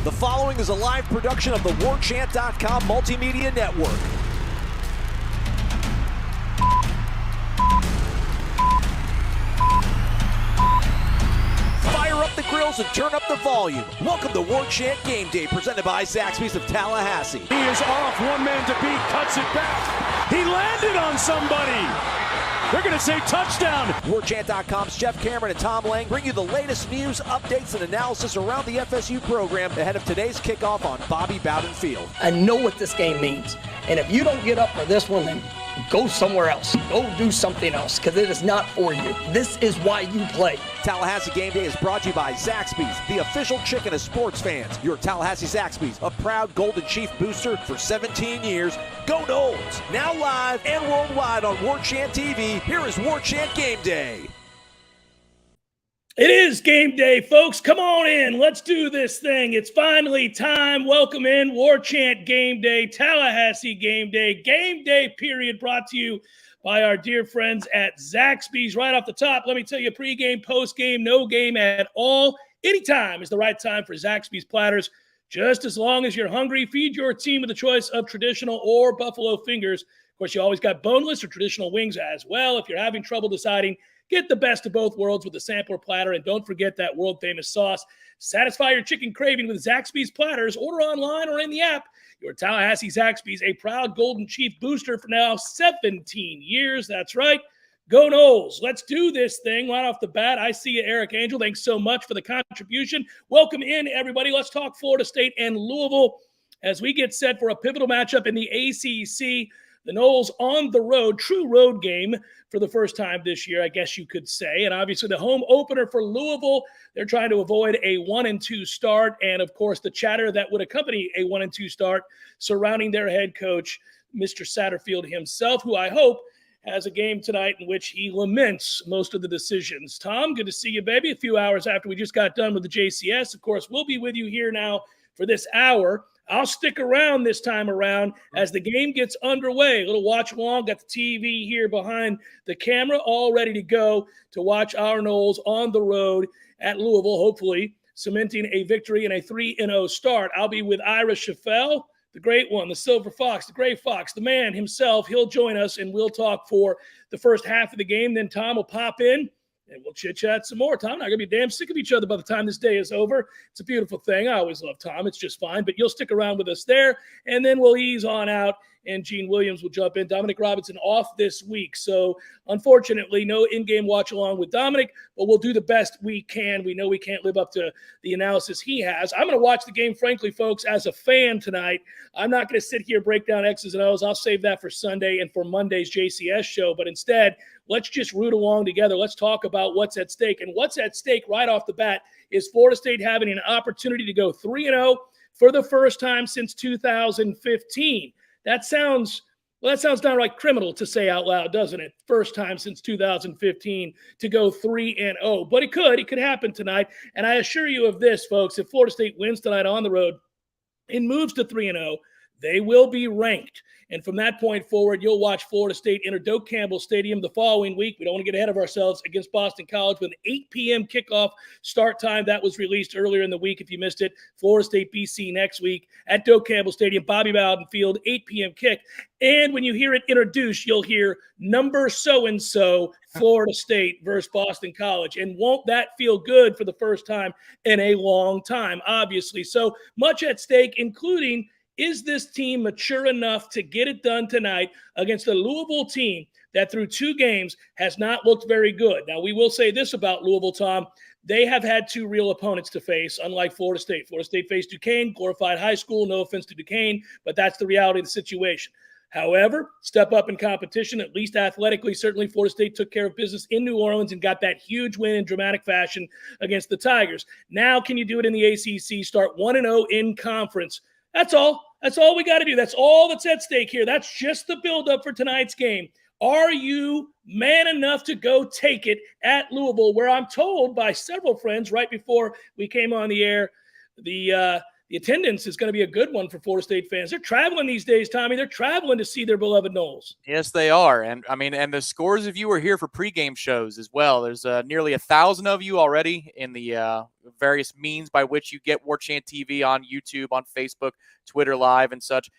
The following is a live production of the Warchant.com Multimedia Network. Fire up the grills and turn up the volume. Welcome to Warchant GameDay, presented by Zaxby's of Tallahassee. He is off, one man to beat, cuts it back. He landed on somebody. They're going to say touchdown. Warchant.com's Jeff Cameron and Tom Lang bring you the latest news, updates, and analysis around the FSU program ahead of today's kickoff on Bobby Bowden Field. I know what this game means. And if you don't get up for this one, then go somewhere else. Go do something else, because it is not for you. This is why you play. Tallahassee Game Day is brought to you by Zaxby's, the official chicken of sports fans. Your Tallahassee Zaxby's, a proud Golden Chief booster for 17 years. Go Noles! Now live and worldwide on Warchant TV, here is Warchant Game Day. It is game day, folks. Come on in. Let's do this thing. It's finally time. Welcome in. Warchant Game Day, Tallahassee Game Day, Game Day period, brought to you by our dear friends at Zaxby's. Right off the top, let me tell you, pregame, postgame, no game at all. Anytime is the right time for Zaxby's platters. Just as long as you're hungry, feed your team with a choice of traditional or buffalo fingers. Of course, you always got boneless or traditional wings as well. If you're having trouble deciding, get the best of both worlds with the sampler platter, and don't forget that world-famous sauce. Satisfy your chicken craving with Zaxby's platters. Order online or in the app. Your Tallahassee Zaxby's, a proud Golden Chief booster for now 17 years. That's right. Go Noles. Let's do this thing right off the bat. I see you, Eric Angel. Thanks so much for the contribution. Welcome in, everybody. Let's talk Florida State and Louisville as we get set for a pivotal matchup in the ACC. The Noles on the road, true road game for the first time this year, I guess you could say. And obviously the home opener for Louisville, they're trying to avoid a 1-2 start. And of course, the chatter that would accompany a 1-2 start surrounding their head coach, Mr. Satterfield himself, who I hope has a game tonight in which he laments most of the decisions. Tom, good to see you, baby. A few hours after we just got done with the JCS. Of course, we'll be with you here now for this hour. I'll stick around this time around as the game gets underway. A little watch along. Got the TV here behind the camera, all ready to go to watch our Noles on the road at Louisville, hopefully cementing a victory and a 3-0 start. I'll be with Ira Schafel, the great one, the Silver Fox, the Gray Fox, the man himself. He'll join us, and we'll talk for the first half of the game. Then Tom will pop in, and we'll chit-chat some more. Tom and I are going to be damn sick of each other by the time this day is over. It's a beautiful thing. I always love Tom. It's just fine. But you'll stick around with us there, and then we'll ease on out, and Gene Williams will jump in. Dominic Robinson off this week. So, unfortunately, no in-game watch-along with Dominic, but we'll do the best we can. We know we can't live up to the analysis he has. I'm going to watch the game, frankly, folks, as a fan tonight. I'm not going to sit here, break down X's and O's. I'll save that for Sunday and for Monday's JCS show. But instead, let's just root along together. Let's talk about what's at stake. And what's at stake right off the bat is Florida State having an opportunity to go 3-0 for the first time since 2015. That sounds downright criminal to say out loud, doesn't it? First time since 2015 to go 3-0. But it could happen tonight. And I assure you of this, folks, if Florida State wins tonight on the road and moves to 3-0, they will be ranked. And from that point forward, you'll watch Florida State enter Doak Campbell Stadium the following week. We don't want to get ahead of ourselves against Boston College with an 8 p.m. kickoff start time. That was released earlier in the week. If you missed it, Florida State BC next week at Doak Campbell Stadium, Bobby Bowden Field, 8 p.m. kick. And when you hear it introduced, you'll hear number so-and-so, Florida State versus Boston College. And won't that feel good for the first time in a long time, obviously. So much at stake, including, is this team mature enough to get it done tonight against a Louisville team that through 2 games has not looked very good? Now, we will say this about Louisville, Tom. They have had 2 real opponents to face, unlike Florida State. Florida State faced Duquesne, glorified high school. No offense to Duquesne, but that's the reality of the situation. However, step up in competition, at least athletically. Certainly, Florida State took care of business in New Orleans and got that huge win in dramatic fashion against the Tigers. Now, can you do it in the ACC? Start 1-0 in conference. That's all. That's all we got to do. That's all that's at stake here. That's just the buildup for tonight's game. Are you man enough to go take it at Louisville, where I'm told by several friends right before we came on the air, the attendance is going to be a good one for Florida State fans. They're traveling these days, Tommy. They're traveling to see their beloved Noles. Yes, they are. And the scores of you are here for pregame shows as well. There's nearly 1,000 of you already in the various means by which you get Warchant TV on YouTube, on Facebook, Twitter Live, and such.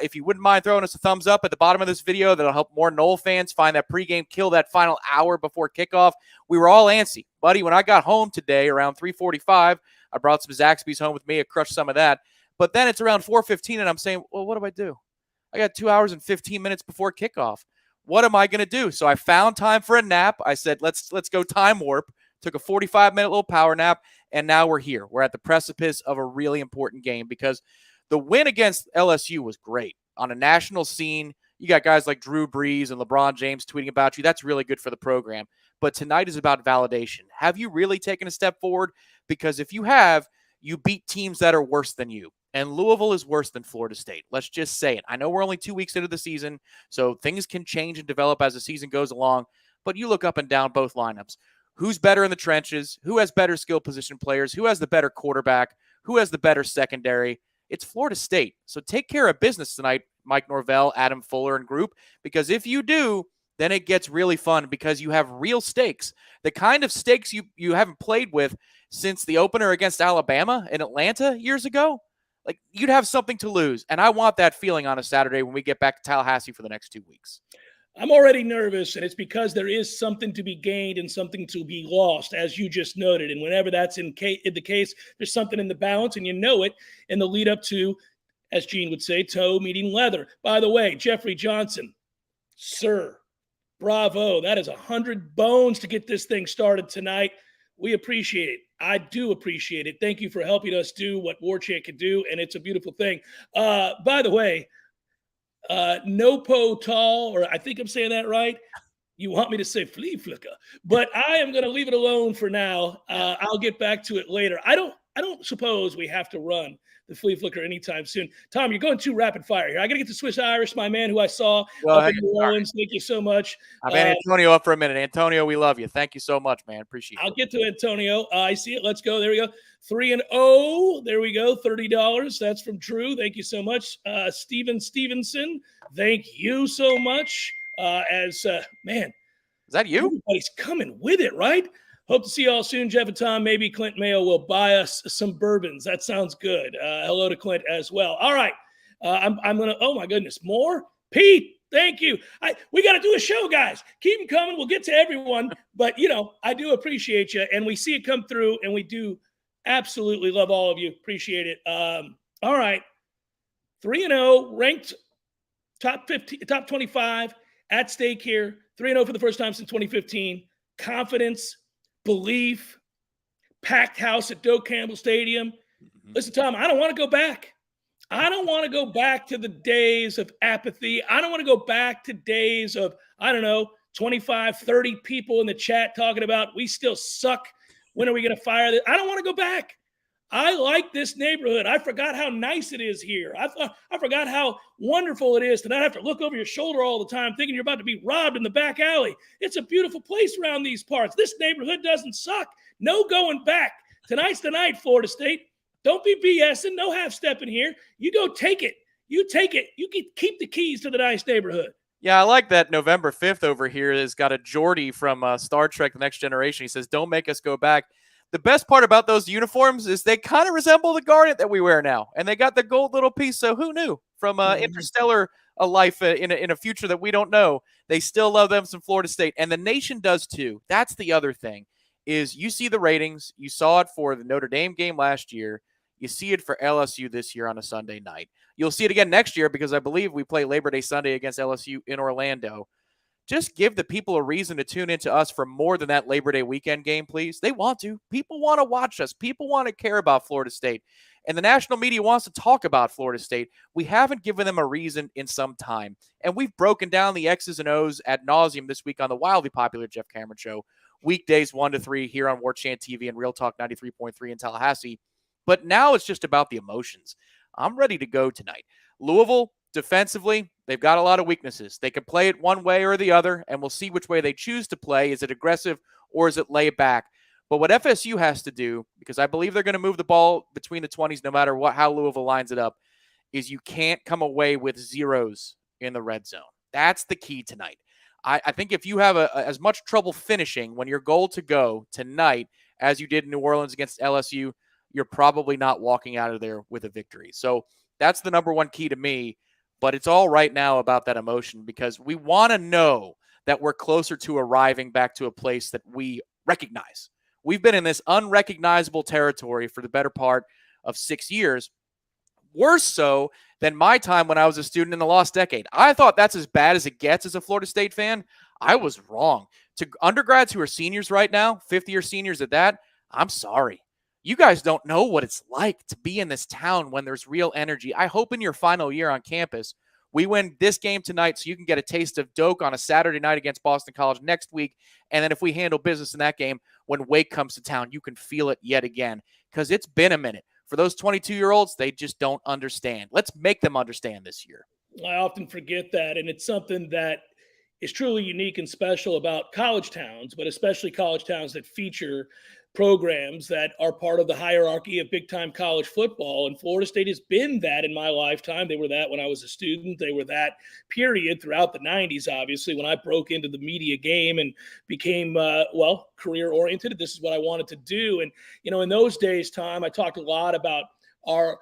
If you wouldn't mind throwing us a thumbs up at the bottom of this video, that'll help more Nole fans find that pregame kill that final hour before kickoff. We were all antsy. Buddy, when I got home today around 3:45, I brought some Zaxby's home with me. I crushed some of that. But then it's around 4:15, and I'm saying, well, what do I do? I got 2 hours and 15 minutes before kickoff. What am I going to do? So I found time for a nap. I said, let's go time warp. Took a 45-minute little power nap, and now we're here. We're at the precipice of a really important game because the win against LSU was great. On a national scene, you got guys like Drew Brees and LeBron James tweeting about you. That's really good for the program. But tonight is about validation. Have you really taken a step forward? Because if you have, you beat teams that are worse than you. And Louisville is worse than Florida State. Let's just say it. I know we're only 2 weeks into the season, so things can change and develop as the season goes along. But you look up and down both lineups. Who's better in the trenches? Who has better skill position players? Who has the better quarterback? Who has the better secondary? It's Florida State. So take care of business tonight, Mike Norvell, Adam Fuller, and group, because if you do, then it gets really fun because you have real stakes. The kind of stakes you haven't played with since the opener against Alabama in Atlanta years ago. Like, you'd have something to lose, and I want that feeling on a Saturday when we get back to Tallahassee for the next 2 weeks. I'm already nervous, and it's because there is something to be gained and something to be lost, as you just noted. And whenever that's in the case, there's something in the balance, and you know it in the lead up to, as Gene would say, toe meeting leather. By the way, Jeffrey Johnson, sir, bravo. That is 100 bones to get this thing started tonight. We appreciate it. I do appreciate it. Thank you for helping us do what Warchant can do, and it's a beautiful thing. By the way, Nopo Tall, or I think I'm saying that right. You want me to say flea flicker, but I am going to leave it alone for now. I'll get back to it later. I don't suppose we have to run the flea flicker anytime soon. Tom, you're going too rapid fire here. I got to get to Swiss Irish, my man, who I saw up in New Orleans. Thank you so much. I've had Antonio up for a minute. Antonio, we love you. Thank you so much, man. Appreciate it. I'll get to Antonio. I see it. Let's go. There we go. 3-0. There we go. $30. That's from Drew. Thank you so much. Steven Stevenson. Thank you so much. Man, is that you? Everybody's coming with it, right? Hope to see you all soon, Jeff and Tom. Maybe Clint Mayo will buy us some bourbons. That sounds good. Hello to Clint as well. All right. I'm going to, oh my goodness, more? Pete, thank you. We got to do a show, guys. Keep them coming. We'll get to everyone. But, I do appreciate you. And we see it come through, and we do absolutely love all of you. Appreciate it. All right. 3-0, ranked top 25 at stake here. 3-0 for the first time since 2015. Confidence, belief, packed house at Doak Campbell Stadium. Listen, Tom, I don't want to go back. I don't want to go back to the days of apathy. I don't want to go back to days of, 25, 30 people in the chat talking about we still suck. When are we going to fire this? I don't want to go back. I like this neighborhood. I forgot how nice it is here. I forgot how wonderful it is to not have to look over your shoulder all the time thinking you're about to be robbed in the back alley. It's a beautiful place around these parts. This neighborhood doesn't suck. No going back. Tonight's the night, Florida State. Don't be BSing. No half-stepping here. You go take it. You take it. You keep the keys to the nice neighborhood. Yeah, I like that November 5th over here has got a Geordie from Star Trek The Next Generation. He says, don't make us go back. The best part about those uniforms is they kind of resemble the garnet that we wear now. And they got the gold little piece, so who knew? From interstellar life in a future that we don't know. They still love them some Florida State. And the nation does too. That's the other thing, is you see the ratings. You saw it for the Notre Dame game last year. You see it for LSU this year on a Sunday night. You'll see it again next year because I believe we play Labor Day Sunday against LSU in Orlando. Just give the people a reason to tune into us for more than that Labor Day weekend game, please. They want to. People want to watch us. People want to care about Florida State. And the national media wants to talk about Florida State. We haven't given them a reason in some time. And we've broken down the X's and O's ad nauseum this week on the wildly popular Jeff Cameron Show. Weekdays 1 to 3 here on Warchant TV and Real Talk 93.3 in Tallahassee. But now it's just about the emotions. I'm ready to go tonight. Louisville, defensively, they've got a lot of weaknesses. They can play it one way or the other, and we'll see which way they choose to play. Is it aggressive or is it lay back? But what FSU has to do, because I believe they're going to move the ball between the 20s no matter how Louisville lines it up, is you can't come away with zeros in the red zone. That's the key tonight. I think if you have as much trouble finishing when your goal to go tonight as you did in New Orleans against LSU, you're probably not walking out of there with a victory. So that's the number one key to me. But it's all right now about that emotion, because we want to know that we're closer to arriving back to a place that we recognize. We've been in this unrecognizable territory for the better part of 6 years, worse so than my time when I was a student in the lost decade. I thought that's as bad as it gets as a Florida State fan. I was wrong. To undergrads who are seniors right now, fifth-year seniors at that, I'm sorry. You guys don't know what it's like to be in this town when there's real energy. I hope in your final year on campus, we win this game tonight so you can get a taste of Doak on a Saturday night against Boston College next week. And then if we handle business in that game, when Wake comes to town, you can feel it yet again, because it's been a minute. For those 22-year-olds, they just don't understand. Let's make them understand this year. I often forget that, and it's something that is truly unique and special about college towns, but especially college towns that feature programs that are part of the hierarchy of big-time college football. And Florida State has been that in my lifetime. They were that when I was a student. They were that period throughout the 90s, obviously, when I broke into the media game and became, career-oriented. This is what I wanted to do. And, in those days, Tom, I talked a lot about our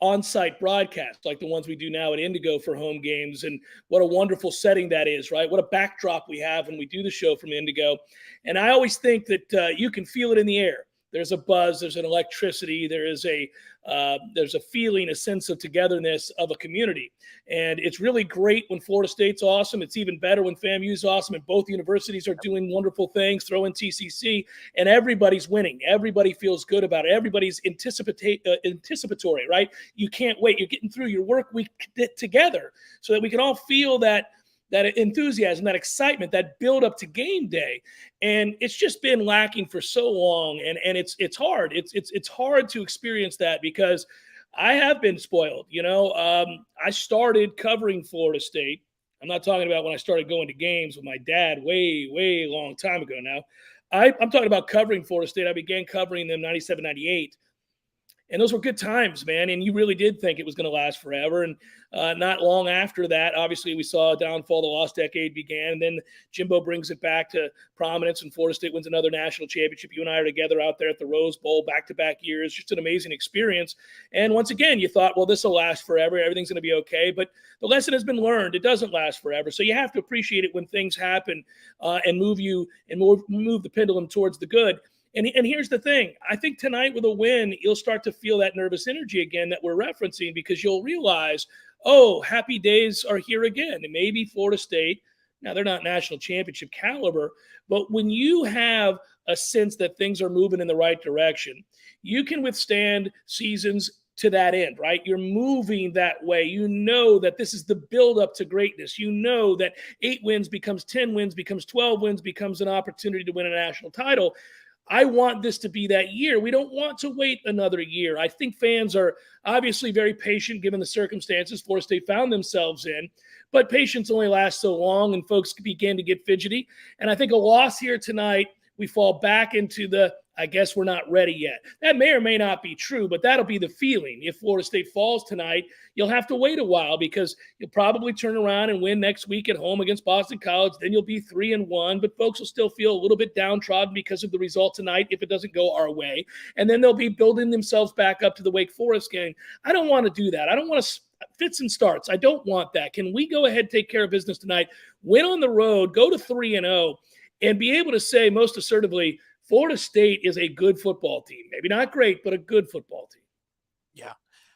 on-site broadcasts like the ones we do now at Indigo for home games, and what a wonderful setting that is, right? What a backdrop we have when we do the show from Indigo. And I always think that you can feel it in the air. There's a buzz, there's an electricity, there's a feeling, a sense of togetherness of a community. And it's really great when Florida State's awesome. It's even better when FAMU's awesome, and both universities are doing wonderful things. Throw in TCC, and everybody's winning. Everybody feels good about it. Everybody's anticipatory, right? You can't wait. You're getting through your work week together so that we can all feel that enthusiasm, that excitement, that build up to game day. And it's just been lacking for so long. And it's hard. It's hard to experience that, because I have been spoiled. I started covering Florida State. I'm not talking about when I started going to games with my dad way long time ago now. I'm talking about covering Florida State. I began covering them 97, 98. And those were good times, man. And you really did think it was going to last forever. And not long after that, obviously, we saw a downfall. The lost decade began. And then Jimbo brings it back to prominence, and Florida State wins another national championship. You and I are together out there at the Rose Bowl back-to-back years. Just an amazing experience. And once again, you thought, well, this will last forever. Everything's going to be okay. But the lesson has been learned. It doesn't last forever. So you have to appreciate it when things happen and move the pendulum towards the good. And here's the thing. I think tonight with a win, you'll start to feel that nervous energy again that we're referencing, because you'll realize, oh, happy days are here again. And maybe Florida State, now they're not national championship caliber, but when you have a sense that things are moving in the right direction, you can withstand seasons to that end, right? You're moving that way. You know that this is the buildup to greatness. You know that 8 wins becomes 10 wins, becomes 12 wins, becomes an opportunity to win a national title. I want this to be that year. We don't want to wait another year. I think fans are obviously very patient given the circumstances Florida State found themselves in, but patience only lasts so long, and folks began to get fidgety. And I think a loss here tonight, we fall back into the, I guess we're not ready yet. That may or may not be true, but that'll be the feeling. If Florida State falls tonight, you'll have to wait a while, because you'll probably turn around and win next week at home against Boston College. Then you'll be 3-1, but folks will still feel a little bit downtrodden because of the result tonight if it doesn't go our way. And then they'll be building themselves back up to the Wake Forest game. I don't want to do that. I don't want to fits and starts. I don't want that. Can we go ahead, take care of business tonight, win on the road, go to 3-0, and be able to say most assertively, Florida State is a good football team. Maybe not great, but a good football team. Yeah,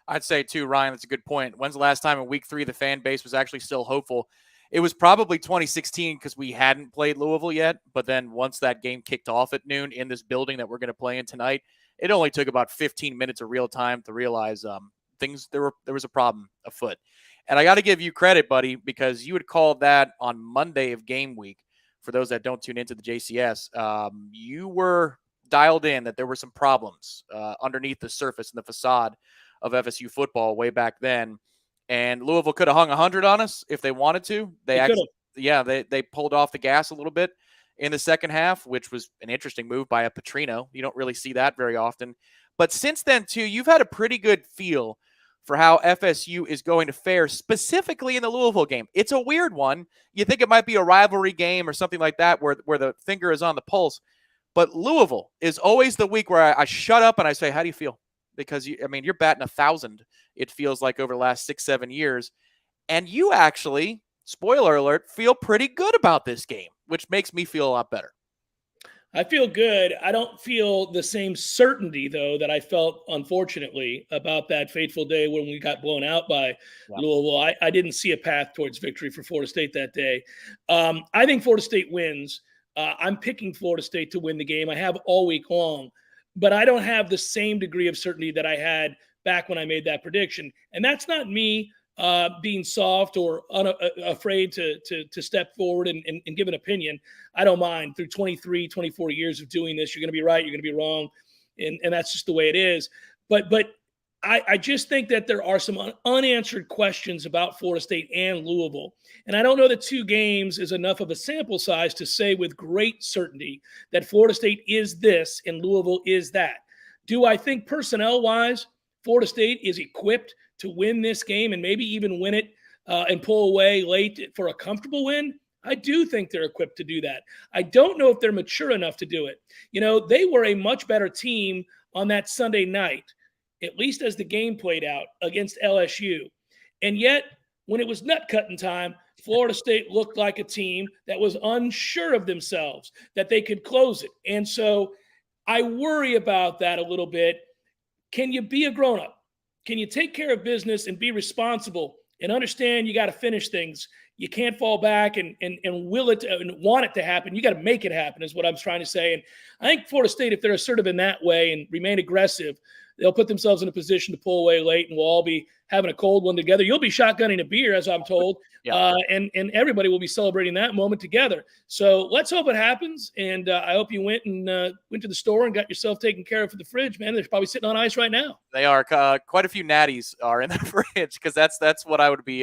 I'd say too, Ryan, that's a good point. When's the last time in week 3 the fan base was actually still hopeful? It was probably 2016, because we hadn't played Louisville yet. But then once that game kicked off at noon in this building that we're going to play in tonight, it only took about 15 minutes of real time to realize there was a problem afoot. And I got to give you credit, buddy, because you had called that on Monday of game week. For those that don't tune into the JCS, you were dialed in that there were some problems underneath the surface and the facade of FSU football way back then. And Louisville could have hung 100 on us if they wanted to. They pulled off the gas a little bit in the second half, which was an interesting move by a Petrino. You don't really see that very often. But since then, too, you've had a pretty good feel for how FSU is going to fare, specifically in the Louisville game. It's a weird one. You think it might be a rivalry game or something like that where the finger is on the pulse. But Louisville is always the week where I shut up and I say, how do you feel? Because, you're batting 1,000, it feels like, over the last 6-7 years. And you actually, spoiler alert, feel pretty good about this game, which makes me feel a lot better. I feel good. I don't feel the same certainty, though, that I felt, unfortunately, about that fateful day when we got blown out by Louisville. I didn't see a path towards victory for Florida State that day. I think Florida State wins. I'm picking Florida State to win the game. I have all week long, but I don't have the same degree of certainty that I had back when I made that prediction. And that's not me being soft or afraid to step forward and give an opinion. I don't mind. Through 23, 24 years of doing this, you're going to be right, you're going to be wrong, and that's just the way it is. But I just think that there are some unanswered questions about Florida State and Louisville. And I don't know that 2 games is enough of a sample size to say with great certainty that Florida State is this and Louisville is that. Do I think personnel-wise Florida State is equipped to win this game and maybe even win it and pull away late for a comfortable win? I do think they're equipped to do that. I don't know if they're mature enough to do it. They were a much better team on that Sunday night, at least as the game played out, against LSU. And yet, when it was nut-cutting time, Florida State looked like a team that was unsure of themselves, that they could close it. And so I worry about that a little bit. Can you be a grown-up? Can you take care of business and be responsible and understand you got to finish things? You can't fall back and will it and want it to happen. You got to make it happen is what I'm trying to say. And I think Florida State, if they're assertive in that way and remain aggressive, they'll put themselves in a position to pull away late, and we'll all be having a cold one together. You'll be shotgunning a beer, as I'm told, and everybody will be celebrating that moment together. So let's hope it happens, and I hope you went to the store and got yourself taken care of for the fridge, man. They're probably sitting on ice right now. They are. Quite a few natties are in the fridge because that's what I would be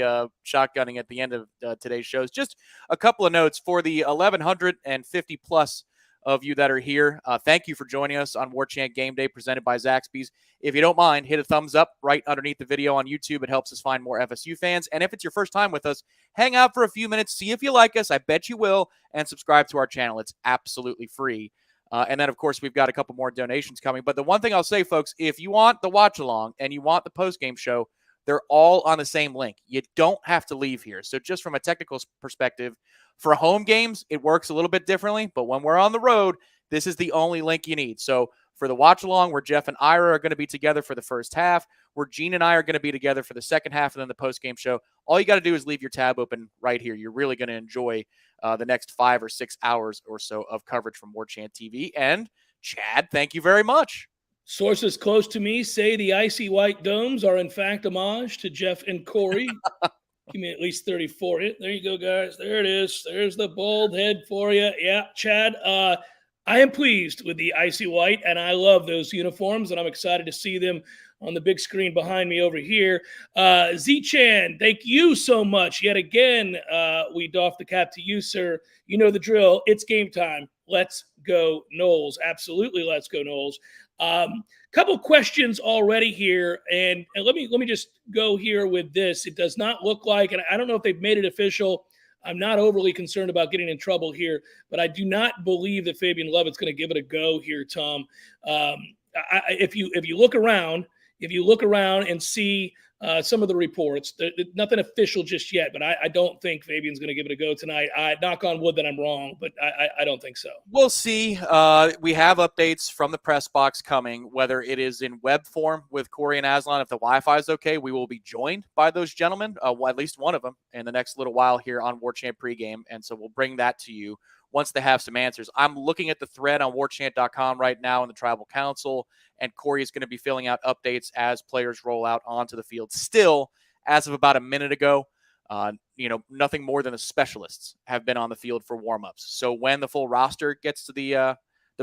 shotgunning at the end of today's shows. Just a couple of notes for the 1,150 plus of you that are here. Thank you for joining us on Warchant GameDay presented by Zaxby's. If you don't mind, hit a thumbs up right underneath the video on YouTube. It helps us find more FSU fans. And if it's your first time with us, hang out for a few minutes, see if you like us. I bet you will. And subscribe to our channel. It's absolutely free. And then, of course, we've got a couple more donations coming. But the one thing I'll say, folks, if you want the watch-along and you want the post-game show, they're all on the same link. You don't have to leave here. So just from a technical perspective, for home games, it works a little bit differently. But when we're on the road, this is the only link you need. So for the watch-along, where Jeff and Ira are going to be together for the first half, where Gene and I are going to be together for the second half, and then the post-game show, all you got to do is leave your tab open right here. You're really going to enjoy the next 5 or 6 hours or so of coverage from Warchant TV. And Chad, thank you very much. Sources close to me say the icy white domes are in fact homage to Jeff and Corey. Give me at least 34. There you go, guys. There it is. There's the bald head for you. Yeah, Chad, I am pleased with the icy white, and I love those uniforms, and I'm excited to see them on the big screen behind me over here. Z-Chan, thank you so much. Yet again, we doff the cap to you, sir. You know the drill. It's game time. Let's go, Noles. Absolutely, let's go, Noles. Couple questions already here, and let me just go here with this. It does not look like, and I don't know if they've made it official. I'm not overly concerned about getting in trouble here, but I do not believe that Fabian Lovett's going to give it a go here, Tom. If you look around and see some of the reports, nothing official just yet, but I don't think Fabian's going to give it a go tonight. I knock on wood that I'm wrong, but I don't think so. We'll see. We have updates from the press box coming, whether it is in web form with Corey and Aslan. If the Wi-Fi is okay, we will be joined by those gentlemen, at least one of them, in the next little while here on Warchant Pregame, and so we'll bring that to you once they have some answers. I'm looking at the thread on warchant.com right now in the Tribal Council, and Corey is going to be filling out updates as players roll out onto the field. Still, as of about a minute ago, nothing more than the specialists have been on the field for warmups. So when the full roster gets to the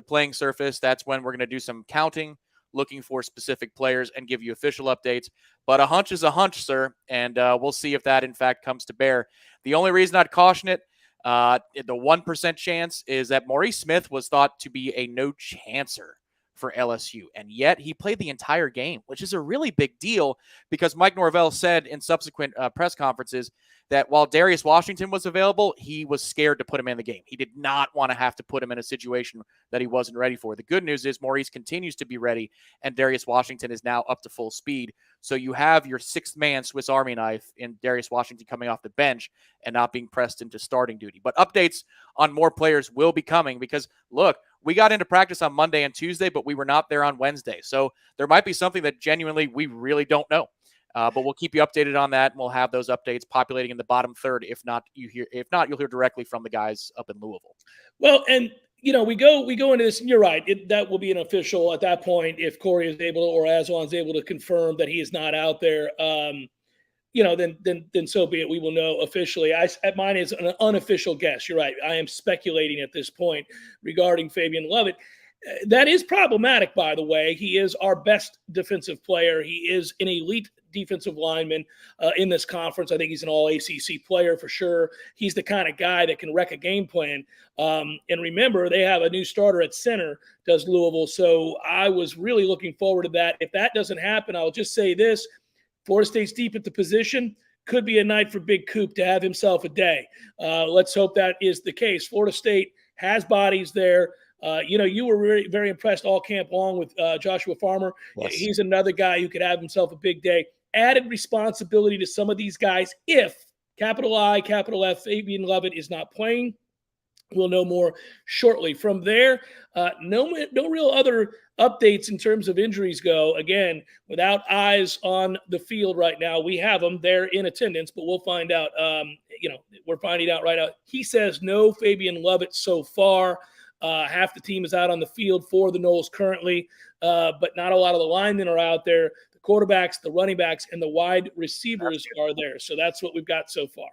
playing surface, that's when we're going to do some counting, looking for specific players, and give you official updates. But a hunch is a hunch, sir, and we'll see if that, in fact, comes to bear. The only reason I'd caution it, the 1% chance is that Maurice Smith was thought to be a no-chancer for LSU. And yet he played the entire game, which is a really big deal because Mike Norvell said in subsequent press conferences that while Darius Washington was available, he was scared to put him in the game. He did not want to have to put him in a situation that he wasn't ready for. The good news is Maurice continues to be ready, and Darius Washington is now up to full speed. So you have your sixth man Swiss Army knife in Darius Washington coming off the bench and not being pressed into starting duty. But updates on more players will be coming because, look, we got into practice on Monday and Tuesday, but we were not there on Wednesday. So there might be something that genuinely we really don't know. But we'll keep you updated on that, and we'll have those updates populating in the bottom third. If not, you'll hear directly from the guys up in Louisville. Well, and we go into this, and you're right. That will be an official at that point if Corey is able or Aswan is able to confirm that he is not out there. Then so be it. We will know officially. Mine is an unofficial guess. You're right. I am speculating at this point regarding Fabian Lovett. That is problematic, by the way. He is our best defensive player. He is an elite defensive lineman in this conference. I think he's an all-ACC player for sure. He's the kind of guy that can wreck a game plan. And remember, they have a new starter at center, does Louisville. So I was really looking forward to that. If that doesn't happen, I'll just say this. Florida State's deep at the position. Could be a night for Big Coop to have himself a day. Let's hope that is the case. Florida State has bodies there. You were very, very impressed all camp long with Joshua Farmer. Yes. He's another guy who could have himself a big day. Added responsibility to some of these guys if, capital I, capital F, Fabian Lovett is not playing. We'll know more shortly. From there, no real other updates in terms of injuries go. Again, without eyes on the field right now, we have them. They're in attendance, but we'll find out. We're finding out right now. He says no Fabian Lovett so far. Half the team is out on the field for the Noles currently, but not a lot of the linemen are out there. The quarterbacks, the running backs, and the wide receivers are there. So that's what we've got so far.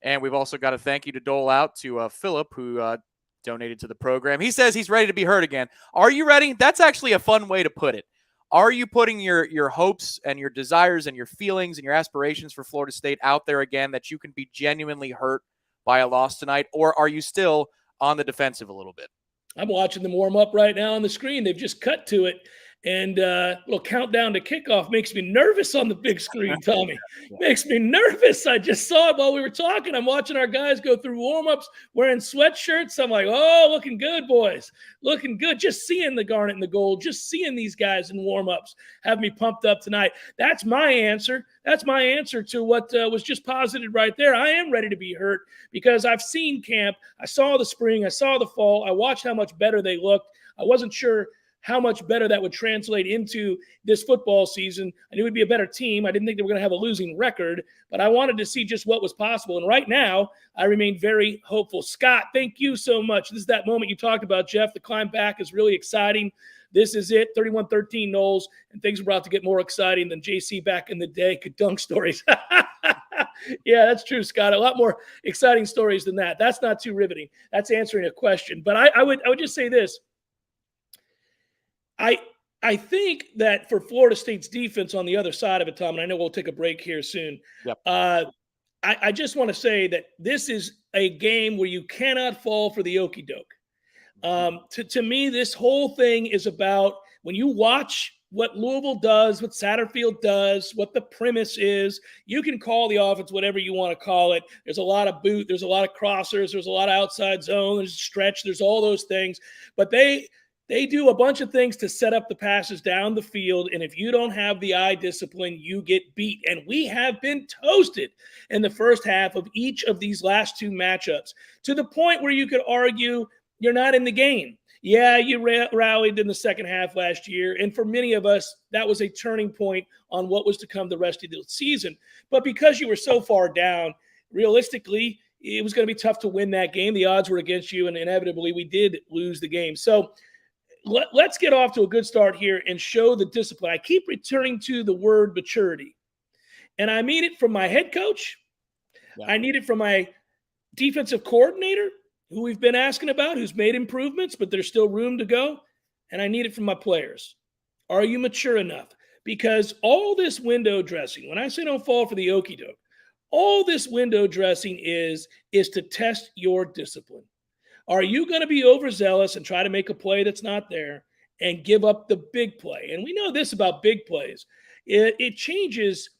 And we've also got a thank you to dole out to Philip, who donated to the program. He says he's ready to be heard again. Are you ready? That's actually a fun way to put it. Are you putting your hopes and your desires and your feelings and your aspirations for Florida State out there again that you can be genuinely hurt by a loss tonight? Or are you still on the defensive a little bit? I'm watching them warm up right now on the screen. They've just cut to it. And a little countdown to kickoff makes me nervous on the big screen, Tommy. Makes me nervous. I just saw it while we were talking. I'm watching our guys go through warm-ups wearing sweatshirts. I'm like, oh, looking good, boys. Looking good. Just seeing the garnet and the gold, just seeing these guys in warm-ups have me pumped up tonight. That's my answer. That's my answer to what was just posited right there. I am ready to be hurt because I've seen camp. I saw the spring. I saw the fall. I watched how much better they looked. I wasn't sure how much better that would translate into this football season. I knew it would be a better team. I didn't think they were going to have a losing record, but I wanted to see just what was possible. And right now, I remain very hopeful. Scott, thank you so much. This is that moment you talked about, Jeff. The climb back is really exciting. This is it, 31-13 Noles, and things are about to get more exciting than JC back in the day could dunk stories. Yeah, that's true, Scott. A lot more exciting stories than that. That's not too riveting. That's answering a question. But I would just say this. I think that for Florida State's defense on the other side of it, Tom, and I know we'll take a break here soon. Yep. I just want to say that this is a game where you cannot fall for the okie doke. To me, this whole thing is about when you watch what Louisville does, what Satterfield does, what the premise is. You can call the offense whatever you want to call it. There's a lot of boot. There's a lot of crossers. There's a lot of outside zone. There's stretch. There's all those things. But they do a bunch of things to set up the passes down the field, and if you don't have the eye discipline, you get beat. And we have been toasted in the first half of each of these last two matchups to the point where you could argue you're not in the game. Yeah, you rallied in the second half last year, and for many of us, that was a turning point on what was to come the rest of the season. But because you were so far down, realistically, it was going to be tough to win that game. The odds were against you, and inevitably we did lose the game. So let's get off to a good start here and show the discipline. I keep returning to the word maturity, and I mean it from my head coach. Yeah. I need it from my defensive coordinator, who we've been asking about, who's made improvements, but there's still room to go. And I need it from my players. Are you mature enough? Because all this window dressing, when I say don't fall for the okie doke, all this window dressing is to test your discipline. Are you going to be overzealous and try to make a play that's not there? and give up the big play. And we know this about big plays. It changes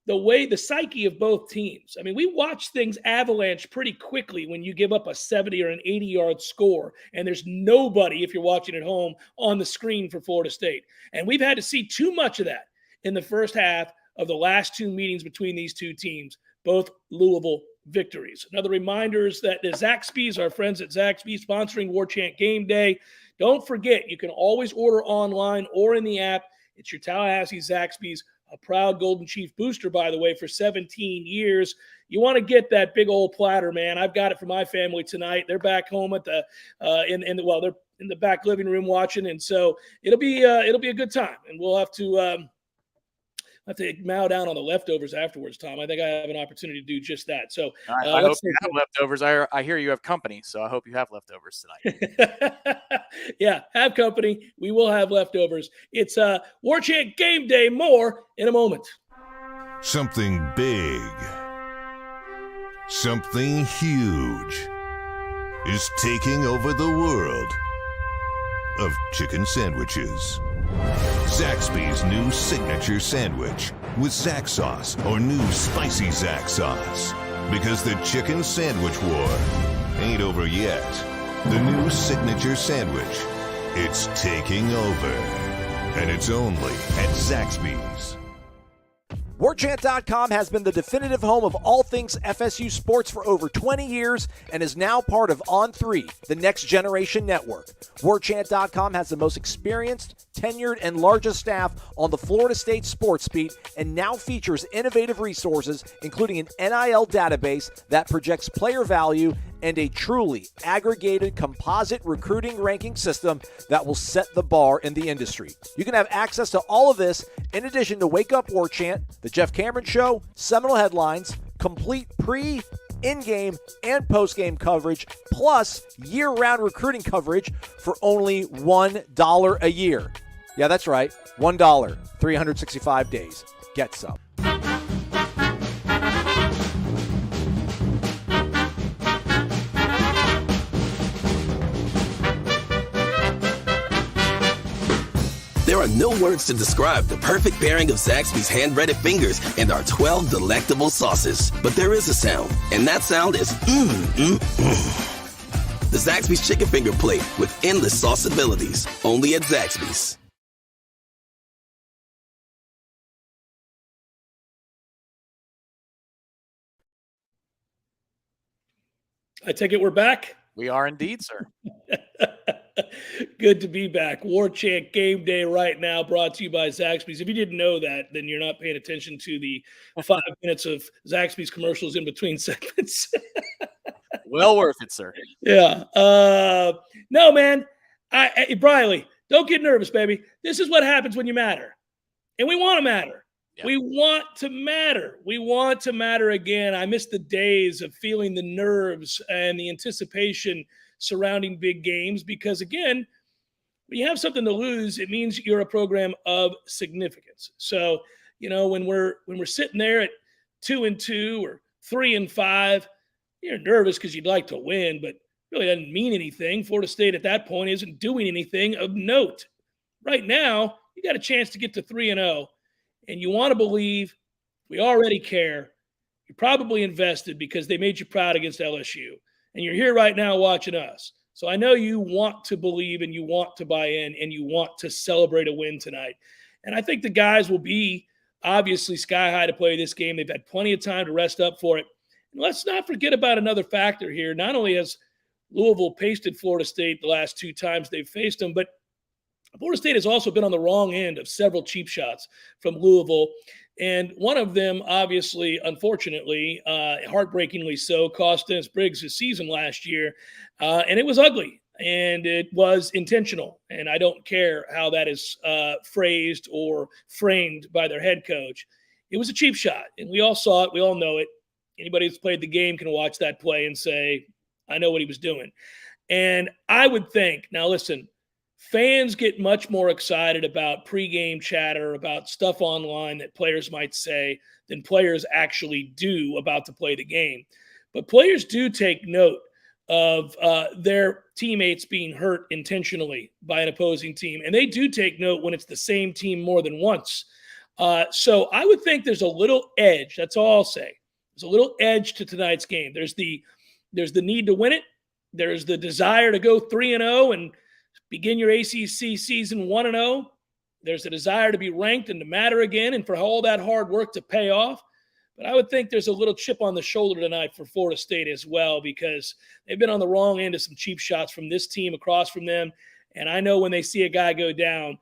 the psyche of both teams. I mean, we watch things avalanche pretty quickly when you give up a 70 or an 80-yard score, and there's nobody, if you're watching at home, on the screen for Florida State. And we've had to see too much of that in the first half of the last two meetings between these two teams, both Louisville victories. Another reminder is that the Zaxby's, our friends at Zaxby, sponsoring Warchant GameDay. Don't forget, you can always order online or in the app. It's your Tallahassee Zaxby's, a proud Golden Chief booster, by the way, for 17 years. You want to get that big old platter, man. I've got it for my family tonight. They're back home at the they're in the back living room watching, and so it'll be a good time. And we'll have to mow down on the leftovers afterwards, Tom. I think I have an opportunity to do just that. So I hope you have leftovers. I hear you have company, so I hope you have leftovers tonight. Yeah, have company. We will have leftovers. It's Warchant Game Day. More in a moment. Something big, something huge is taking over the world of chicken sandwiches. Zaxby's new signature sandwich with Zax sauce or new spicy Zax sauce. Because the chicken sandwich war ain't over yet. The new signature sandwich, it's taking over. And it's only at Zaxby's. Warchant.com has been the definitive home of all things FSU sports for over 20 years and is now part of On3, the next generation network. Warchant.com has the most experienced, tenured, and largest staff on the Florida State sports beat and now features innovative resources, including an NIL database that projects player value and a truly aggregated composite recruiting ranking system that will set the bar in the industry. You can have access to all of this in addition to Wake Up Warchant, The Jeff Cameron Show, Seminole Headlines, complete pre, in-game, and post-game coverage, plus year-round recruiting coverage for only $1 a year. Yeah, that's right, $1, 365 days. Get some. There are no words to describe the perfect pairing of Zaxby's hand-breaded fingers and our 12 delectable sauces. But there is a sound, and that sound is The Zaxby's Chicken Finger Plate with endless sauce abilities. Only at Zaxby's. I take it we're back? We are indeed, sir. Good to be back. Warchant Game Day right now, brought to you by Zaxby's. If you didn't know that, then you're not paying attention to the 5 minutes of Zaxby's commercials in between segments. Well worth it, sir. Yeah. No, man. Briley, don't get nervous, baby. This is what happens when you matter. And we want to matter. Yeah. We want to matter. We want to matter again. I miss the days of feeling the nerves and the anticipation surrounding big games because, again, when you have something to lose, it means you're a program of significance. So, you know, when we're sitting there at 2-2 or 3-5, you're nervous because you'd like to win, but really doesn't mean anything. Florida State at that point isn't doing anything of note. Right now, you got a chance to get to 3-0, and you want to believe we already care. You're probably invested because they made you proud against LSU. And you're here right now watching us. So I know you want to believe and you want to buy in and you want to celebrate a win tonight. And I think the guys will be obviously sky high to play this game. They've had plenty of time to rest up for it. And let's not forget about another factor here. Not only has Louisville pasted Florida State the last 2 times they've faced them, but Florida State has also been on the wrong end of several cheap shots from Louisville. And one of them, obviously, unfortunately, heartbreakingly so, cost Dennis Briggs his season last year. And it was ugly, and it was intentional. And I don't care how that is phrased or framed by their head coach. It was a cheap shot, and we all saw it. We all know it. Anybody who's played the game can watch that play and say, I know what he was doing. And I would think, now listen, fans get much more excited about pregame chatter, about stuff online that players might say than players actually do about to play the game. But players do take note of their teammates being hurt intentionally by an opposing team. And they do take note when it's the same team more than once. So I would think there's a little edge. That's all I'll say. There's a little edge to tonight's game. There's the need to win it. There's the desire to go 3-0 and begin your ACC season 1-0. There's a desire to be ranked and to matter again and for all that hard work to pay off. But I would think there's a little chip on the shoulder tonight for Florida State as well, because they've been on the wrong end of some cheap shots from this team across from them. And I know when they see a guy go down,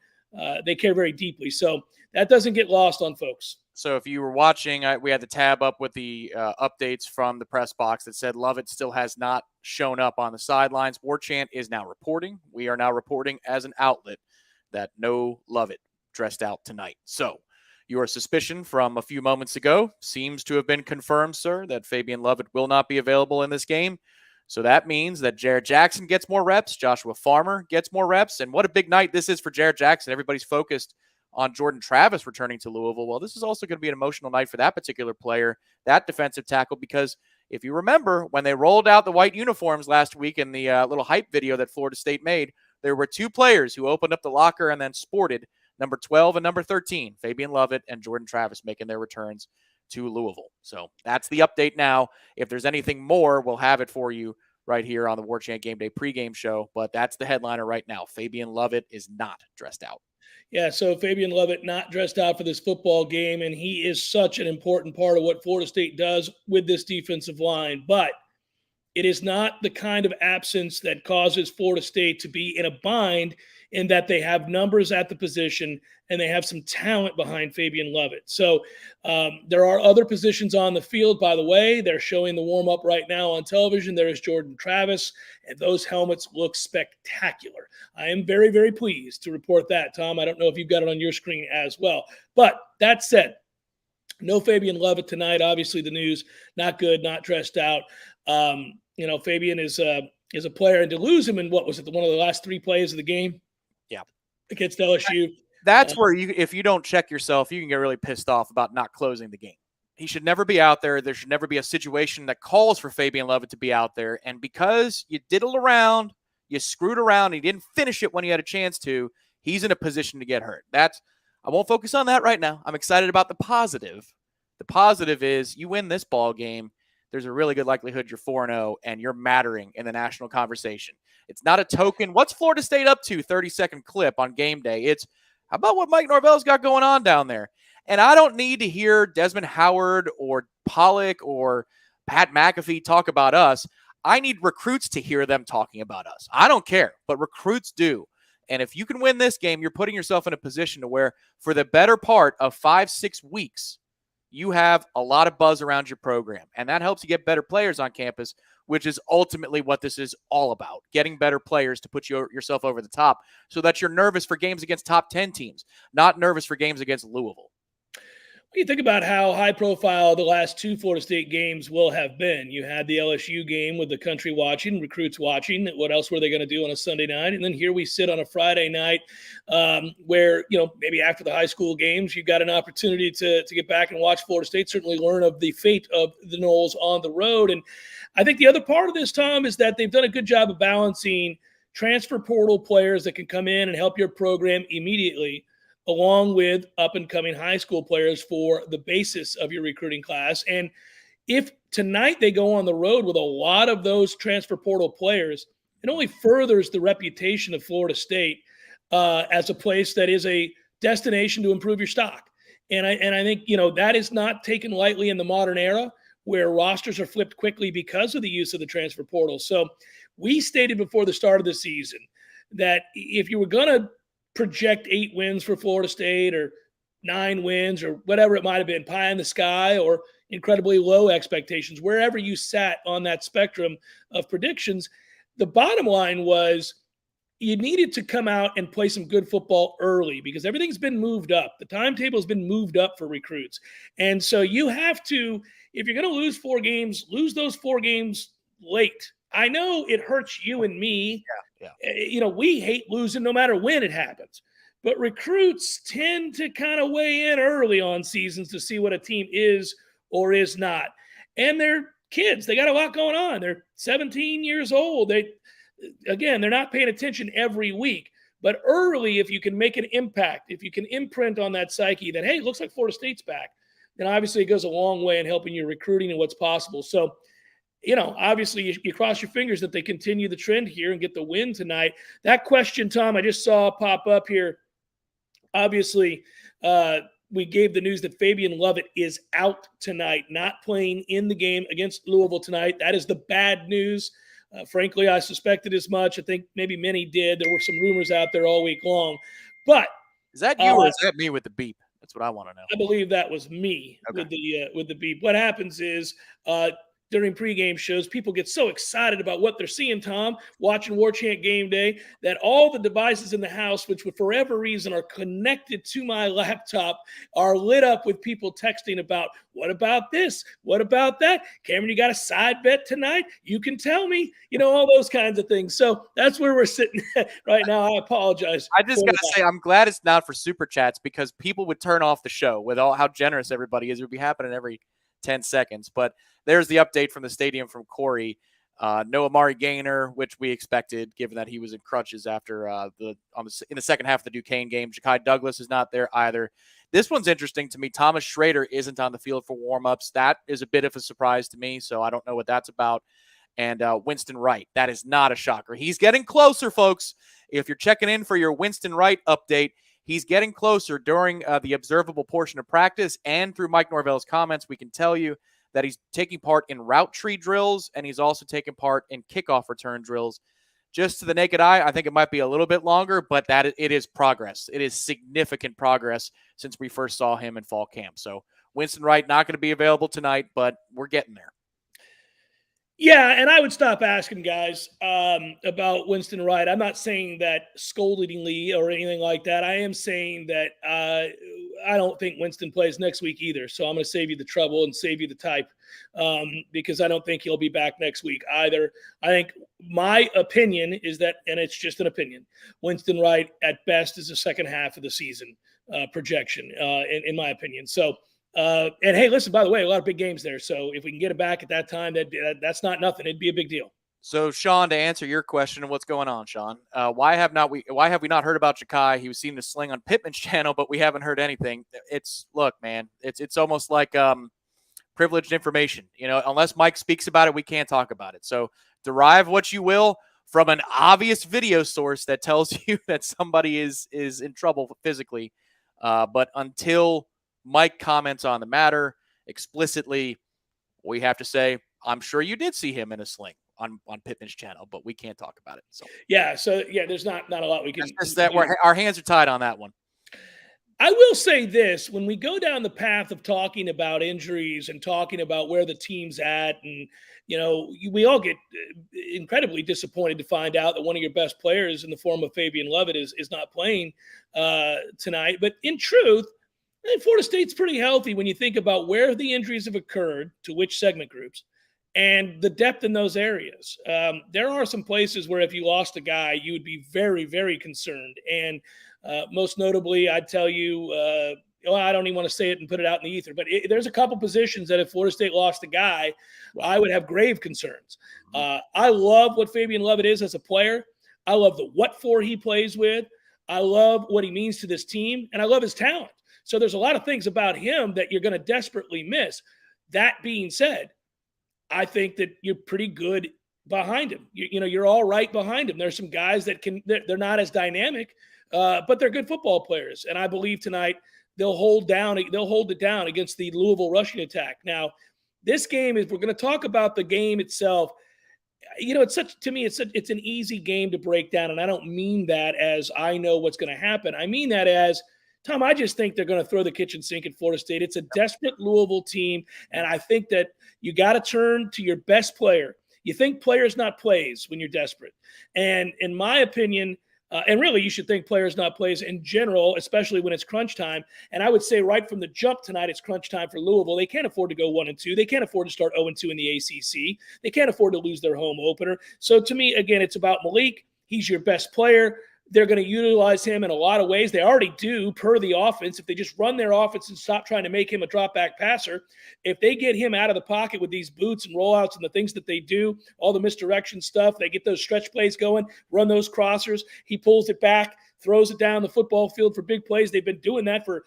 they care very deeply. So that doesn't get lost on folks. So if you were watching, we had the tab up with the updates from the press box that said Lovett still has not shown up on the sidelines. Warchant is now reporting. We are now reporting as an outlet that no Lovett dressed out tonight. So your suspicion from a few moments ago seems to have been confirmed, sir, that Fabian Lovett will not be available in this game. So that means that Jared Jackson gets more reps, Joshua Farmer gets more reps, and what a big night this is for Jared Jackson. Everybody's focused on Jordan Travis returning to Louisville. Well, this is also going to be an emotional night for that particular player, that defensive tackle, because if you remember, when they rolled out the white uniforms last week in the little hype video that Florida State made, there were two players who opened up the locker and then sported number 12 and number 13, Fabian Lovett and Jordan Travis, making their returns to Louisville. So that's the update now. If there's anything more, we'll have it for you right here on the Warchant Game Day pregame show. But that's the headliner right now. Fabian Lovett is not dressed out. Yeah, so Fabian Lovett not dressed out for this football game, and he is such an important part of what Florida State does with this defensive line. But it is not the kind of absence that causes Florida State to be in a bind, in that they have numbers at the position and they have some talent behind Fabian Lovett. So there are other positions on the field, by the way. They're showing the warm-up right now on television. There is Jordan Travis, and those helmets look spectacular. I am very, very pleased to report that, Tom. I don't know if you've got it on your screen as well. But that said, no Fabian Lovett tonight. Obviously, the news, not good, not dressed out. Fabian is a player, and to lose him in, what was it, one of the last three plays of the game? Yeah. Against LSU. That's where if you don't check yourself, you can get really pissed off about not closing the game. He should never be out there. There should never be a situation that calls for Fabian Lovett to be out there. And because you diddled around, you screwed around, he didn't finish it when he had a chance to, he's in a position to get hurt. I won't focus on that right now. I'm excited about the positive. The positive is you win this ball game, there's a really good likelihood you're 4-0 and you're mattering in the national conversation. It's not a token. What's Florida State up to? 30-second clip on game day. It's how about what Mike Norvell's got going on down there? And I don't need to hear Desmond Howard or Pollock or Pat McAfee talk about us. I need recruits to hear them talking about us. I don't care, but recruits do. And if you can win this game, you're putting yourself in a position to where for the better part of 5-6 weeks, you have a lot of buzz around your program. And that helps you get better players on campus, which is ultimately what this is all about, getting better players to put yourself over the top so that you're nervous for games against top 10 teams, not nervous for games against Louisville. You think about how high profile the last two Florida State games will have been. You had the LSU game with the country watching, recruits watching. What else were they going to do on a Sunday night? And then here we sit on a Friday night where, maybe after the high school games, you've got an opportunity to get back and watch Florida State, certainly learn of the fate of the Noles on the road. And I think the other part of this, Tom, is that they've done a good job of balancing transfer portal players that can come in and help your program immediately, along with up-and-coming high school players for the basis of your recruiting class. And if tonight they go on the road with a lot of those transfer portal players, it only furthers the reputation of Florida State as a place that is a destination to improve your stock. And I think, that is not taken lightly in the modern era where rosters are flipped quickly because of the use of the transfer portal. So we stated before the start of the season that if you were going to project 8 wins for Florida State or 9 wins or whatever it might have been, pie in the sky or incredibly low expectations, wherever you sat on that spectrum of predictions, the bottom line was you needed to come out and play some good football early because everything's been moved up. The timetable has been moved up for recruits. And so you have to, if you're going to lose 4 games, lose those 4 games late. I know it hurts you and me. Yeah. We hate losing no matter when it happens. But recruits tend to kind of weigh in early on seasons to see what a team is or is not. And they're kids. They got a lot going on. They're 17 years old. They're not paying attention every week. But early, if you can make an impact, if you can imprint on that psyche that, hey, it looks like Florida State's back, then obviously it goes a long way in helping your recruiting and what's possible. So, obviously you cross your fingers that they continue the trend here and get the win tonight. That question, Tom, I just saw pop up here. Obviously, we gave the news that Fabian Lovett is out tonight, not playing in the game against Louisville tonight. That is the bad news. Frankly, I suspected as much. I think maybe many did. There were some rumors out there all week long. But is that you or is that me with the beep? That's what I want to know. I believe that was me with the beep. What happens is during pregame shows, people get so excited about what they're seeing, Tom, watching Warchant GameDay, that all the devices in the house, which for whatever reason are connected to my laptop, are lit up with people texting about, what about this? What about that? Cameron, you got a side bet tonight? You can tell me, all those kinds of things. So that's where we're sitting right now. I apologize. I just got to say, I'm glad it's not for Super Chats, because people would turn off the show with all how generous everybody is. It would be happening every 10 seconds. But there's the update from the stadium from Corey. No Amari Gaynor, which we expected, given that he was in crutches after in the second half of the Duquesne game. Ja'Kai Douglas is not there either. This one's interesting to me. Thomas Schrader isn't on the field for warmups. That is a bit of a surprise to me, so I don't know what that's about. And Winston Wright, that is not a shocker. He's getting closer, folks. If you're checking in for your Winston Wright update, he's getting closer during the observable portion of practice, and through Mike Norvell's comments, we can tell you that he's taking part in route tree drills, and he's also taking part in kickoff return drills. Just to the naked eye, I think it might be a little bit longer, but that it is progress. It is significant progress since we first saw him in fall camp. So Winston Wright not going to be available tonight, but we're getting there. Yeah, and I would stop asking guys about Winston Wright. I'm not saying that scoldingly or anything like that. I am saying that I don't think Winston plays next week either. So I'm going to save you the trouble and save you the type because I don't think he'll be back next week either. I think my opinion is that, and it's just an opinion, Winston Wright at best is the second half of the season projection, in my opinion. So, and hey, listen, by the way, a lot of big games there. So if we can get it back at that time, that's not nothing. It'd be a big deal. So Sean, to answer your question, what's going on, Sean? Why have we not heard about Ja'Kai? He was seen to sling on Pittman's channel, but we haven't heard anything. Look, man, it's almost like privileged information. Unless Mike speaks about it, we can't talk about it. So derive what you will from an obvious video source that tells you that somebody is in trouble physically. But until Mike comments on the matter explicitly, we have to say, I'm sure you did see him in a sling on Pittman's channel, but we can't talk about it. So there's not a lot we can. It's that our hands are tied on that one. I will say this: when we go down the path of talking about injuries and talking about where the team's at, and we all get incredibly disappointed to find out that one of your best players in the form of Fabian Lovett is not playing tonight. But in truth, I think Florida State's pretty healthy when you think about where the injuries have occurred, to which segment groups, and the depth in those areas. There are some places where if you lost a guy, you would be very, very concerned. And most notably, I'd tell you, I don't even want to say it and put it out in the ether, but there's a couple positions that if Florida State lost a guy, I would have grave concerns. I love what Fabian Lovett is as a player. I love the what for he plays with. I love what he means to this team, and I love his talent. So there's a lot of things about him that you're going to desperately miss. That being said, I think that you're pretty good behind him. You're all right behind him. There's some guys that they're not as dynamic, but they're good football players. And I believe tonight they'll hold it down against the Louisville rushing attack. Now, this game is, we're going to talk about the game itself. It's an easy game to break down. And I don't mean that as I know what's going to happen. I mean that as, Tom, I just think they're going to throw the kitchen sink at Florida State. It's a desperate Louisville team, and I think that you got to turn to your best player. You think players, not plays, when you're desperate. And in my opinion, and really you should think players, not plays in general, especially when it's crunch time. And I would say right from the jump tonight, it's crunch time for Louisville. They can't afford to go 1-2. They can't afford to start 0-2 in the ACC. They can't afford to lose their home opener. So to me, again, it's about Malik. He's your best player. They're going to utilize him in a lot of ways. They already do per the offense. If they just run their offense and stop trying to make him a drop back passer, if they get him out of the pocket with these boots and rollouts and the things that they do, all the misdirection stuff, they get those stretch plays going, run those crossers, he pulls it back, throws it down the football field for big plays. They've been doing that for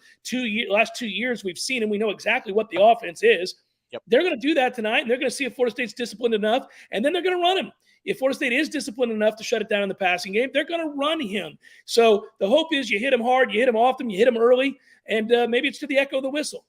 last 2 years. We've seen him. We know exactly what the offense is. Yep. They're going to do that tonight, and they're going to see if Florida State's disciplined enough, and then they're going to run him. If Florida State is disciplined enough to shut it down in the passing game, they're going to run him. So the hope is you hit him hard, you hit him often, you hit him early, and maybe it's to the echo of the whistle.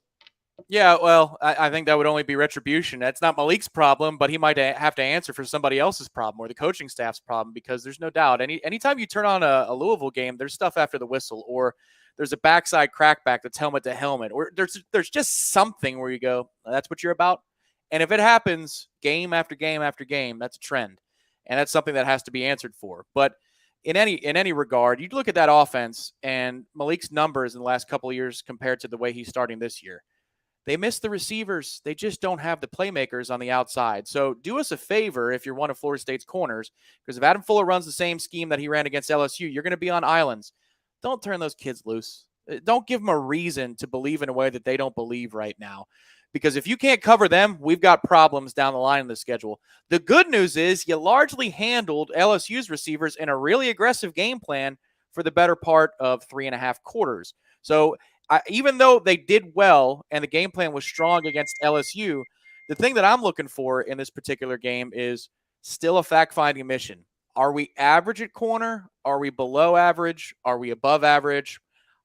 Yeah, well, I think that would only be retribution. That's not Malik's problem, but he might have to answer for somebody else's problem or the coaching staff's problem, because there's no doubt anytime you turn on a Louisville game, there's stuff after the whistle, or there's a backside crackback that's helmet to helmet, or there's just something where you go, that's what you're about. And if it happens game after game after game, that's a trend. And that's something that has to be answered for. But in any regard, you look at that offense and Malik's numbers in the last couple of years compared to the way he's starting this year. They miss the receivers. They just don't have the playmakers on the outside. So do us a favor if you're one of Florida State's corners, because if Adam Fuller runs the same scheme that he ran against LSU, you're going to be on islands. Don't turn those kids loose. Don't give them a reason to believe in a way that they don't believe right now. Because if you can't cover them, we've got problems down the line in the schedule. The good news is you largely handled LSU's receivers in a really aggressive game plan for the better part of 3.5 quarters. So even though they did well and the game plan was strong against LSU, the thing that I'm looking for in this particular game is still a fact-finding mission. Are we average at corner? Are we below average? Are we above average?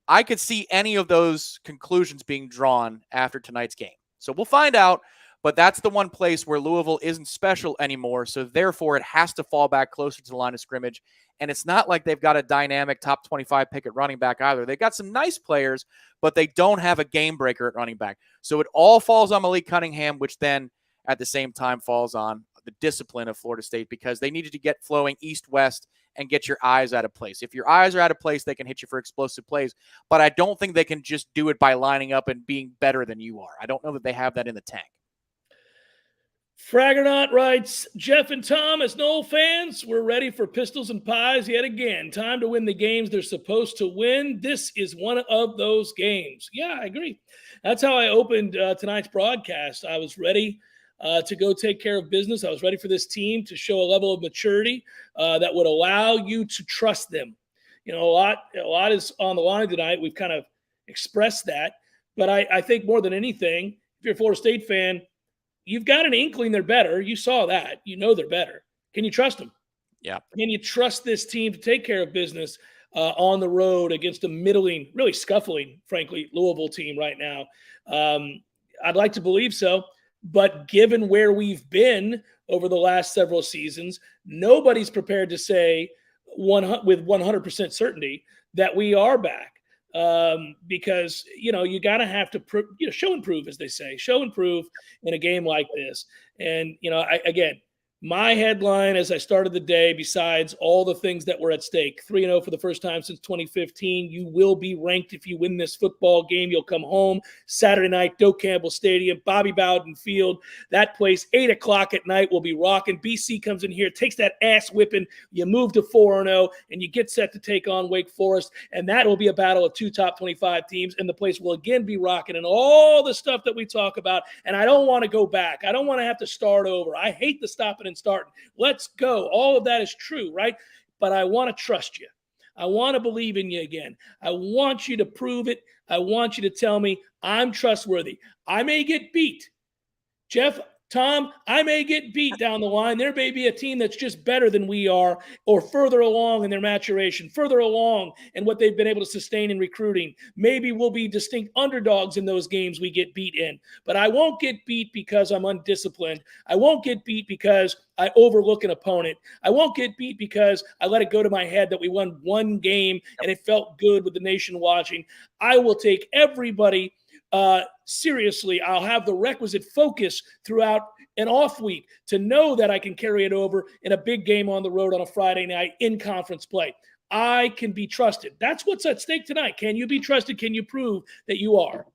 I could see any of those conclusions being drawn after tonight's game. So we'll find out, but that's the one place where Louisville isn't special anymore, so therefore it has to fall back closer to the line of scrimmage, and it's not like they've got a dynamic top 25 pick at running back either. They've got some nice players, but they don't have a game breaker at running back. So it all falls on Malik Cunningham, which then at the same time falls on the discipline of Florida State, because they needed to get flowing east-west and get your eyes out of place. If your eyes are out of place, they can hit you for explosive plays, but I don't think they can just do it by lining up and being better than you are. I don't know that they have that in the tank. Fraggernaut writes, Jeff and Tom, as Nole fans, we're ready for pistols and pies yet again. Time to win the games they're supposed to win. This is one of those games. Yeah, I agree. That's how I opened tonight's broadcast. I was ready to go take care of business. I was ready for this team to show a level of maturity that would allow you to trust them. You know, a lot is on the line tonight. We've kind of expressed that. But I think more than anything, if you're a Florida State fan, you've got an inkling they're better. You saw that. You know they're better. Can you trust them? Yeah. Can you trust this team to take care of business on the road against a middling, really scuffling, frankly, Louisville team right now? I'd like to believe so. But given where we've been over the last several seasons, nobody's prepared to say with 100% certainty that we are back. Because, you got to have to show and prove, as they say, show and prove in a game like this. And, again, my headline as I started the day, besides all the things that were at stake, 3-0 for the first time since 2015. You will be ranked if you win this football game. You'll come home Saturday night, Doak Campbell Stadium, Bobby Bowden Field. That place, 8 o'clock at night, will be rocking. BC comes in here, takes that ass whipping. You move to 4-0, and you get set to take on Wake Forest. And that will be a battle of 2 top 25 teams, and the place will again be rocking and all the stuff that we talk about. And I don't want to go back. I don't want to have to start over. I hate the stopping and starting. Let's go. All of that is true, right? But I want to trust you. I want to believe in you again. I want you to prove it. I want you to tell me I'm trustworthy. I may get beat. Jeff, Tom, I may get beat down the line. There may be a team that's just better than we are, or further along in their maturation, further along in what they've been able to sustain in recruiting. Maybe we'll be distinct underdogs in those games we get beat in. But I won't get beat because I'm undisciplined. I won't get beat because I overlook an opponent. I won't get beat because I let it go to my head that we won one game and it felt good with the nation watching. I will take everybody seriously. I'll have the requisite focus throughout an off week to know that I can carry it over in a big game on the road on a Friday night in conference play. I can be trusted. That's what's at stake tonight. Can you be trusted? Can you prove that you are?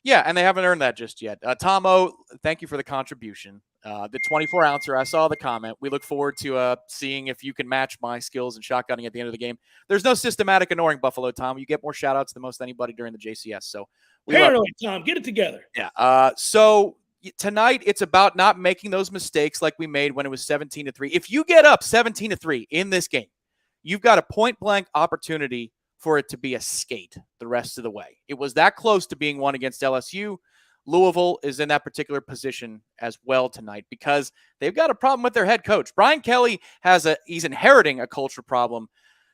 Yeah, and they haven't earned that just yet. Tom O, thank you for the contribution. The 24-ouncer, I saw the comment. We look forward to seeing if you can match my skills in shotgunning at the end of the game. There's no systematic ignoring Buffalo, Tom. You get more shout-outs than most anybody during the JCS. So paranoid, Tom. Get it together. Yeah. So tonight, it's about not making those mistakes like we made when it was 17-3. If you get up 17-3 in this game, you've got a point-blank opportunity for it to be a skate the rest of the way. It was that close to being won against LSU. Louisville is in that particular position as well tonight because they've got a problem with their head coach. Brian Kelly he's inheriting a culture problem.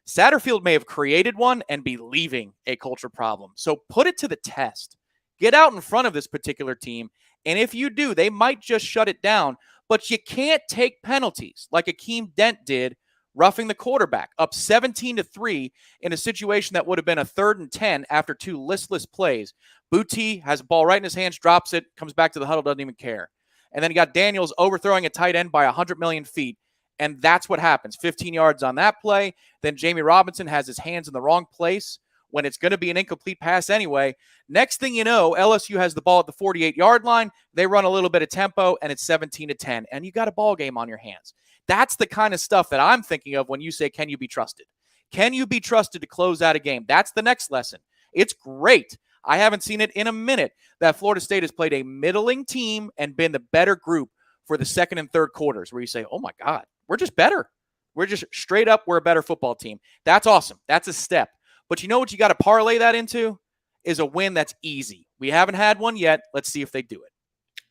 Satterfield may have created one and be leaving a culture problem. So put it to the test. Get out in front of this particular team. And if you do, they might just shut it down. But you can't take penalties like Akeem Dent did, roughing the quarterback up 17-3 in a situation that would have been a 3rd and 10 after 2 listless plays. Booty has a ball right in his hands, drops it, comes back to the huddle, doesn't even care. And then you got Daniels overthrowing a tight end by 100 million feet. And that's what happens. 15 yards on that play. Then Jamie Robinson has his hands in the wrong place when it's going to be an incomplete pass anyway. Next thing you know, LSU has the ball at the 48-yard line. They run a little bit of tempo, and it's 17-10. And you got a ball game on your hands. That's the kind of stuff that I'm thinking of when you say, can you be trusted? Can you be trusted to close out a game? That's the next lesson. It's great. I haven't seen it in a minute that Florida State has played a middling team and been the better group for the second and third quarters where you say, oh, my God, we're just better. We're just straight up, we're a better football team. That's awesome. That's a step. But you know what you got to parlay that into is a win that's easy. We haven't had one yet. Let's see if they do it.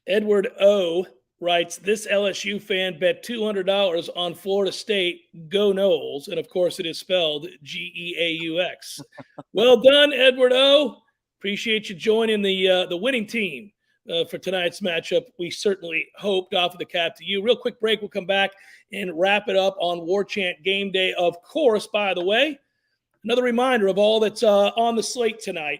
Edward O. writes, this LSU fan bet $200 on Florida State, go Noles. And, of course, it is spelled Geaux. Well done, Edward O. Appreciate you joining the winning team for tonight's matchup. We certainly hope. Off of the cap to you. Real quick break. We'll come back and wrap it up on Warchant Game Day. Of course, by the way, another reminder of all that's on the slate tonight.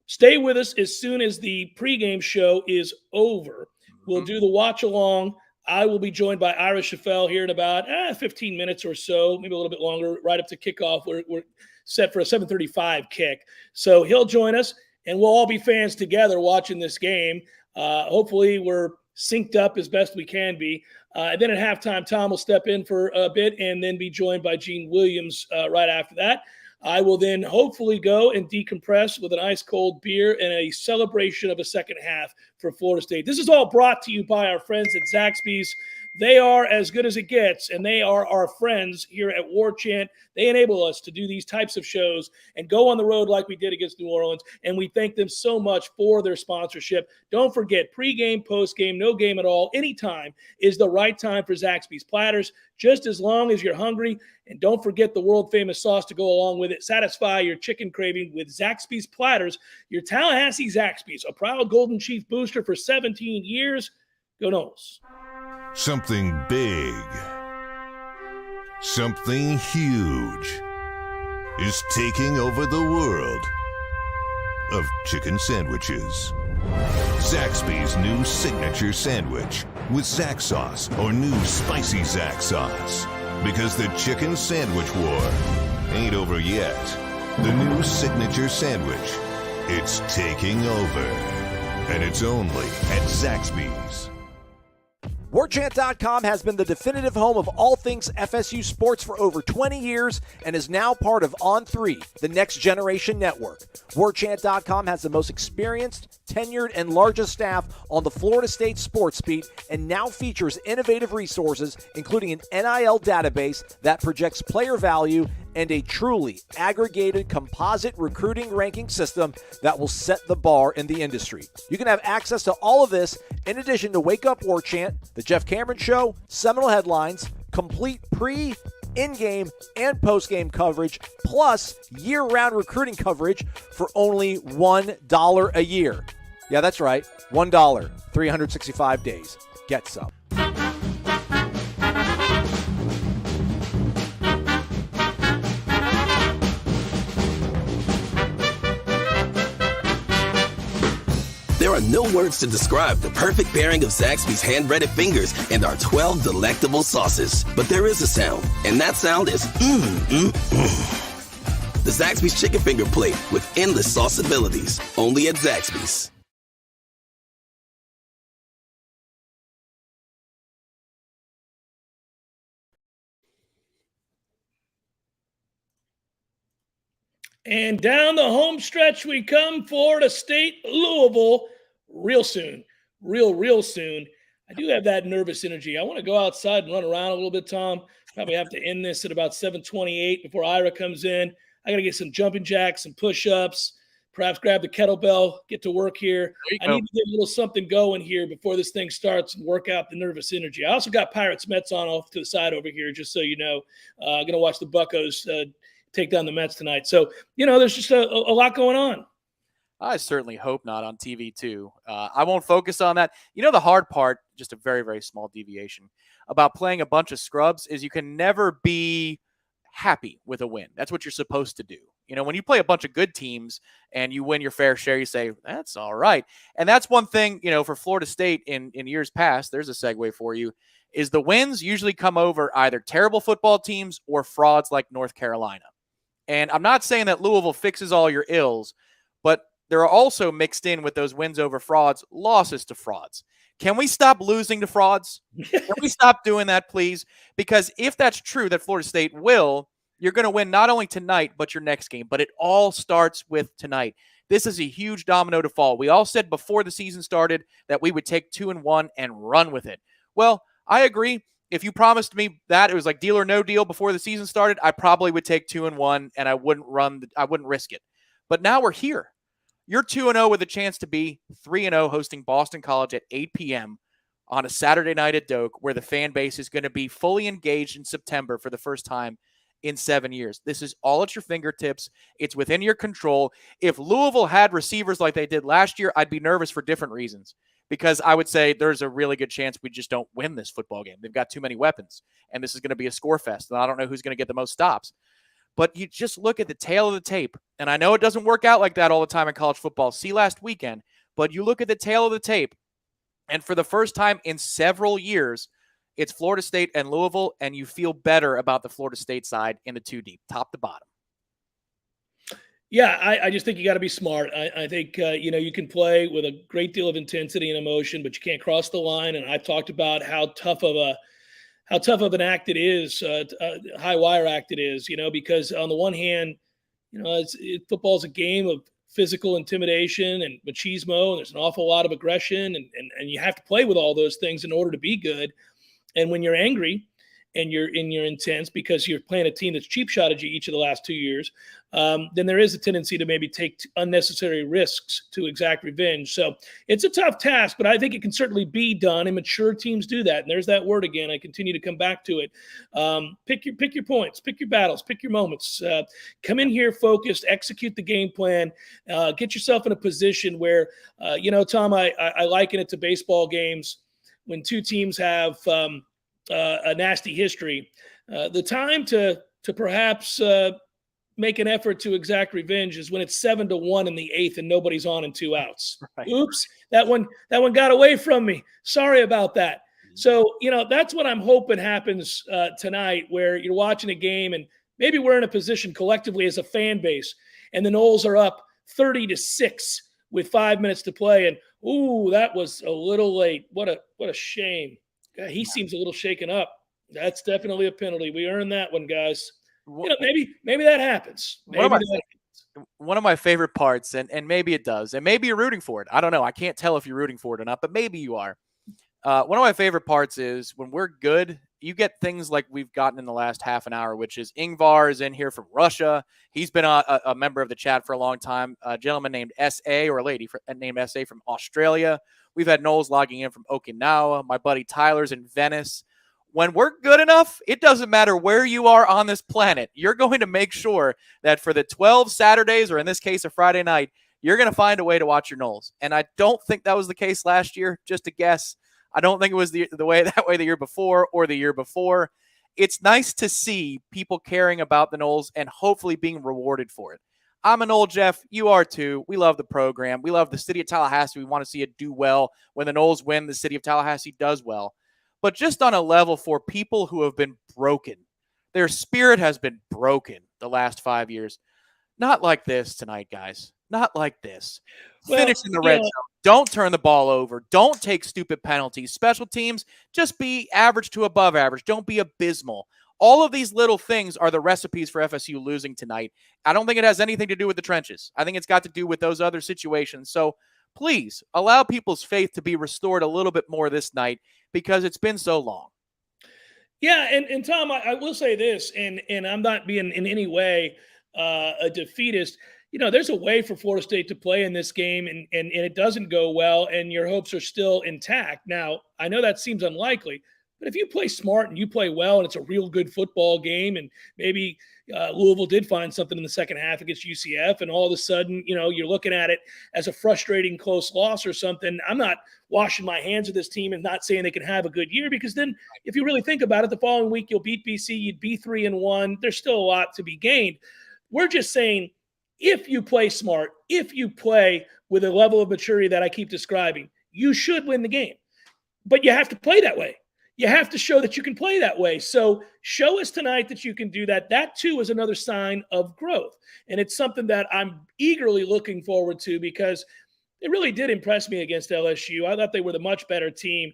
Stay with us as soon as the pregame show is over. We'll do the watch along. I will be joined by Ira Schafel here in about 15 minutes or so, maybe a little bit longer, right up to kickoff. We're set for a 7:35 kick. So he'll join us, and we'll all be fans together watching this game. Hopefully we're synced up as best we can be. And then at halftime, Tom will step in for a bit and then be joined by Gene Williams right after that. I will then hopefully go and decompress with an ice-cold beer and a celebration of a second half for Florida State. This is all brought to you by our friends at Zaxby's. They are as good as it gets, and they are our friends here at Warchant. They enable us to do these types of shows and go on the road like we did against New Orleans, and we thank them so much for their sponsorship. Don't forget, pregame, postgame, no game at all, anytime is the right time for Zaxby's platters, just as long as you're hungry. And don't forget the world-famous sauce to go along with it. Satisfy your chicken craving with Zaxby's platters. Your Tallahassee Zaxby's, a proud Golden Chief booster for 17 years. Go Noles. Something big, something huge is taking over the world of chicken sandwiches. Zaxby's new signature sandwich with Zax sauce or new spicy Zax sauce. Because the chicken sandwich war ain't over yet. The new signature sandwich, it's taking over. And it's only at Zaxby's. Warchant.com has been the definitive home of all things FSU sports for over 20 years and is now part of On3, the next generation network. Warchant.com has the most experienced, tenured, and largest staff on the Florida State sports beat and now features innovative resources, including an NIL database that projects player value and a truly aggregated composite recruiting ranking system that will set the bar in the industry. You can have access to all of this in addition to Wake Up Warchant, The Jeff Cameron Show, Seminole Headlines, complete pre, in-game, and post-game coverage, plus year-round recruiting coverage for only $1 a year. Yeah, that's right, $1, 365 days. Get some. There are no words to describe the perfect pairing of Zaxby's hand-breaded fingers and our 12 delectable sauces. But there is a sound, and that sound is The Zaxby's Chicken Finger Plate with endless sauce abilities. Only at Zaxby's. And down the home stretch we come, Florida State, Louisville, real soon, real soon. I do have that nervous energy. I want to go outside and run around a little bit, Tom. Probably have to end this at about 7:28 before Ira comes in. I got to get some jumping jacks, some push-ups, perhaps grab the kettlebell, get to work here. I need to get a little something going here before this thing starts and work out the nervous energy. I also got Pirates Mets on off to the side over here, just so you know. I'm going to watch the Buccos take down the Mets tonight. So, there's just a lot going on. I certainly hope not on TV too. I won't focus on that. The hard part, just a very, very small deviation about playing a bunch of scrubs is you can never be happy with a win. That's what you're supposed to do. When you play a bunch of good teams and you win your fair share, you say, that's all right. And that's one thing, for Florida State in years past, there's a segue for you, is the wins usually come over either terrible football teams or frauds like North Carolina. And I'm not saying that Louisville fixes all your ills, but there are also mixed in with those wins over frauds, losses to frauds. Can we stop losing to frauds? Can we stop doing that, please? Because if that's true, that Florida State will, you're going to win not only tonight, but your next game. But it all starts with tonight. This is a huge domino to fall. We all said before the season started that we would take 2-1 and run with it. Well, I agree. If you promised me that it was like deal or no deal before the season started, I probably would take 2-1 and I wouldn't risk it. But now we're here. You're 2-0 with a chance to be 3-0 hosting Boston College at 8 p.m. on a Saturday night at Doak, where the fan base is going to be fully engaged in September for the first time in 7 years. This is all at your fingertips. It's within your control. If Louisville had receivers like they did last year, I'd be nervous for different reasons, because I would say there's a really good chance we just don't win this football game. They've got too many weapons, and this is going to be a score fest, and I don't know who's going to get the most stops. But you just look at the tail of the tape, and I know it doesn't work out like that all the time in college football. See last weekend, but you look at the tail of the tape, and for the first time in several years, it's Florida State and Louisville, and you feel better about the Florida State side in the two deep, top to bottom. Yeah, I just think you got to be smart. I think, you can play with a great deal of intensity and emotion, but you can't cross the line. And I talked about how tough of an act it is, high wire act it is, because on the one hand, football's a game of physical intimidation and machismo, and there's an awful lot of aggression, and you have to play with all those things in order to be good. And when you're angry and you're intense because you're playing a team that's cheap shotted you each of the last 2 years, then there is a tendency to maybe take unnecessary risks to exact revenge. So it's a tough task, but I think it can certainly be done, and mature teams do that. And there's that word again. I continue to come back to it. Pick your points, pick your battles, pick your moments. Come in here focused, execute the game plan, get yourself in a position where, Tom, I liken it to baseball games when two teams have a nasty history. The time to perhaps make an effort to exact revenge is when it's 7-1 in the eighth and nobody's on and 2 outs. Right. Oops, that one got away from me. Sorry about that. So, that's what I'm hoping happens tonight, where you're watching a game and maybe we're in a position collectively as a fan base, and the Noles are up 30-6 with 5 minutes to play. And, ooh, that was a little late. What a shame. God, he seems a little shaken up. That's definitely a penalty. We earned that one, guys. Maybe that happens. One of my favorite parts, and maybe it does, and maybe you're rooting for it. I don't know. I can't tell if you're rooting for it or not, but maybe you are. One of my favorite parts is when we're good, you get things like we've gotten in the last half an hour, which is Ingvar is in here from Russia. He's been a member of the chat for a long time. A gentleman named S.A. or a lady named S.A. from Australia. We've had Noles logging in from Okinawa. My buddy Tyler's in Venice. When we're good enough, it doesn't matter where you are on this planet. You're going to make sure that for the 12 Saturdays, or in this case, a Friday night, you're going to find a way to watch your Noles. And I don't think that was the case last year, just a guess. I don't think it was the way the year before or the year before. It's nice to see people caring about the Noles and hopefully being rewarded for it. I'm a Nole, Jeff. You are too. We love the program. We love the city of Tallahassee. We want to see it do well. When the Noles win, the city of Tallahassee does well. But just on a level for people who have been broken, their spirit has been broken the last 5 years. Not like this tonight, guys. Not like this. Finish in the red zone. Don't turn the ball over. Don't take stupid penalties. Special teams, just be average to above average. Don't be abysmal. All of these little things are the recipes for FSU losing tonight. I don't think it has anything to do with the trenches. I think it's got to do with those other situations. So please allow people's faith to be restored a little bit more this night because it's been so long. Yeah, and Tom, I will say this, and I'm not being in any way a defeatist. You know, there's a way for Florida State to play in this game, and it doesn't go well, and your hopes are still intact. Now, I know that seems unlikely, but if you play smart and you play well and it's a real good football game, and maybe Louisville did find something in the second half against UCF, and all of a sudden, you know, you're looking at it as a frustrating close loss or something, I'm not washing my hands of this team and not saying they can have a good year, because then if you really think about it, the following week you'll beat BC, you'd be 3-1. There's still a lot to be gained. We're just saying if you play smart, if you play with a level of maturity that I keep describing, you should win the game. But you have to play that way. You have to show that you can play that way. So show us tonight that you can do that. That, too, is another sign of growth. And it's something that I'm eagerly looking forward to because it really did impress me against LSU. I thought they were the much better team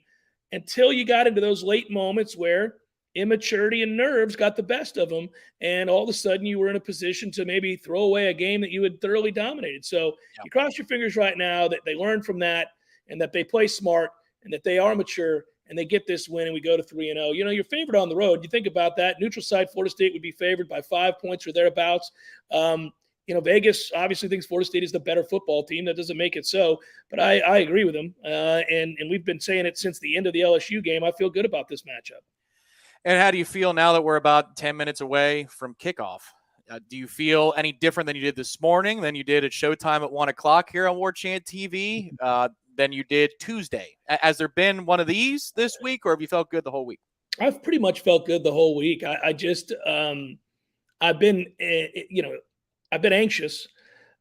until you got into those late moments where immaturity and nerves got the best of them, and all of a sudden you were in a position to maybe throw away a game that you had thoroughly dominated. So you cross your fingers right now that they learn from that and that they play smart and that they are mature and they get this win and we go to 3-0. You know, you're favored on the road. You think about that. Neutral side, Florida State would be favored by 5 points or thereabouts. You know, Vegas obviously thinks Florida State is the better football team. That doesn't make it so, but I agree with them. And we've been saying it since the end of the LSU game. I feel good about this matchup. And how do you feel now that we're about 10 minutes away from kickoff? Do you feel any different than you did this morning, than you did at showtime at 1 o'clock here on Warchant TV, than you did Tuesday? Has there been one of these this week, or have you felt good the whole week? I've pretty much felt good the whole week. I just I've been, I've been anxious,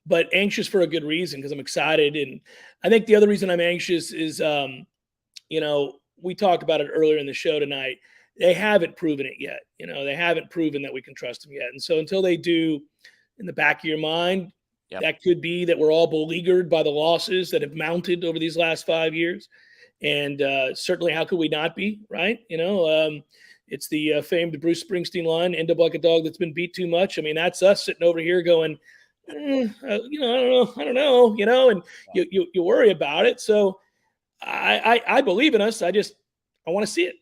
but anxious for a good reason because I'm excited. And I think the other reason I'm anxious is, we talked about it earlier in the show tonight. They haven't proven it yet. You know, they haven't proven that we can trust them yet. And so until they do, in the back of your mind, that could be that we're all beleaguered by the losses that have mounted over these last 5 years. And certainly how could we not be, right? It's the famed Bruce Springsteen line, end up like a dog that's been beat too much. I mean, that's us sitting over here going, I don't know, and you worry about it. So I believe in us. I want to see it.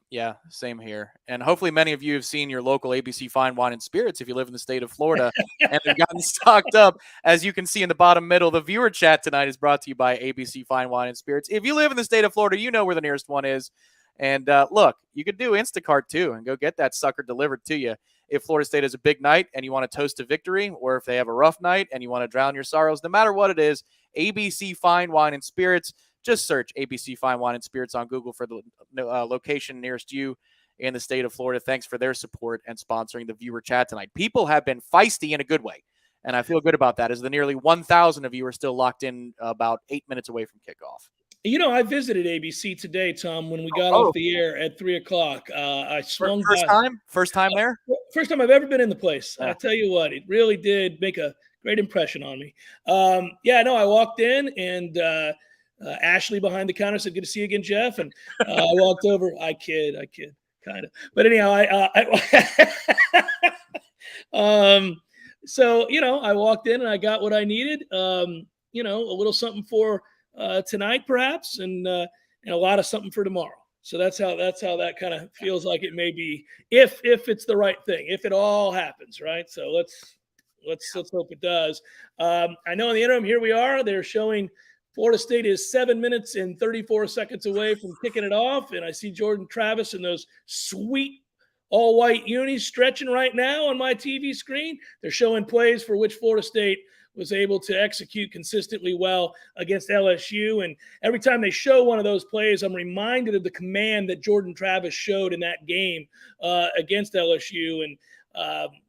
Yeah, same here. And hopefully many of you have seen your local ABC Fine Wine and Spirits if you live in the state of Florida and have gotten stocked up. As you can see in the bottom middle, the viewer chat tonight is brought to you by ABC Fine Wine and Spirits. If you live in the state of Florida, you know where the nearest one is. And look, you could do Instacart too and go get that sucker delivered to you. If Florida State has a big night and you want to toast to victory, or if they have a rough night and you want to drown your sorrows, no matter what it is, ABC Fine Wine and Spirits. Just search ABC Fine Wine and Spirits on Google for the location nearest you in the state of Florida. Thanks for their support and sponsoring the viewer chat tonight. People have been feisty in a good way, and I feel good about that as the nearly 1,000 of you are still locked in about 8 minutes away from kickoff. I visited ABC today, Tom, when we got off the air at 3 o'clock. I swung First time there? First time I've ever been in the place. I tell you what, it really did make a great impression on me. I walked in and Ashley behind the counter said, "Good to see you again, Jeff." And I walked over. I kid, kind of. But anyhow, I walked in and I got what I needed. A little something for tonight, perhaps, and a lot of something for tomorrow. So that's how that kind of feels like it may be, if it's the right thing, if it all happens, right? So let's hope it does. I know in the interim, here we are. They're showing Florida State is 7 minutes and 34 seconds away from kicking it off. And I see Jordan Travis in those sweet all-white unis stretching right now on my TV screen. They're showing plays for which Florida State was able to execute consistently well against LSU. And every time they show one of those plays, I'm reminded of the command that Jordan Travis showed in that game against LSU, and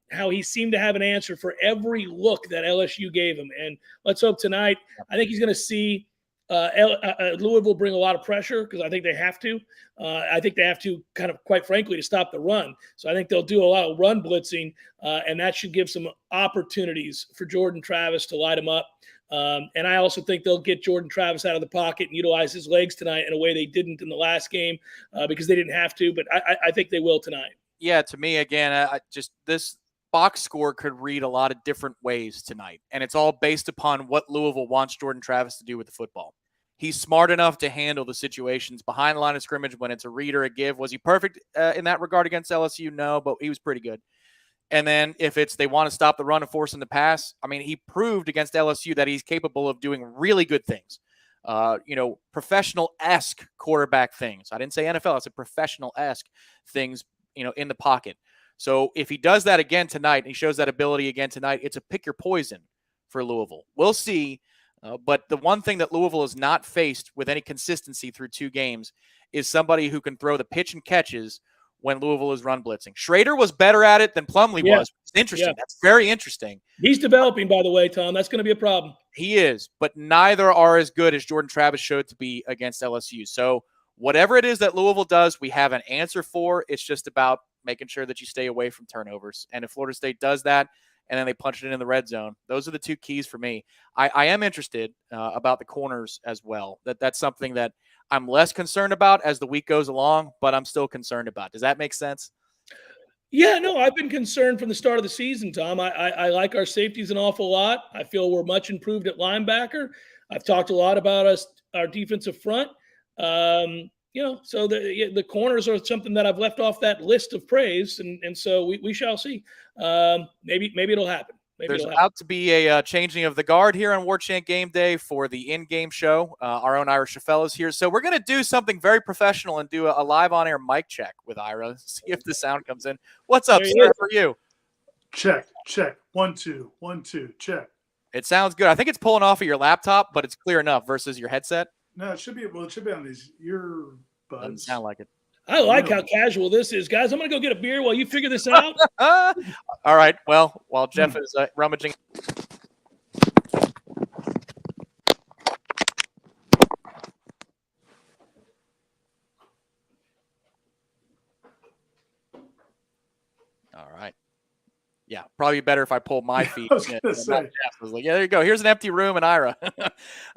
how he seemed to have an answer for every look that LSU gave him. And let's hope tonight, I think he's going to see Louisville bring a lot of pressure, because I think they have to. I think they have to, kind of, quite frankly, to stop the run. So I think they'll do a lot of run blitzing, and that should give some opportunities for Jordan Travis to light him up. And I also think they'll get Jordan Travis out of the pocket and utilize his legs tonight in a way they didn't in the last game, because they didn't have to. But I think they will tonight. Yeah, to me, again, just this box score could read a lot of different ways tonight, and it's all based upon what Louisville wants Jordan Travis to do with the football. He's smart enough to handle the situations behind the line of scrimmage when it's a read or a give. Was he perfect in that regard against LSU? No, but he was pretty good. And then if it's they want to stop the run and force in the pass, I mean, he proved against LSU that he's capable of doing really good things. Professional-esque quarterback things. I didn't say NFL. I said professional-esque things, in the pocket. So if he does that again tonight, and he shows that ability again tonight, it's a pick your poison for Louisville. We'll see. But the one thing that Louisville has not faced with any consistency through 2 games is somebody who can throw the pitch and catches when Louisville is run blitzing. Schrader was better at it than Plumlee was. It's interesting. Yeah. That's very interesting. He's developing, by the way, Tom. That's going to be a problem. He is, but neither are as good as Jordan Travis showed to be against LSU. So whatever it is that Louisville does, we have an answer for. It's just about making sure that you stay away from turnovers. And if Florida State does that, and then they punch it in the red zone, those are the 2 keys for me. I am interested about the corners as well. That's something that I'm less concerned about as the week goes along, but I'm still concerned about. Does that make sense? Yeah, no, I've been concerned from the start of the season, Tom. I like our safeties an awful lot. I feel we're much improved at linebacker. I've talked a lot about our defensive front. So the corners are something that I've left off that list of praise, and so we shall see. Maybe it'll happen. There's about to be a changing of the guard here on Warchant GameDay for the in-game show. Our own Ira Schafel is here. So we're going to do something very professional and do a live on-air mic check with Ira, see if the sound comes in. What's up, sir? How are you? Check. 1 2 1 2 check. It sounds good. I think it's pulling off of your laptop, but it's clear enough versus your headset. No, it should be on these earbuds. Doesn't sound like it. I like how casual this is, guys. I'm going to go get a beer while you figure this out. All right. Well, while Jeff is rummaging. All right. Yeah, probably better if I pull my feet. I was gonna say. I was like, yeah, there you go. Here's an empty room and Ira.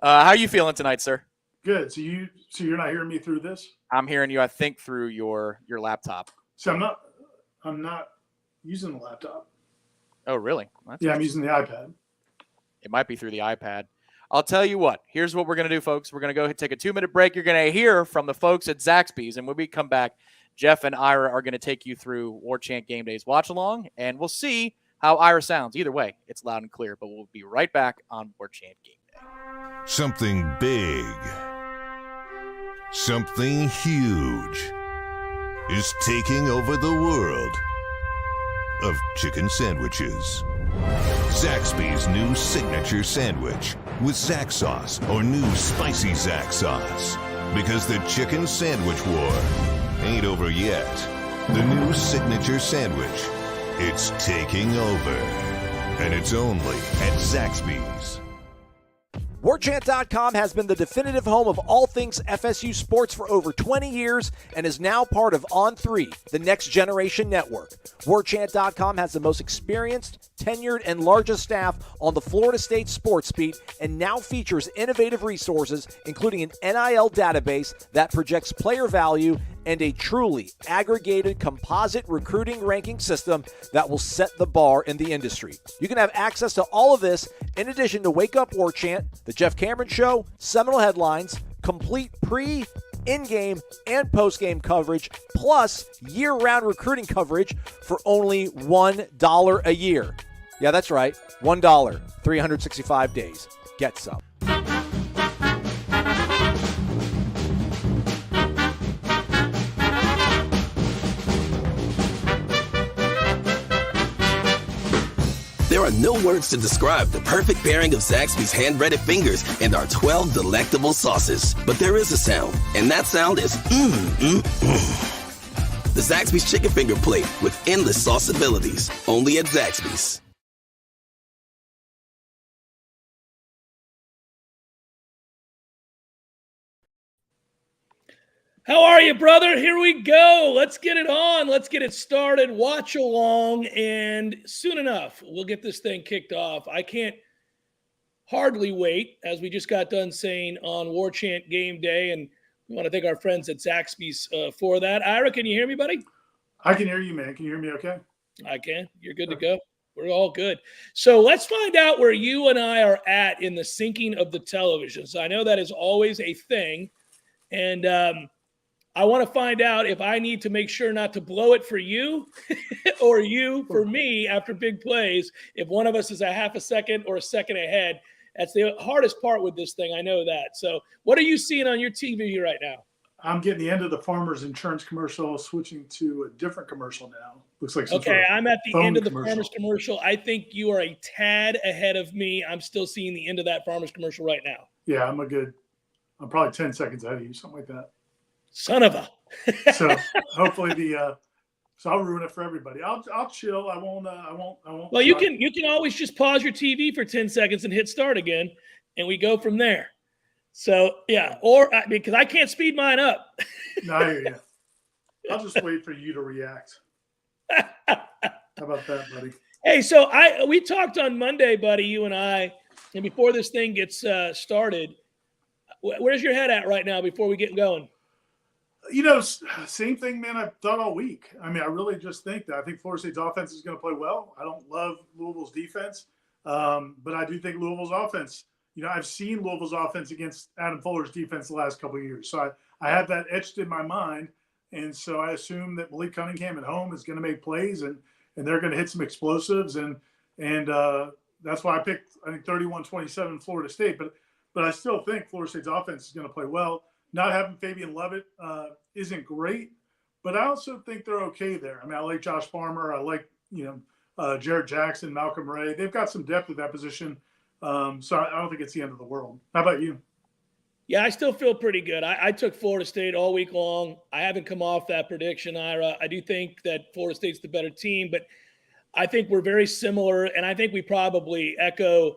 How are you feeling tonight, sir? Good. So you're not hearing me through this? I'm hearing you, I think, through your laptop. So I'm not using the laptop. Oh, really? I'm using the iPad. It might be through the iPad. I'll tell you what. Here's what we're going to do, folks. We're going to go ahead and take a 2-minute break. You're going to hear from the folks at Zaxby's, and when we come back, Jeff and Ira are going to take you through Warchant GameDay's watch-along, and we'll see how Ira sounds. Either way, it's loud and clear, but we'll be right back on Warchant GameDay. Something big, something huge is taking over the world of chicken sandwiches. Zaxby's new signature sandwich with Zax sauce or new spicy Zax sauce. Because the chicken sandwich war ain't over yet. The new signature sandwich, it's taking over. And it's only at Zaxby's. Warchant.com has been the definitive home of all things FSU sports for over 20 years and is now part of On3, the next generation network. Warchant.com has the most experienced, tenured, and largest staff on the Florida State sports beat and now features innovative resources, including an NIL database that projects player value and a truly aggregated composite recruiting ranking system that will set the bar in the industry. You can have access to all of this in addition to Wake Up Warchant, The Jeff Cameron Show, Seminole Headlines, complete pre, in-game, and post-game coverage, plus year-round recruiting coverage for only $1 a year. Yeah, that's right, $1, 365 days. Get some. There are no words to describe the perfect pairing of Zaxby's hand-breaded fingers and our 12 delectable sauces. But there is a sound, and that sound is The Zaxby's Chicken Finger Plate with endless sauce abilities. Only at Zaxby's. How are you, brother? Here we go. Let's get it on. Let's get it started. Watch along, and soon enough, we'll get this thing kicked off. I can't hardly wait, as we just got done saying on Warchant GameDay, and we want to thank our friends at Zaxby's for that. Ira, can you hear me, buddy? I can hear you, man. Can you hear me okay? I can. You're good to go. We're all good. So let's find out where you and I are at in the syncing of the televisions. I know that is always a thing. And I want to find out if I need to make sure not to blow it for you or you for me after big plays. If one of us is a half a second or a second ahead, that's the hardest part with this thing. I know that. So what are you seeing on your TV right now? I'm getting the end of the Farmers Insurance commercial, switching to a different commercial now. Looks like okay, I'm at the end of the commercial. Farmers commercial. I think you are a tad ahead of me. I'm still seeing the end of that Farmers commercial right now. Yeah, I'm probably 10 seconds ahead of you, something like that. Son of a. So hopefully so I'll ruin it for everybody. I'll chill. I won't. Well, you can always just pause your TV for 10 seconds and hit start again, and we go from there. So yeah, or because I can't speed mine up. No, I hear you. I'll just wait for you to react. How about that, buddy? Hey, so we talked on Monday, buddy, you and I, and before this thing gets started, where's your head at right now before we get going? Same thing, man. I've thought all week. I mean, I really just think that I think Florida State's offense is going to play well. I don't love Louisville's defense, but I do think Louisville's offense. I've seen Louisville's offense against Adam Fuller's defense the last couple of years, so I have that etched in my mind, and so I assume that Malik Cunningham at home is going to make plays, and they're going to hit some explosives, and that's why I picked, I think, 31-27 Florida State, but I still think Florida State's offense is going to play well. Not having Fabian Lovett isn't great, but I also think they're okay there. I mean, I like Josh Farmer. I like, Jared Jackson, Malcolm Ray. They've got some depth at that position. So I don't think it's the end of the world. How about you? Yeah, I still feel pretty good. I took Florida State all week long. I haven't come off that prediction, Ira. I do think that Florida State's the better team, but I think we're very similar, and I think we probably echo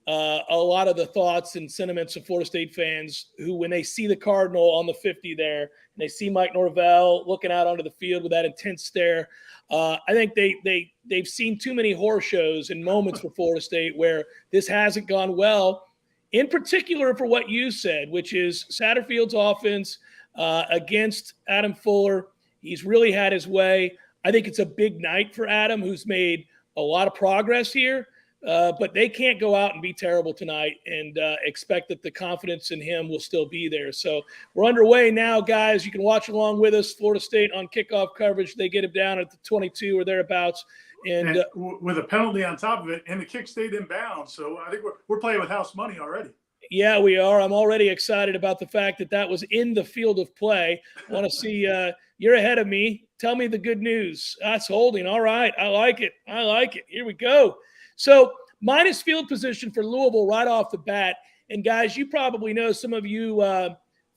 a lot of the thoughts and sentiments of Florida State fans who, when they see the Cardinal on the 50 there, and they see Mike Norvell looking out onto the field with that intense stare, I think they've seen too many horror shows and moments for Florida State where this hasn't gone well, in particular for what you said, which is Satterfield's offense against Adam Fuller. He's really had his way. I think it's a big night for Adam, who's made a lot of progress here. But they can't go out and be terrible tonight and expect that the confidence in him will still be there. So we're underway now, guys. You can watch along with us. Florida State on kickoff coverage. They get him down at the 22 or thereabouts. And with a penalty on top of it, and the kick stayed inbounds. So I think we're playing with house money already. Yeah, we are. I'm already excited about the fact that was in the field of play. I want to see you're ahead of me. Tell me the good news. That's holding. All right. I like it. Here we go. So minus field position for Louisville right off the bat. And, guys, you probably know, some of you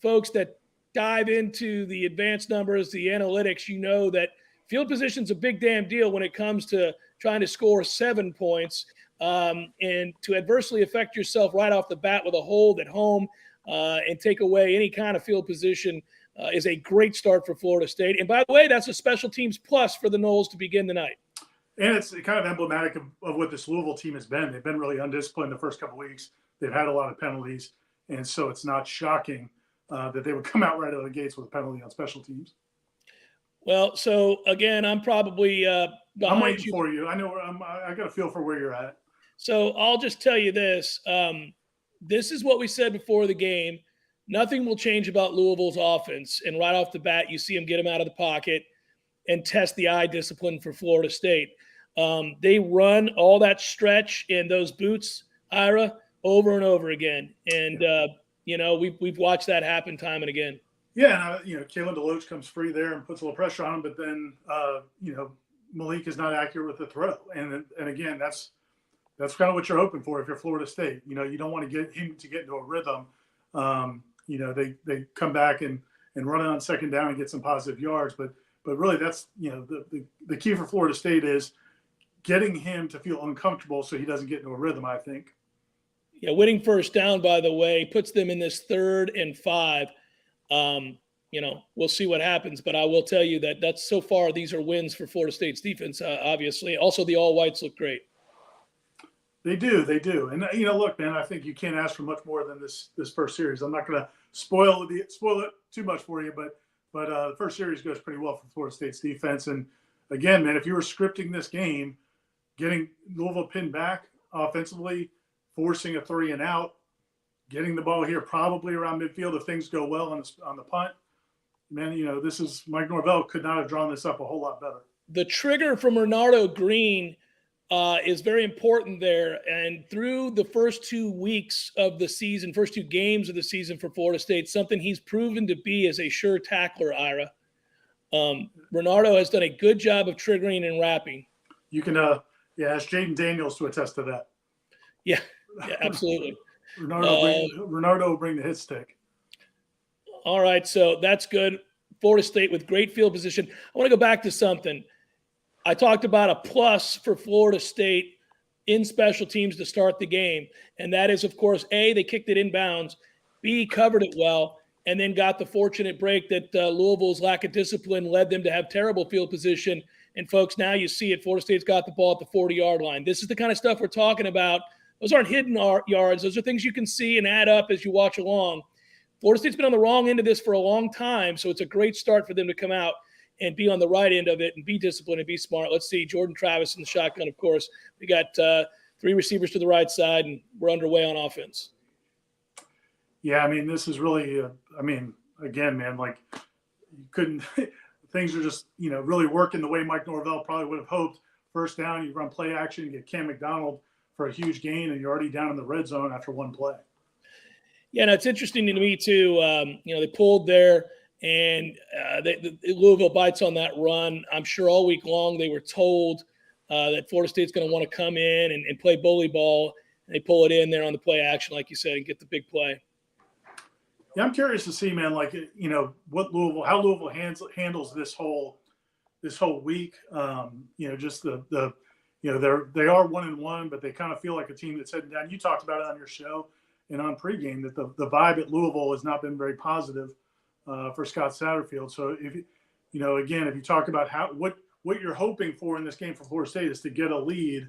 folks that dive into the advanced numbers, the analytics, you know that field position's a big damn deal when it comes to trying to score 7 points. And to adversely affect yourself right off the bat with a hold at home and take away any kind of field position is a great start for Florida State. And, by the way, that's a special teams plus for the Noles to begin the night. And it's kind of emblematic of what this Louisville team has been. They've been really undisciplined the first couple of weeks. They've had a lot of penalties. And so it's not shocking that they would come out right out of the gates with a penalty on special teams. Well, so, again, I'm probably behind I'm waiting you. for you. I know I got a feel for where you're at. So I'll just tell you this. This is what we said before the game. Nothing will change about Louisville's offense. And right off the bat, you see them get them out of the pocket and test the eye discipline for Florida State. They run all that stretch in those boots, Ira, over and over again. And, we've watched that happen time and again. Yeah, Kalen DeLoach comes free there and puts a little pressure on him, but then, Malik is not accurate with the throw. And again, that's kind of what you're hoping for if you're Florida State. You don't want to get him to get into a rhythm. They come back and run it on second down and get some positive yards, but really that's, the key for Florida State is getting him to feel uncomfortable so he doesn't get into a rhythm, I think. Yeah, winning first down, by the way, puts them in this 3rd and 5. We'll see what happens, but I will tell you that's so far these are wins for Florida State's defense, obviously. Also, the all-whites look great. They do. And, look, man, I think you can't ask for much more than this first series. I'm not going to spoil it too much for you, but But the first series goes pretty well for Florida State's defense. And again, man, if you were scripting this game, getting Louisville pinned back offensively, forcing a 3 and out, getting the ball here probably around midfield if things go well on the punt, man, this is Mike Norvell could not have drawn this up a whole lot better. The trigger from Renardo Green is very important there. And through the first 2 weeks of the season, first 2 games of the season for Florida State, something he's proven to be as a sure tackler, Ira. Renardo has done a good job of triggering and wrapping. You can, ask Jaden Daniels to attest to that. Yeah, absolutely. Renardo will bring the hit stick. All right, so that's good. Florida State with great field position. I want to go back to something. I talked about a plus for Florida State in special teams to start the game, and that is, of course, A, they kicked it inbounds, B, covered it well, and then got the fortunate break that Louisville's lack of discipline led them to have terrible field position. And, folks, now you see it. Florida State's got the ball at the 40-yard line. This is the kind of stuff we're talking about. Those aren't hidden yards. Those are things you can see and add up as you watch along. Florida State's been on the wrong end of this for a long time, so it's a great start for them to come out and be on the right end of it and be disciplined and be smart. Let's see, Jordan Travis in the shotgun, of course. We got 3 receivers to the right side, and we're underway on offense. Yeah, this is really, again, man, like you couldn't – things are just, really working the way Mike Norvell probably would have hoped. First down, you run play action, you get Cam McDonald for a huge gain, and you're already down in the red zone after 1 play. Yeah, no, it's interesting to me, too. They pulled there. And Louisville bites on that run. I'm sure all week long they were told that Florida State's going to want to come in and play bully ball. And they pull it in there on the play action, like you said, and get the big play. Yeah, I'm curious to see, man, how Louisville handles this whole week. They are 1-1, but they kind of feel like a team that's heading down. You talked about it on your show and on pregame that the vibe at Louisville has not been very positive for Scott Satterfield. So if you talk about what you're hoping for in this game for Florida State is to get a lead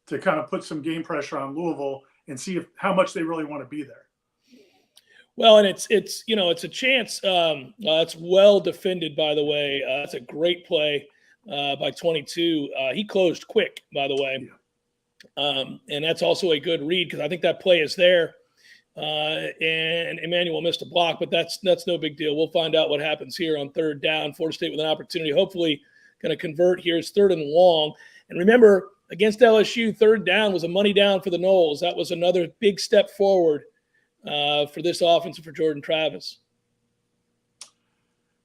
to kind of put some game pressure on Louisville and see how much they really want to be there. Well, and it's a chance. It's well defended, by the way. That's a great play by 22. He closed quick, by the way. Yeah. And that's also a good read because I think that play is there. And Emmanuel missed a block, but that's no big deal. We'll find out what happens here on 3rd down. Florida State with an opportunity, hopefully going to convert here. It's 3rd and long. And remember, against LSU, 3rd down was a money down for the Noles. That was another big step forward for this offense and for Jordan Travis.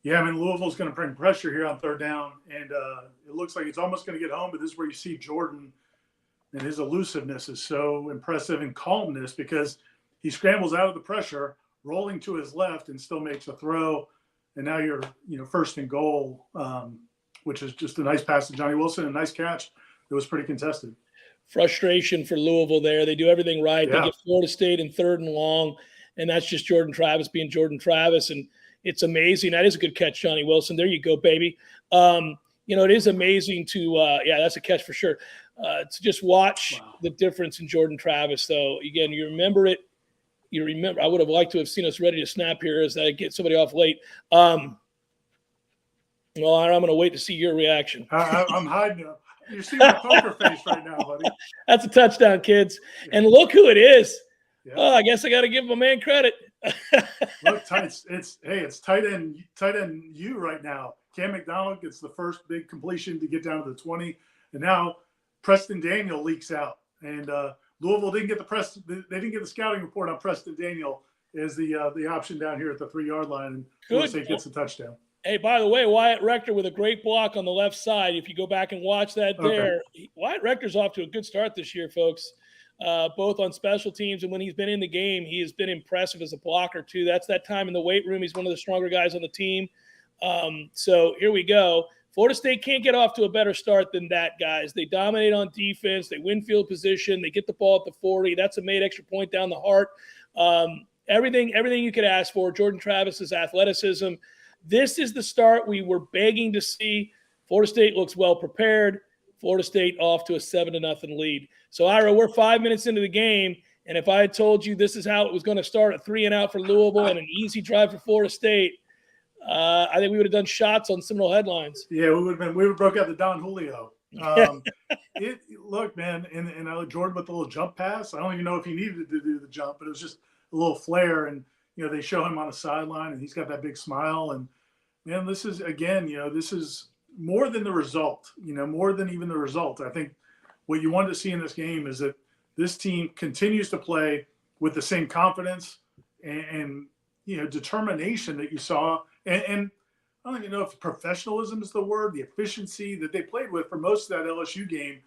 Yeah, Louisville's going to bring pressure here on 3rd down, and it looks like it's almost going to get home, but this is where you see Jordan and his elusiveness is so impressive and calmness because he scrambles out of the pressure, rolling to his left, and still makes a throw. And now you're, 1st and goal, which is just a nice pass to Johnny Wilson, a nice catch. It was pretty contested. Frustration for Louisville there. They do everything right. Yeah. They get Florida State in 3rd and long, and that's just Jordan Travis being Jordan Travis. And it's amazing. That is a good catch, Johnny Wilson. There you go, baby. It is amazing to that's a catch for sure. To just watch the difference in Jordan Travis, though. Again, you remember it. I would have liked to have seen us ready to snap here as I get somebody off late. I'm going to wait to see your reaction. I'm hiding. You're seeing my poker face right now, buddy. That's a touchdown, kids. Yeah. And look who it is. Yeah. Oh, I guess I got to give my man credit. Look, it's tight end you right now. Cam McDonald gets the first big completion to get down to the 20, and now Preston Daniel leaks out, and Louisville didn't get the scouting report on Preston Daniel as the option down here at the 3-yard line, and Florida State gets a touchdown. Hey, by the way, Wyatt Rector with a great block on the left side. If you go back and watch that there, Wyatt Rector's off to a good start this year, folks, both on special teams and when he's been in the game. He has been impressive as a blocker, too. That's that time in the weight room. He's one of the stronger guys on the team. So here we go. Florida State can't get off to a better start than that, guys. They dominate on defense. They win field position. They get the ball at the 40. That's a made extra point down the heart. Everything you could ask for. Jordan Travis's athleticism. This is the start we were begging to see. Florida State looks well prepared. Florida State off to a 7-0 lead. So, Ira, we're 5 minutes into the game, and if I had told you this is how it was going to start, a 3 and out for Louisville and an easy drive for Florida State, I think we would have done shots on Seminole headlines. Yeah, we would have broke out the Don Julio. Look, man, and Jordan with the little jump pass. I don't even know if he needed to do the jump, but it was just a little flare. And they show him on the sideline, and he's got that big smile. And man, this is this is more than the result. More than even the result. I think what you wanted to see in this game is that this team continues to play with the same confidence and determination that you saw, and I don't even know if professionalism is the word, the efficiency that they played with for most of that LSU game.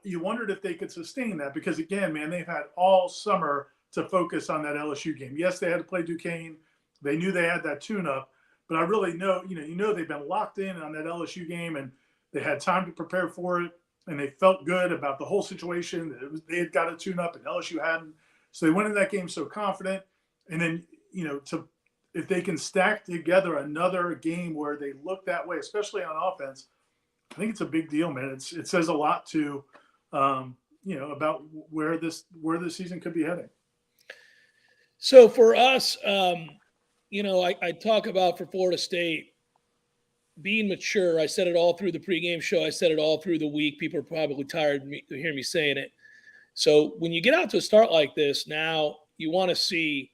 You wondered if they could sustain that because, again, man, they've had all summer to focus on that LSU game. Yes, they had to play Duquesne. They knew they had that tune-up, but I really know, they've been locked in on that LSU game, and they had time to prepare for it, and they felt good about the whole situation. They had got a tune-up, and LSU hadn't. So they went in that game so confident. And then, if they can stack together another game where they look that way, especially on offense, I think it's a big deal, man. It says a lot to, about where this season could be heading. So for us, I talk about for Florida State being mature. I said it all through the pregame show. I said it all through the week. People are probably tired of hearing me saying it. So when you get out to a start like this, now you want to see,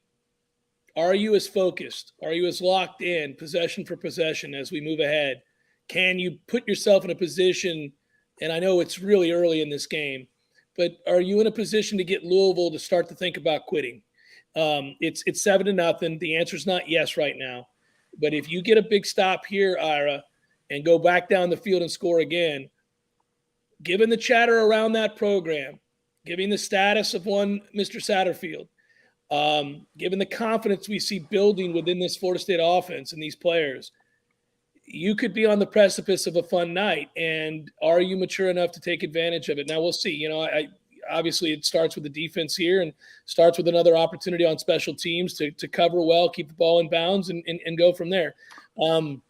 are you as focused? Are you as locked in, possession for possession as we move ahead? Can you put yourself in a position, and I know it's really early in this game, but are you in a position to get Louisville to start to think about quitting? It's 7-0. The answer is not yes right now. But if you get a big stop here, Ira, and go back down the field and score again, given the chatter around that program, given the status of one Mr. Satterfield, given the confidence we see building within this Florida State offense and these players, you could be on the precipice of a fun night. And are you mature enough to take advantage of it? Now we'll see. Obviously it starts with the defense here and starts with another opportunity on special teams to cover well, keep the ball in bounds, and go from there. I'm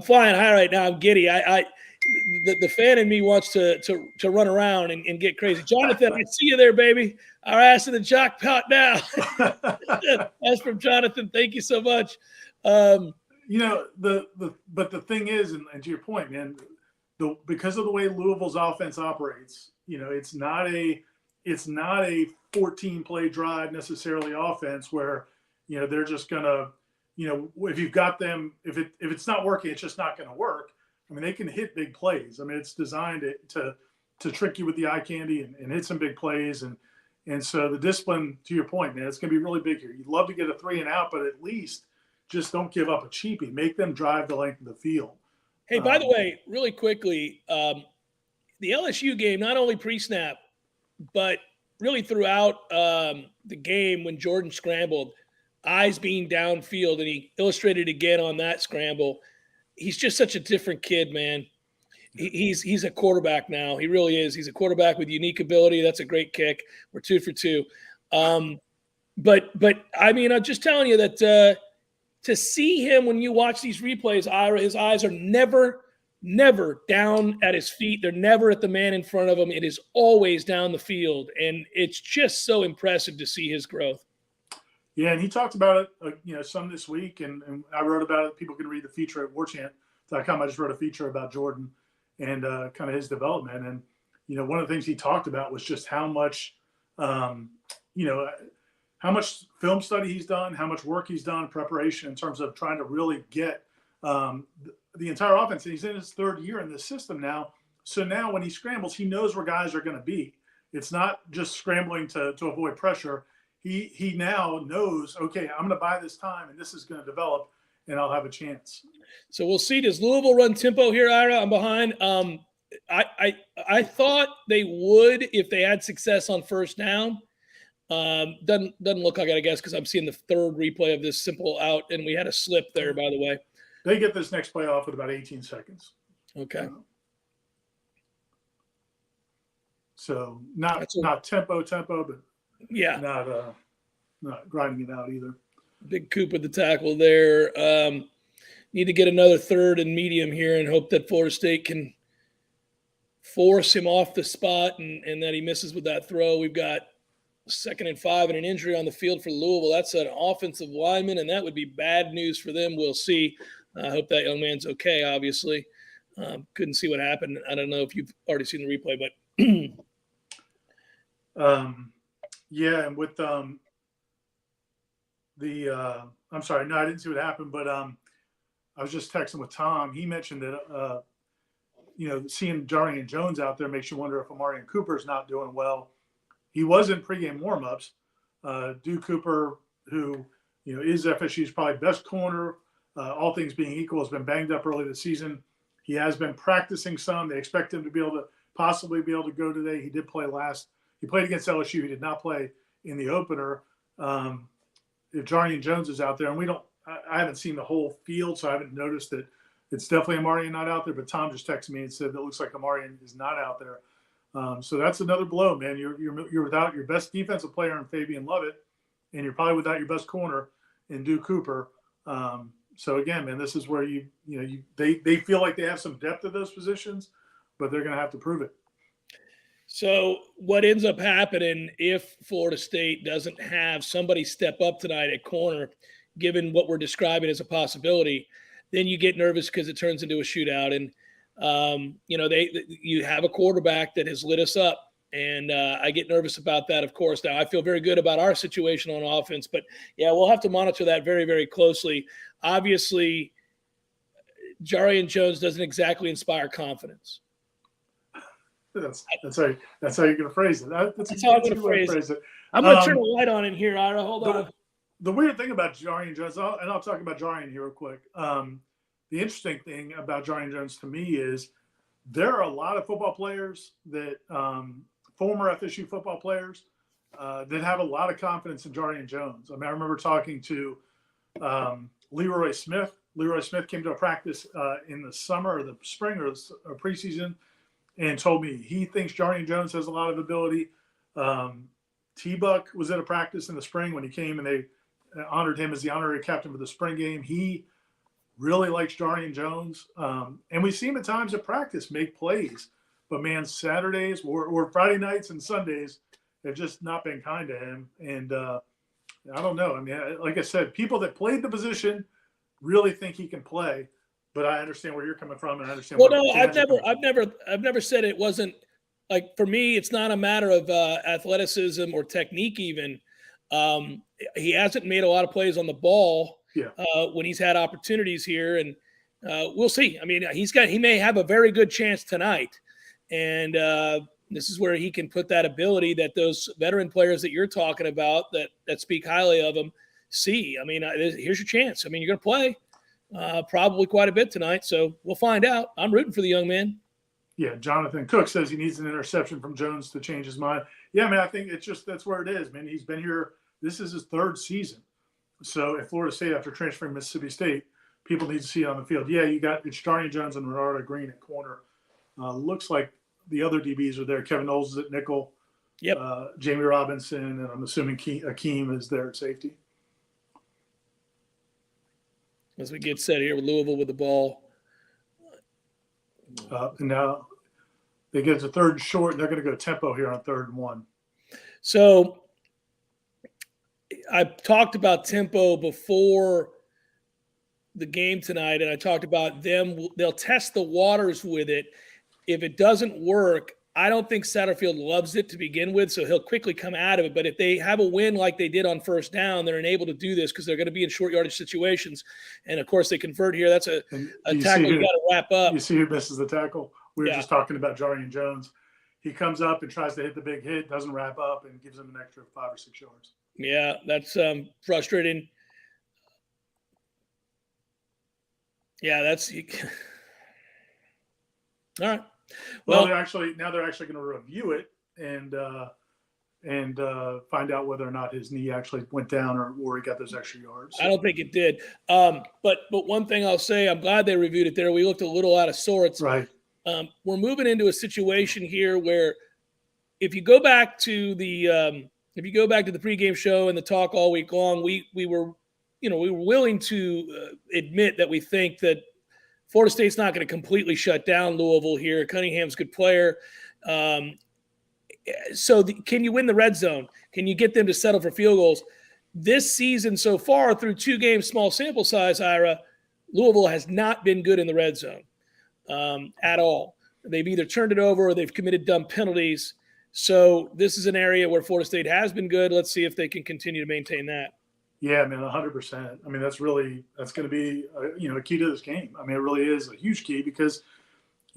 flying high right now. I'm giddy. The fan in me wants to run around and get crazy. Jonathan, I see you there, baby. Our ass in the jackpot now. That's from Jonathan. Thank you so much. But the thing is, and to your point, man, because of the way Louisville's offense operates, it's not a 14-play drive necessarily offense where, they're just gonna, if you've got them, if it's not working, it's just not going to work. I mean, they can hit big plays. I mean, it's designed to trick you with the eye candy and hit some big plays. And so the discipline, to your point, man, it's going to be really big here. You'd love to get a 3-and-out, but at least just don't give up a cheapie. Make them drive the length of the field. Hey, by the way, really quickly, the LSU game, not only pre-snap, but really throughout the game when Jordan scrambled, eyes being downfield, and he illustrated again on that scramble. He's just such a different kid, man. He's a quarterback now. He really is. He's a quarterback with unique ability. That's a great kick. We're 2 for 2. But I mean, I'm just telling you that to see him when you watch these replays, Ira, his eyes are never down at his feet. They're never at the man in front of him. It is always down the field, and it's just so impressive to see his growth. Yeah, and he talked about it, some this week, and I wrote about it. People can read the feature at Warchant.com. I just wrote a feature about Jordan and kind of his development. And, one of the things he talked about was just how much, how much film study he's done, how much work he's done in preparation in terms of trying to really get the entire offense. And he's in his 3rd year in this system now. So now when he scrambles, he knows where guys are going to be. It's not just scrambling to avoid pressure. He now knows, okay, I'm going to buy this time, and this is going to develop, and I'll have a chance. So we'll see. Does Louisville run tempo here, Ira? I'm behind. I thought they would if they had success on first down. Doesn't look like it, I guess, because I'm seeing the 3rd replay of this simple out, and we had a slip there, by the way. They get this next play off with about 18 seconds. Okay. So not tempo, but yeah, not grinding it out either. Big coup with the tackle there. Need to get another 3rd and medium here and hope that Florida State can force him off the spot and that he misses with that throw. We've got 2nd and 5 and an injury on the field for Louisville. That's an offensive lineman, and that would be bad news for them. We'll see. I hope that young man's okay, obviously. Couldn't see what happened. I don't know if you've already seen the replay, but yeah, and with I'm sorry, no, I didn't see what happened, but I was just texting with Tom. He mentioned that seeing Jarian Jones out there makes you wonder if Amarian Cooper's not doing well. He was in pregame warmups. Duke Cooper, who is FSU's probably best corner, all things being equal, has been banged up early this season. He has been practicing some. They expect him to possibly be able to go today. He did play he played against LSU. He did not play in the opener. If Jarian Jones is out there, and I haven't seen the whole field, so I haven't noticed that it's definitely Amarian not out there, but Tom just texted me and said that it looks like Amarian is not out there. So that's another blow, man. You're without your best defensive player in Fabian Lovett, and you're probably without your best corner in Duke Cooper. So again, man, this is where they feel like they have some depth at those positions, but they're going to have to prove it. So what ends up happening if Florida State doesn't have somebody step up tonight at corner, given what we're describing as a possibility, then you get nervous because it turns into a shootout. And you have a quarterback that has lit us up, and I get nervous about that, of course. Now, I feel very good about our situation on offense, but, yeah, we'll have to monitor that very, very closely. Obviously, Jarian Jones doesn't exactly inspire confidence. That's how you're going to phrase it. That's how I'm going to phrase it. I'm going to turn the light on in here, Ira. Hold on. The weird thing about Jarian Jones, and I'll talk about Jarian here real quick. The interesting thing about Jarian Jones to me is there are a lot of football players that former FSU football players that have a lot of confidence in Jarian Jones. I mean, I remember talking to Leroy Smith. Leroy Smith came to a practice in the summer or the spring or preseason and told me he thinks Jarian Jones has a lot of ability. T-Buck was at a practice in the spring when he came, and they honored him as the honorary captain for the spring game. He really likes Jarian Jones. And we see him at times at practice make plays. But, man, Saturdays or Friday nights and Sundays have just not been kind to him. And I don't know. I mean, like I said, people that played the position really think he can play. But I understand where you're coming from, and I understand. Well, no, I've never said it wasn't. Like, for me, it's not a matter of athleticism or technique even. He hasn't made a lot of plays on the ball when he's had opportunities here, and we'll see. I mean, he may have a very good chance tonight, and this is where he can put that ability that those veteran players that you're talking about that speak highly of him see. I mean, here's your chance. I mean, you're going to play probably quite a bit tonight, so we'll find out. I'm rooting for the young man. Yeah, Jonathan Cook says he needs an interception from Jones to change his mind. Yeah, man, I think that's where it is, man. He's been here. This is his third season. So at Florida State, after transferring to Mississippi State, people need to see it on the field. Yeah, it's Jarian Jones and Renardo Green at corner. Looks like the other DBs are there. Kevin Noles is at nickel. Yep. Jamie Robinson, and I'm assuming Akeem is there at safety. As we get set here with Louisville with the ball. And now they get to third and short, and they're going to go tempo here on 3rd and 1. So I talked about tempo before the game tonight, and I talked about they'll test the waters with it. If it doesn't work, I don't think Satterfield loves it to begin with, so he'll quickly come out of it. But if they have a win like they did on 1st down, they're enabled to do this because they're going to be in short yardage situations. And, of course, they convert here. That's a tackle you got to wrap up. You see who misses the tackle? We were just talking about Jarian Jones. He comes up and tries to hit the big hit, doesn't wrap up, and gives him an extra 5 or 6 yards. Yeah, that's frustrating. Yeah, that's – all right. Well, they're actually going to review it and find out whether or not his knee actually went down or he got those extra yards. I don't think it did. But one thing I'll say, I'm glad they reviewed it there. We looked a little out of sorts. Right. We're moving into a situation here where if you go back to the pregame show and the talk all week long, we were willing to admit that we think that Florida State's not going to completely shut down Louisville here. Cunningham's a good player. So can you win the red zone? Can you get them to settle for field goals? This season so far, through 2 games, small sample size, Ira, Louisville has not been good in the red zone at all. They've either turned it over or they've committed dumb penalties. So this is an area where Florida State has been good. Let's see if they can continue to maintain that. Yeah, man, 100%. I mean, that's going to be, a key to this game. I mean, it really is a huge key because,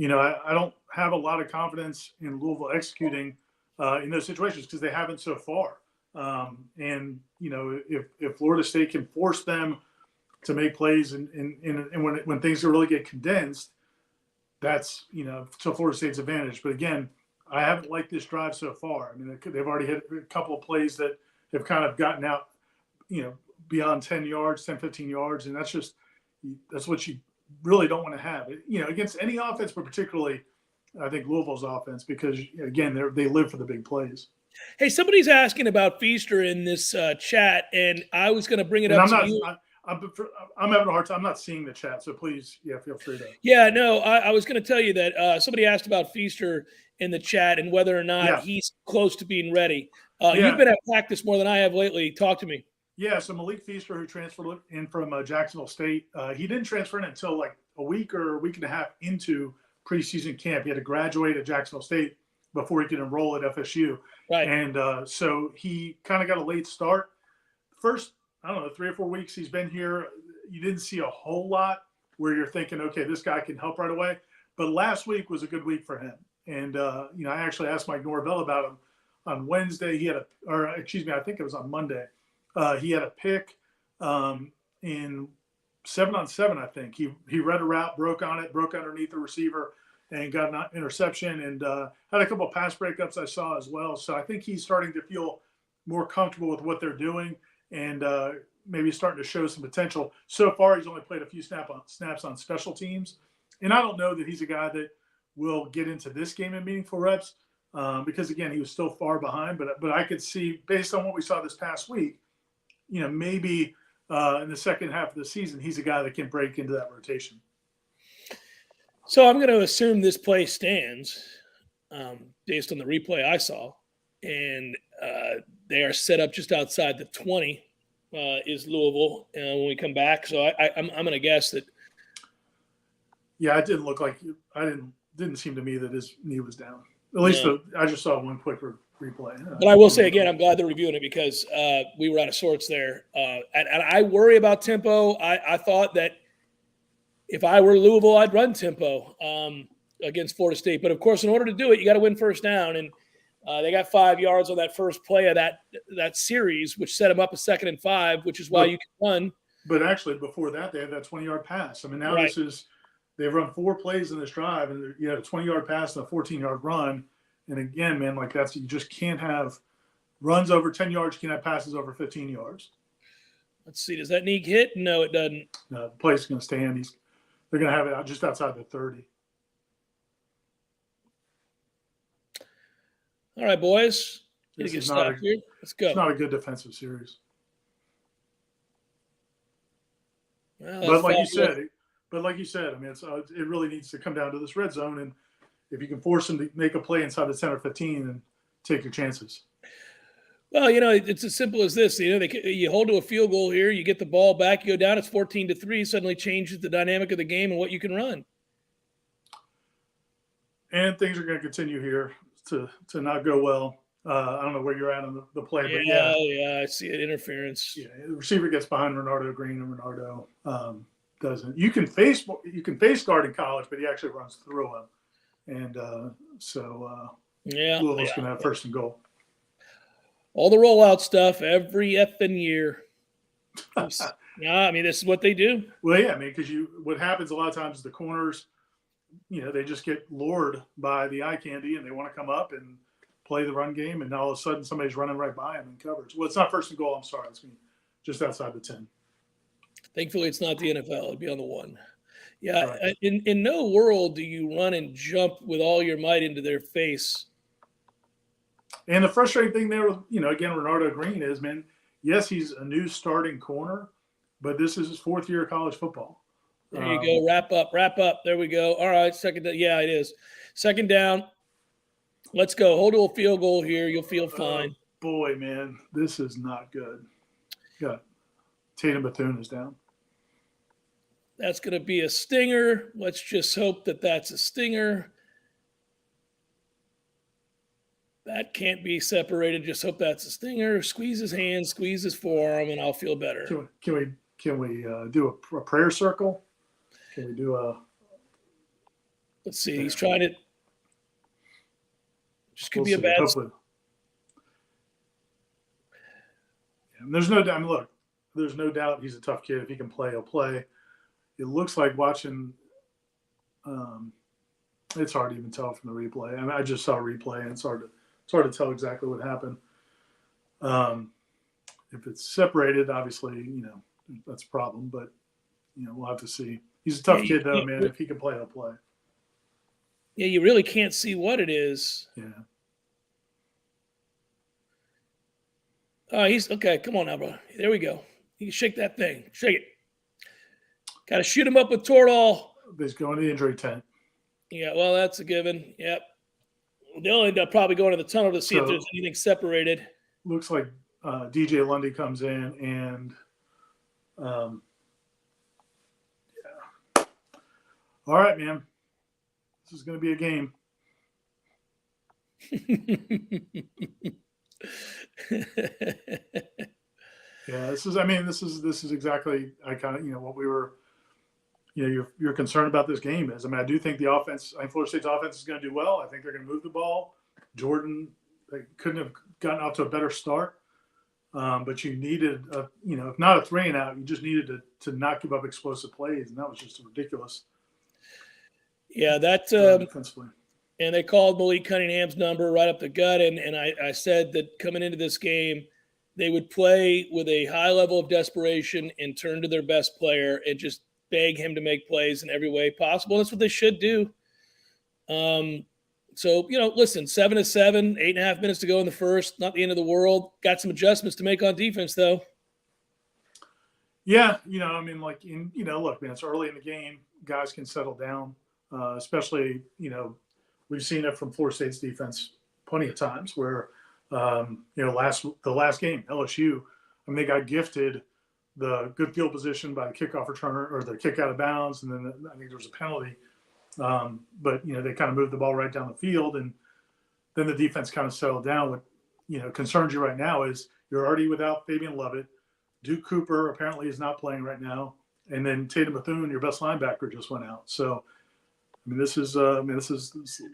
I don't have a lot of confidence in Louisville executing in those situations because they haven't so far. And if Florida State can force them to make plays and when things really get condensed, that's, to Florida State's advantage. But again, I haven't liked this drive so far. I mean, they've already hit a couple of plays that have kind of gotten out, beyond 10 yards, 10, 15 yards. And that's what you really don't want to have, against any offense, but particularly I think Louisville's offense, because again, they live for the big plays. Hey, somebody's asking about Feaster in this chat, and I was going to bring it up to you. I'm having a hard time. I'm not seeing the chat, so please, feel free to. Yeah, no, I was going to tell you that somebody asked about Feaster in the chat and whether or not he's close to being ready. You've been at practice more than I have lately. Talk to me. Yeah, so Malik Feaster, who transferred in from Jacksonville State, he didn't transfer in until like a week or a week and a half into preseason camp. He had to graduate at Jacksonville State before he could enroll at FSU. Right. And so he kind of got a late start. First, 3 or 4 weeks he's been here, you didn't see a whole lot where you're thinking, okay, this guy can help right away. But last week was a good week for him. And, I actually asked Mike Norvell about him on Wednesday. I think it was on Monday. He had a pick in 7-on-7, I think. He read a route, broke underneath the receiver, and got an interception, and had a couple of pass breakups I saw as well. So I think he's starting to feel more comfortable with what they're doing and maybe starting to show some potential. So far, he's only played a few snaps on special teams. And I don't know that he's a guy that will get into this game in meaningful reps because, again, he was still far behind. But I could see, based on what we saw this past week, maybe in the second half of the season, he's a guy that can break into that rotation. So I'm going to assume this play stands based on the replay I saw. And they are set up just outside the 20 is Louisville when we come back. So I'm going to guess that. Yeah, it didn't look like didn't seem to me that his knee was down. At least I just saw one quick replay. But I will say again, I'm glad they're reviewing it because we were out of sorts there. And I worry about tempo. I thought that if I were Louisville, I'd run tempo against Florida State. But of course, in order to do it, you got to win first down. And they got 5 yards on that first play of that series, which set them up a 2nd and 5, which is why you can run. But actually, before that, they had that 20-yard pass. I mean, now they've run 4 plays in this drive, and you had a 20-yard pass and a 14-yard run. And again, man, like you just can't have runs over 10 yards. You can't have passes over 15 yards. Let's see. Does that knee hit? No, it doesn't. No, the play's going to stand. They're going to have it out just outside the 30. All right, boys. Let's go. It's not a good defensive series. Well, but like you said, I mean, it really needs to come down to this red zone, and if you can force them to make a play inside the 10 or 15, then take your chances. Well, it's as simple as this. You hold to a field goal here, you get the ball back, you go down, it's 14-3, suddenly changes the dynamic of the game and what you can run. And things are going to continue here to not go well. I don't know where you're at on the play, but yeah, I see it. Interference. Yeah, the receiver gets behind Renardo Green, and Renardo doesn't. You can face guard in college, but he actually runs through him, and Louisville's going to have first and goal. All the rollout stuff every effing year. I mean, this is what they do. Well, yeah, I mean, because what happens a lot of times is the corners, they just get lured by the eye candy and they want to come up and play the run game, and all of a sudden somebody's running right by them and covers. Well, it's not first and goal. I'm sorry. It's just outside the 10. Thankfully, it's not the NFL. It'd be on the 1. Yeah, right. In no world do you run and jump with all your might into their face. And the frustrating thing there, again, Renardo Green is, man, yes, he's a new starting corner, but this is his 4th year of college football. There you go. Wrap up. There we go. All right. Second down. Yeah, it is. Second down. Let's go. Hold to a field goal here. You'll feel fine. Boy, man, this is not good. Got Tatum Bethune is down. That's going to be a stinger. Let's just hope that that's a stinger. That can't be separated. Just hope that's a stinger. Squeeze his hand, squeeze his forearm, and I'll feel better. Can we do a prayer circle? Can we do a? Let's see. He's trying to. Just could be a bad. Hopefully. Yeah, there's no doubt. I mean, look, there's no doubt he's a tough kid. If he can play, he'll play. It looks like watching. It's hard to even tell from the replay. I mean, I just saw a replay, and it's hard to tell exactly what happened. If it's separated, obviously, that's a problem. But we'll have to see. He's a tough kid, though, man. If he can play, he'll play. Yeah, you really can't see what it is. Yeah. Oh, he's okay. Come on now, bro. There we go. You can shake that thing. Shake it. Got to shoot him up with Toradol. He's going to the injury tent. Yeah, well, that's a given. Yep. They'll end up probably going to the tunnel to see if there's anything separated. Looks like DJ Lundy comes in and yeah. All right, man. This is going to be a game. Yeah, this is exactly what we were, you're concerned about this game is. I mean, I do think Florida State's offense is going to do well. I think they're going to move the ball. Jordan, they couldn't have gotten off to a better start. But you needed, if not a 3-and-out, you just needed to not give up explosive plays. And that was just ridiculous. Yeah, that defensively. And they called Malik Cunningham's number right up the gut. And I said that coming into this game, they would play with a high level of desperation and turn to their best player and just beg him to make plays in every way possible. That's what they should do. So, listen, 7-7, 8.5 minutes to go in the first, not the end of the world. Got some adjustments to make on defense, though. Yeah, look, man, it's early in the game. Guys can settle down, especially, we've seen it from Florida State's defense plenty of times where, the last game, LSU, they got gifted the good field position by the kickoff returner or the kick out of bounds, and then I think there was a penalty. But they kind of moved the ball right down the field, and then the defense kind of settled down. What concerns you right now is you're already without Fabian Lovett. Duke Cooper apparently is not playing right now, and then Tatum Bethune, your best linebacker, just went out. So, this is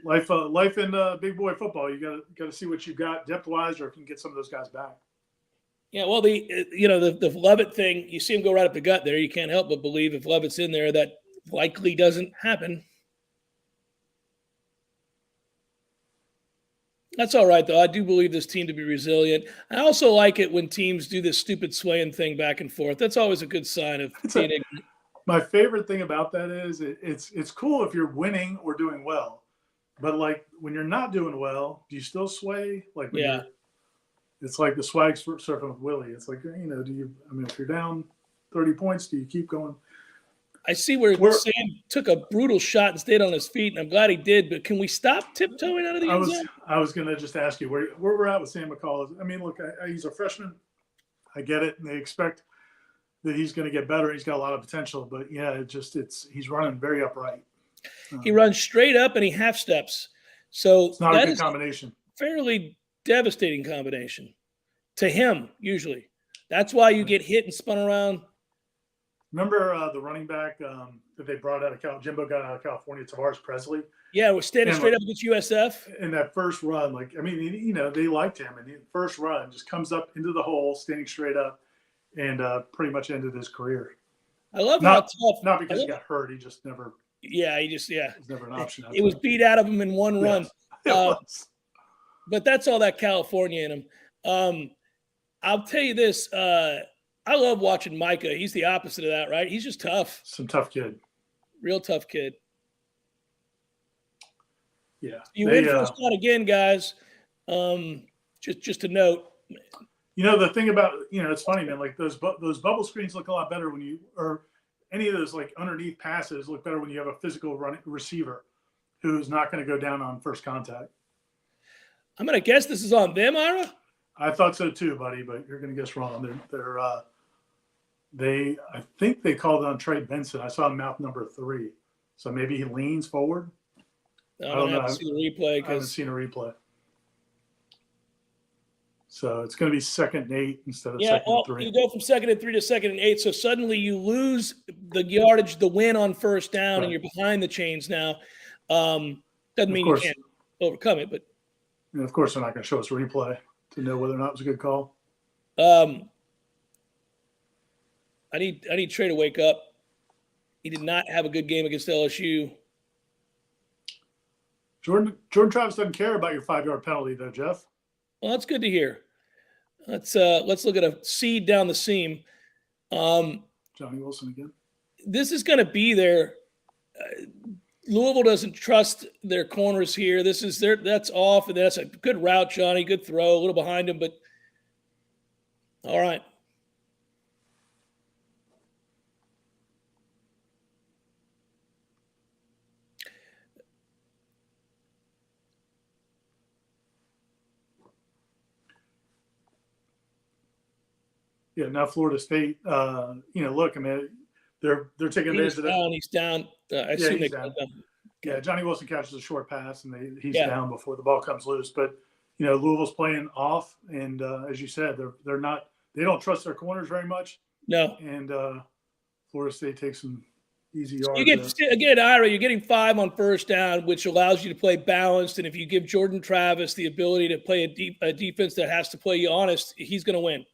life in big boy football. You got to see what you got depth wise, or if you can get some of those guys back. Yeah, well, the Lovett thing, you see him go right up the gut there. You can't help but believe if Lovett's in there, that likely doesn't happen. That's all right, though. I do believe this team to be resilient. I also like it when teams do this stupid swaying thing back and forth. That's always a good sign of my favorite thing about that is it's cool if you're winning or doing well. But, when you're not doing well, do you still sway? It's like the swag surfing with Willie. It's like, if you're down 30 points, do you keep going? I see where Sam took a brutal shot and stayed on his feet, and I'm glad he did. But can we stop tiptoeing out of the end zone? I was going to just ask you where we're at with Sam McCall. Look, he's a freshman. I get it, and they expect that he's going to get better. He's got a lot of potential, but yeah, he's running very upright. He runs straight up and he half steps. So it's not a good combination. Fairly devastating combination to him. Usually, that's why you get hit and spun around. Remember the running back that they brought out of Jimbo got out of California, Tavares Presley? Yeah, we're standing straight up against USF. In that first run, they liked him. And the first run just comes up into the hole, standing straight up, and pretty much ended his career. I love how tough. Not because he got hurt. He just never. Yeah, he was never an option. It was beat out of him in one run. It was. But that's all that California in him. I'll tell you this. I love watching Micah. He's the opposite of that, right? He's just tough. Some tough kid. Real tough kid. Yeah. You win first shot again, guys. Just a note. The thing about, it's funny, man, those bubble screens look a lot better or any of those underneath passes look better when you have a physical receiver who's not going to go down on first contact. I'm going to guess this is on them, Ira? I thought so too, buddy, but you're going to guess wrong. I think they called on Trey Benson. I saw him mouth number 3. So maybe he leans forward. I don't know. I haven't seen the replay. I haven't seen a replay. So it's going to be 2nd and 8 instead of 2nd and 3. You go from 2nd and 3 to 2nd and 8. So suddenly you lose the yardage, the win on first down, and you're behind the chains now. Doesn't mean you can't overcome it, but of course they're not going to show us a replay to know whether or not it was a good call. I need Trey to wake up. He did not have a good game against LSU. Jordan Travis doesn't care about your 5-yard penalty, though, Jeff. Well, that's good to hear. Let's look at a seed down the seam. Johnny Wilson again. This is going to be there. Louisville doesn't trust their corners here. That's off, and that's a good route, Johnny. Good throw, a little behind him, but all right. Yeah, now Florida State, look, I mean, they're taking advantage of that. He's down. He's down. Yeah, Johnny Wilson catches a short pass, and he's down before the ball comes loose. But, Louisville's playing off, and as you said, they don't trust their corners very much. No. And Florida State takes some easy yards. Again, Ira, you're getting 5 on first down, which allows you to play balanced. And if you give Jordan Travis the ability to play a defense that has to play you honest, he's going to win.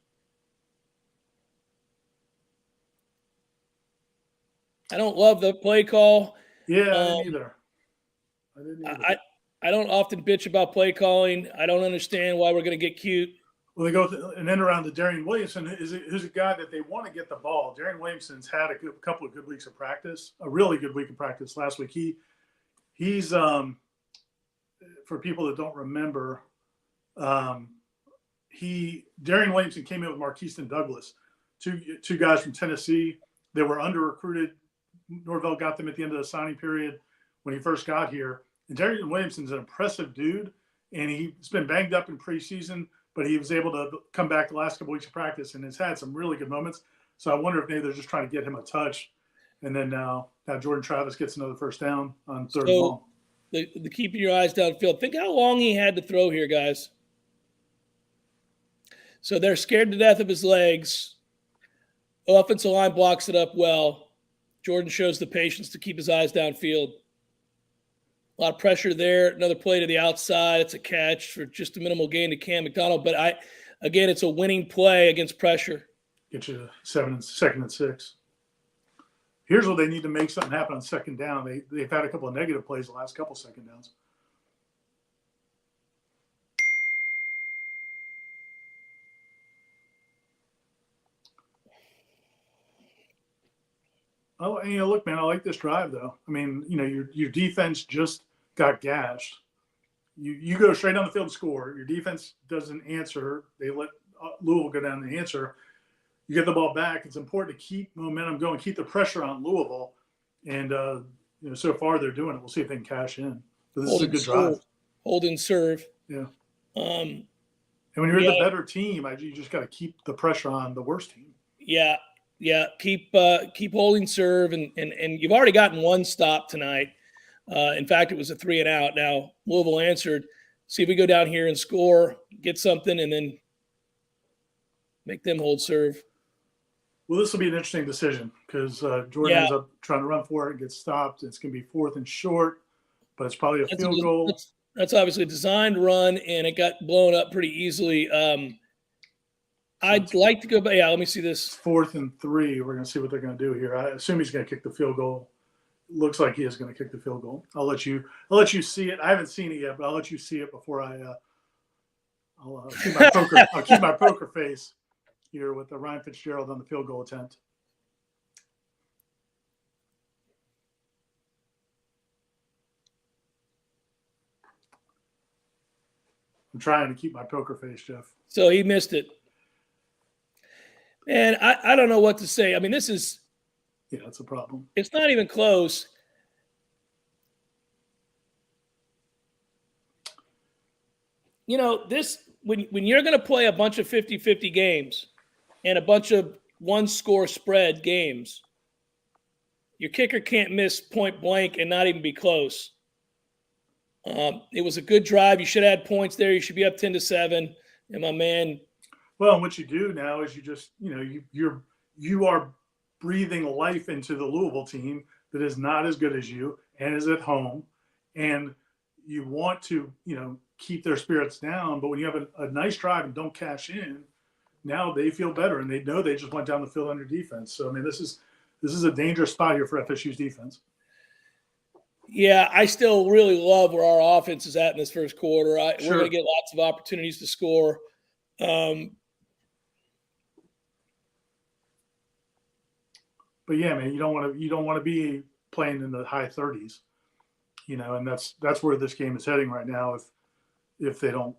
I don't love the play call. Yeah, I didn't either. I don't often bitch about play calling. I don't understand why we're going to get cute. Well, they go and then around to Darian Williamson, who's a guy that they want to get the ball. Darian Williamson's had a couple of good weeks of practice, a really good week of practice last week. He's for people that don't remember, Darian Williamson came in with Marquiston Douglas, two guys from Tennessee. They were under recruited. Norvell got them at the end of the signing period when he first got here. And Darian Williamson's an impressive dude, and he's been banged up in preseason, but he was able to come back the last couple weeks of practice and has had some really good moments. So I wonder if maybe they're just trying to get him a touch. And then now Jordan Travis gets another first down on 3rd and long. The keeping your eyes downfield. Think how long he had to throw here, guys. So they're scared to death of his legs. Offensive line blocks it up well. Jordan shows the patience to keep his eyes downfield. A lot of pressure there. Another play to the outside. It's a catch for just a minimal gain to Cam McDonald. But again, it's a winning play against pressure. Get you 2nd and 6. Here's what they need to make something happen on 2nd down. They've had a couple of negative plays the last couple 2nd downs. Oh, and look, man, I like this drive, though. I mean, your defense just got gashed. You go straight down the field and score. Your defense doesn't answer. They let Louisville go down the answer. You get the ball back. It's important to keep momentum going, keep the pressure on Louisville. And, so far they're doing it. We'll see if they can cash in. But this is a good drive. Hold and serve. Yeah. And when you're the better team, you just got to keep the pressure on the worst team. Yeah. Yeah, keep holding serve, and you've already gotten one stop tonight. In fact, it was a 3 and out. Now Louisville answered. See if we go down here and score, get something, and then make them hold serve. Well, this will be an interesting decision because Jordan ends up trying to run for it and gets stopped. It's going to be 4th and short, but it's probably a field goal. That's obviously a designed run, and it got blown up pretty easily. I'd like to go back. Yeah, let me see this. 4th and 3. We're going to see what they're going to do here. I assume he's going to kick the field goal. Looks like he is going to kick the field goal. I'll let you see it. I haven't seen it yet, but I'll let you see it before I'll keep my poker. I'll keep my poker face here with Ryan Fitzgerald on the field goal attempt. I'm trying to keep my poker face, Jeff. So he missed it. And I don't know what to say. I mean, this is – yeah, that's a problem. It's not even close. you know, this when you're going to play a bunch of 50-50 games and a bunch of one-score spread games, your kicker can't miss point blank and not even be close. It was a good drive. You should have had points there. You should be up 10-7. And my man. Well, what you do now is you just, you are breathing life into the Louisville team that is not as good as you and is at home. And you want to, keep their spirits down. But when you have a nice drive and don't cash in, now they feel better and they know they just went down the field under defense. So, I mean, this is a dangerous spot here for FSU's defense. Yeah, I still really love where our offense is at in this first quarter. Sure. We're going to get lots of opportunities to score. But yeah, man, you don't want to be playing in the high 30s, and that's where this game is heading right now. If they don't,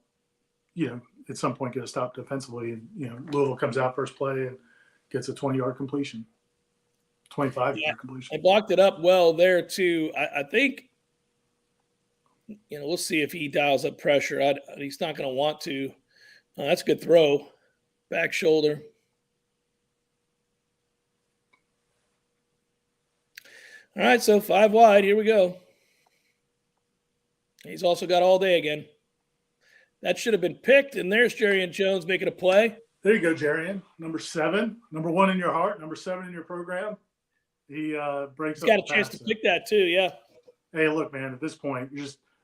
at some point get a stop defensively, and Louisville comes out first play and gets a 20-yard completion. 25-yard completion. I blocked it up well there too. I think, we'll see if he dials up pressure. He's not going to want to. That's a good throw. Back shoulder. All right, so 5 wide. Here we go. He's also got all day again. That should have been picked, and there's Jerian Jones making a play. There you go, Jerian. Number 7. Number 1 in your heart. Number 7 in your program. He breaks up. He's got a chance to pick that too, yeah. Hey, look, man, at this point,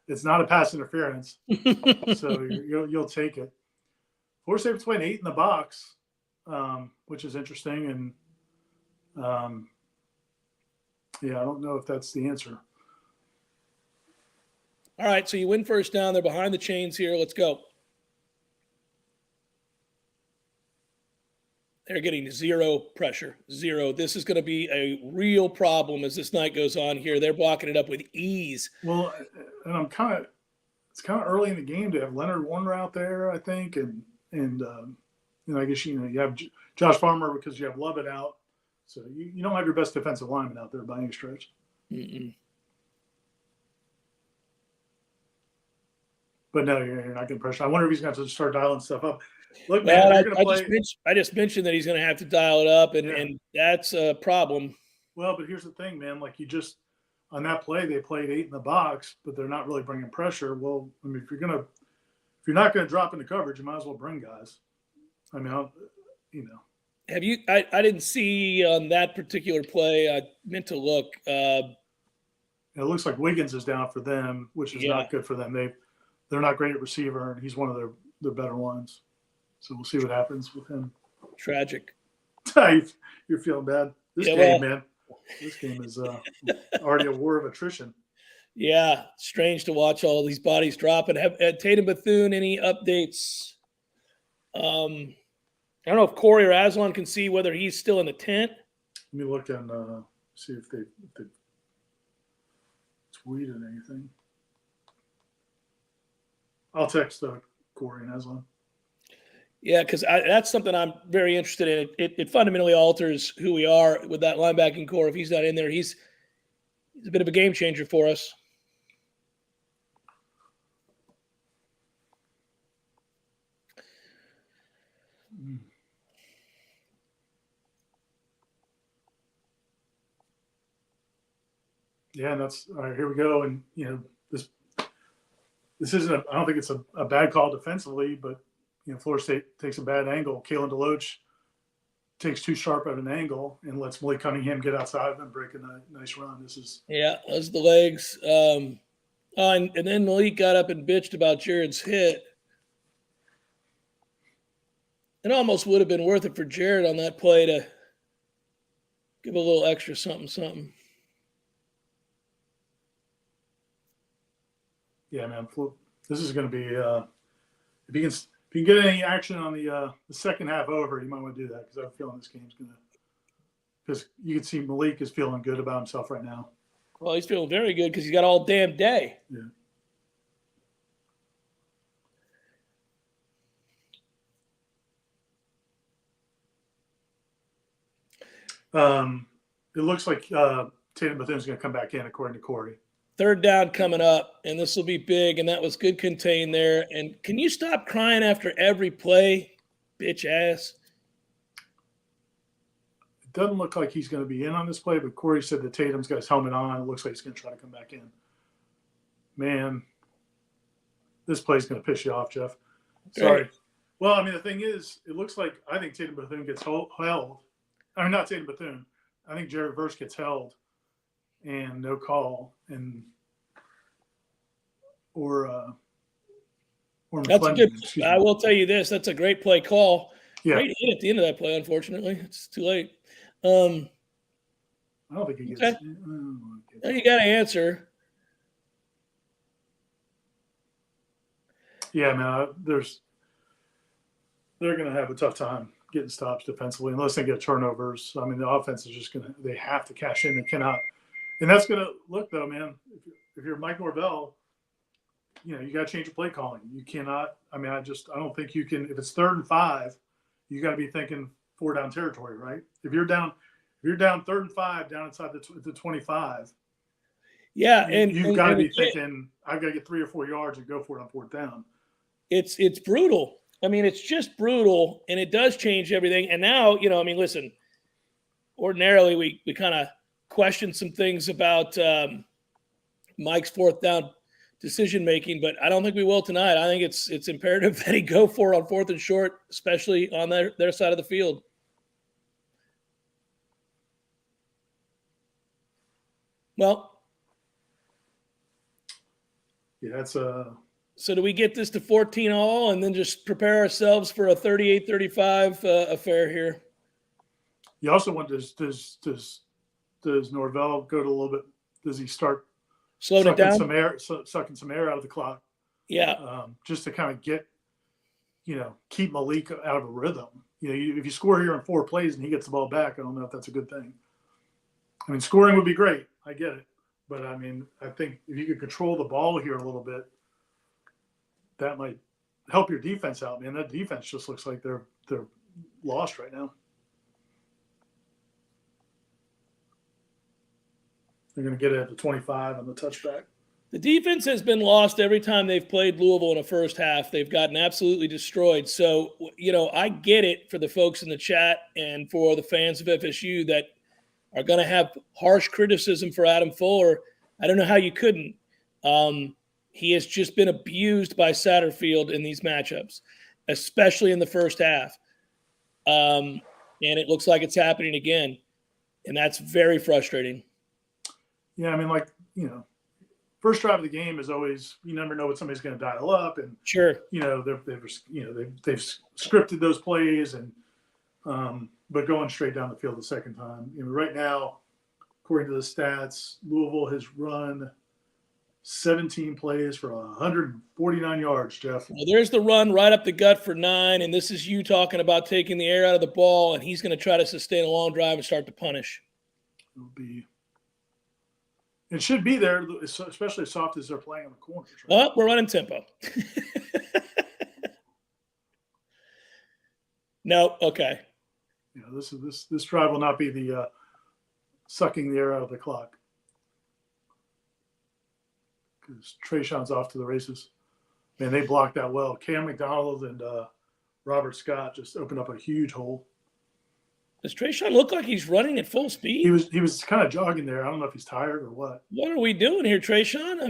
it's not a pass interference. So you'll take it. Florida State's playing 8 in the box, which is interesting. And, I don't know if that's the answer. All right, so you win first down. They're behind the chains here. Let's go. They're getting zero pressure, zero. This is going to be a real problem as this night goes on here. They're blocking it up with ease. Well, and it's kind of early in the game to have Leonard Warner out there, I think, and I guess you have Josh Farmer because you have Lovett out, so you don't have your best defensive lineman out there by any stretch. Mm-mm. But no, you're not getting pressure. I wonder if he's going to have to start dialing stuff up. Look, man, man, I just mentioned that he's going to have to dial it up, and that's a problem. Well, but here's the thing, man. Like on that play, they played 8 in the box, but they're not really bringing pressure. Well, I mean, if you're not going to drop into coverage, you might as well bring guys. I mean, Have you? I didn't see on that particular play. I meant to look. It looks like Wiggins is down for them, which is not good for them. They're not great at receiver, and he's one of their better ones. So we'll see what happens with him. Tragic. You're feeling bad. This game is already a war of attrition. Yeah, strange to watch all these bodies drop. And have Tatum Bethune any updates? I don't know if Corey or Aslan can see whether he's still in the tent. Let me look and see if they tweeted anything. I'll text Corey and Aslan. Yeah, because that's something I'm very interested in. It fundamentally alters who we are with that linebacking core. If he's not in there, he's a bit of a game changer for us. Yeah, and that's all right. Here we go, and this isn't. I don't think it's a bad call defensively, but Florida State takes a bad angle. Kalen DeLoach takes too sharp of an angle and lets Malik Cunningham get outside and break a nice run. Those are the legs. And then Malik got up and bitched about Jared's hit. It almost would have been worth it for Jared on that play to give a little extra something. Yeah, man. This is going to be if you can get any action on the second half over, you might want to do that because I have a feeling this game's going to – because you can see Malik is feeling good about himself right now. Well, he's feeling very good because he's got all damn day. Yeah. It looks like Tatum Bethune's going to come back in, according to Corey. Third down coming up, and this will be big, and that was good contain there. And can you stop crying after every play, bitch ass? It doesn't look like he's going to be in on this play, but Corey said that Tatum's got his helmet on. It looks like he's going to try to come back in. Man, this play's going to piss you off, Jeff. Sorry. Right. Well, I mean, the thing is, it looks like I think Tatum Bethune gets held. I mean, not Tatum Bethune. I think Jared Verse gets held and no call, and or that's a good. McClendon, I will tell you this: that's a great play call. Yeah. Great hit at the end of that play. Unfortunately, it's too late. I don't think he gets. Okay. Now you got to answer. Yeah, man. They're going to have a tough time getting stops defensively unless they get turnovers. I mean, the offense is just they have to cash in. They cannot. And that's going to look, though, man, if you're Mike Norvell, you got to change your play calling. You cannot. I mean, I don't think you can. If it's 3rd and 5, you got to be thinking 4-down territory, right? If you're down 3rd and 5 down inside the 25. Yeah, and you've got to be thinking, I've got to get 3 or 4 yards and go for it on 4th down. It's brutal. I mean, it's just brutal, and it does change everything. And now, I mean, listen, ordinarily we kind of question some things about Mike's 4th down decision-making, but I don't think we will tonight. I think it's imperative that he go for it on 4th and short, especially on their side of the field. Well, yeah, that's So do we get this to 14 all and then just prepare ourselves for a 38-35 affair here? You also want does Norvell go to a little bit? Does he start slowing it down? Sucking some air out of the clock. Yeah. Just to kind of get, keep Malik out of a rhythm. If you score here in 4 plays and he gets the ball back, I don't know if that's a good thing. I mean, scoring would be great. I get it. But, I mean, I think if you could control the ball here a little bit, that might help your defense out, man. That defense just looks like they're lost right now. They're going to get it at the 25 on the touchback. The defense has been lost every time they've played Louisville in a first half. They've gotten absolutely destroyed. So, I get it for the folks in the chat and for the fans of FSU that are going to have harsh criticism for Adam Fuller. I don't know how you couldn't. He has just been abused by Satterfield in these matchups, especially in the first half. And it looks like it's happening again. And that's very frustrating. Yeah, I mean, first drive of the game is always, you never know what somebody's going to dial up. And, sure, they've scripted those plays, and but going straight down the field the second time. Right now, according to the stats, Louisville has run 17 plays for 149 yards, Jeff. Well, there's the run right up the gut for 9, and this is you talking about taking the air out of the ball, and he's going to try to sustain a long drive and start to punish. It should be there, especially as soft as they're playing on the corners. Right? Oh, we're running tempo. No, okay. This drive will not be the sucking the air out of the clock. Because Trayshawn's off to the races. Man, they blocked that well. Cam McDonald and Robert Scott just opened up a huge hole. Does Trayshawn look like he's running at full speed? He was kind of jogging there. I don't know if he's tired or what. What are we doing here, Trayshawn?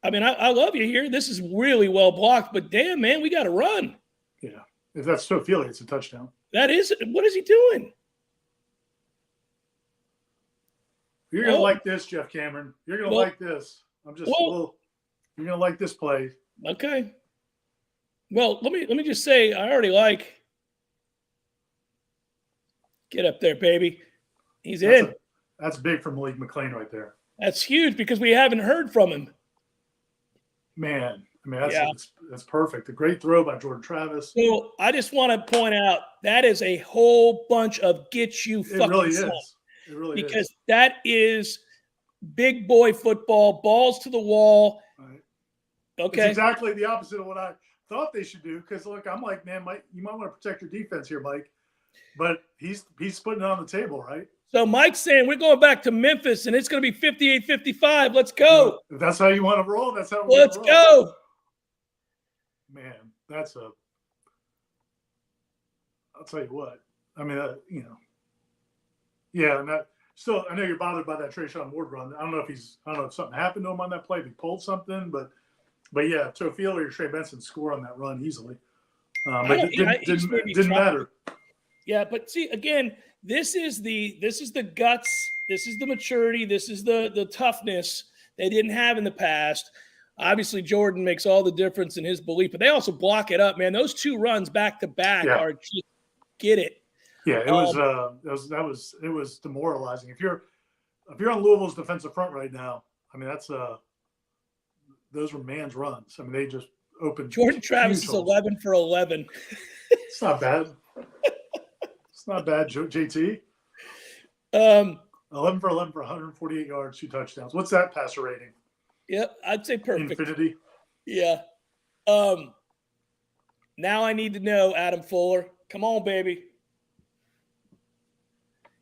I love you here. This is really well blocked, but damn, man, we got to run. Yeah. If that's so feeling, it's a touchdown. That is. What is he doing? You're going to like this, Jeff Cameron. You're going to like this. You're going to like this play. Okay. Well, let me just say, I already like. Get up there, baby. He's in. That's big for Malik McLean right there. That's huge because we haven't heard from him. Man, that's perfect. A great throw by Jordan Travis. So I just want to point out that is a whole bunch of get you fucking. It really is. It really is. Because that is big boy football, balls to the wall. Right. Okay. It's exactly the opposite of what I thought they should do. Because look, I'm like, man, Mike, you might want to protect your defense here, Mike. But he's putting it on the table, right? So Mike's saying we're going back to Memphis, and it's going to be 58-55. Let's go. If that's how you want to roll, that's how we're Let's gonna roll. go. Man, I'll tell you what. I mean, yeah, and that still, I know you're bothered by that Trayshawn Ward run. I don't know if something happened to him on that play, if he pulled something, but yeah, Tofield or Trey Benson score on that run easily. But it didn't matter. Yeah, but see, again, this is the guts, this is the maturity, this is the toughness they didn't have in the past. Obviously, Jordan makes all the difference in his belief, but they also block it up, man. Those two runs back to back are just get it. Yeah, it was demoralizing. If you're on Louisville's defensive front right now, I mean those were man's runs. I mean they just opened. Jordan Travis is 11 for 11. It's not bad. It's not bad, JT. 11 for 11 for 148 yards, 2 touchdowns. What's that passer rating? Yep, I'd say perfect. Infinity. Yeah. Now I need to know, Adam Fuller. Come on, baby.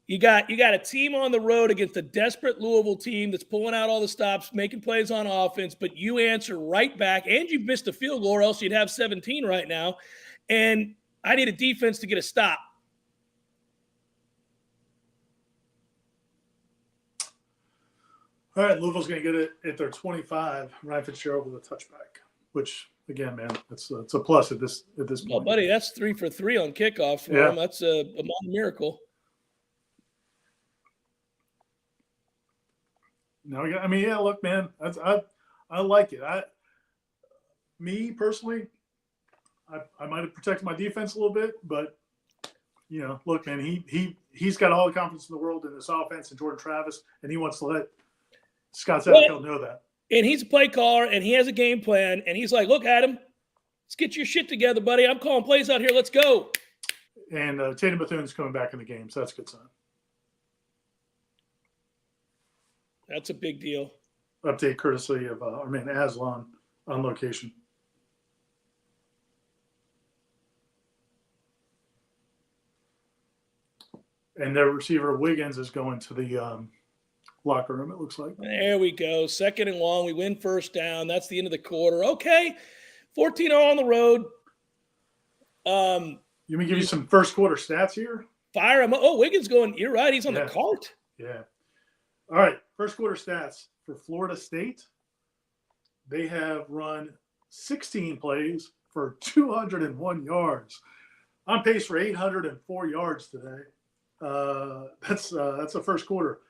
You got a team on the road against a desperate Louisville team that's pulling out all the stops, making plays on offense, but you answer right back, and you've missed a field goal, or else you'd have 17 right now. And I need a defense to get a stop. All right, Louisville's going to get it at their 25. Ryan Fitzgerald with a touchback, which again, man, it's a plus at this point. Well, buddy, that's 3 for 3 on kickoffs for him. That's a miracle. No, I mean, yeah. Look, man, I like it. Me personally, I might have protected my defense a little bit, but look, man, he's got all the confidence in the world in this offense and Jordan Travis, and he wants to let Scott Satterfield know that. And he's a play caller, and he has a game plan, and he's like, "Look, Adam, let's get your shit together, buddy. I'm calling plays out here. Let's go." And Tatum Bethune's coming back in the game, so that's a good sign. That's a big deal. Update courtesy of our man Aslan on location. And their receiver Wiggins is going to the locker room, it looks like. There we go. 2nd and long. We win first down. That's the end of the quarter. Okay. 14-0 on the road. You want me give you some first quarter stats here? Fire him. Oh, Wiggins going. You're right. He's on the cart. Yeah. All right. First quarter stats for Florida State. They have run 16 plays for 201 yards. On pace for 804 yards today. That's the first quarter.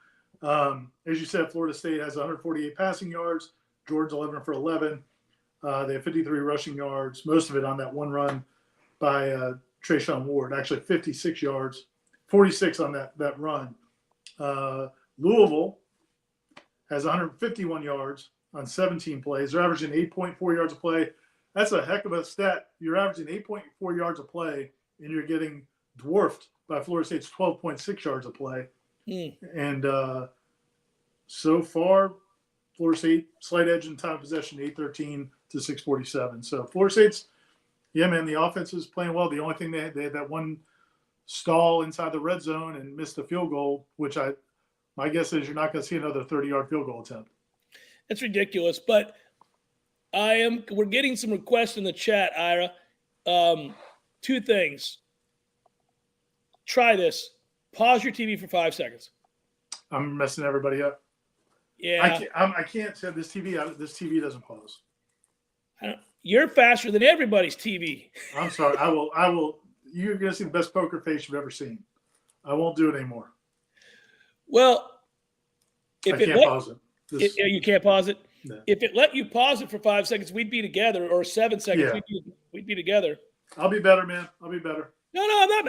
As you said, Florida State has 148 passing yards. Georgia 11 for 11. They have 53 rushing yards, most of it on that one run by Trayshawn Ward. Actually, 56 yards, 46 on that run. Louisville has 151 yards on 17 plays. They're averaging 8.4 yards a play. That's a heck of a stat. You're averaging 8.4 yards a play, and you're getting dwarfed by Florida State's 12.6 yards a play. And so far, Florida State, slight edge in time of possession, 813 to 647. So Florida State's, yeah, man, the offense is playing well. The only thing they had that one stall inside the red zone and missed a field goal, which my guess is you're not going to see another 30-yard field goal attempt. It's ridiculous, but we're getting some requests in the chat, Ira. 2 things. Try this. Pause your TV for 5 seconds. I'm messing everybody up. Yeah. I can't say this TV. This TV doesn't pause. You're faster than everybody's TV. I'm sorry. I will. You're going to see the best poker face you've ever seen. I won't do it anymore. Well, I can't pause it. You can't pause it? No. If it let you pause it for 5 seconds, we'd be together, or 7 seconds, we'd be together. I'll be better, man. I'll be better. No,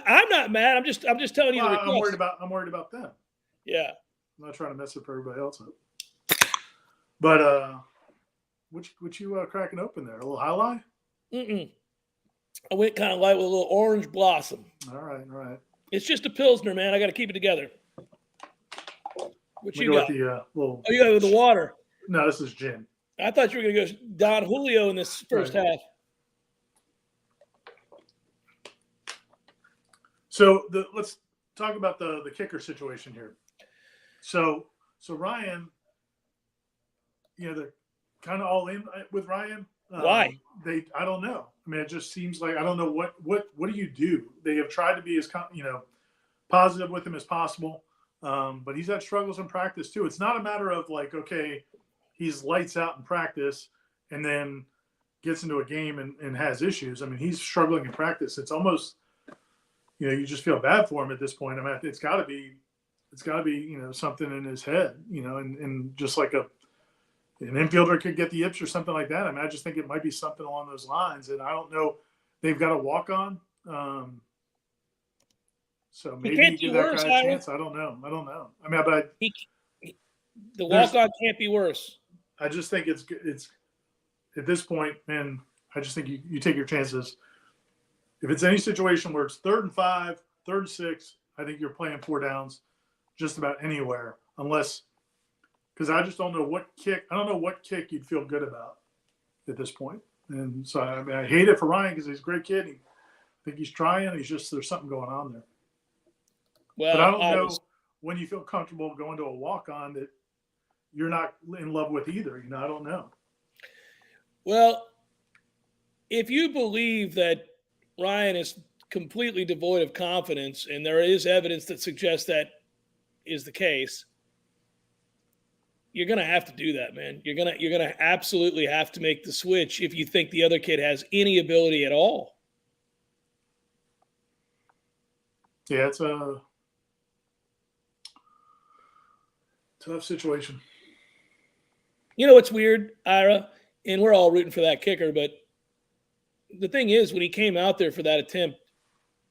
I'm not mad. I'm just telling you. I'm worried about them. Yeah. I'm not trying to mess up everybody else up. But what you cracking open there? A little highlight? I went kind of light with a little orange blossom. All right. It's just a Pilsner, man. I got to keep it together. What you got? You got with the water. No, this is gin. I thought you were going to go Don Julio in this first half. So talk about the kicker situation here. So Ryan, they're kind of all in with Ryan. Why? I don't know. I mean, it just seems like I don't know what do you do? They have tried to be as positive with him as possible, but he's had struggles in practice too. It's not a matter of like, okay, he's lights out in practice and then gets into a game and has issues. I mean, he's struggling in practice. It's almost, you just feel bad for him at this point. I mean, it's got to be, something in his head, and just like an infielder could get the yips or something like that. I mean, I just think it might be something along those lines. And I don't know. They've got a walk on. So maybe you give that guy a chance. I don't know. I mean, but the walk on can't be worse. I just think it's at this point, man, I just think you take your chances. If it's any situation where it's 3rd and 5, 3rd and 6, I think you're playing 4 downs just about anywhere, because I just don't know what kick. I don't know what kick you'd feel good about at this point. And so, I mean, I hate it for Ryan because he's a great kid. I think he's trying. There's something going on there. Well, but I don't know when you feel comfortable going to a walk-on that you're not in love with either. I don't know. Well, if you believe that Ryan is completely devoid of confidence, and there is evidence that suggests that is the case, you're going to have to do that, man. You're going to absolutely have to make the switch if you think the other kid has any ability at all. Yeah, it's a tough situation. It's weird, Ira, and we're all rooting for that kicker, but the thing is, when he came out there for that attempt,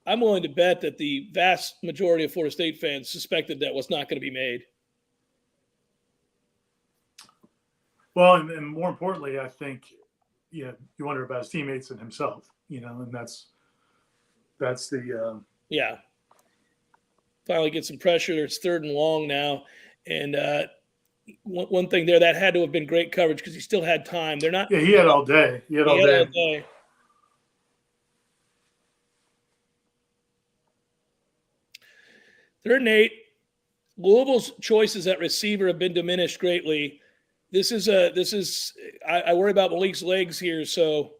I'm willing to bet that the vast majority of Florida State fans suspected that was not going to be made. Well, and more importantly, I think, you wonder about his teammates and himself, and that's the yeah. Finally get some pressure. It's 3rd and long now, and one thing there that had to have been great coverage because he still had time. They're not. Yeah, he had all day. He had all day. 3rd and 8. Louisville's choices at receiver have been diminished greatly. I worry about Malik's legs here, so.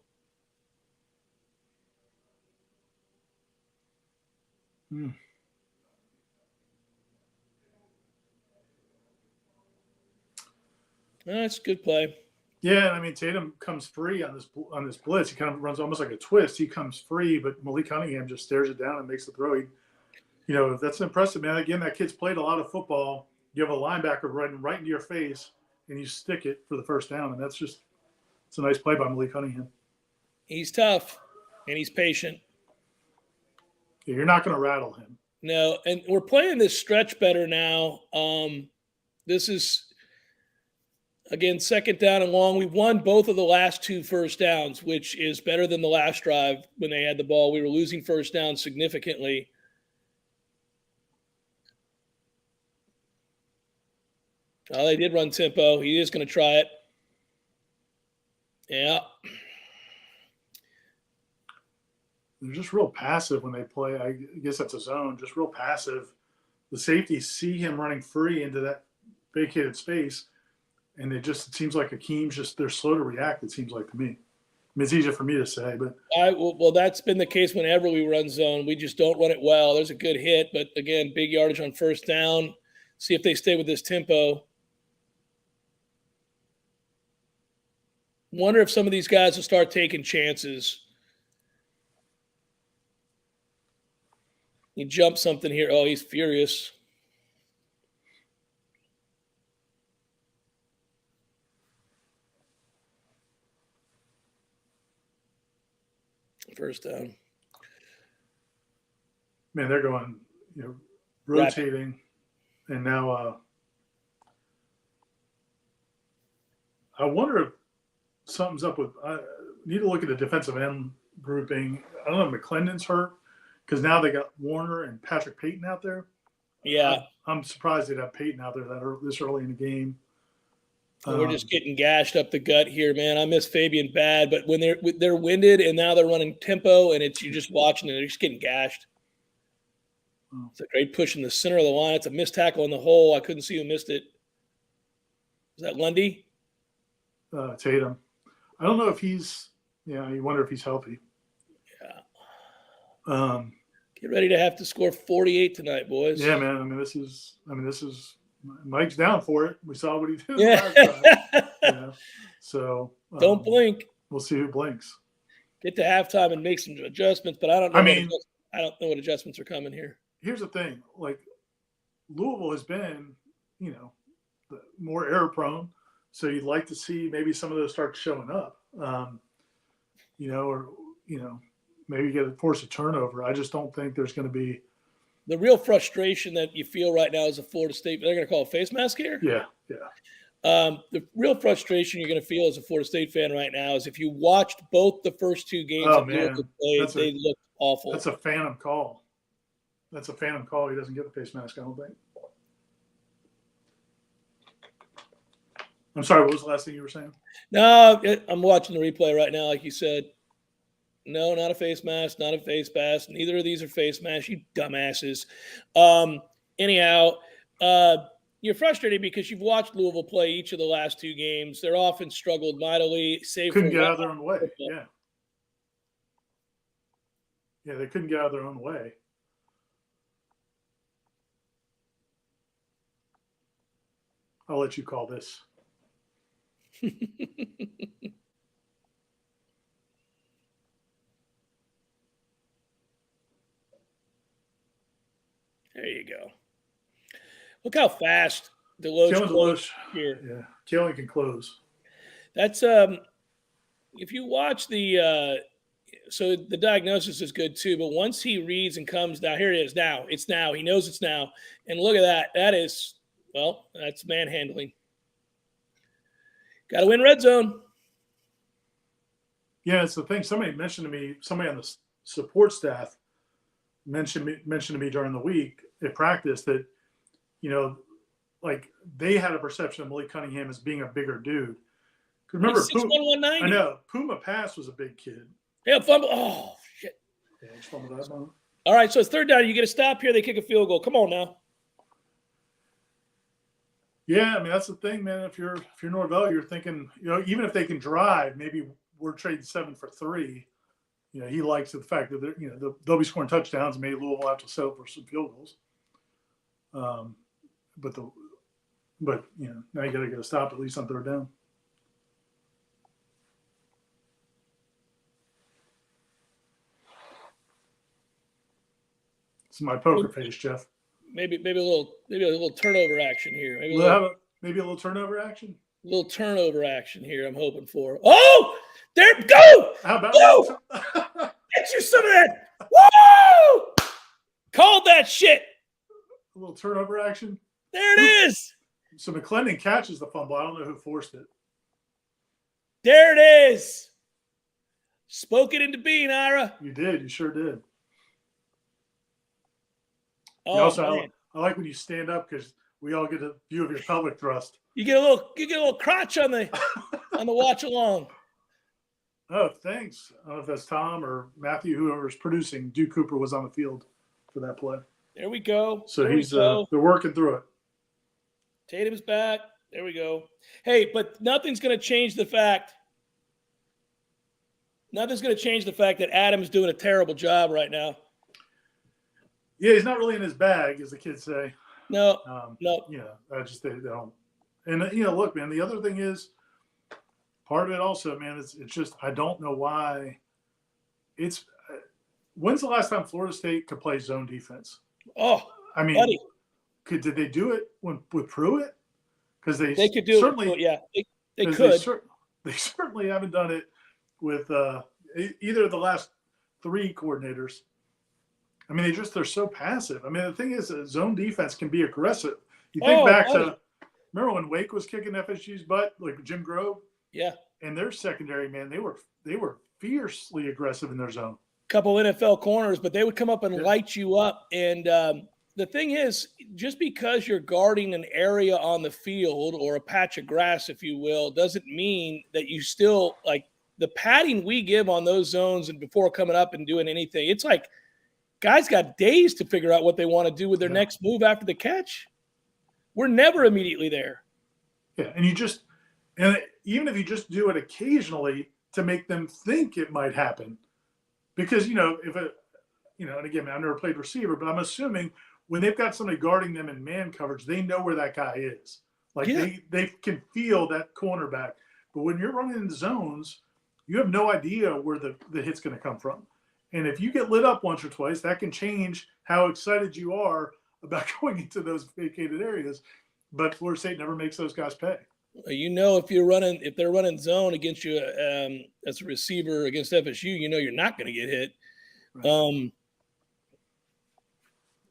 That's a good play. Yeah, I mean, Tatum comes free on this blitz. He kind of runs almost like a twist. He comes free, but Malik Cunningham just stares it down and makes the throw. That's impressive, man. Again, that kid's played a lot of football. You have a linebacker running right into your face, and you stick it for the first down, and it's a nice play by Malik Cunningham. He's tough, and he's patient. Yeah, you're not going to rattle him. No, and we're playing this stretch better now. This is, again, 2nd down and long. We've won both of the last 2 first downs, which is better than the last drive when they had the ball. We were losing first down significantly. Oh, they did run tempo. He is going to try it. Yeah. They're just real passive when they play. I guess that's a zone, just real passive. The safeties see him running free into that vacated space, and it seems like Akeem's they're slow to react, it seems like to me. I mean, it's easier for me to say, but. Well, that's been the case whenever we run zone. We just don't run it well. There's a good hit, but again, big yardage on first down. See if they stay with this tempo. Wonder if some of these guys will start taking chances. He jumped something here. Oh, he's furious. First down. Man, they're going, rotating. And now I wonder if something's up with I need to look at the defensive end grouping. I don't know if McClendon's hurt because now they got Warner and Patrick Payton out there. Yeah. I'm surprised they'd have Payton out there this early in the game. We're just getting gashed up the gut here, man. I miss Fabian bad, but when they're winded and now they're running tempo and you're just watching and they're just getting gashed. It's a great push in the center of the line. It's a missed tackle in the hole. I couldn't see who missed it. Was that Lundy? Tatum. I don't know if he's – you wonder if he's healthy. Yeah. Get ready to have to score 48 tonight, boys. Yeah, man. I mean, this is Mike's down for it. We saw what he did last time. So don't blink. We'll see who blinks. Get to halftime and make some adjustments, but I don't know. I don't know what adjustments are coming here. Here's the thing: like Louisville has been, more error prone, so you'd like to see maybe some of those start showing up. Maybe get to force a turnover. I just don't think there's going to be the real frustration that you feel right now as a Florida State. They're going to call a face mask here. Yeah. The real frustration you're going to feel as a Florida State fan right now is if you watched both the first two games of Louisville play, they looked awful. That's a phantom call. He doesn't get the face mask, I don't think. I'm sorry, what was the last thing you were saying? No, I'm watching the replay right now, like you said. No, not a face mask, not a face mask. Neither of these are face masks, you dumbasses. Anyhow, you're frustrated because you've watched Louisville play each of the last two games. They're often struggled mightily. Couldn't get out of their own way. Yeah, they couldn't get out of their own way. I'll let you call this. There you go. Look how fast Deloach closed here. Yeah, Kelly can close. That's if you watch so the diagnosis is good too, but once he reads and comes down, here it is now. It's now. He knows it's now. And look at that. That's manhandling. Got to win red zone. Yeah, it's the thing. Somebody mentioned to me, somebody on the support staff mentioned to me during the week at practice that, like they had a perception of Malik Cunningham as being a bigger dude. Remember, 6'1", 190. I know. Puma Pass was a big kid. Yeah, fumble. Oh, shit. Yeah, just fumbled that one. All right, so it's third down. You get a stop here. They kick a field goal. Come on now. Yeah, I mean, that's the thing, man. If you're Norvell, you're thinking, even if they can drive, maybe we're trading 7 for 3. He likes the fact that they'll be scoring touchdowns and maybe Louisville will have to settle for some field goals. But now you got to get a stop at least on third down. It's my poker face, Jeff. Maybe a little turnover action here. Maybe a little turnover action. A little turnover action here. I'm hoping for. Oh, there, go! How about go? Get you some of that. Woo! Called that shit. A little turnover action. There it is. So McClendon catches the fumble. I don't know who forced it. There it is. Spoke it into being, Ira. You did. You sure did. Oh, I like when you stand up because we all get a view of your pelvic thrust. You get a little crotch on the watch along. Oh, thanks. I don't know if that's Tom or Matthew, whoever's producing. Duke Cooper was on the field for that play. There we go. So they're working through it. Tatum's back. There we go. Hey, but nothing's going to change the fact. Nothing's going to change the fact that Adam's doing a terrible job right now. Yeah, he's not really in his bag, as the kids say. No. I just they don't. And look, man. The other thing is, part of it also, man. It's just I don't know why. When's the last time Florida State could play zone defense? Oh, I mean, buddy. Did they do it with Pruitt? Because they could do certainly, it. Yeah, they could. They certainly haven't done it with either of the last 3 coordinators. I mean, they're so passive. I mean, the thing is, zone defense can be aggressive. You think back to, remember when Wake was kicking FSU's butt, like Jim Grove? Yeah. And their secondary, man, they were fiercely aggressive in their zone. Couple NFL corners, but they would come up and light you up. And the thing is, just because you're guarding an area on the field or a patch of grass, if you will, doesn't mean that you still like the padding we give on those zones and before coming up and doing anything. It's like, guys got days to figure out what they want to do with their next move after the catch. We're never immediately there. Yeah, and even if you just do it occasionally to make them think it might happen, because and again, I've never played receiver, but I'm assuming when they've got somebody guarding them in man coverage, they know where that guy is. Like they can feel that cornerback. But when you're running in zones, you have no idea where the hit's going to come from. And if you get lit up once or twice, that can change how excited you are about going into those vacated areas. But Florida State never makes those guys pay. If they're running zone against you as a receiver against FSU, you're not going to get hit. Right.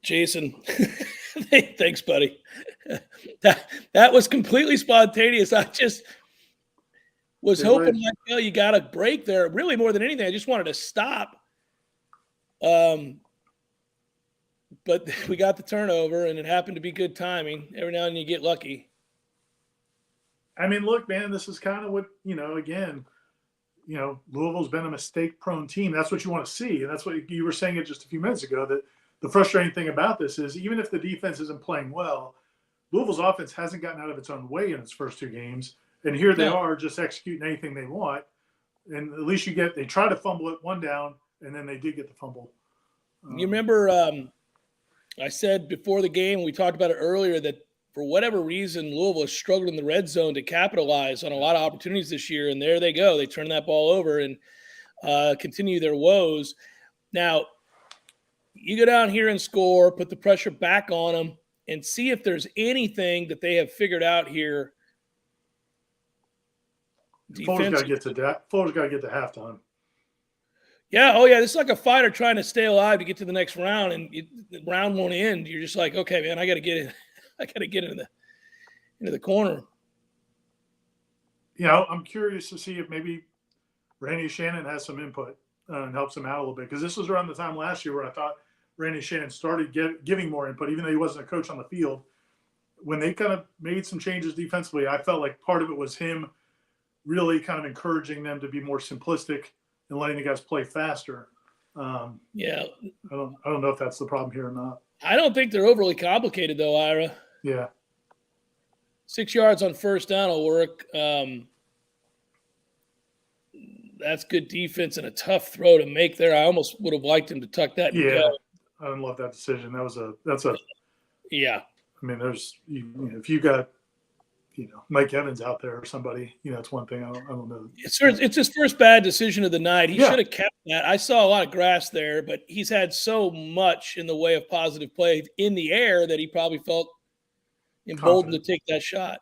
Jason, thanks, buddy. That was completely spontaneous. I just was hoping, you got a break there. Really, more than anything, I just wanted to stop. But we got the turnover, and it happened to be good timing. Every now and then you get lucky. I mean, look, man, this is kind of what, Louisville's been a mistake-prone team. That's what you want to see. And that's what you were saying it just a few minutes ago, that the frustrating thing about this is even if the defense isn't playing well, Louisville's offense hasn't gotten out of its own way in its first two games. And here they are just executing anything they want. And at least they try to fumble it one down, and then they did get the fumble. You remember I said before the game, we talked about it earlier, that for whatever reason, Louisville has struggled in the red zone to capitalize on a lot of opportunities this year. And there they go. They turn that ball over and continue their woes. Now, you go down here and score, put the pressure back on them, and see if there's anything that they have figured out here. Fuller's got to get to halftime. Yeah, oh yeah, this is like a fighter trying to stay alive to get to the next round, and the round won't end. You're just like, okay, man, I got to get in. I got to get into the corner. I'm curious to see if maybe Randy Shannon has some input and helps him out a little bit, because this was around the time last year where I thought Randy Shannon started giving more input, even though he wasn't a coach on the field. When they kind of made some changes defensively, I felt like part of it was him really kind of encouraging them to be more simplistic and letting the guys play faster. I don't know if that's the problem here or not. I don't think they're overly complicated, though, Ira. Yeah. 6 yards on first down will work. That's good defense and a tough throw to make there. I almost would have liked him to tuck that. Yeah, I didn't love that decision. Yeah. I mean, if you got, Mike Evans out there or somebody, it's one thing. I don't know. It's his first bad decision of the night. He should have kept that. I saw a lot of grass there, but he's had so much in the way of positive play in the air that he probably felt emboldened to take that shot.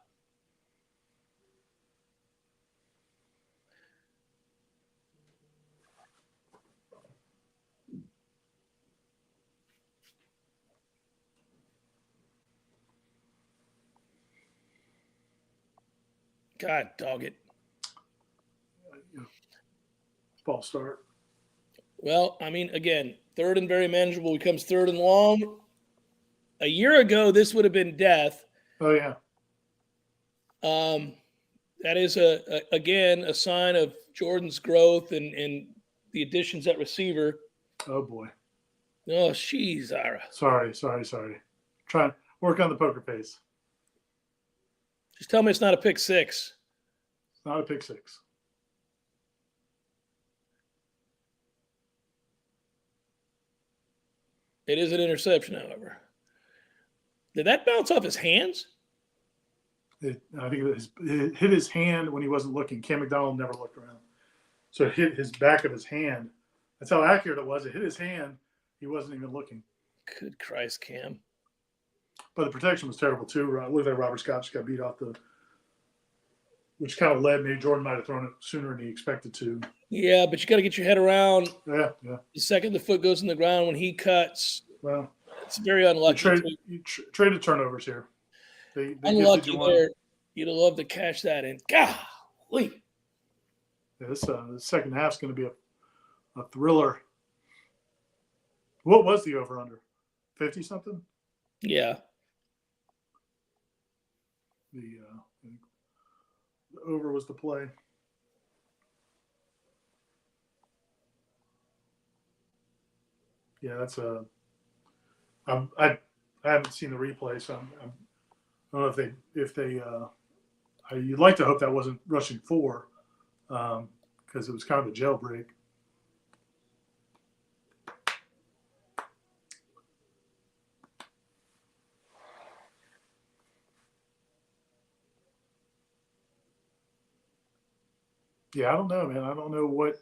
God, dog it. False start. Well, I mean, again, third and very manageable becomes third and long. A year ago, this would have been death. Oh, yeah. That is, again, a sign of Jordan's growth and the additions at receiver. Oh, boy. Oh, jeez, Ira. Sorry. Try and work on the poker face. Just tell me it's not a pick six. It's not a pick six. It is an interception, however. Did that bounce off his hands? I think it hit his hand when he wasn't looking. Cam McDonald never looked around. So it hit his back of his hand. That's how accurate it was. It hit his hand. He wasn't even looking. Good Christ, Cam. But the protection was terrible, too. It looked like Robert Scott just got beat off which kind of led maybe Jordan might have thrown it sooner than he expected to. Yeah, but you got to get your head around. Yeah. The second the foot goes in the ground when he cuts. Well, it's very unlucky. You traded turnovers here. They unlucky there. You'd have loved to cash that in. Golly. Yeah, this second half is going to be a thriller. What was the over-under? 50-something? Yeah. The over was the play. Yeah, that's a. I haven't seen the replay, so I don't know if they. You'd like to hope that wasn't rushing 4, because it was kind of a jailbreak. Yeah, I don't know, man. I don't know what.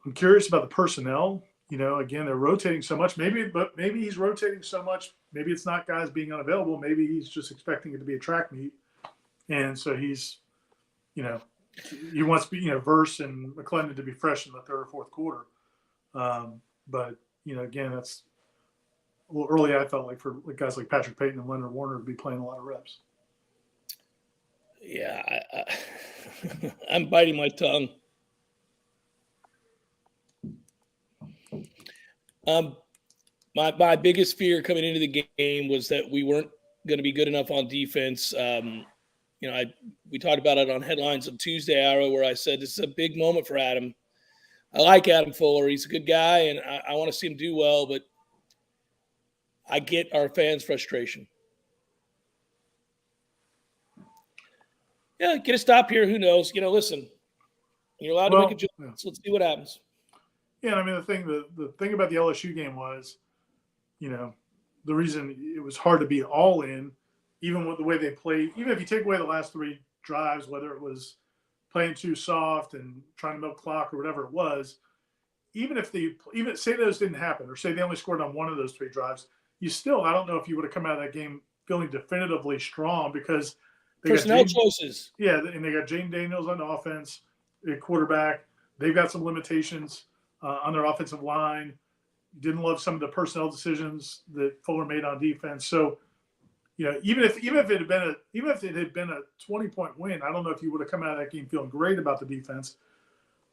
I'm curious about the personnel. Again, they're rotating so much. Maybe he's rotating so much. Maybe it's not guys being unavailable. Maybe he's just expecting it to be a track meet, and so he's, he wants Verse and McClendon to be fresh in the 3rd or 4th quarter. But again, that's a little early. I felt like for guys like Patrick Payton and Leonard Warner to be playing a lot of reps. Yeah, I'm biting my tongue. My biggest fear coming into the game was that we weren't going to be good enough on defense. We talked about it on Headlines of Tuesday Hour, where I said this is a big moment for Adam. I like Adam Fuller. He's a good guy, and I want to see him do well, but I get our fans' frustration. Yeah, get a stop here. Who knows? Listen, you're allowed to make adjustments. Let's see what happens. Yeah, I mean, the thing about the LSU game was, the reason it was hard to be all in, even with the way they played, even if you take away the last 3 drives, whether it was playing too soft and trying to milk clock or whatever it was, even say those didn't happen, or say they only scored on 1 of those 3 drives, I don't know if you would have come out of that game feeling definitively strong, because personnel choices. Yeah, and they got Jaden Daniels on the offense, at quarterback. They've got some limitations on their offensive line. Didn't love some of the personnel decisions that Fuller made on defense. So, even if it had been a 20-point win, I don't know if you would have come out of that game feeling great about the defense.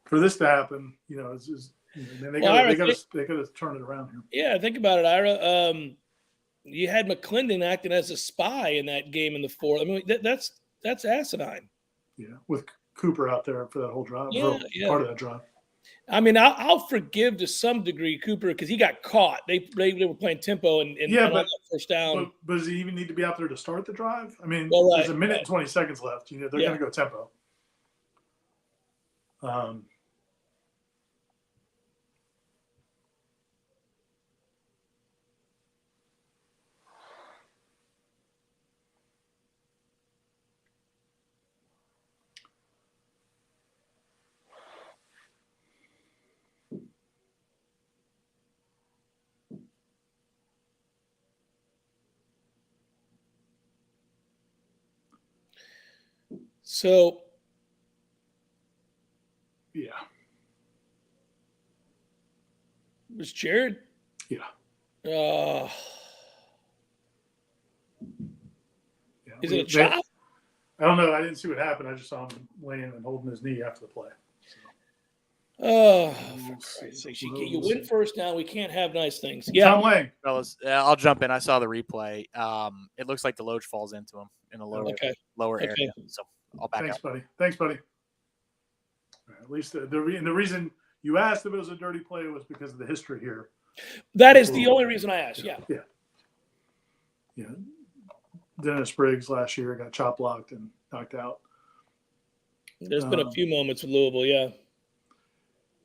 For this to happen, it's just, they got to turn it around here. Yeah, think about it, Ira. You had McClendon acting as a spy in that game in the 4th. I mean, that's asinine. Yeah, with Cooper out there for that whole drive, part of that drive. I mean, I'll forgive to some degree Cooper, because he got caught. They were playing tempo and but first down. But does he even need to be out there to start the drive? I mean, right, there's a minute and 20 seconds left. They're going to go tempo. So, yeah. Was Jared? Yeah. Is it a chop? I don't know. I didn't see what happened. I just saw him laying and holding his knee after the play. Oh, for Christ's sake. You win first down. We can't have nice things. Yeah. Tom Lang. Fellas, I'll jump in. I saw the replay. It looks like the loach falls into him in the lower area. So I'll back up. Thanks, buddy. Right, at least the reason you asked if it was a dirty play was because of the history here. That is the only reason I asked. Yeah. Dennis Briggs last year got chop blocked and knocked out. There's been a few moments with Louisville, yeah.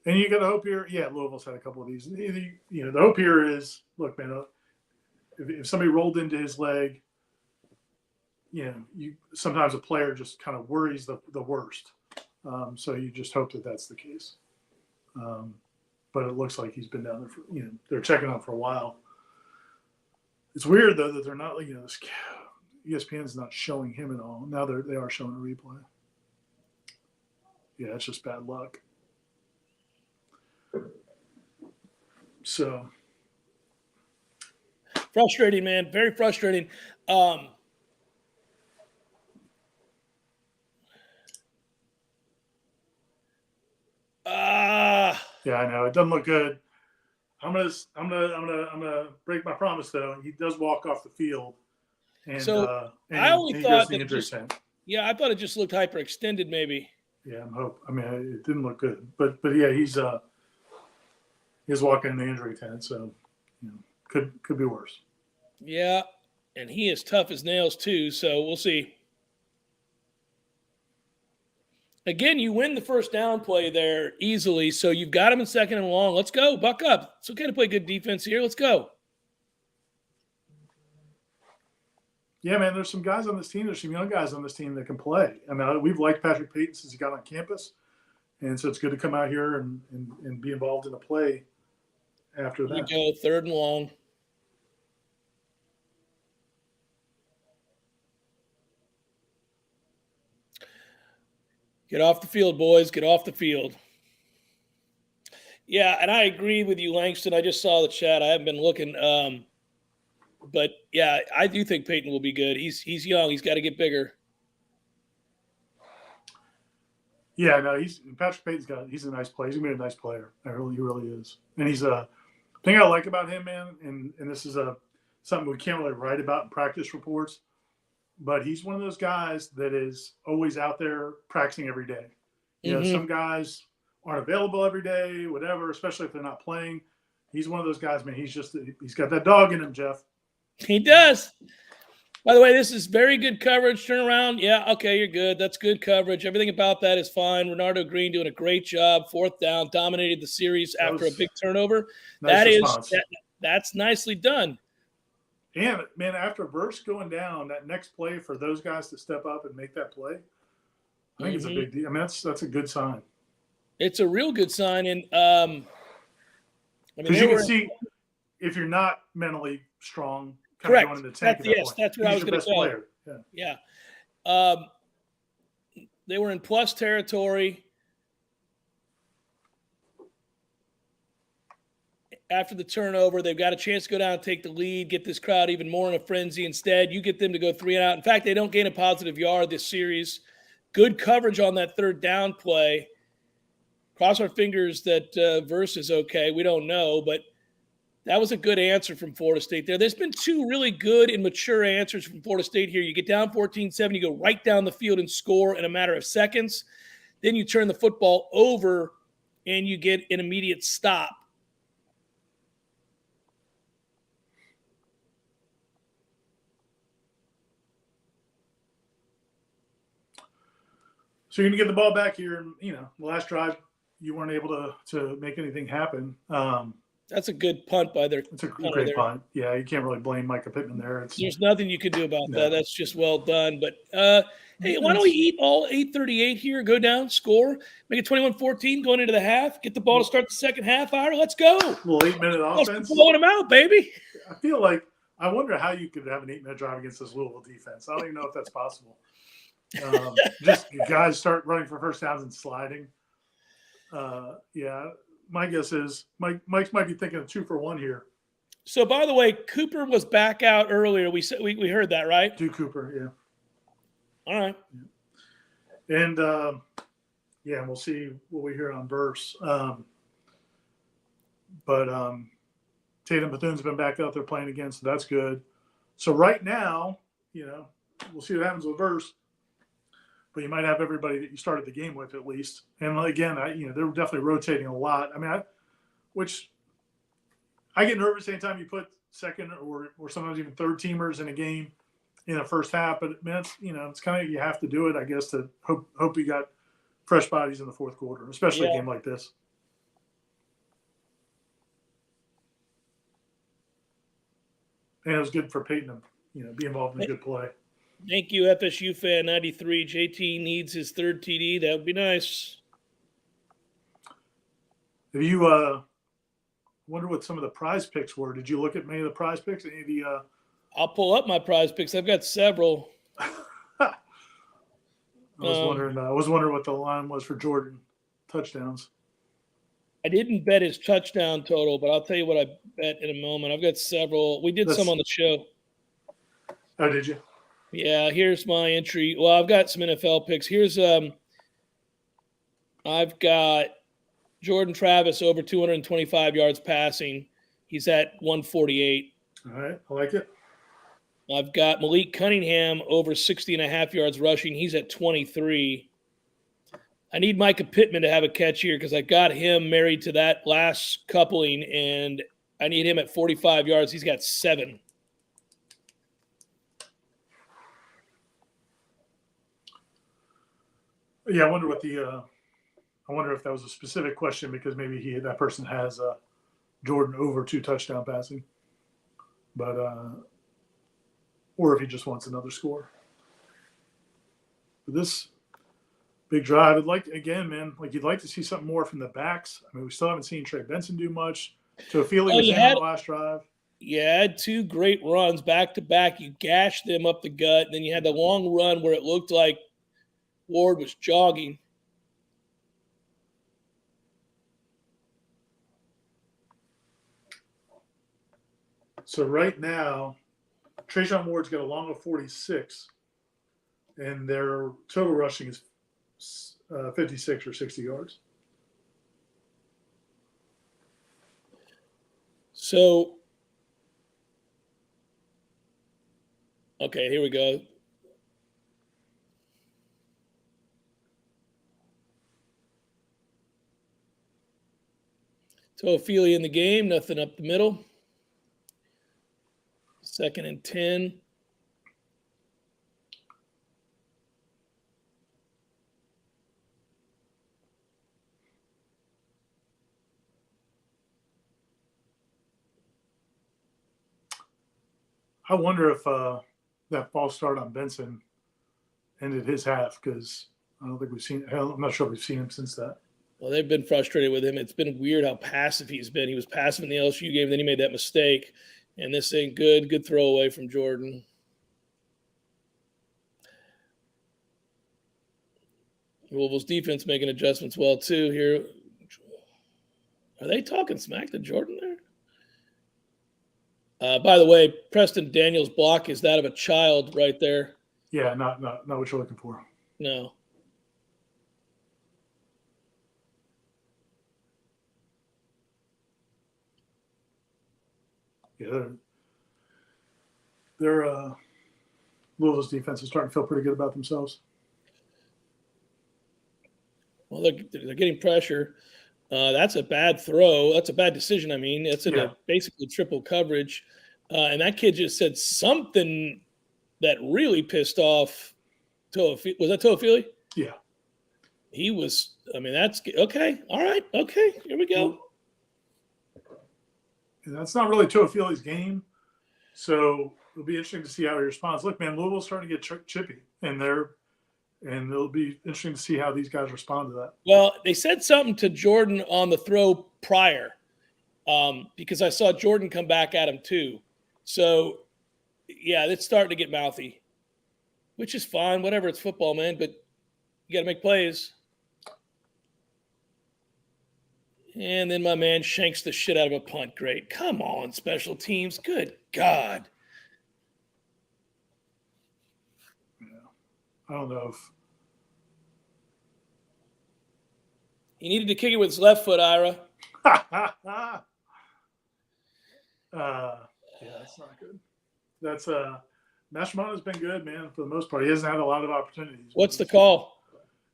And you got to hope here. Yeah, Louisville's had a couple of these. The hope here is, look, man, if somebody rolled into his leg, sometimes a player just kind of worries the worst. So you just hope that that's the case. But it looks like he's been down there for, they're checking out for a while. It's weird though that they're not, this ESPN's not showing him at all. Now they are showing a replay. Yeah, it's just bad luck. So frustrating, man. Very frustrating. Yeah, I know. It doesn't look good. I'm gonna break my promise though. He does walk off the field. And I only thought that I thought it just looked hyperextended maybe. Yeah, I mean, it didn't look good. But yeah, he's He's walking in the injury tent, so could be worse. Yeah, and he is tough as nails too, so we'll see. Again, you win the first down play there easily, so you've got him in second and long. Let's go. Buck up. It's okay to play good defense here. Let's go. Yeah, man, there's some guys on this team. There's some young guys on this team that can play. I mean, we've liked Patrick Payton since he got on campus, and so it's good to come out here and be involved in a play after that. Here we go, third and long. Get off the field, boys. Get off the field. Yeah, and I agree with you, Langston. I just saw the chat. I haven't been looking. But, yeah, I do think Peyton will be good. He's young. He's got to get bigger. Yeah, no, Patrick Payton's he's a nice player. He's going to be a nice player. He really is. And he's a thing I like about him, man, and this is something we can't really write about in practice reports, but he's one of those guys that is always out there practicing every day. You know, some guys aren't available every day, whatever, especially if they're not playing. He's one of those guys, man. He's got that dog in him, Jeff. He does. By the way, this is very good coverage. Turn around. Yeah, okay, you're good. That's good coverage. Everything about that is fine. Renardo Green doing a great job. Fourth down, dominated the series after a big turnover. That's nicely done. And, man, after Verse going down, that next play for those guys to step up and make that play, I think it's a big deal. I mean, that's a good sign. It's a real good sign. And because you can see if you're not mentally strong, correct. Going in the tank That's what I was going to say. Yeah. They were in plus territory after the turnover. They've got a chance to go down and take the lead, get this crowd even more in a frenzy. Instead, you get them to go 3 and out. In fact, they don't gain a positive yard this series. Good coverage on that third down play. Cross our fingers that Verse is okay. We don't know, but that was a good answer from Florida State there. There's been 2 really good and mature answers from Florida State here. You get down 14-7, you go right down the field and score in a matter of seconds. Then you turn the football over and you get an immediate stop. So you're going to get the ball back here. And, the last drive, you weren't able to make anything happen. That's a good punt by their. It's a great punt. Yeah, you can't really blame Micah Pittman there. There's nothing you can do about that. That's just well done. But, hey, why don't we eat all 8:38 here, go down, score, make it 21-14 going into the half, get the ball to start the second half hour. Let's go. Little 8-minute offense. Blowing them out, baby. I feel like I wonder how you could have an 8-minute drive against this Louisville defense. I don't even know if that's possible. Just guys start running for first downs and sliding. Yeah. My guess is Mike might be thinking of 2 for 1 here. So, by the way, Cooper was back out earlier. We heard that, right? Do Cooper, yeah. All right. Yeah. And we'll see what we hear on Verse. But Tatum Bethune's been back out there playing again, so that's good. So right now, we'll see what happens with Verse. But you might have everybody that you started the game with at least. And again, they're definitely rotating a lot. I mean, which I get nervous anytime you put second or sometimes even third teamers in a game in the first half. But man, it's kind of, you have to do it, I guess, to hope you got fresh bodies in the fourth quarter, especially a game like this. And it was good for Peyton to be involved in a good play. Thank you, FSU fan 93. JT needs his third TD. That would be nice. Have you wonder what some of the prize picks were? Did you look at many of the prize picks? Any of the? I'll pull up my prize picks. I've got several. I was wondering what the line was for Jordan touchdowns. I didn't bet his touchdown total, but I'll tell you what I bet in a moment. I've got several. We did some on the show. Oh, did you? Yeah, here's my entry. Well, I've got some NFL picks. Here's I've got Jordan Travis over 225 yards passing. He's at 148. All right, I like it. I've got Malik Cunningham over 60.5 yards rushing. He's at 23. I need Micah Pittman to have a catch here because I got him married to that last coupling, and I need him at 45 yards. He's got 7. Yeah, I wonder what I wonder if that was a specific question because maybe that person has Jordan over 2 touchdown passing, but or if he just wants another score. But this big drive, you'd like to see something more from the backs. I mean, we still haven't seen Trey Benson do much. So Feely was in on the last drive. You had 2 great runs back to back. You gashed them up the gut. Then you had the long run where it looked like Ward was jogging. So right now, Trayshawn Ward's got a long of 46, and their total rushing is 56 or 60 yards. So, okay, here we go. Toafili in the game, nothing up the middle. 2nd and 10. I wonder if that false start on Benson ended his half because I don't think we've seen – I'm not sure we've seen him since that. Well, they've been frustrated with him. It's been weird how passive he's been. He was passive in the LSU game, then he made that mistake. And this ain't good. Good throwaway from Jordan. Louisville's defense making adjustments well, too, here. Are they talking smack to Jordan there? By the way, Preston Daniels' block is that of a child right there. Yeah, not what you're looking for. No. Yeah, they're Louisville's defense is starting to feel pretty good about themselves. Well, they're getting pressure. That's a bad throw. That's a bad decision. I mean, it's in a basically triple coverage. And that kid just said something that really pissed off Toafili. Was that Toafili? Yeah. He was – I mean, that's – okay. All right. Okay. Here we go. And that's not really Toafili's game. So it'll be interesting to see how he responds. Look, man, Louisville's starting to get chippy, and it'll be interesting to see how these guys respond to that. Well, they said something to Jordan on the throw prior because I saw Jordan come back at him too. So, yeah, it's starting to get mouthy, which is fine. Whatever, it's football, man, but you got to make plays. And then my man shanks the shit out of a punt. Great. Come on, special teams. Good God. Yeah. I don't know if he needed to kick it with his left foot, Ira. Yeah, that's not good. That's Mascherano's been good, man, for the most part. He hasn't had a lot of opportunities. What's the call?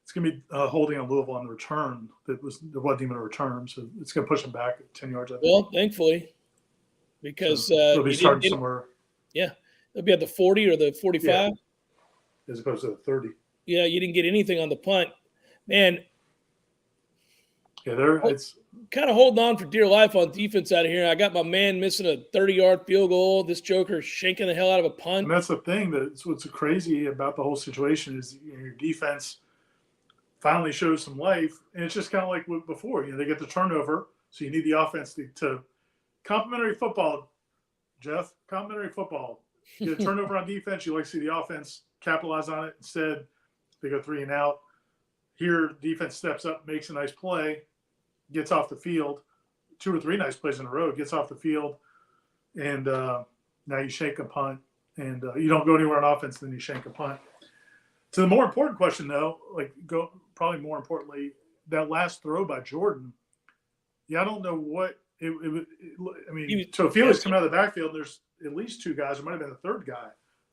It's going to be holding on Louisville on the return. There wasn't even a return, so it's going to push him back 10 yards. I think. Well, thankfully, because it'll be starting somewhere. Yeah, it'll be at the 40 or the 45. Yeah, as opposed to the 30. Yeah, you didn't get anything on the punt. Man. Yeah, it's kind of holding on for dear life on defense out of here. I got my man missing a 30-yard field goal. This joker shanking the hell out of a punt. And that's the thing. That's what's crazy about the whole situation is your defense finally shows some life, and it's just kind of like before. They get the turnover, so you need the offense to complementary football, Jeff. Complementary football. You get a turnover on defense, you like to see the offense capitalize on it. Instead, they go 3 and out. Here, defense steps up, makes a nice play, gets off the field, 2 or 3 nice plays in a row, gets off the field, and now you shank a punt, and you don't go anywhere on offense, then you shank a punt. So the more important question, though, probably more importantly, that last throw by Jordan, I don't know what I mean, Toafili's coming out of the backfield, and there's at least 2 guys, there might have been a third guy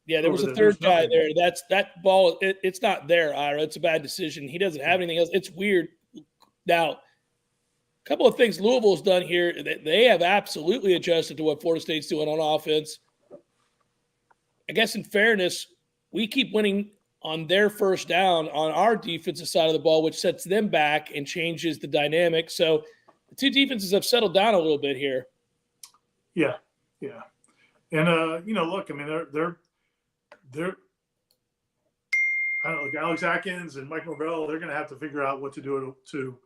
Yeah, there was a third guy there. That ball. It's not there, Ira. It's a bad decision. He doesn't have anything else. It's weird. Now, a couple of things Louisville's done here. They have absolutely adjusted to what Florida State's doing on offense. I guess in fairness, we keep winning on their first down on our defensive side of the ball, which sets them back and changes the dynamic. So the two defenses have settled down a little bit here. Yeah. And, look, I mean, they're I don't know, like Alex Atkins and Mike Norvell, they're going to have to figure out what to do to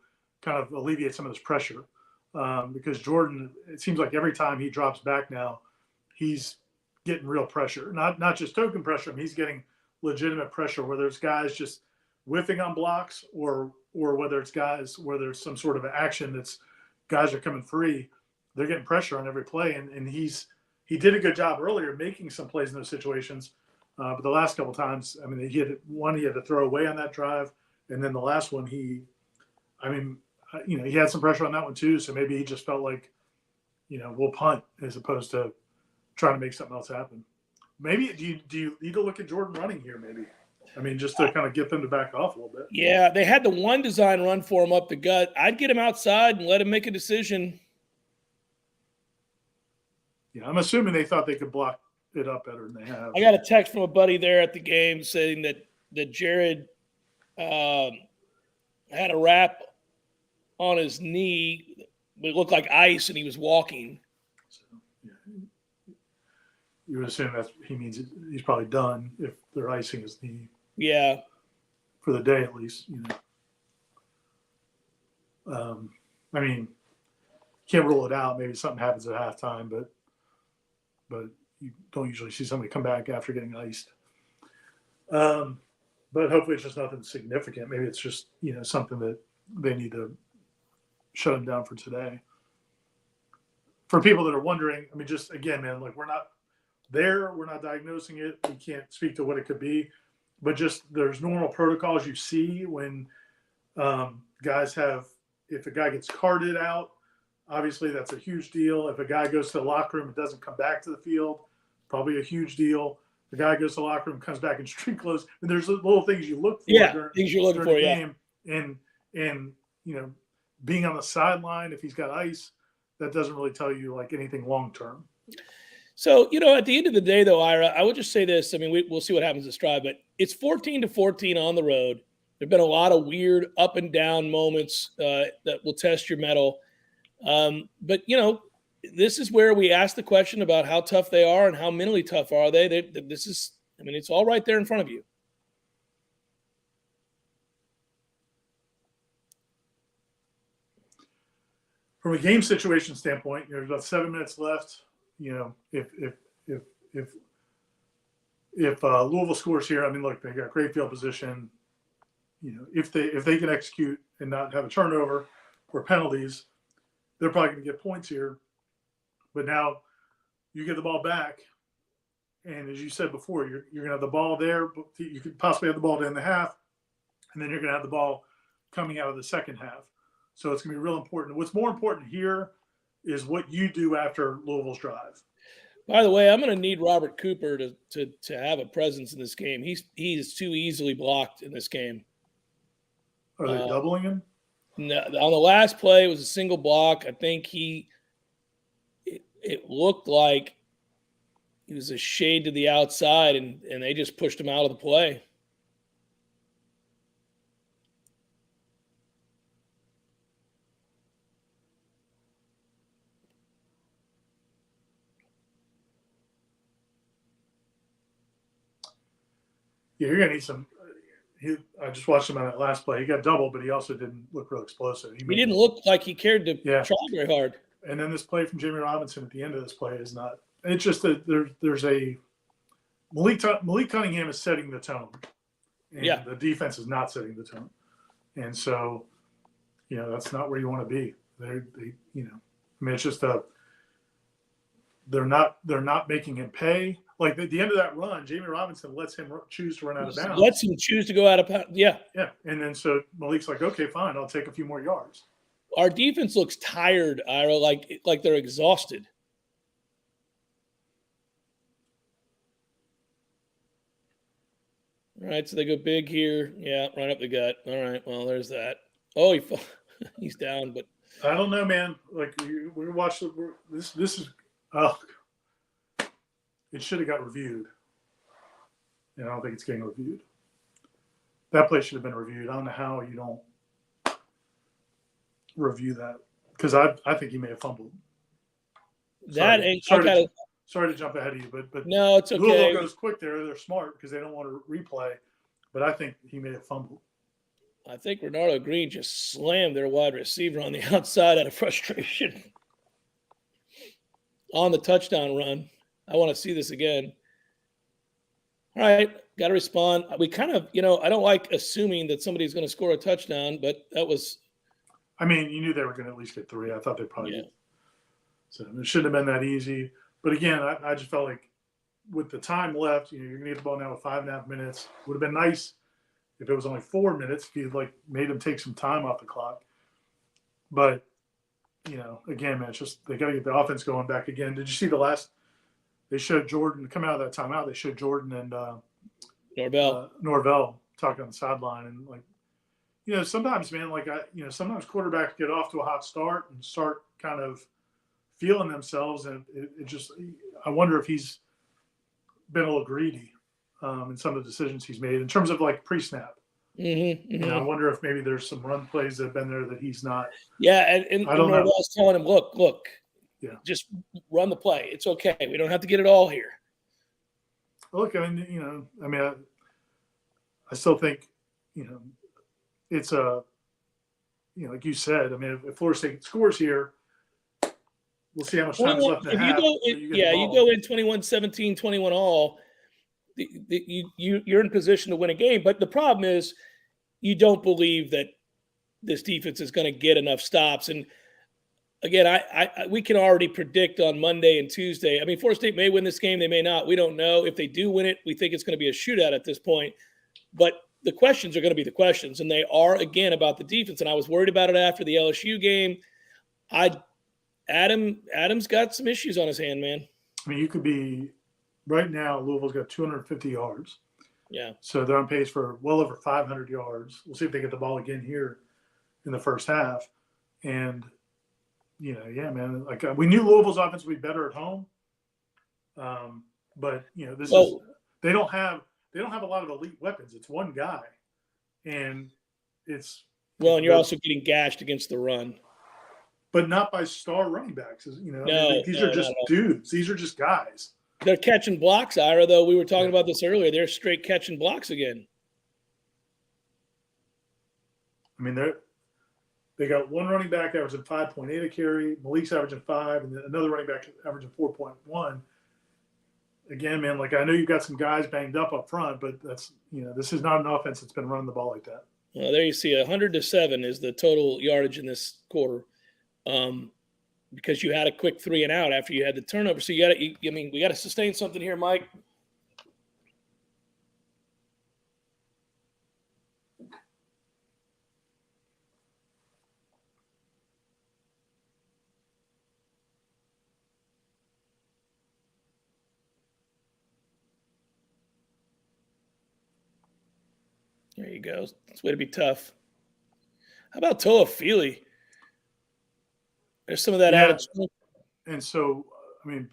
kind of alleviate some of this pressure. Because Jordan, it seems like every time he drops back now, he's getting real pressure. Not just token pressure. I mean, he's getting legitimate pressure, whether it's guys just whiffing on blocks or whether it's guys where there's some sort of action that's guys are coming free. They're getting pressure on every play. And he did a good job earlier making some plays in those situations. But the last couple of times, I mean, he had to throw away on that drive. And then the last one, he had some pressure on that one too. So maybe he just felt like, we'll punt as opposed to trying to make something else happen. Maybe do you need to look at Jordan running here? Maybe, I mean, just to kind of get them to back off a little bit. Yeah, they had the one design run for him up the gut. I'd get him outside and let him make a decision. Yeah, I'm assuming they thought they could block it up better than they have. I got a text from a buddy there at the game saying that Jared had a wrap on his knee, but it looked like ice, and he was walking. So, yeah. You would assume he means he's probably done if they're icing his knee. Yeah. For the day, at least, I mean, can't rule it out. Maybe something happens at halftime, but you don't usually see somebody come back after getting iced. But hopefully it's just nothing significant. Maybe it's just, something that they need to shut him down for today. For people that are wondering, I mean, just again, man, like we're not there. We're not diagnosing it. We can't speak to what it could be. But just there's normal protocols you see when guys have, if a guy gets carted out, obviously that's a huge deal. If a guy goes to the locker room and doesn't come back to the field, probably a huge deal. The guy goes to the locker room, comes back in street clothes, and there's little things you look for. Yeah, things you're looking for, the game. And being on the sideline, if he's got ice, that doesn't really tell you like anything long term. So, at the end of the day, though, Ira, I would just say this. I mean, we'll see what happens this drive, but it's 14-14 on the road. There have been a lot of weird up and down moments that will test your mettle. But, this is where we ask the question about how tough they are and how mentally tough are they. It's all right there in front of you. From a game situation standpoint, there's about 7 minutes left. If Louisville scores here, I mean, look, they got great field position. If they can execute and not have a turnover or penalties, they're probably going to get points here. But now you get the ball back, and as you said before, you're going to have the ball there. You could possibly have the ball to end the half, and then you're going to have the ball coming out of the second half. So it's going to be real important. What's more important here is what you do after Louisville's drive. By the way, I'm going to need Robert Cooper to have a presence in this game. He is too easily blocked in this game. Are they doubling him? No, on the last play, it was a single block. I think it looked like he was a shade to the outside, and they just pushed him out of the play. Yeah, you're going to need some. I just watched him on that last play. He got doubled, but he also didn't look real explosive. He didn't look like he cared to try very hard. And then this play from Jamie Robinson at the end of this play is not. It's just that there's a Malik Cunningham is setting the tone, and the defense is not setting the tone, and so that's not where you want to be. It's just they're not making him pay. Like at the end of that run, Jamie Robinson lets him choose to run out of bounds. Lets him choose to go out of bounds. Yeah. Yeah. And then so Malik's like, okay, fine, I'll take a few more yards. Our defense looks tired, Ira, like they're exhausted. All right, so they go big here. Yeah, right up the gut. All right, well, there's that. Oh, he's down, but I don't know, man. Like we watched this. This is it should have got reviewed, and I don't think it's getting reviewed. That play should have been reviewed. I don't know how you don't review that, because I think he may have fumbled. Sorry to jump ahead of you, but no, it's okay. Louisville goes quick there. They're smart because they don't want to replay. But I think he may have fumbled. I think Renardo Green just slammed their wide receiver on the outside out of frustration on the touchdown run. I want to see this again. All right, got to respond. We kind of, I don't like assuming that somebody's going to score a touchdown, but that was. I mean, you knew they were going to at least get 3. I thought they probably did. So it shouldn't have been that easy. But again, I just felt like with the time left, you're going to get the ball now with 5.5 minutes. Would have been nice if it was only 4 minutes, if you'd made them take some time off the clock. But, again, man, it's just they got to get the offense going back again. Did you see they showed Jordan come out of that timeout. They showed Jordan and Norvell talking on the sideline. And, sometimes, man, sometimes quarterbacks get off to a hot start and start kind of feeling themselves. And it just – I wonder if he's been a little greedy in some of the decisions he's made in terms of pre-snap. Mm-hmm. I wonder if maybe there's some run plays that have been there that he's not. Yeah, and I don't know. Norvell's telling him, look, yeah, just run the play. It's okay. We don't have to get it all here. Look, I still think, it's like you said. I mean, if Florida State scores here, we'll see how much time is left in the half. You go in 21-17, 21 all. You're in position to win a game, but the problem is you don't believe that this defense is going to get enough stops. And again, we can already predict on Monday and Tuesday. I mean, Florida State may win this game, they may not. We don't know. If they do win it, we think it's going to be a shootout at this point. But the questions are going to be the questions, and they are again about the defense. And I was worried about it after the LSU game. Adam's got some issues on his hand, man. I mean, you could be. Right now, Louisville's got 250 yards. Yeah. So they're on pace for well over 500 yards. We'll see if they get the ball again here in the first half. And, yeah, man, we knew Louisville's offense would be better at home. But, they don't have a lot of elite weapons. It's one guy. And it's. Well, and you're also getting gashed against the run. But not by star running backs. These are just dudes. These are just guys. They're catching blocks, Ira, though. We were talking about this earlier. They're straight catching blocks again. I mean, they got one running back averaging 5.8 a carry, Malik's averaging 5, and then another running back averaging 4.1. Again, man, I know you've got some guys banged up front, but that's this is not an offense that's been running the ball like that. Well, there you see 100-7 is the total yardage in this quarter. Because you had a quick 3 and out after you had the turnover. So we got to sustain something here, Mike. There you go. It's way to be tough. How about Toa Feely? There's some of that added. And so, I mean,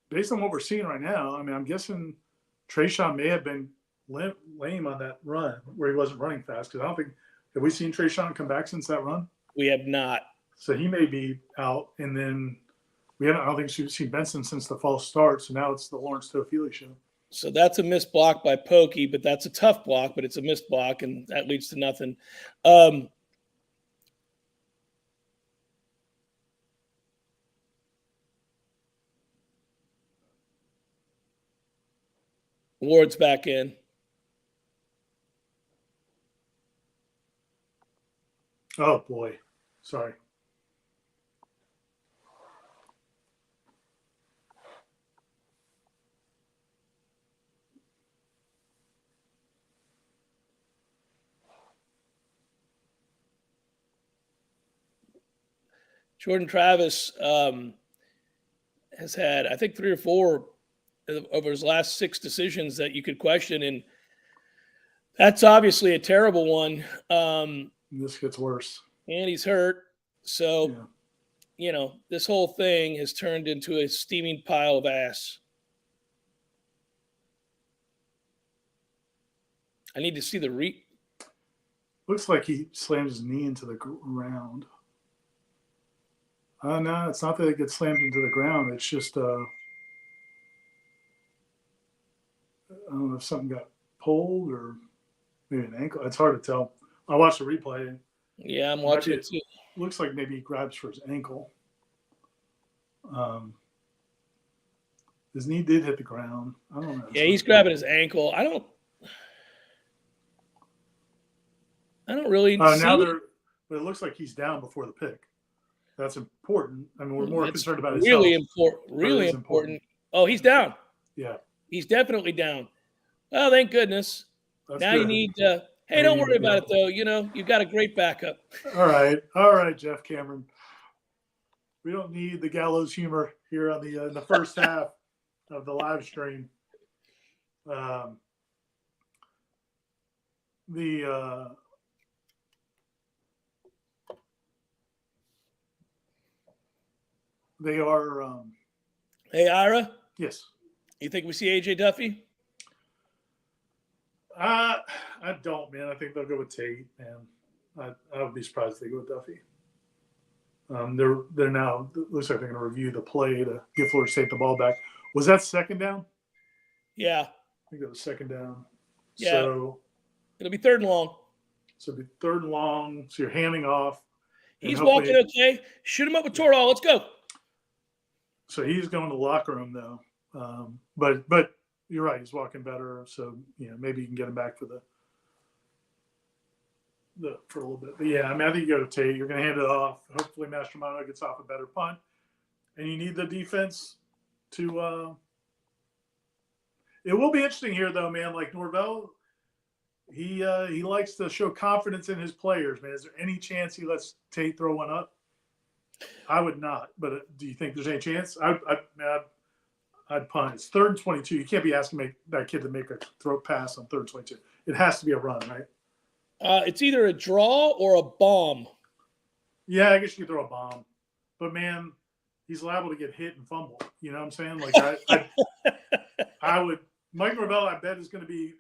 based on what we're seeing right now, I mean, I'm guessing Trayshawn may have been lame on that run where he wasn't running fast. Because I don't think – have we seen Trayshawn come back since that run? We have not. So he may be out. And then I don't think we've seen Benson since the false start. So now it's the Lawrence Toafili show. So that's a missed block by Pokey, but that's a tough block, but it's a missed block, and that leads to nothing. Ward's back in. Oh, boy. Sorry. Jordan Travis has had, I think, 3 or 4 over his last 6 decisions that you could question. And That's obviously a terrible one. This gets worse. And he's hurt. So, this whole thing has turned into a steaming pile of ass. I need to see the Looks like he slammed his knee into the ground. No, it's not that it gets slammed into the ground. It's just, I don't know if something got pulled or maybe an ankle. It's hard to tell. I watched the replay. Yeah, I'm watching it too. Looks like maybe he grabs for his ankle. His knee did hit the ground. I don't know. Yeah, he's grabbing his ankle. I don't really see but it looks like he's down before the pick. That's important. I mean, we're more concerned about his really health, important. Really important. Oh, he's down. Yeah, he's definitely down. Oh, thank goodness. that's Now good. you need. Hey, don't worry about it though. You've got a great backup. All right, Jeff Cameron. We don't need the gallows humor here on the in the first half of the live stream. They are. Hey, Ira. Yes. You think we see AJ Duffy? I don't, man. I think they'll go with Tate, and I would be surprised if they go with Duffy. They're now looks like they're going to review the play to give Florida State the ball back. Was that second down? Yeah. I think that was second down. Yeah. So it'll be third and long. So it'll be third and long. So you're handing off. He's walking okay. Shoot him up with Torall. Let's go. So he's going to the locker room though. But you're right. He's walking better. So maybe you can get him back for for a little bit. But yeah, I mean, I think you go to Tate. You're going to hand it off. Hopefully, Mastromono gets off a better punt, and you need the defense to. It will be interesting here, though, man. Like Norvell, he likes to show confidence in his players, man. Is there any chance he lets Tate throw one up? I would not. But do you think there's any chance? I'd punt. It's 3rd and 22. You can't be asking that kid to make a throw pass on 3rd and 22. It has to be a run, right? It's either a draw or a bomb. Yeah, I guess you could throw a bomb. But, man, he's liable to get hit and fumble. You know what I'm saying? Like, I would – Mike Norvell, I bet, is going to be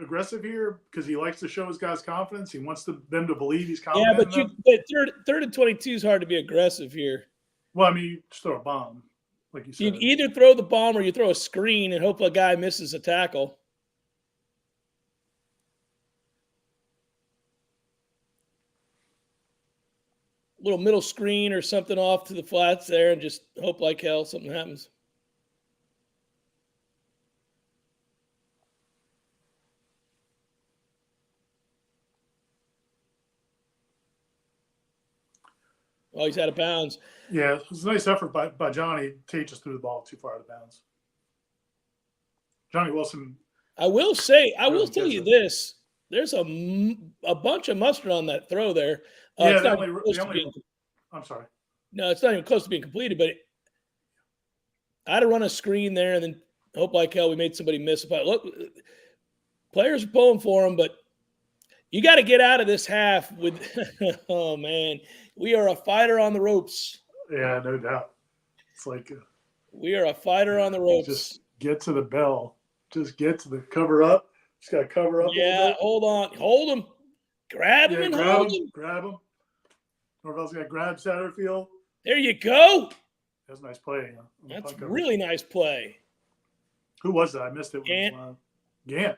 aggressive here because he likes to show his guys confidence. He wants them to believe he's confident. Yeah, but third and 22 is hard to be aggressive here. Well, I mean, you just throw a bomb, like you said. You either throw the bomb or you throw a screen and hope a guy misses a tackle. Little middle screen or something off to the flats there and just hope like hell something happens. Oh, he's out of bounds. Yeah, it was a nice effort by Johnny. Tate just threw the ball too far out of bounds. Johnny Wilson. I will tell you this. There's a bunch of mustard on that throw there. I'm sorry. No, it's not even close to being completed, but I'd have run a screen there and then hope like hell we made somebody miss. Look, players are pulling for him, but you got to get out of this half with – oh, man. We are a fighter on the ropes. Yeah, no doubt. It's like we are a fighter on the ropes. Just get to the bell. Just get to the cover up. Just got to cover up. Yeah, hold on. Hold him. Grab him and hold him. Grab him. Norvell's got to grab Satterfield. There you go. That's a nice play. That's a really nice play. Who was that? I missed it. Gant.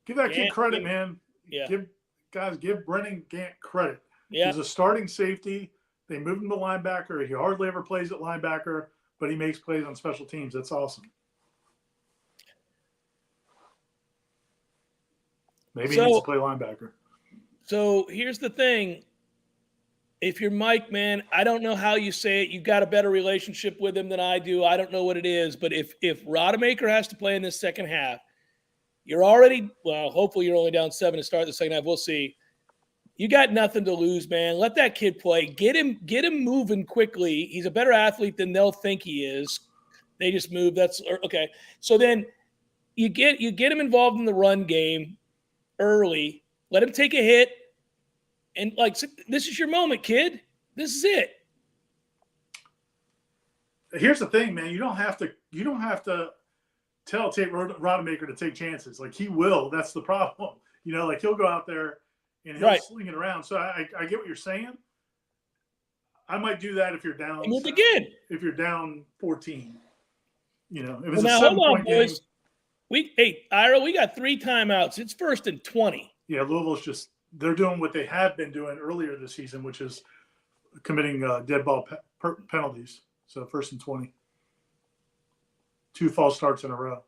Give that kid credit, man. Yeah. Give Brennan Gant credit. Yeah. He's a starting safety. They moved him to linebacker. He hardly ever plays at linebacker, but he makes plays on special teams. That's awesome. Maybe he needs to play linebacker. So here's the thing. If you're Mike, man, I don't know how you say it. You've got a better relationship with him than I do. I don't know what it is. But if Rodemaker has to play in this second half, you're already – well, hopefully you're only down 7 to start the second half. We'll see. You got nothing to lose, man. Let that kid play. Get him moving quickly. He's a better athlete than they'll think he is. They just move. That's okay. So then you get him involved in the run game. early. Let him take a hit. And, this is your moment, kid. This is it. Here's the thing, man. You don't have to tell Tate Rodemaker to take chances. Like, he will. That's the problem. He'll go out there and he'll sling it around. So I get what you're saying. I might do that if you're down. And we'll begin. If you're down 14. If it's now, a 7-point game. Ira, we got 3 timeouts. It's 1st and 20. Yeah, Louisville's they're doing what they have been doing earlier this season, which is committing dead ball penalties. So 1st and 20. 2 false starts in a row.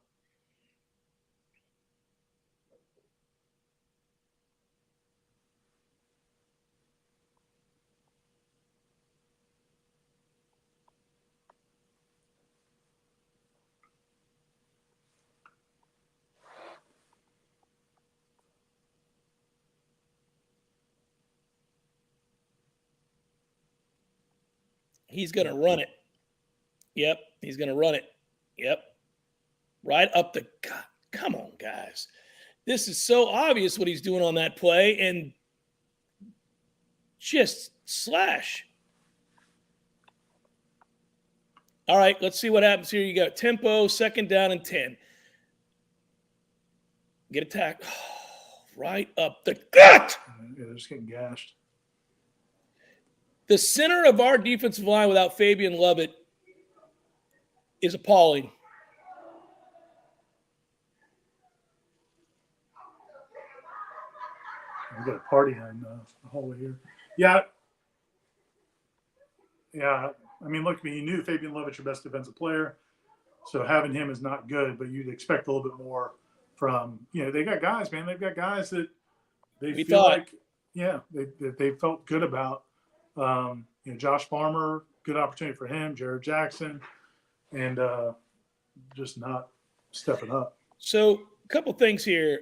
He's going to run it. Yep, he's going to run it. Yep. Right up the – God, come on, guys. This is so obvious what he's doing on that play, and just slash. All right, let's see what happens here. You got tempo, 2nd down and 10. Get attacked. Oh, right up the gut. Yeah, they're just getting gashed. The center of our defensive line without Fabian Lovett is appalling. We've got a party in the hallway here. Yeah. I mean, look, you knew Fabian Lovett's your best defensive player, so having him is not good, but you'd expect a little bit more from, they got guys, man. They've got guys that they they felt good about. Josh Farmer, good opportunity for him, Jared Jackson, and just not stepping up. So a couple things here.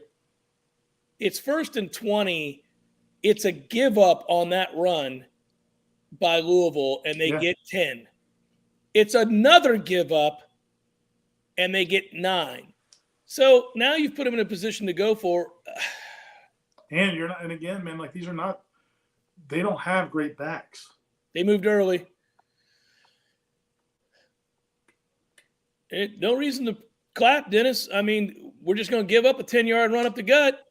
It's 1st and 20. It's a give up on that run by Louisville, and they get 10. It's another give up, and they get 9. So now you've put them in a position to go for. And you're not. And again, man, these are not. They don't have great backs. They moved early. No reason to clap, Dennis. I mean, we're just going to give up a 10-yard run up the gut.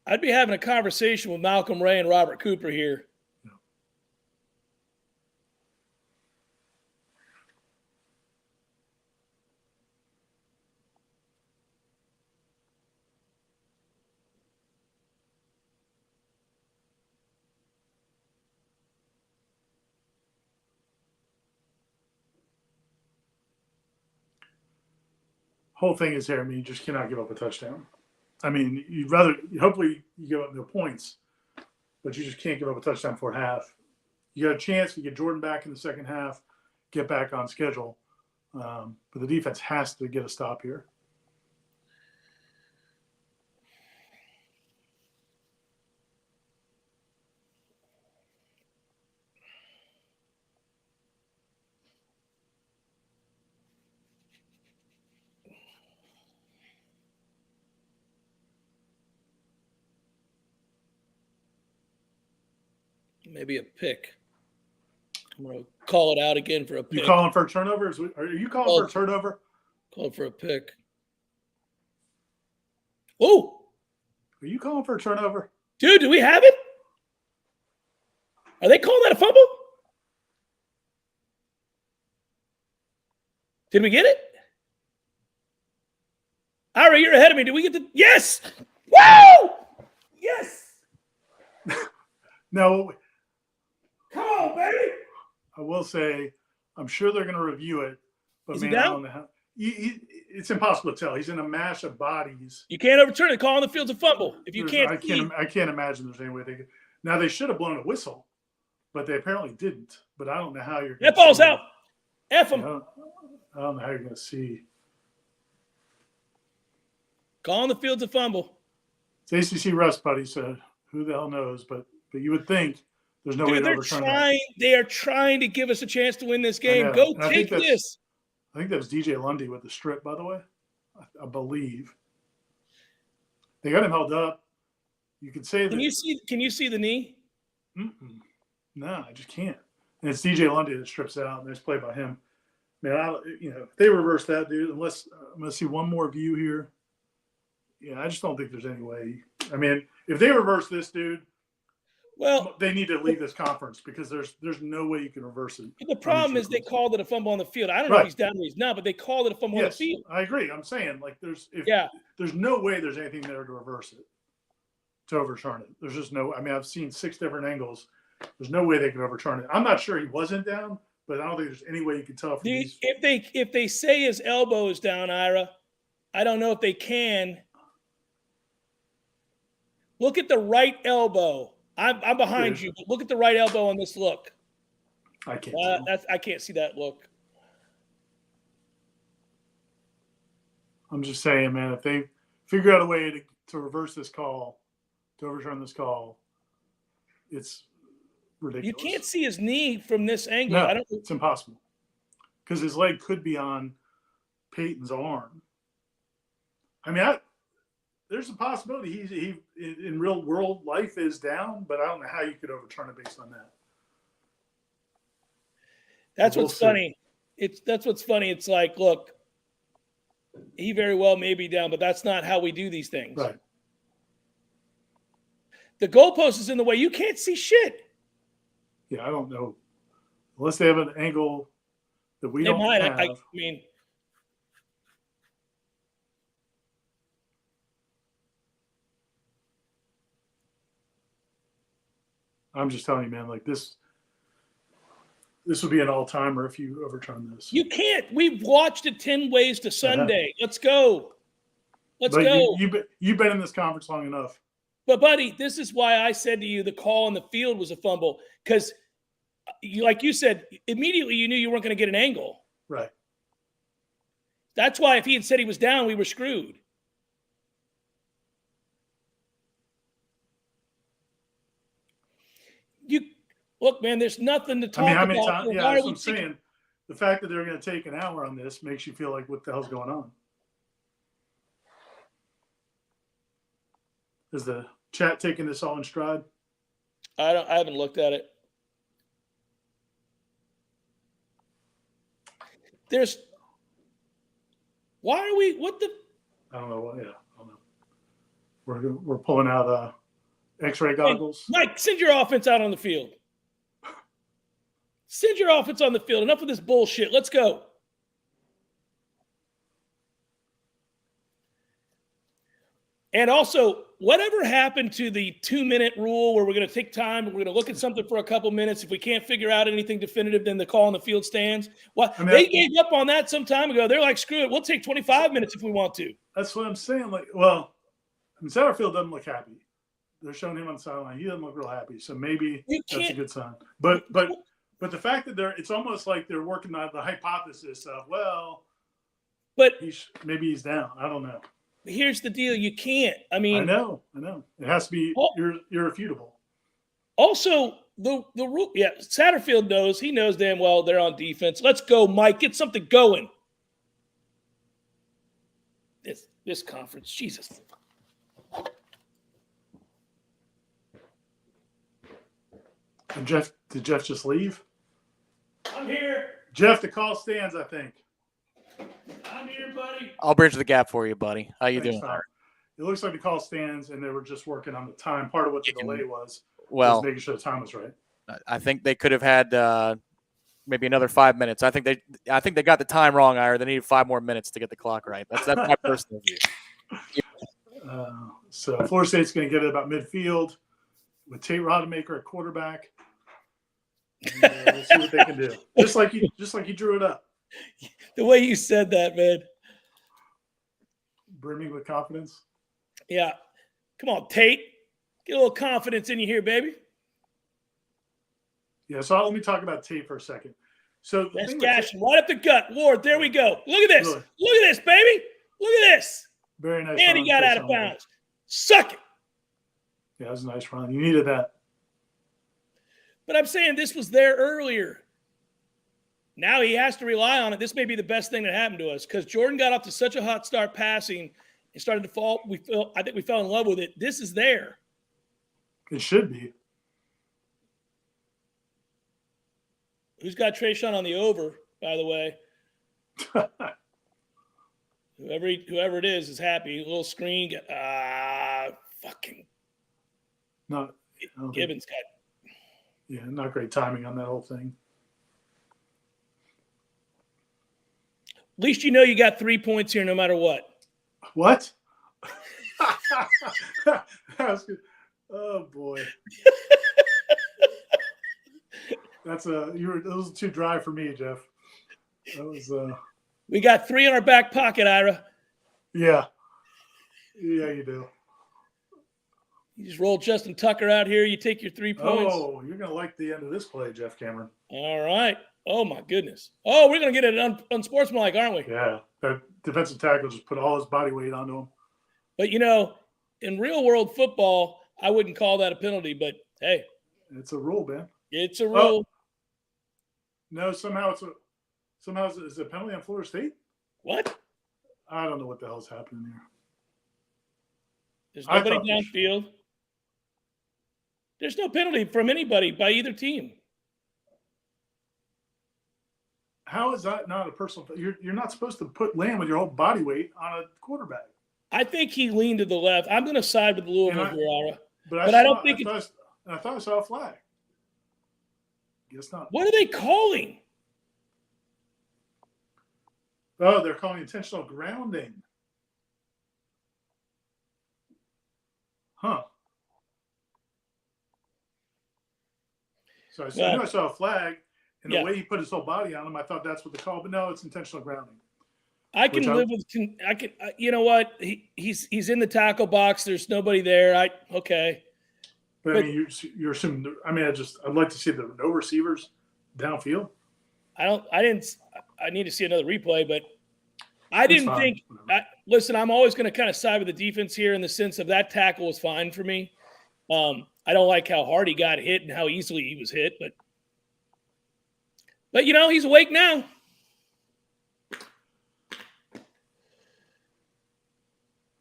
I'd be having a conversation with Malcolm Ray and Robert Cooper here. Whole thing is here. I mean, you just cannot give up a touchdown. I mean, hopefully you give up no points, but you just can't give up a touchdown for half. You got a chance to get Jordan back in the second half, get back on schedule. But the defense has to get a stop here. Maybe a pick. I'm going to call it out again for a pick. You calling for a turnover? Are you calling for a turnover? Call for a pick. Oh! Are you calling for a turnover? Dude, do we have it? Are they calling that a fumble? Did we get it? Ira, you're ahead of me. Did we get the – yes! Woo! Yes! No. Come on, baby. I will say, I'm sure they're going to review it, but Is man, he down? I don't know how. It's impossible to tell. He's in a mash of bodies. You can't overturn it. Call on the field's a fumble. If you can't, I can't imagine there's any way they could. Now they should have blown a whistle, but they apparently didn't. But I don't know how you're. That ball's out. F him. I don't know how you're going to see. Call on the field's a fumble. It's ACC rust, buddy. So who the hell knows? But you would think. There's no way to overturn that. They are trying to give us a chance to win this game. Go take this. I think that was DJ Lundy with the strip, by the way. I believe. They got him held up. You could say that. Can you see the knee? No, I just can't. And it's DJ Lundy that strips it out. Nice play by him. Man, if they reverse that, dude, unless I'm going to see one more view here. Yeah, I just don't think there's any way. I mean, if they reverse this, dude, well, they need to leave this conference because there's no way you can reverse it. The problem is they called it a fumble on the field. I don't know if he's down or he's not, but they called it a fumble on the field. I agree. I'm saying, like, there's no way there's anything there to reverse it, to overturn it. There's just no – I mean, I've seen 6 different angles. There's no way they could overturn it. I'm not sure he wasn't down, but I don't think there's any way you can tell from these. If they say his elbow is down, Ira, I don't know if they can. Look at the right elbow. I'm behind you, but look at the right elbow on this look. I can't. I can't see that look. I'm just saying, man, if they figure out a way to reverse this call, to overturn this call, it's ridiculous. You can't see his knee from this angle. No, it's impossible because his leg could be on Peyton's arm. I mean, there's a possibility he in real world life is down, but I don't know how you could overturn it based on that. That's what's funny. That's what's funny. It's like, look, he very well may be down, but that's not how we do these things. Right. The goalpost is in the way. You can't see shit. Yeah, I don't know. Unless they have an angle that we don't have. I mean, I'm just telling you, man, like this would be an all-timer if you overturn this. You can't. We've watched it 10 ways to Sunday. Let's go. Let's go. You've been in this conference long enough. But, buddy, this is why I said to you the call on the field was a fumble because, like you said, immediately you knew you weren't going to get an angle. Right. That's why if he had said he was down, we were screwed. Look, man, there's nothing to talk about. How many times? Yeah, that's what I'm saying. The fact that they're going to take an hour on this makes you feel like, what the hell's going on? Is the chat taking this all in stride? I haven't looked at it. Why are we? What the? I don't know. Yeah, I don't know. We're pulling out X-ray goggles. Hey, Mike, send your offense out on the field. Send your offense on the field. Enough of this bullshit. Let's go. And also, whatever happened to the 2-minute rule where we're going to take time and we're going to look at something for a couple minutes. If we can't figure out anything definitive, then the call on the field stands. Well, they gave up on that some time ago. They're like, screw it. We'll take 25 minutes if we want to. That's what I'm saying. Like, well, Satterfield doesn't look happy. They're showing him on the sideline. He doesn't look real happy. So maybe that's a good sign. But the fact that it's almost like they're working on the hypothesis of, but maybe he's down. I don't know. Here's the deal. You can't. I mean, I know. It has to be irrefutable. Also, the rule. Yeah, Satterfield knows. He knows damn well they're on defense. Let's go, Mike. Get something going. This conference, Jesus. Did Jeff just leave? I'm here. Jeff, the call stands, I think. I'm here, buddy. I'll bridge the gap for you, buddy. How you doing? It looks like the call stands, and they were just working on the time. Part of what the delay was making sure the time was right. I think they could have had maybe another 5 minutes. I think they got the time wrong, Ira. They needed 5 more minutes to get the clock right. That's my personal view. So Florida State's going to get it about midfield with Tate Rodemaker at quarterback. And, we'll see what they can do. Just like you drew it up. The way you said that, man. Brimming with confidence. Yeah. Come on, Tate. Get a little confidence in you here, baby. Yeah, so let me talk about Tate for a second. So that's gashing right up the gut. Ward, there we go. Look at this. Really? Look at this, baby. Look at this. Very nice. And he got out of bounds. Suck it. Yeah, that was a nice run. You needed that. But I'm saying this was there earlier. Now he has to rely on it. This may be the best thing that happened to us because Jordan got off to such a hot start passing, It started to fall. I think we fell in love with it. This is there. It should be. Who's got Trayshawn on the over, by the way? Whoever it is happy. A little screen. Fucking. Not. Gibbons got. Yeah, not great timing on that whole thing. At least you know you got 3 points here no matter what. What? That was good. Oh boy. Those are too dry for me, Jeff. That was We got 3 in our back pocket, Ira. Yeah. Yeah, you do. You just roll Justin Tucker out here. You take your 3 points. Oh, you're gonna like the end of this play, Jeff Cameron. All right. Oh my goodness. Oh, we're gonna get it unsportsmanlike, aren't we? Yeah. That defensive tackle just put all his body weight onto him. But in real world football, I wouldn't call that a penalty, but hey. It's a rule, man. It's a rule. Oh. No, somehow is it a penalty on Florida State? What? I don't know what the hell's happening here. There's nobody downfield. There's no penalty from anybody by either team. How is that not a personal? You're not supposed to land with your whole body weight on a quarterback. I think he leaned to the left. I'm going to side with Louisville here, Ira. But I don't think I thought I saw a flag. Guess not. What are they calling? Oh, they're calling intentional grounding. Huh. So I knew I saw a flag, and the way he put his whole body on him, I thought that's what they call. But no, it's intentional grounding. I can live with. I can. You know what? He's in the tackle box. There's nobody there. Okay. But I mean, you're assuming. I mean, I'd like to see the no receivers downfield. I need to see another replay, but I didn't think. Listen, I'm always going to kind of side with the defense here in the sense of that tackle was fine for me. I don't like how hard he got hit and how easily he was hit, but he's awake now.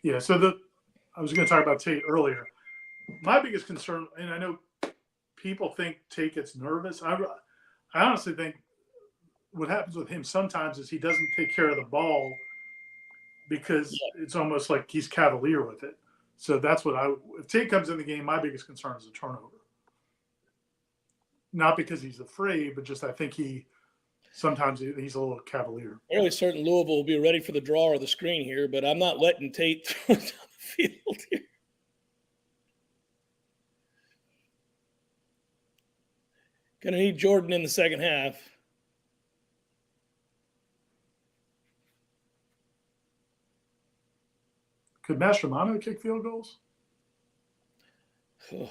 Yeah. So I was going to talk about Tate earlier. My biggest concern, and I know people think Tate gets nervous. I honestly think what happens with him sometimes is he doesn't take care of the ball because it's almost like he's cavalier with it. So that's what if Tate comes in the game, my biggest concern is a turnover. Not because he's afraid, but just I think sometimes he's a little cavalier. Fairly certain Louisville will be ready for the draw or the screen here, but I'm not letting Tate throw it down the field here. Gonna need Jordan in the second half. Could Mastromano kick field goals? This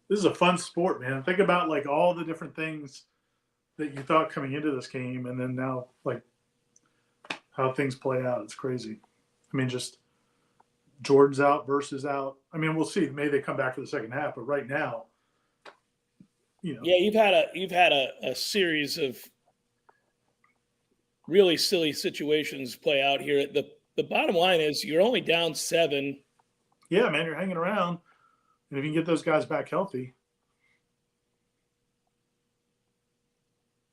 is a fun sport, man. Think about like all the different things that you thought coming into this game, and then now like how things play out. It's crazy. I mean, just Jordan's out versus out. I mean, we'll see. Maybe they come back for the second half, but right now, Yeah, you've had a series of really silly situations play out here. The bottom line is you're only down 7. Yeah, man, you're hanging around. And if you can get those guys back healthy.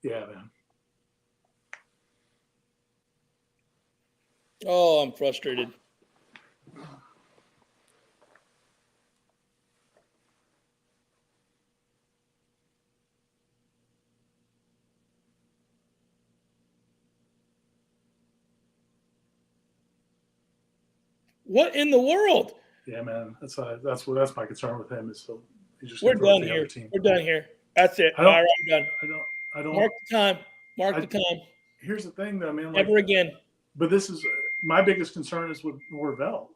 Yeah, man. Oh, I'm frustrated. What in the world? Yeah, man. That's my concern with him. Is he's just We're done here. We're done here. That's it. All right, I'm done. I don't. Mark the time. Mark the time. Here's the thing, though, man. Never again. But this is my biggest concern is with Norvell.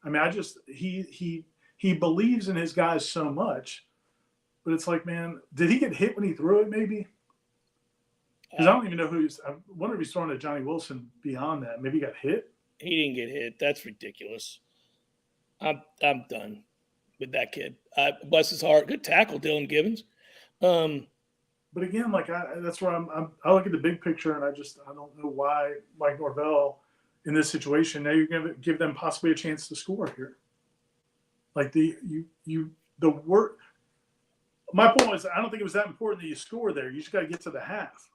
I mean, he believes in his guys so much, but it's like, man, did he get hit when he threw it? Maybe. Because I don't even know I wonder if he's throwing to Johnny Wilson beyond that. Maybe he got hit. He didn't get hit. That's ridiculous. I'm done with that kid. Bless his heart. Good tackle, Dylan Gibbons. But again, like that's where I look at the big picture, and I don't know why Mike Norvell in this situation. Now you're going to give them possibly a chance to score here. Like my point was, I don't think it was that important that you score there. You just got to get to the half.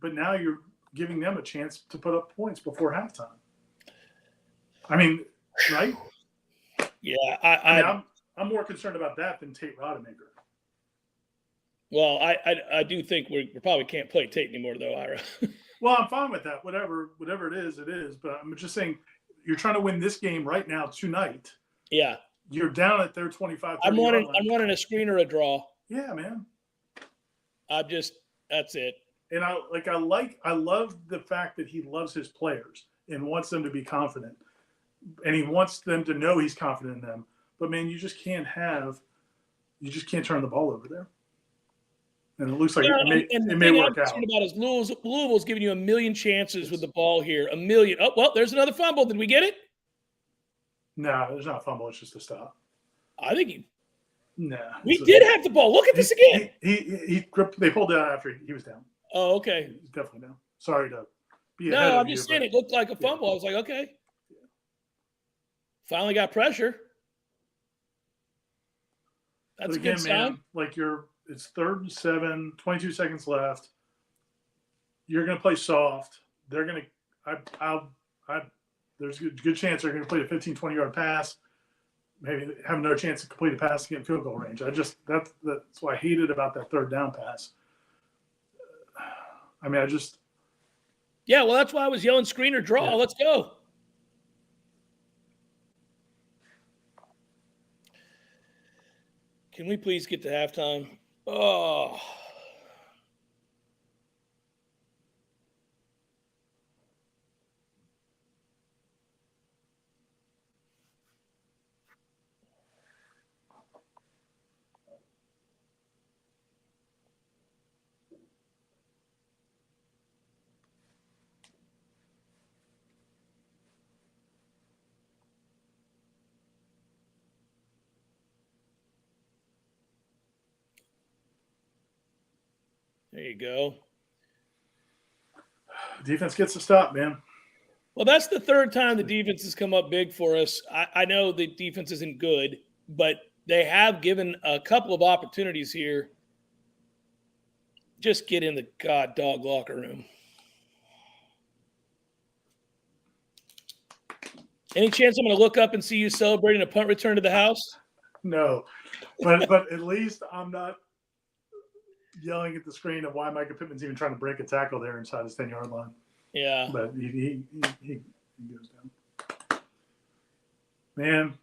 But now you're giving them a chance to put up points before halftime. I mean, right? Yeah, I'm more concerned about that than Tate Rodemaker. Well, I do think we probably can't play Tate anymore, though, Ira. Well, I'm fine with that. Whatever it is, it is. But I'm just saying, you're trying to win this game right now tonight. Yeah. You're down at their 25. I'm running a screen or a draw. Yeah, man. That's it. And I love the fact that he loves his players and wants them to be confident. And he wants them to know he's confident in them. But man, you just can't turn the ball over there. And it looks like it may work out. About is Louisville's giving you a million chances with the ball here. A million. Oh, well, there's another fumble. Did we get it? No, there's not a fumble. It's just a stop. I think No. We did have the ball. Look at this again. He gripped. They pulled it out after he was down. Oh, okay. He's definitely down. Sorry to be ahead No, of I'm just saying it looked like a fumble. I was like, okay. Yeah. Finally got pressure. That's again, a good sign. man, like it's 3rd and 7, 22 seconds left. You're going to play soft. They're going to there's a good chance they're going to play a 15, 20-yard pass. Maybe have another chance to complete a pass to get in field goal range. That's what I hated about that 3rd down pass. I mean, Yeah, well, that's why I was yelling screen or draw. Yeah. Let's go. Can we please get to halftime? Oh. There you go. Defense gets a stop, man. Well, that's the 3rd time the defense has come up big for us. I know the defense isn't good, but they have given a couple of opportunities here. Just get in the dog locker room. Any chance I'm going to look up and see you celebrating a punt return to the house? No, but at least I'm not yelling at the screen of why Micah Pittman's even trying to break a tackle there inside his 10-yard line. Yeah. But he goes down. Man,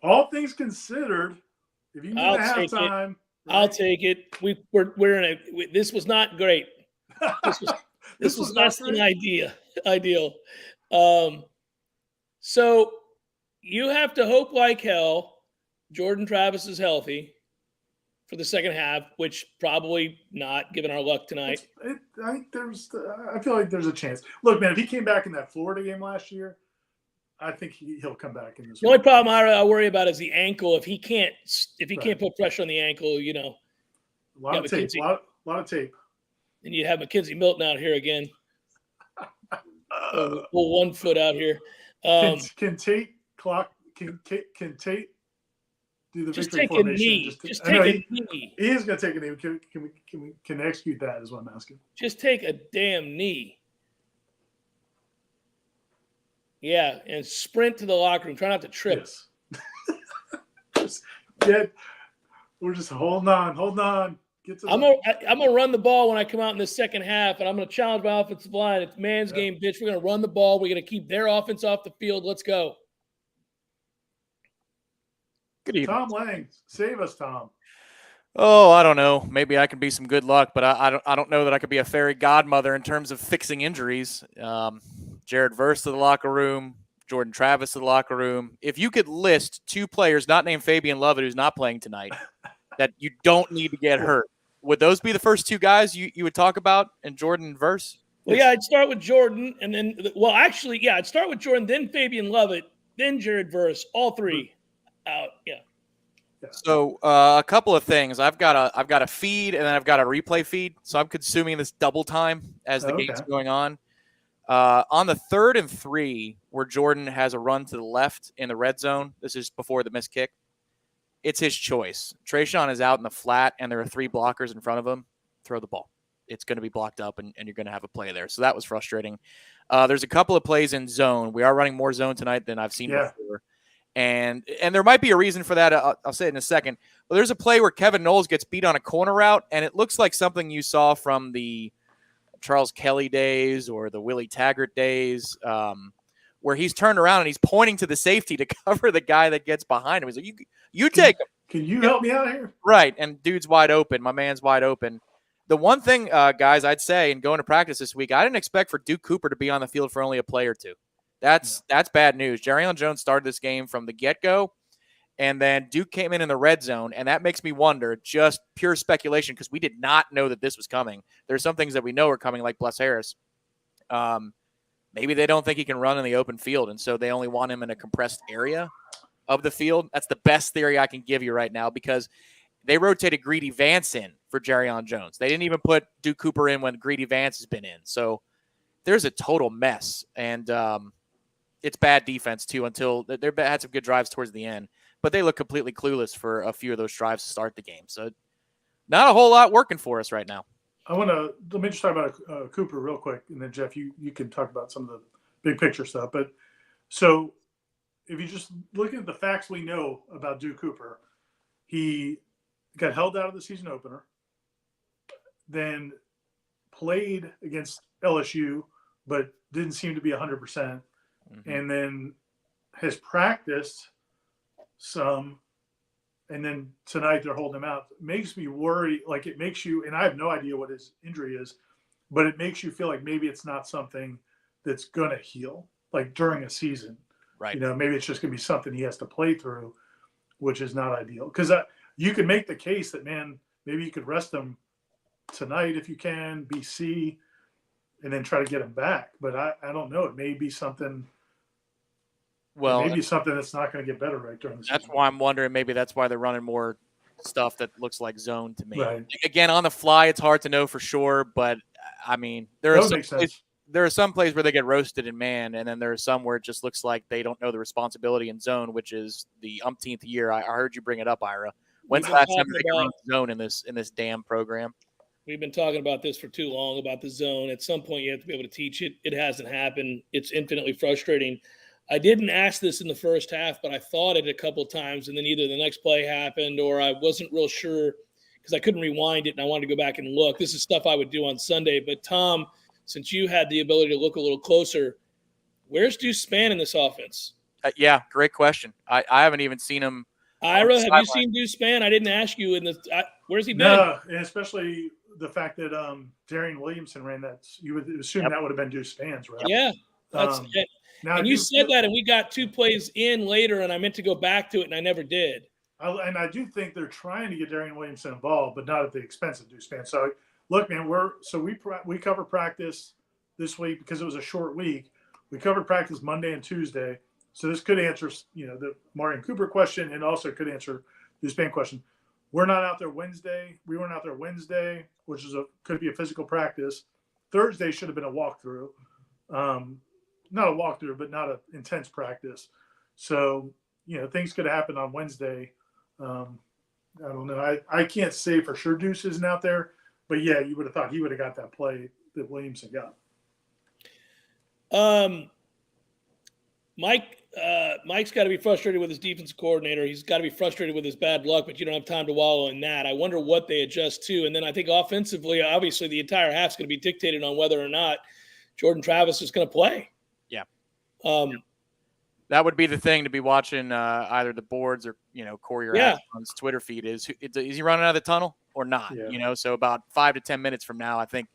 all things considered, if you can get a halftime. Right? I'll take it. We're in this was not great. This was less than ideal. So you have to hope like hell Jordan Travis is healthy for the second half, which probably not, given our luck tonight. I feel like there's a chance. Look, man, if he came back in that Florida game last year, I think he'll come back in this. The only problem I worry about is the ankle. If he can't put pressure on the ankle, a lot of tape. A lot of tape. And you have Mackenzie Milton out here again. Pull 1 foot out here. Can Tate do the just victory take formation? A knee. Just take a knee. He is going to take a knee. Can execute that is what I'm asking. Just take a damn knee. Yeah, and sprint to the locker room. Try not to trip. Yes. We're just holding on. I'm gonna run the ball when I come out in the second half, and I'm gonna challenge my offensive line. It's man's game, bitch. We're gonna run the ball. We're gonna keep their offense off the field. Let's go. Good evening. Tom Lang, save us, Tom. Oh, I don't know. Maybe I can be some good luck, but I don't know that I could be a fairy godmother in terms of fixing injuries. Jared Verse to the locker room, Jordan Travis to the locker room. If you could list 2 players not named Fabian Lovett who's not playing tonight that you don't need to get hurt, would those be the first 2 guys you would talk about in Jordan and Verse? Well, yeah, I'd start with Jordan, and then I'd start with Jordan, then Fabian Lovett, then Jared Verse, all 3 out. Yeah. So a couple of things. I've got a feed and then I've got a replay feed. So I'm consuming this double time as the game's going on. On the 3rd and 3, where Jordan has a run to the left in the red zone, this is before the missed kick, it's his choice. Trayshawn is out in the flat, and there are 3 blockers in front of him. Throw the ball. It's going to be blocked up, and you're going to have a play there. So that was frustrating. There's a couple of plays in zone. We are running more zone tonight than I've seen before. And there might be a reason for that. I'll say it in a second. But there's a play where Kevin Noles gets beat on a corner route, and it looks like something you saw from the Charles Kelly days or the Willie Taggart days, where he's turned around and he's pointing to the safety to cover the guy that gets behind him. He's like, you take him. Can you help me out here? Right, and dude's wide open. My man's wide open. The one thing, guys, I'd say, and going to practice this week, I didn't expect for Duke Cooper to be on the field for only a play or two. That's bad news. Jerry Jones started this game from the get-go, and then Duke came in the red zone, and that makes me wonder, just pure speculation, because we did not know that this was coming. There's some things that we know are coming, like Bless Harris. Maybe they don't think he can run in the open field, and so they only want him in a compressed area of the field. That's the best theory I can give you right now, because they rotated Greedy Vance in for Jerry Jones. They didn't even put Duke Cooper in when Greedy Vance has been in. So there's a total mess, and it's bad defense, too, until they had some good drives towards the end. But they look completely clueless for a few of those drives to start the game. So not a whole lot working for us right now. Let me just talk about Cooper real quick, and then Jeff, you can talk about some of the big picture stuff. But so if you just look at the facts we know about Duke Cooper, he got held out of the season opener, then played against LSU, but didn't seem to be 100%, and then has practiced some, and then tonight they're holding him out. It makes me worry. Like, it makes you, and I have no idea what his injury is, but it makes you feel like maybe it's not something that's going to heal, like during a season. Right. You know, maybe it's just going to be something he has to play through, which is not ideal. Because you could make the case that, man, maybe you could rest him tonight if you can, BC, and then try to get him back. But I don't know. It may be something. Well, maybe something that's not going to get better right during the season. That's why I'm wondering. Maybe that's why they're running more stuff that looks like zone to me. Right. Again, on the fly, it's hard to know for sure. But I mean, there are some plays where they get roasted in man, and then there are some where it just looks like they don't know the responsibility in zone, which is the umpteenth year. I heard you bring it up, Ira. When's the last time they run zone in this damn program? We've been talking about this for too long, about the zone. At some point, you have to be able to teach it. It hasn't happened. It's infinitely frustrating. I didn't ask this in the first half, but I thought it a couple of times, and then either the next play happened or I wasn't real sure because I couldn't rewind it, and I wanted to go back and look. This is stuff I would do on Sunday. But, Tom, since you had the ability to look a little closer, where's Deuce Spann in this offense? Yeah, great question. I haven't even seen him. Ira, have you seen Deuce Spann? I didn't ask you. Where's he been? No, and especially the fact that Darian Williamson ran that. You would assume that would have been Deuce Spann's, right? Yeah. That's it. And you said that, and we got 2 plays in later, and I meant to go back to it, and I never did. And I do think they're trying to get Darian Williamson involved, but not at the expense of Deuce Spann. So, look, man, we cover practice this week because it was a short week. We covered practice Monday and Tuesday, so this could answer, the Marion Cooper question, and also could answer Deuce Spann question. We're not out there Wednesday. We weren't out there Wednesday, which could be a physical practice. Thursday should have been a walkthrough. Not a walkthrough, but not an intense practice. So, things could have happened on Wednesday. I don't know. I can't say for sure Deuce isn't out there, but yeah, you would have thought he would have got that play that Williamson got. Mike's got to be frustrated with his defensive coordinator. He's got to be frustrated with his bad luck, but you don't have time to wallow in that. I wonder what they adjust to. And then I think offensively, obviously the entire half's going to be dictated on whether or not Jordan Travis is going to play. Yeah. That would be the thing to be watching either the boards or, Corey or Adam's Twitter feed is he running out of the tunnel or not? Yeah. So about 5 to 10 minutes from now, I think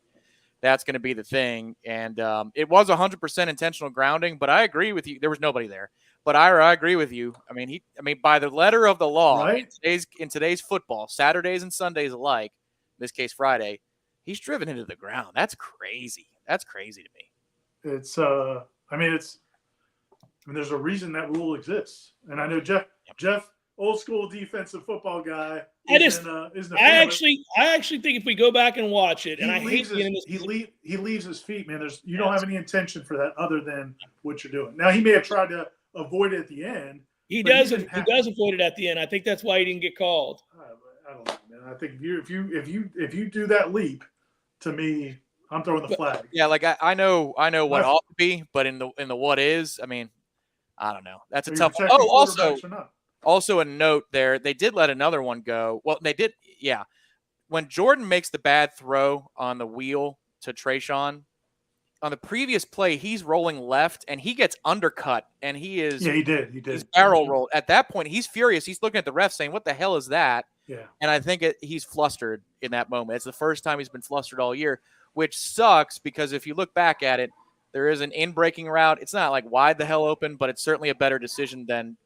that's going to be the thing. And it was 100% intentional grounding, but I agree with you. There was nobody there. But I agree with you. I mean, by the letter of the law, right? in today's football, Saturdays and Sundays alike, in this case Friday, he's driven into the ground. That's crazy. That's crazy to me. It's there's a reason that rule exists. And I know Jeff, old school defensive football guy, isn't a fan. I actually think if we go back and watch it, and I hate being in this, he leaves his feet, man. You don't have any intention for that other than what you're doing. Now he may have tried to avoid it at the end. He does avoid it at the end. I think that's why he didn't get called. I don't know, man. I think if you do that leap, to me, I'm throwing the flag. Yeah, like I know what ought to be, but in the what is, I mean, I don't know. That's a tough one. Oh, also a note there, they did let another one go. Well, they did, yeah. When Jordan makes the bad throw on the wheel to Trayshawn, on the previous play, he's rolling left, and he gets undercut, and he is – yeah, he did. He's barrel rolled. At that point, he's furious. He's looking at the ref saying, what the hell is that? Yeah. And I think he's flustered in that moment. It's the first time he's been flustered all year, which sucks because if you look back at it, there is an in-breaking route. It's not like wide the hell open, but it's certainly a better decision than,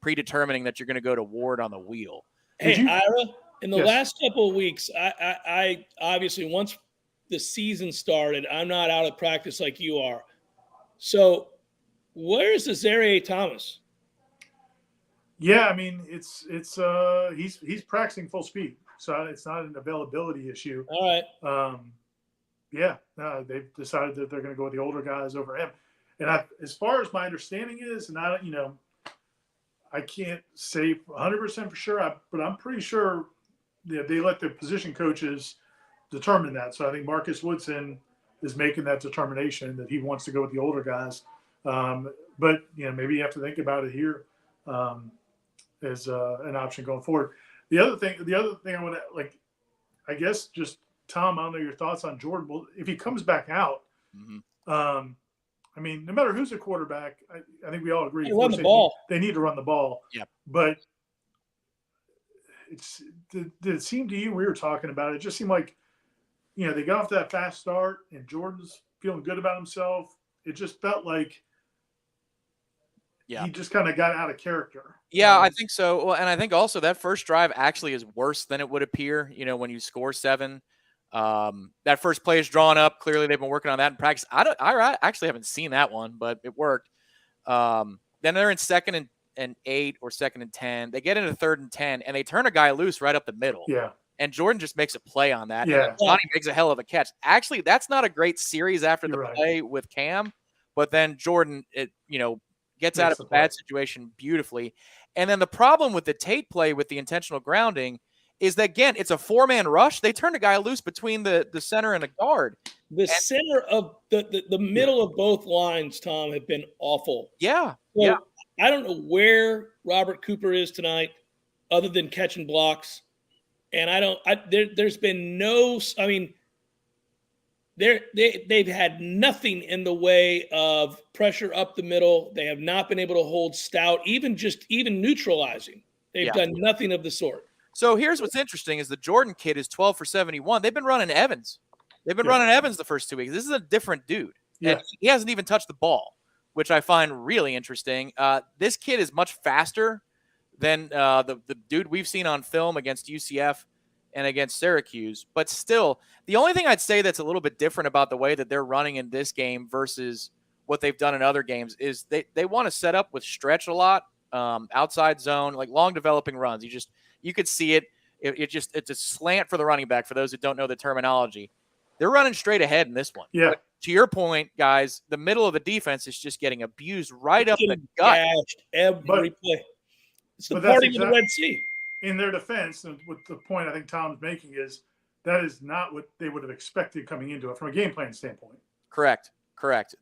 predetermining that you're going to go to Ward on the wheel. Hey, Ira, in the last couple of weeks, I obviously once the season started, I'm not out of practice like you are. So where's Zaire Thomas? Yeah, I mean, he's practicing full speed, so it's not an availability issue. All right. They've decided that they're going to go with the older guys over him. And as far as my understanding is, and I can't say 100% for sure, but I'm pretty sure they let the position coaches determine that. So I think Marcus Woodson is making that determination that he wants to go with the older guys. But maybe you have to think about it here as an option going forward. The other thing I want to I guess just Tom, I don't know your thoughts on Jordan. Well, if he comes back out, I mean, no matter who's a quarterback, I think we all agree. Run the ball. They need to run the ball. Yeah. But did it seem to you, we were talking about it, just seemed like, they got off that fast start and Jordan's feeling good about himself. It just felt like he just kind of got out of character. Yeah, I think so. Well, and I think also that first drive actually is worse than it would appear, when you score 7. That first play is drawn up. Clearly, they've been working on that in practice. I actually haven't seen that one, but it worked. Then they're in 2nd and 8 or 2nd and 10. They get into 3rd and 10, and they turn a guy loose right up the middle. Yeah. And Jordan just makes a play on that. Yeah. And Johnny makes a hell of a catch. Actually, that's not a great series after the play with Cam, but then Jordan, gets out of a bad situation beautifully. And then the problem with the Tate play with the intentional grounding is that, again, it's a 4-man rush. They turn a guy loose between the center and a guard. Center of the middle of both lines, Tom, have been awful. Yeah. So I don't know where Robert Cooper is tonight other than catching blocks. And there's been no, I mean, they've had nothing in the way of pressure up the middle. They have not been able to hold stout, even neutralizing. They've done nothing of the sort. So here's what's interesting is the Jordan kid is 12 for 71. They've been running Evans. They've been running Evans the first 2 weeks. This is a different dude. Yeah. And he hasn't even touched the ball, which I find really interesting. This kid is much faster than the dude we've seen on film against UCF and against Syracuse. But still, the only thing I'd say that's a little bit different about the way that they're running in this game versus what they've done in other games is they want to set up with stretch a lot, outside zone, like long developing runs. You could see it. It's a slant for the running back, for those who don't know the terminology. They're running straight ahead in this one. Yeah. But to your point, guys, the middle of the defense is just getting abused right up the gut. Every play. It's the party of the Red Sea. In their defense, and with the point I think Tom's making is that is not what they would have expected coming into it from a game plan standpoint. Correct.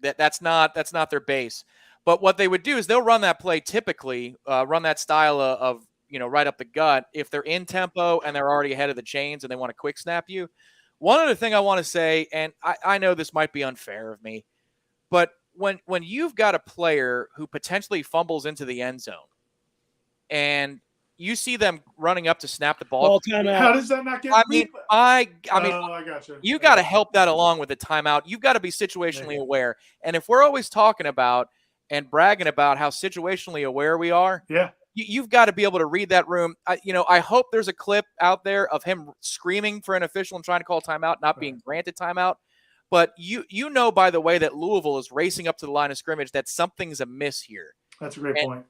That's not their base. But what they would do is they'll run that play typically, run that style of right up the gut if they're in tempo and they're already ahead of the chains and they want to quick snap you. One other thing I want to say, and I know this might be unfair of me, but when you've got a player who potentially fumbles into the end zone and you see them running up to snap the ball. How does that not get? I mean, I got you. You got to help that along with the timeout. You've got to be situationally aware. And if we're always talking about and bragging about how situationally aware we are, you've got to be able to read that room. I hope there's a clip out there of him screaming for an official and trying to call timeout, not being granted timeout. But by the way that Louisville is racing up to the line of scrimmage, that something's amiss here. That's a great point.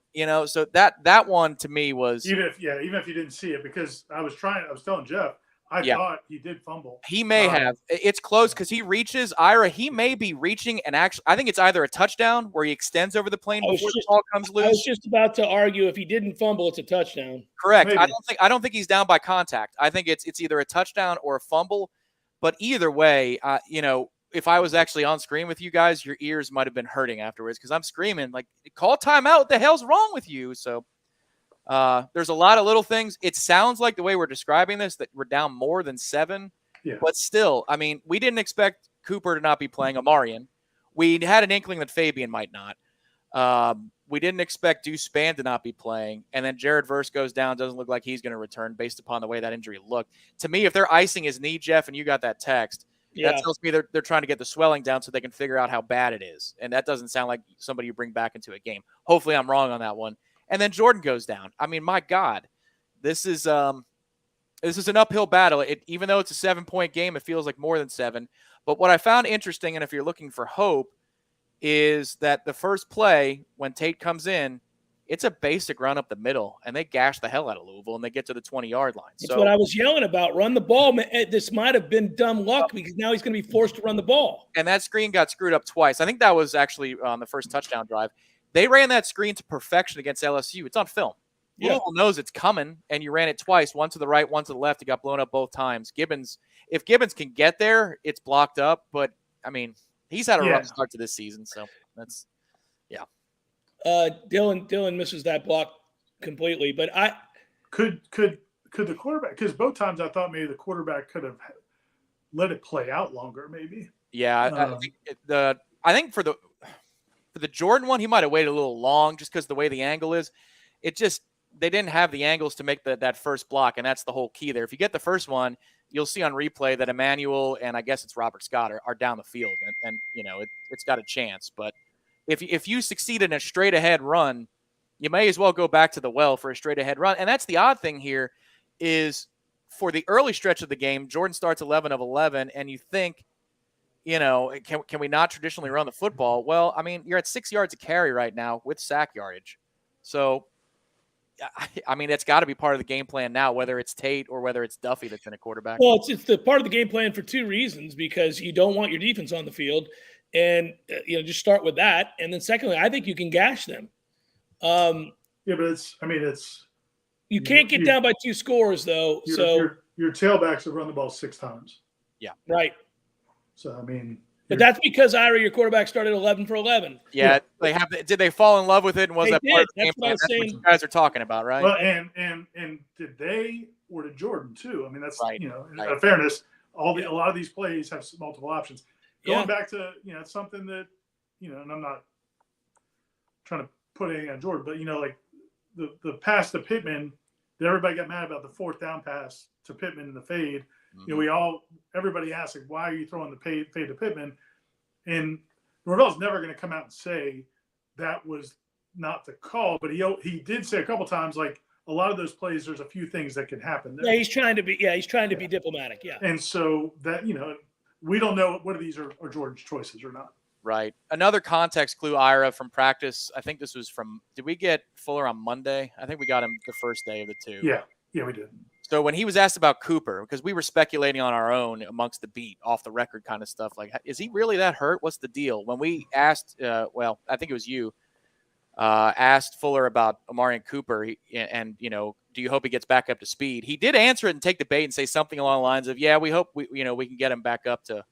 So that one to me was even if you didn't see it, because I was telling Jeff, I thought he did fumble. He may have. It's close because he reaches Ira. He may be reaching, and actually, I think it's either a touchdown where he extends over the plane before the ball comes loose. I was just about to argue if he didn't fumble, it's a touchdown. Correct. Maybe. I don't think he's down by contact. I think it's either a touchdown or a fumble. But either way, if I was actually on screen with you guys, your ears might have been hurting afterwards because I'm screaming like, "Call timeout! What the hell's wrong with you?" So. There's a lot of little things. It sounds like the way we're describing this that we're down more than 7, but still, I mean, we didn't expect Cooper to not be playing Amarian. We had an inkling that Fabian might not. We didn't expect Deuce Spann to not be playing, and then Jared Verse goes down. Doesn't look like he's going to return based upon the way that injury looked. To me, if they're icing his knee, Jeff, and you got that text, that tells me they're trying to get the swelling down so they can figure out how bad it is, and that doesn't sound like somebody you bring back into a game. Hopefully, I'm wrong on that one. And then Jordan goes down. I mean, my God, this is an uphill battle. Even though it's a 7-point game, it feels like more than 7. But what I found interesting, and if you're looking for hope, is that the first play when Tate comes in, it's a basic run up the middle, and they gash the hell out of Louisville, and they get to the 20-yard line. That's what I was yelling about. Run the ball. This might have been dumb luck because now he's going to be forced to run the ball. And that screen got screwed up twice. I think that was actually on the first touchdown drive. They ran that screen to perfection against LSU. It's on film. Louisville knows it's coming, and you ran it twice, one to the right, one to the left. It got blown up both times. If Gibbons can get there, it's blocked up. But, I mean, he's had a rough start to this season. So, that's, Dylan misses that block completely. But Could the quarterback – because both times I thought maybe the quarterback could have let it play out longer maybe. Yeah, I think for the Jordan one, he might have waited a little long just because the way the angle is. They didn't have the angles to make that first block, and that's the whole key there. If you get the first one, you'll see on replay that Emmanuel and I guess it's Robert Scott are down the field, and it's got a chance. But if you succeed in a straight-ahead run, you may as well go back to the well for a straight-ahead run. And that's the odd thing here is for the early stretch of the game, Jordan starts 11 of 11, and you think, can we not traditionally run the football? Well, I mean, you're at 6 yards a carry right now with sack yardage. So, I mean, it's got to be part of the game plan now, whether it's Tate or whether it's Duffy that's in a quarterback. Well, it's the part of the game plan for 2 reasons, because you don't want your defense on the field, and just start with that. And then secondly, I think you can gash them. But you can't get down by 2 scores though. Your tailbacks have run the ball 6 times. Yeah. Right. So, I mean, but that's because Ira, your quarterback, started 11 for 11. Yeah, did they fall in love with it, and was that part of the game plan? That's what you guys are talking about, right? Well, and did they or did Jordan too? I mean, that's right. In fairness, a lot of these plays have multiple options. Going back to it's something that and I'm not trying to put anything on Jordan, but like the pass to Pittman, everybody got mad about the 4th down pass to Pittman in the fade. Mm-hmm. Everybody asked, like, why are you throwing the fade to Pittman? And Norvell's never going to come out and say that was not the call, but he did say a couple times, like, a lot of those plays, there's a few things that can happen there. Yeah, he's trying to be diplomatic. Yeah. And so that, we don't know whether these are Jordan's choices or not. Right. Another context clue, Ira, from practice. I think this was did we get Fuller on Monday? I think we got him the first day of the 2. Yeah, we did. So when he was asked about Cooper, because we were speculating on our own amongst the beat, off the record kind of stuff, like, is he really that hurt? What's the deal? When we asked, I think it was you, asked Fuller about Amarian Cooper, do you hope he gets back up to speed? He did answer it and take the bait and say something along the lines of, yeah, we hope we can get him back up to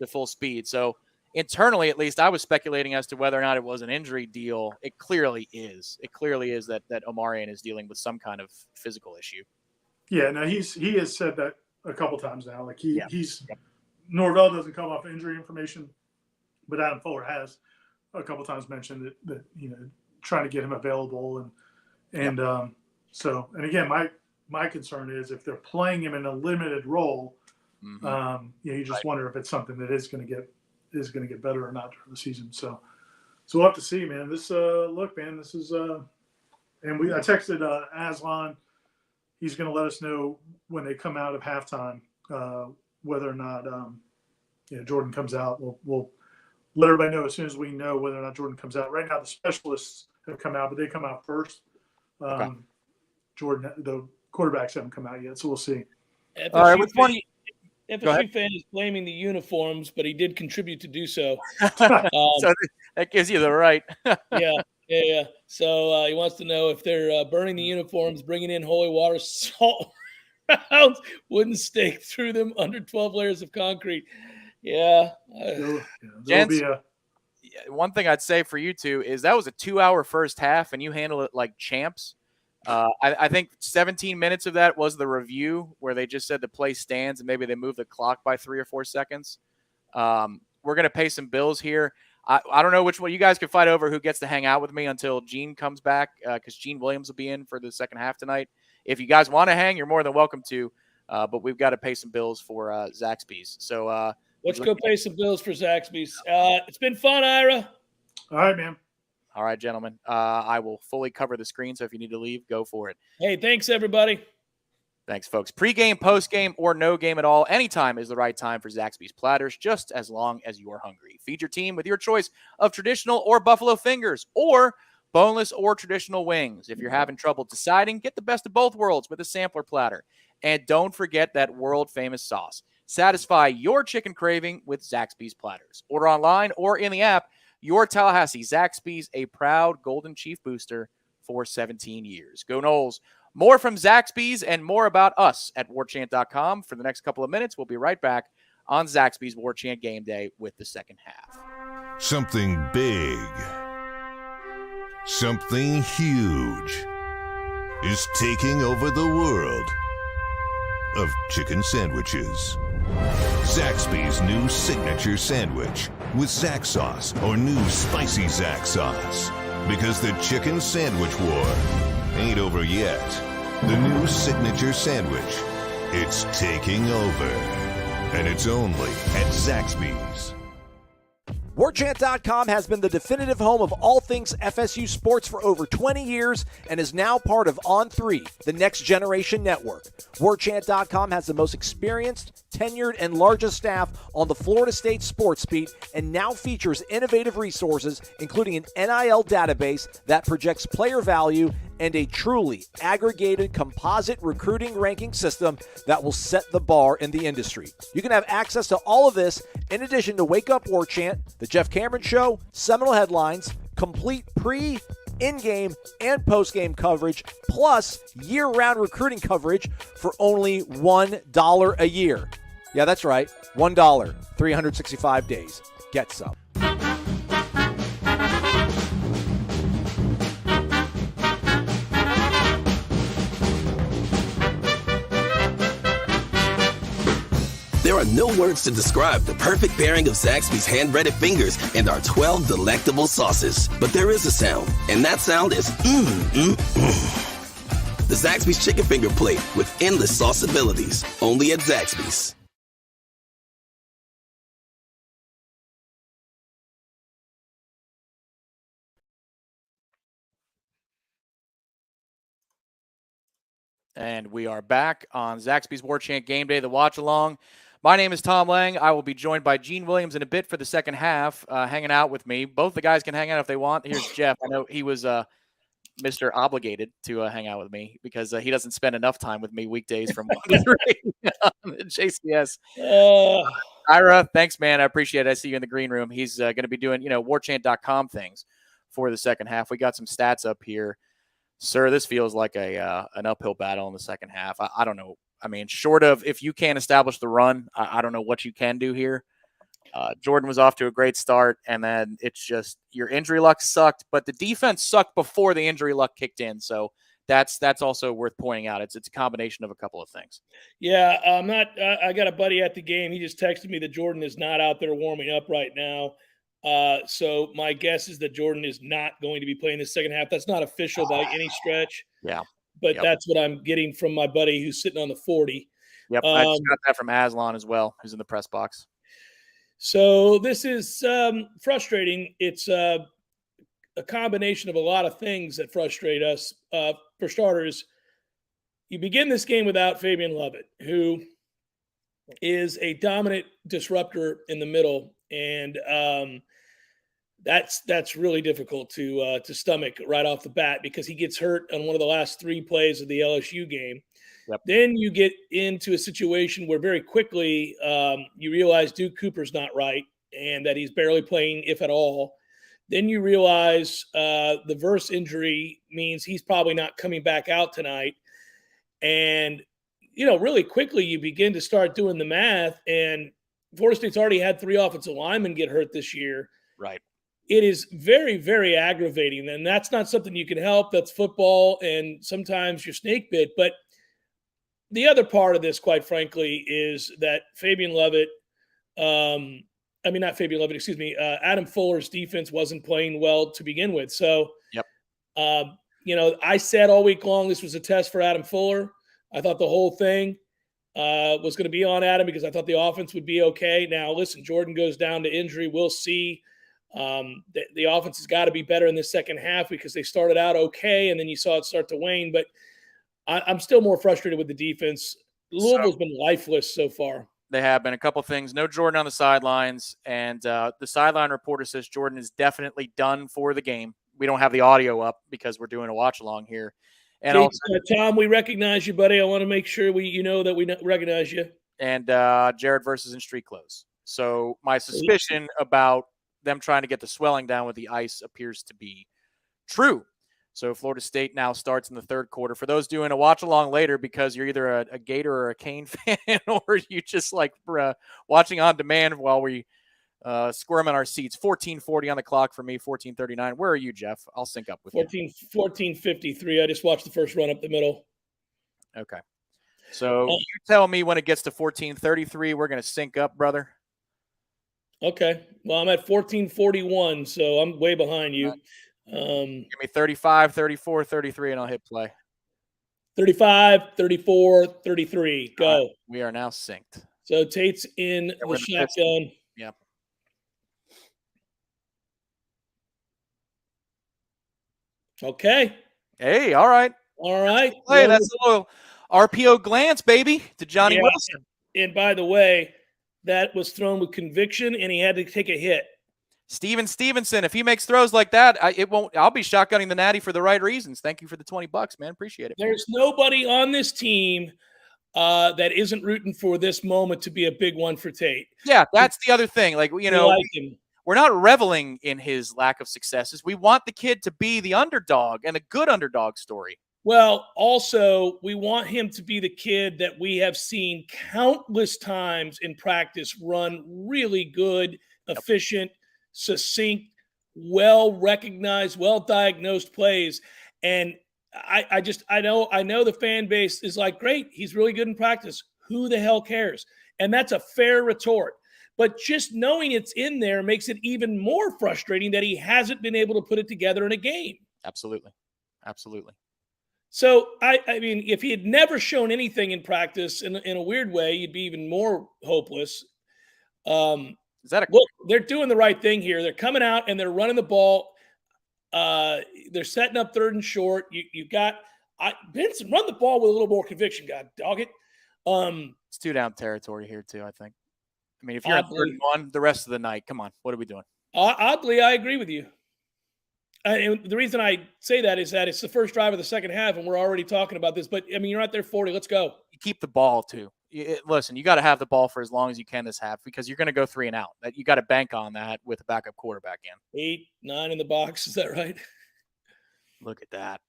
full speed. So internally, at least, I was speculating as to whether or not it was an injury deal. It clearly is. It clearly is that Amarian is dealing with some kind of physical issue. Yeah, no, he has said that a couple times now. Like Norvell doesn't come off injury information, but Adam Fuller has a couple times mentioned that trying to get him available and again, my concern is if they're playing him in a limited role, mm-hmm. You just wonder if it's something that is going to get better or not during the season. So we'll have to see, man. This this is I texted Aslan. He's going to let us know when they come out of halftime whether or not Jordan comes out. We'll let everybody know as soon as we know whether or not Jordan comes out. Right now, the specialists have come out, but they come out first. Okay. Jordan, the quarterbacks haven't come out yet, so we'll see. All right, which one? FSU fan is blaming the uniforms, but he did contribute to do so. So that gives you the right. Yeah. So he wants to know if they're burning the uniforms, bringing in holy water, salt rounds, wooden stake through them under 12 layers of concrete. Yeah. There'll be one thing I'd say for you two is that was a 2-hour first half, and you handled it like champs. I think 17 minutes of that was the review where they just said the play stands and maybe they moved the clock by 3 or 4 seconds. We're going to pay some bills here. I don't know which one. You guys can fight over who gets to hang out with me until Gene comes back because Gene Williams will be in for the second half tonight. If you guys want to hang, you're more than welcome to, but we've got to pay some bills for Zaxby's. So let's go pay some bills for Zaxby's. It's been fun, Ira. All right, man. All right, gentlemen. I will fully cover the screen, so if you need to leave, go for it. Hey, thanks, everybody. Thanks, folks. Pre-game, post-game, or no game at all, anytime is the right time for Zaxby's platters, just as long as you're hungry. Feed your team with your choice of traditional or buffalo fingers, or boneless or traditional wings. If you're having trouble deciding, get the best of both worlds with a sampler platter. And don't forget that world-famous sauce. Satisfy your chicken craving with Zaxby's platters. Order online or in the app. Your Tallahassee Zaxby's, a proud Golden Chief booster for 17 years. Go Noles. More from Zaxby's and more about us at Warchant.com. For the next couple of minutes, we'll be right back on Zaxby's Warchant Game Day with the second half. Something big, something huge is taking over the world of chicken sandwiches. Zaxby's new signature sandwich with Zax sauce or new spicy Zax sauce. Because the chicken sandwich war ain't over yet. The new signature sandwich, it's taking over. And it's only at Zaxby's. Warchant.com has been the definitive home of all things FSU sports for over 20 years and is now part of On3, the next generation network. Warchant.com has the most experienced, tenured, and largest staff on the Florida State sports beat and now features innovative resources, including an NIL database that projects player value and a truly aggregated composite recruiting ranking system that will set the bar in the industry. You can have access to all of this in addition to Wake Up Warchant, The Jeff Cameron Show, Seminole Headlines, complete pre, in-game, and post-game coverage, plus year-round recruiting coverage for only $1 a year. Yeah, that's right, $1, 365 days. Get some. There are no words to describe the perfect pairing of Zaxby's hand-breaded fingers and our 12 delectable sauces. But there is a sound, and that sound is The Zaxby's Chicken Finger Plate with endless sauce abilities. Only at Zaxby's. And we are back on Zaxby's Warchant Game Day, the watch-along. My name is Tom Lang. I will be joined by Gene Williams in a bit for the second half, hanging out with me. Both the guys can hang out if they want. Here's Jeff. I know he was Mr. Obligated to hang out with me because he doesn't spend enough time with me weekdays from 1 to 3 on JCS. Ira, thanks, man. I appreciate it. I see you in the green room. He's going to be doing, Warchant.com things for the second half. We got some stats up here. Sir, this feels like an uphill battle in the second half. I don't know. I mean, short of if you can't establish the run, I don't know what you can do here. Jordan was off to a great start, and then it's just your injury luck sucked, but the defense sucked before the injury luck kicked in. So that's also worth pointing out. It's a combination of a couple of things. Yeah, I got a buddy at the game. He just texted me that Jordan is not out there warming up right now. So my guess is that Jordan is not going to be playing the second half. That's not official by any stretch. Yeah. But that's what I'm getting from my buddy who's sitting on the 40. Yep, I just got that from Aslan as well, who's in the press box. So this is frustrating. It's a combination of a lot of things that frustrate us. For starters, you begin this game without Fabian Lovett, who is a dominant disruptor in the middle. And that's really difficult to stomach right off the bat because he gets hurt on one of the last 3 plays of the LSU game. Yep. Then you get into a situation where very quickly you realize Duke Cooper's not right and that he's barely playing, if at all. Then you realize the Verse injury means he's probably not coming back out tonight. And, really quickly you begin to start doing the math, and Florida State's already had 3 offensive linemen get hurt this year. Right. It is very, very aggravating. And that's not something you can help. That's football, and sometimes you're snake bit. But the other part of this, quite frankly, is that Adam Fuller's defense wasn't playing well to begin with. So, yep. I said all week long this was a test for Adam Fuller. I thought the whole thing was going to be on Adam because I thought the offense would be okay. Now, listen, Jordan goes down to injury. We'll see. The offense has got to be better in the second half because they started out okay, and then you saw it start to wane. But I'm still more frustrated with the defense. Louisville's been lifeless so far. They have been. A couple things. No Jordan on the sidelines, and the sideline reporter says Jordan is definitely done for the game. We don't have the audio up because we're doing a watch-along here. And also, Tom, we recognize you, buddy. I want to make sure that we recognize you. And Jared Verse is in street clothes. So my suspicion about them trying to get the swelling down with the ice appears to be true. So Florida State now starts in the third quarter. For those doing a watch-along later because you're either a Gator or a Cane fan or you just like watching on demand while we squirm in our seats. 14:40 on the clock for me, 14:39. Where are you, Jeff? I'll sync up with you. 14:53. I just watched the first run up the middle. Okay. So you tell me when it gets to 14:33, we're going to sync up, brother. Okay. Well, I'm at 14:41, so I'm way behind you. Give me 35, 34, 33, and I'll hit play. 35, 34, 33. Go. Right. We are now synced. So Tate's in the shotgun. Yep. Okay. Hey, all right. All right. Hey, that's a little RPO glance, baby, to Johnny Wilson. And by the way, that was thrown with conviction, and he had to take a hit. Stevenson, if he makes throws like that, I'll be shotgunning the natty for the right reasons. Thank you for the $20, man. Appreciate it. There's nobody on this team that isn't rooting for this moment to be a big one for Tate. Yeah, that's the other thing. Like, we're not reveling in his lack of successes. We want the kid to be the underdog and a good underdog story. Well, also, we want him to be the kid that we have seen countless times in practice run really good, efficient, succinct, well-recognized, well-diagnosed plays. And I know the fan base is like, great, he's really good in practice. Who the hell cares? And that's a fair retort. But just knowing it's in there makes it even more frustrating that he hasn't been able to put it together in a game. Absolutely. Absolutely. So, I mean, if he had never shown anything in practice in a weird way, you'd be even more hopeless. Look, they're doing the right thing here. They're coming out and they're running the ball. They're setting up third and short. You got Benson, run the ball with a little more conviction, God dog it. It's 2-down territory here, too, I think. I mean, if you're at 31 the rest of the night, come on, what are we doing? Oddly, I agree with you. And the reason I say that is that it's the first drive of the second half, and we're already talking about this. But, I mean, you're out there 40. Let's go. You keep the ball, too. Listen, you got to have the ball for as long as you can this half because you're going to go 3 and out. You got to bank on that with a backup quarterback in. 8, 9 in the box. Is that right? Look at that.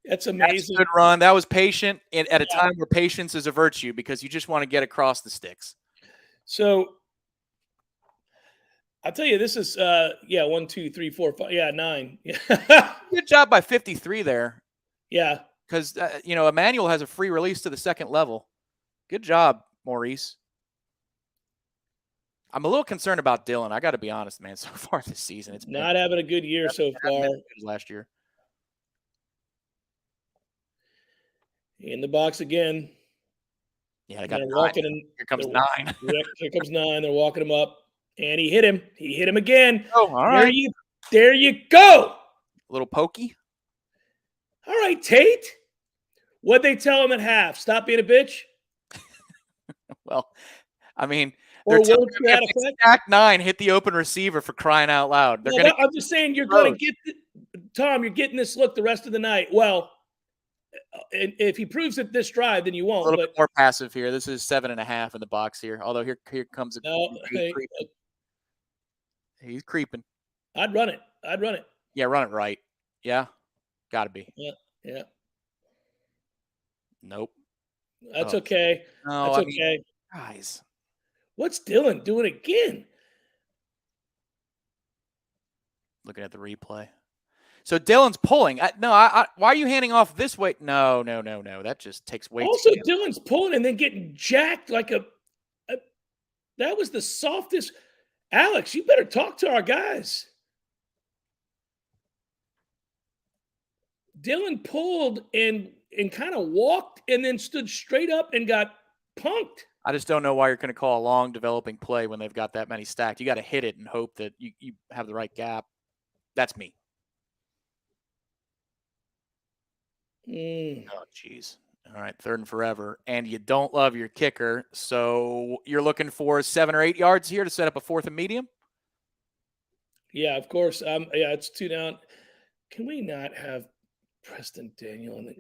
That's amazing. That's a good run. That was patient at a time where patience is a virtue because you just want to get across the sticks. So I'll tell you, this is 1, 2, 3, 4, 5, 9. Good job by 53 there. Yeah. Because, Emmanuel has a free release to the second level. Good job, Maurice. I'm a little concerned about Dylan. I got to be honest, man. So far this season, it's not having a good year so far. Last year. In the box again. Yeah, I got 9. Here comes 9. Here comes 9. They're walking him up. And he hit him. He hit him again. Oh, all right. There you go. A little pokey. All right, Tate. What'd they tell him at half? Stop being a bitch? Well, I mean, Or They're telling words him to that if it's effect? stack 9, hit the open receiver for crying out loud. They're Well, going I'm just saying you're going to get Tom. You're getting this look the rest of the night. Well, and if he proves it this drive, then you a won't. little But bit more passive here. This is 7.5 in the box here. Although here comes no, he's creeping. I'd run it. I'd run it. Yeah, run it right. Yeah, got to be. Yeah. Nope. That's okay. No, That's I okay. mean, guys. What's Dylan doing again? Looking at the replay. So Dylan's pulling. Why are you handing off this way? No. That just takes way Also, too long. Dylan's pulling and then getting jacked like a. That was the softest. Alex, you better talk to our guys. Dylan pulled and kind of walked and then stood straight up and got punked. I just don't know why you're going to call a long developing play when they've got that many stacked. You got to hit it and hope that you have the right gap. That's me. Oh, jeez. All right, 3rd and forever. And you don't love your kicker. So you're looking for 7 or 8 yards here to set up a 4th and medium? Yeah, of course. Yeah, it's 2 down. Can we not have Preston Daniel in the...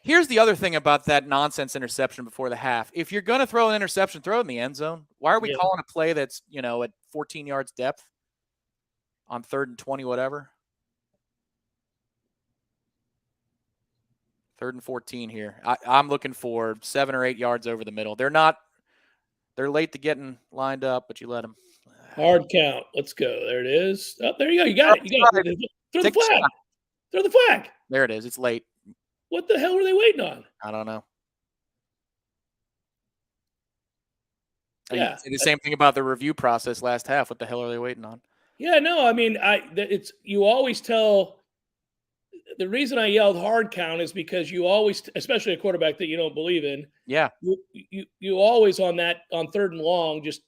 Here's the other thing about that nonsense interception before the half. If you're going to throw an interception, throw it in the end zone. Why are we calling a play that's, at 14 yards depth on 3rd and 20, whatever? 3rd and 14 here. I'm looking for 7 or 8 yards over the middle. They're late to getting lined up, but you let them. Hard count. Let's go. There it is. Oh, there you go. You got it. You got it. Throw the flag. Throw the flag. There it is. It's late. What the hell were they waiting on? I don't know. Yeah. Say the same thing about the review process last half. What the hell are they waiting on? Yeah, no, I mean, you always tell. The reason I yelled hard count is because you always, especially a quarterback that you don't believe in. Yeah. You always on 3rd and long just.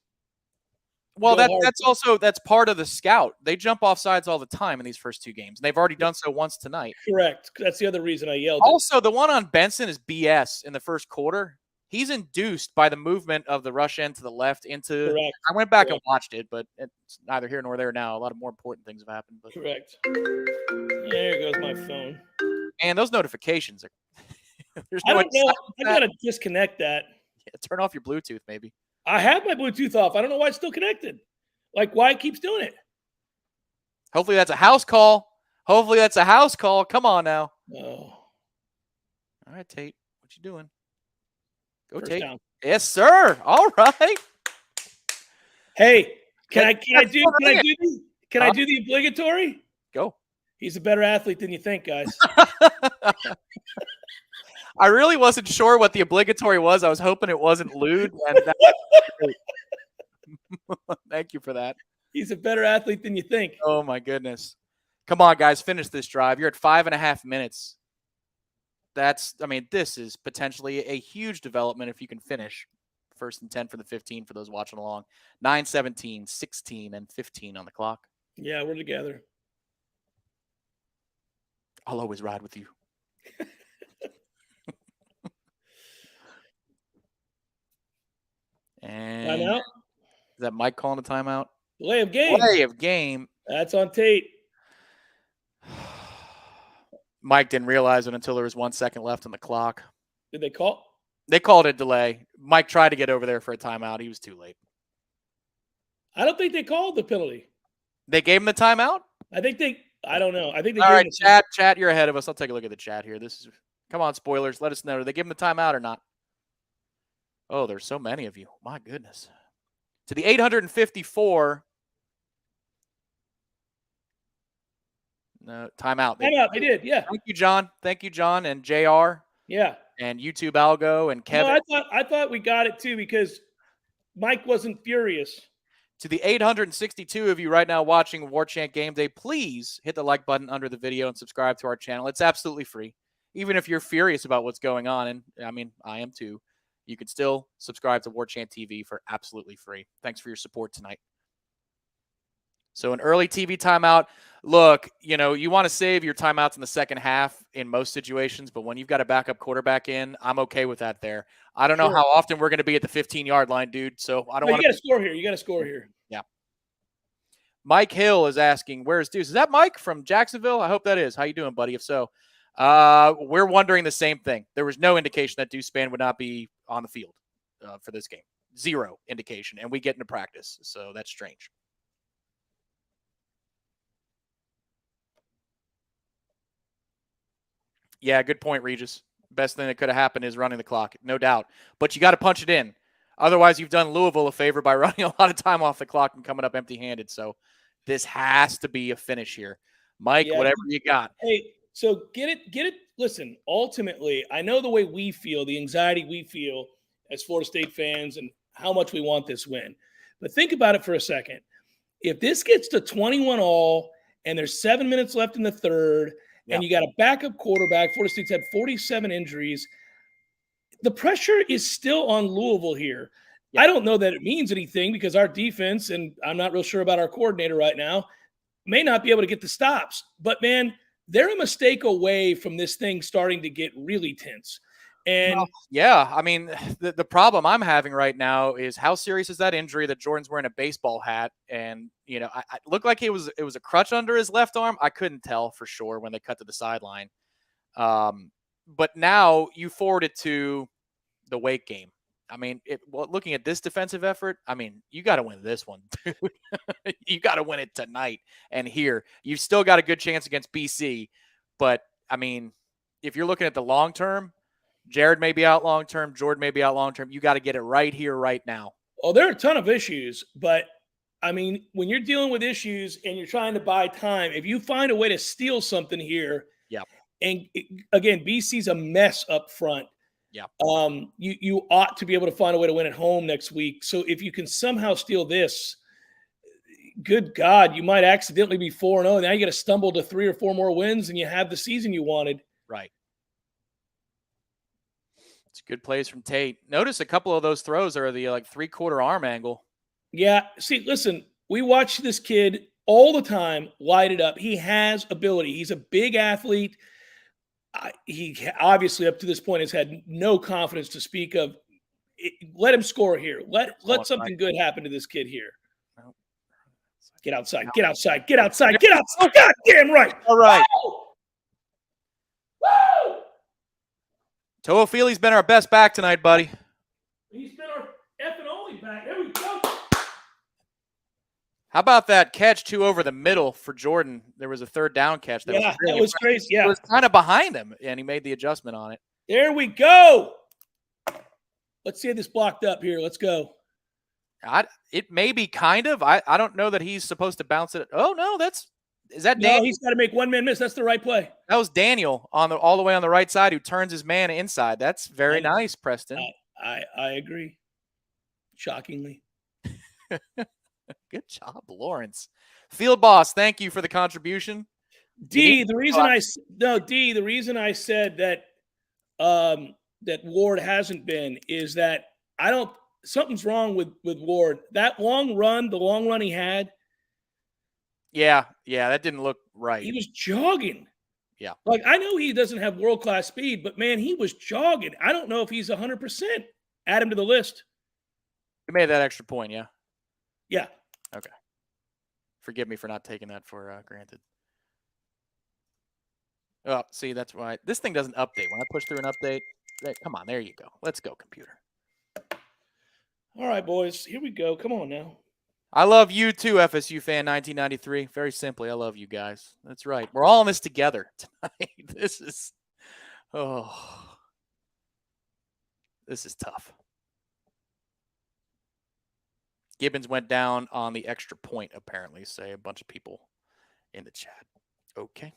Well, that's part of the scout. They jump off sides all the time in these first 2 games. And they've already done so once tonight. Correct. That's the other reason I yelled. Also, the one on Benson is BS in the first quarter. He's induced by the movement of the rush end to the left into. Correct. I went back and watched it, but it's neither here nor there now. A lot of more important things have happened. But. Correct. There goes my phone. And those notifications are. I don't know. I gotta disconnect that. Yeah, turn off your Bluetooth, maybe. I have my Bluetooth off. I don't know why it's still connected. Like why it keeps doing it. Hopefully that's a house call. Come on now. Oh. All right, Tate. What you doing? Go First Tate. down. Yes, sir. All right. Hey, can I do the obligatory? Go. He's a better athlete than you think, guys. I really wasn't sure what the obligatory was. I was hoping it wasn't lewd. And thank you for that. He's a better athlete than you think. Oh, my goodness. Come on, guys. Finish this drive. You're at 5.5 minutes. This is potentially a huge development if you can finish 1st and 10 for the 15 for those watching along. 9-17, 16, and 15 on the clock. Yeah, we're together. I'll always ride with you. And timeout? Is that Mike calling a timeout? Delay of game. Delay of game. That's on Tate. Mike didn't realize it until there was 1 second left on the clock. Did they call? They called it a delay. Mike tried to get over there for a timeout. He was too late. I don't think they called the penalty. They gave him the timeout? I don't know. I think they All gave right, him chat, you're ahead of us. I'll take a look at the chat here. Come on, spoilers. Let us know. Did they give him the timeout or not? Oh, there's so many of you. My goodness. To the 854. No, timeout. Timeout. They did, yeah. Thank you, John, and JR. Yeah. And YouTube Algo and Kevin. No, I thought we got it too because Mike wasn't furious. To the 862 of you right now watching Warchant GameDay, please hit the like button under the video and subscribe to our channel. It's absolutely free. Even if you're furious about what's going on, and I am too, you can still subscribe to Warchant TV for absolutely free. Thanks for your support tonight. So an early TV timeout. Look, you want to save your timeouts in the second half in most situations, but when you've got a backup quarterback in, I'm okay with that there. I don't know how often we're going to be at the 15-yard line, dude. So I don't want to. You got to score here. You got to score here. Yeah. Mike Hill is asking, where's Deuce? Is that Mike from Jacksonville? I hope that is. How you doing, buddy? If so, we're wondering the same thing. There was no indication that Deuce Spann would not be on the field for this game. Zero indication, and we get into practice, so that's strange. Yeah, good point, Regis. Best thing that could have happened is running the clock, no doubt. But you got to punch it in. Otherwise, you've done Louisville a favor by running a lot of time off the clock and coming up empty-handed. So this has to be a finish here. Mike, whatever you got. Hey, so get it. Listen, ultimately, I know the way we feel, the anxiety we feel as Florida State fans and how much we want this win. But think about it for a second. If this gets to 21-all and there's 7 minutes left in the third, and you got a backup quarterback, Florida State's had 47 injuries, the pressure is still on Louisville here. Yeah. I don't know that it means anything because our defense, and I'm not real sure about our coordinator right now, may not be able to get the stops. But, man, they're a mistake away from this thing starting to get really tense. And I mean, the problem I'm having right now is how serious is that injury that Jordan's wearing a baseball hat, and I looked like it was a crutch under his left arm. I couldn't tell for sure when they cut to the sideline. But now you forward it to the Wake game. I mean, looking at this defensive effort, I mean, you got to win this one, dude. You got to win it tonight and here. You've still got a good chance against BC, but I mean, if you're looking at the long term. Jared may be out long-term. Jordan may be out long-term. You got to get it right here, right now. Oh, there are a ton of issues, but, I mean, when you're dealing with issues and you're trying to buy time, if you find a way to steal something here, and, again, BC's a mess up front. You ought to be able to find a way to win at home next week. So if you can somehow steal this, good God, you might accidentally be 4-0. Now you got to stumble to 3 or 4 more wins, and you have the season you wanted. Right. It's good plays from Tate. Notice a couple of those throws are the three-quarter arm angle. Yeah. See, listen, we watch this kid all the time light it up. He has ability. He's a big athlete. He obviously up to this point has had no confidence to speak of. Let him score here. Let something good happen to this kid here. Get outside. Get outside. Get outside. Get outside. God damn right. All right. Woo! Woo! Toafili's been our best back tonight, buddy. He's been our effing only back. There we go. How about that catch, too, over the middle for Jordan? There was a third down catch. That was crazy. Yeah. It was kind of behind him, and he made the adjustment on it. There we go. Let's see this blocked up here. Let's go. It may be kind of. I don't know that he's supposed to bounce it. Oh, no, is that Daniel? No, he's got to make one man miss. That's the right play. That was Daniel all the way on the right side who turns his man inside. That's very nice, Preston. I agree. Shockingly. Good job, Lawrence. Field boss, thank you for the contribution. The reason I said that that Ward hasn't been is that something's wrong with Ward. That long run, the long run he had. Yeah, that didn't look right. He was jogging. Yeah. I know he doesn't have world-class speed, but, man, he was jogging. I don't know if he's 100%. Add him to the list. You made that extra point, yeah? Yeah. Okay. Forgive me for not taking that for granted. Oh, see, that's why. This thing doesn't update. When I push through an update, come on, there you go. Let's go, computer. All right, boys. Here we go. Come on now. I love you too, FSU fan 1993. Very simply, I love you guys. That's right. We're all in this together tonight. This is tough. Gibbons went down on the extra point, apparently, say a bunch of people in the chat. Okay.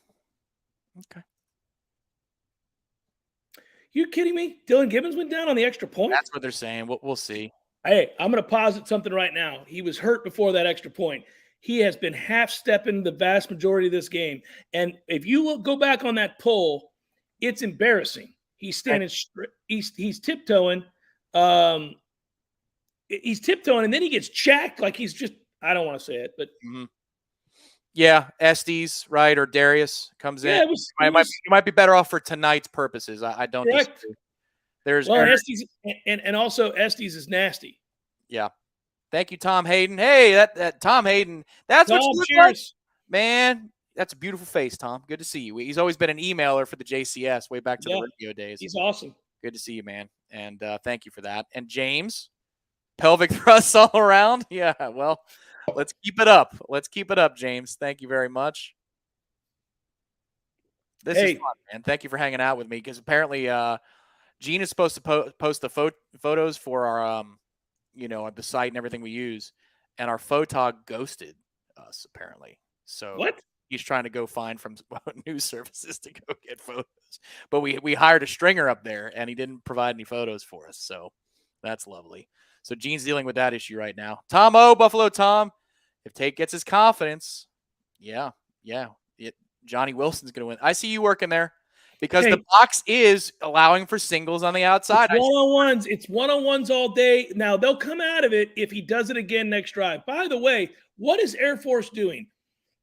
You kidding me? Dylan Gibbons went down on the extra point? That's what they're saying. We'll see. Hey, I'm going to posit something right now. He was hurt before that extra point. He has been half-stepping the vast majority of this game. And if you go back on that pull, it's embarrassing. He's standing he's tiptoeing. He's tiptoeing, and then he gets jacked like he's just – I don't want to say it, but Yeah, Estes, right, or Darius comes in. Yeah, it was You might be better off for tonight's purposes. I don't correct. disagree. There's Well, Estes and also Estes is nasty. Yeah. Thank you, Tom Hayden. Hey, that Tom Hayden. That's what Tom, you look like, cheers. man. That's a beautiful face, Tom. Good to see you. He's always been an emailer for the JCS way back to the radio days. He's awesome. Good to see you, man. And thank you for that. And James, pelvic thrusts all around. Yeah, well, let's keep it up. Let's keep it up, James. Thank you very much. This is fun, man. Thank you for hanging out with me because apparently Gene is supposed to post the photos for our, the site and everything we use. And our photog ghosted us, apparently. So what? He's trying to go find from news services to go get photos. But we hired a stringer up there, and he didn't provide any photos for us. So that's lovely. So Gene's dealing with that issue right now. Tom O, Buffalo Tom, if Tate gets his confidence, Johnny Wilson's going to win. I see you working there because the box is allowing for singles on the outside. It's one-on-ones. It's one-on-ones all day. Now, they'll come out of it if he does it again next drive. By the way, what is Air Force doing?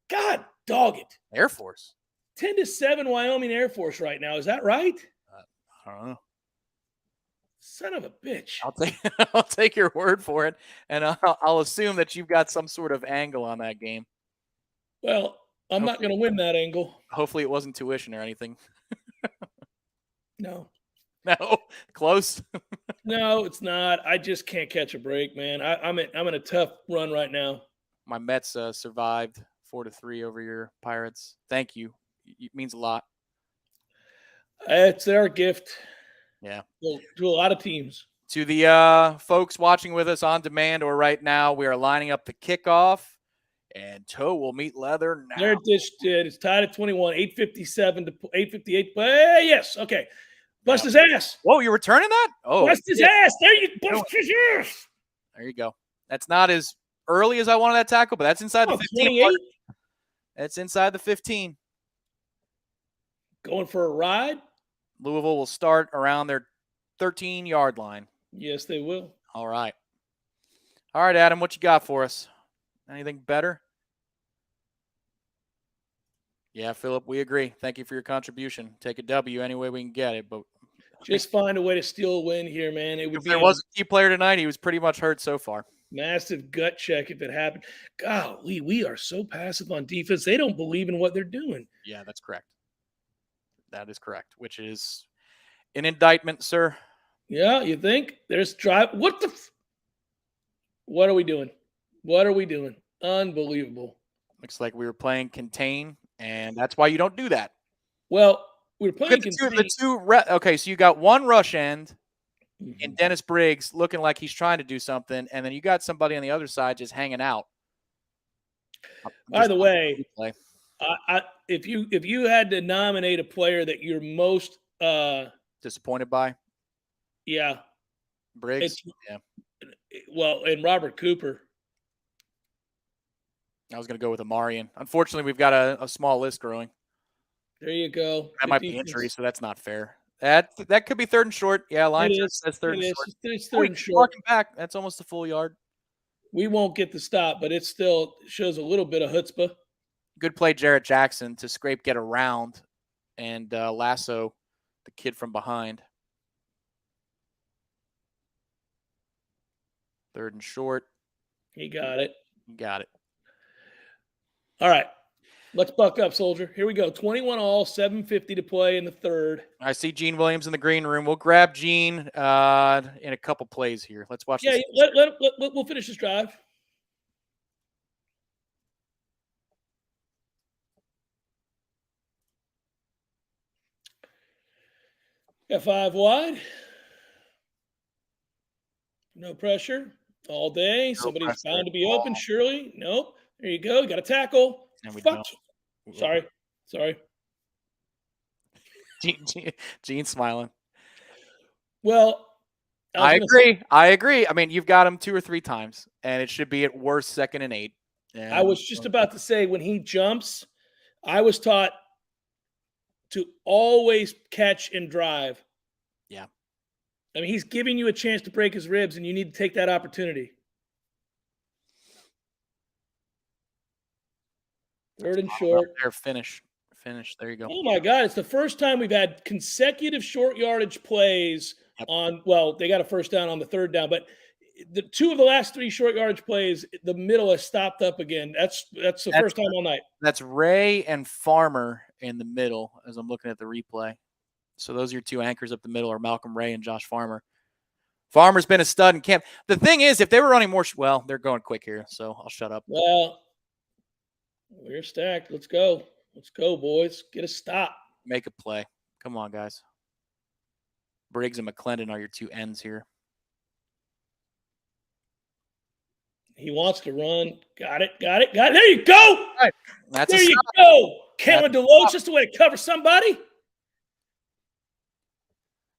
God dog it. Air Force. 10-7 Wyoming Air Force right now. Is that right? I don't know. Son of a bitch. I'll take your word for it, and I'll assume that you've got some sort of angle on that game. Well, I'm not going to win that angle. Hopefully it wasn't tuition or anything. No. No? Close? No, it's not. I just can't catch a break, man. I'm in a tough run right now. My Mets survived 4-3 over your Pirates. Thank you. It means a lot. It's their gift. Yeah. To a lot of teams. To the folks watching with us on demand or right now, we are lining up the kickoff, and Toe will meet Leather now. It's tied at 21, 8:57 to 8:58. Yes, okay. Bust his ass. Whoa, you're returning that? Oh, bust his ass. There you bust his ass. There you go. That's not as early as I wanted that tackle, but that's inside the 15. 28? That's inside the 15. Going for a ride? Louisville will start around their 13-yard line. Yes, they will. All right. All right, Adam, what you got for us? Anything better? Yeah, Philip, we agree. Thank you for your contribution. Take a W any way we can get it, but just find a way to steal a win here, man. It would be there was a key player tonight. He was pretty much hurt so far. Massive gut check if it happened. Golly, we are so passive on defense. They don't believe in what they're doing. Yeah, that's correct. That is correct, which is an indictment, sir. Yeah, you think? There's drive. What are we doing? What are we doing? Unbelievable. Looks like we were playing contain, and that's why you don't do that. Well, we're playing contain. Okay, so you got one rush end and Dennis Briggs looking like he's trying to do something, and then you got somebody on the other side just hanging out. By the way, if you had to nominate a player that you're most disappointed by, yeah, Briggs, well, and Robert Cooper. I was going to go with Amarian. Unfortunately, we've got a small list growing. There you go. That might be injury, so that's not fair. That could be third and short. Yeah, line that's third and short. It's third and short. Back. That's almost a full yard. We won't get the stop, but it still shows a little bit of chutzpah. Good play, Jarrett Jackson, to scrape, get around, and lasso the kid from behind. Third and short. He got it. Got it. All right. Let's buck up, soldier. Here we go. 21 all, 7:50 to play in the third. I see Gene Williams in the green room. We'll grab Gene in a couple plays here. Let's watch this. Yeah, we'll finish this drive. Got 5 wide. No pressure all day. Somebody's bound to be open, surely. Nope. There you go. Got a tackle. Fuck. Sorry. Gene smiling. Well, I agree. I mean, you've got him 2 or 3 times, and it should be at worst 2nd and 8. And I was just about to say, when he jumps, I was taught to always catch and drive. Yeah. I mean, he's giving you a chance to break his ribs, and you need to take that opportunity. Third and short. There, finish. There you go. Oh, my God. It's the first time we've had consecutive short yardage plays on – well, they got a first down on the third down, but the 2 of the last 3 short yardage plays, the middle has stopped up again. That's the first time all night. That's Ray and Farmer in the middle as I'm looking at the replay. So those are your 2 anchors up the middle are Malcolm Ray and Josh Farmer. Farmer's been a stud in camp. The thing is, if they were running more – well, they're going quick here, so I'll shut up. Well, we're stacked. Let's go. Let's go, boys. Get a stop. Make a play. Come on, guys. Briggs and McClendon are your 2 ends here. He wants to run. Got it. There you go. Right. That's there you go. Kalen DeLoach, just the way to cover somebody.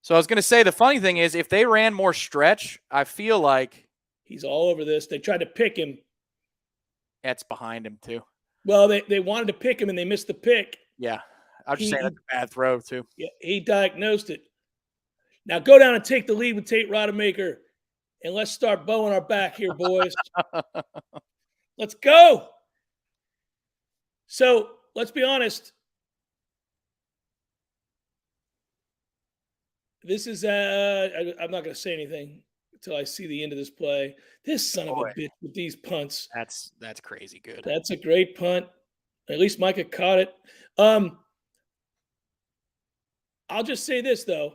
So I was going to say, the funny thing is, if they ran more stretch, I feel like he's all over this. They tried to pick him. That's behind him, too. Well, they wanted to pick him, and they missed the pick. Yeah. I was just saying that's a bad throw, too. Yeah, he diagnosed it. Now go down and take the lead with Tate Rodemaker, and let's start bowing our back here, boys. Let's go. So let's be honest. This is I'm not going to say anything until I see the end of this play. This son of a bitch with these punts. That's crazy good. That's a great punt. At least Micah caught it. I'll just say this, though.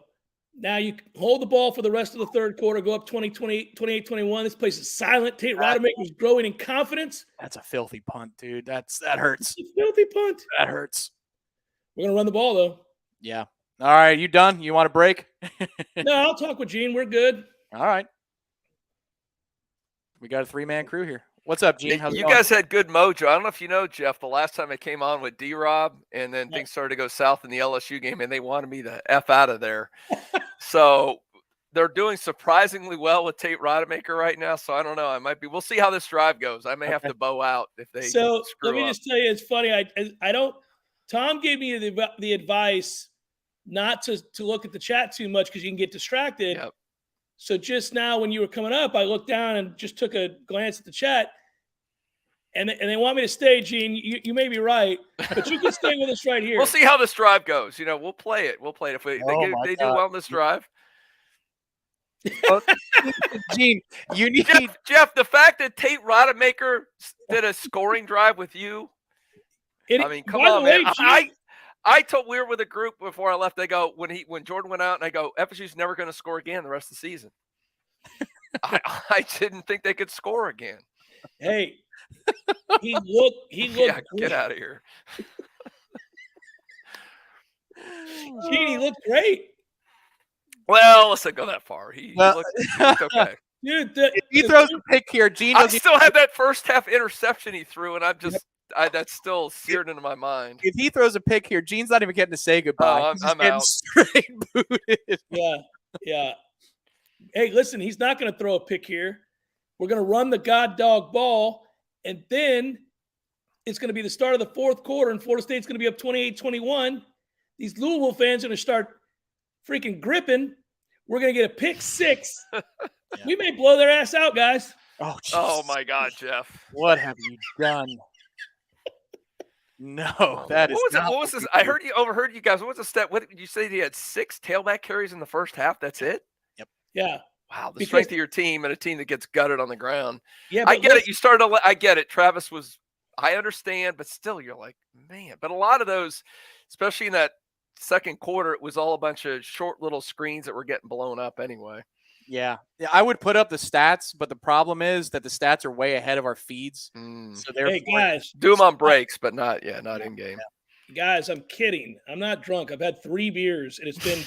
Now you hold the ball for the rest of the third quarter, go up 28-21. This place is silent. Tate Rodemaker's growing in confidence. That's a filthy punt, dude. That hurts. It's a filthy punt. That hurts. We're going to run the ball, though. Yeah. All right, you done? You want a break? No, I'll talk with Gene. We're good. All right. We got a 3-man crew here. What's up, Gene? How's it you going? guys had good mojo. I don't know if you know, Jeff, the last time I came on with D-Rob and then things started to go south in the LSU game and they wanted me to F out of there. So they're doing surprisingly well with Tate Rodemaker right now. So I don't know. We'll see how this drive goes. I may have to bow out if they So screw let me up. just tell you, it's funny. I don't – Tom gave me the advice not to look at the chat too much because you can get distracted. Yep. So just now when you were coming up, I looked down and just took a glance at the chat. And they want me to stay, Gene. You may be right, but you can stay with us right here. We'll see how this drive goes. We'll play it. If they do well in this drive. Gene, you need Jeff, the fact that Tate Rodemaker did a scoring drive with you. Come on, man. I told we were with a group before I left. They go when Jordan went out, and I go, FSU's never going to score again the rest of the season. I didn't think they could score again. Hey, he looked. Yeah, get out of here. Gene, he looked great. Well, let's not go that far. He looked okay. Dude, if he throws a pick here, Gene. I still have that first half interception he threw, and that's still seared into my mind. If he throws a pick here, Gene's not even getting to say goodbye. I'm out. Straight booted. Yeah. Hey, listen, he's not going to throw a pick here. We're going to run the god dog ball, and then it's going to be the start of the fourth quarter, and Florida State's going to be up 28-21. These Louisville fans are going to start freaking gripping. We're going to get a pick 6. Yeah. We may blow their ass out, guys. Oh my God, Jeff. What have you done? No, that is what was this? I overheard you guys. What was the step? What did you say? He had 6 tailback carries in the first half. That's it? Yep. Yeah. Wow. The strength of your team and a team that gets gutted on the ground. Yeah. I get it. You started to I get it. Travis was, I understand, but still you're like, man. But a lot of those, especially in that second quarter, it was all a bunch of short little screens that were getting blown up anyway. Yeah, I would put up the stats, but the problem is that the stats are way ahead of our feeds. So hey, guys, do them on breaks, but not in game. Yeah. Guys, I'm kidding. I'm not drunk. I've had 3 beers, and it's been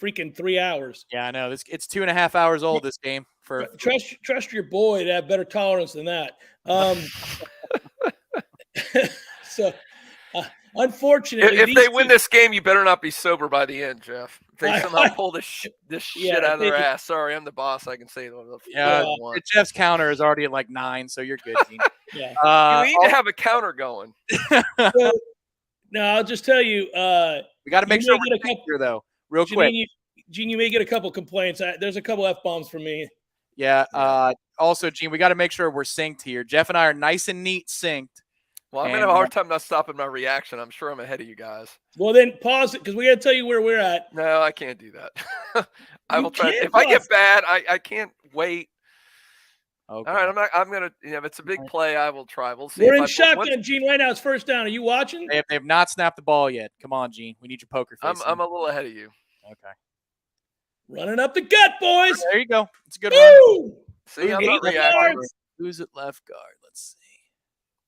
freaking 3 hours. Yeah, I know. It's 2.5 hours old. This game for trust your boy to have better tolerance than that. So, unfortunately, if they win this game, you better not be sober by the end, Jeff. If they somehow pull this shit out of their ass. Sorry, I'm the boss. I can say it. Jeff's counter is already at like 9, so you're good, Gene. Yeah. You need to have a counter going. No, I'll just tell you. We got to make sure we're here, though, real quick. Gene, you may get a couple complaints. There's a couple F-bombs from me. Yeah. Also, Gene, we got to make sure we're synced here. Jeff and I are nice and neat synced. Well, I'm going to have a hard time not stopping my reaction. I'm sure I'm ahead of you guys. Well, then pause it because we got to tell you where we're at. No, I can't do that. I will try. If I get bad, I can't wait. Okay. All right, I'm going to, if it's a big play, I will try. We'll see. We're in shotgun, Gene. Right now, it's first down. Are you watching? They have not snapped the ball yet. Come on, Gene. We need your poker face. I'm a little ahead of you. Okay. Running up the gut, boys. There you go. It's a good run. See, I'm not reacting. Who's at left guard? Let's see.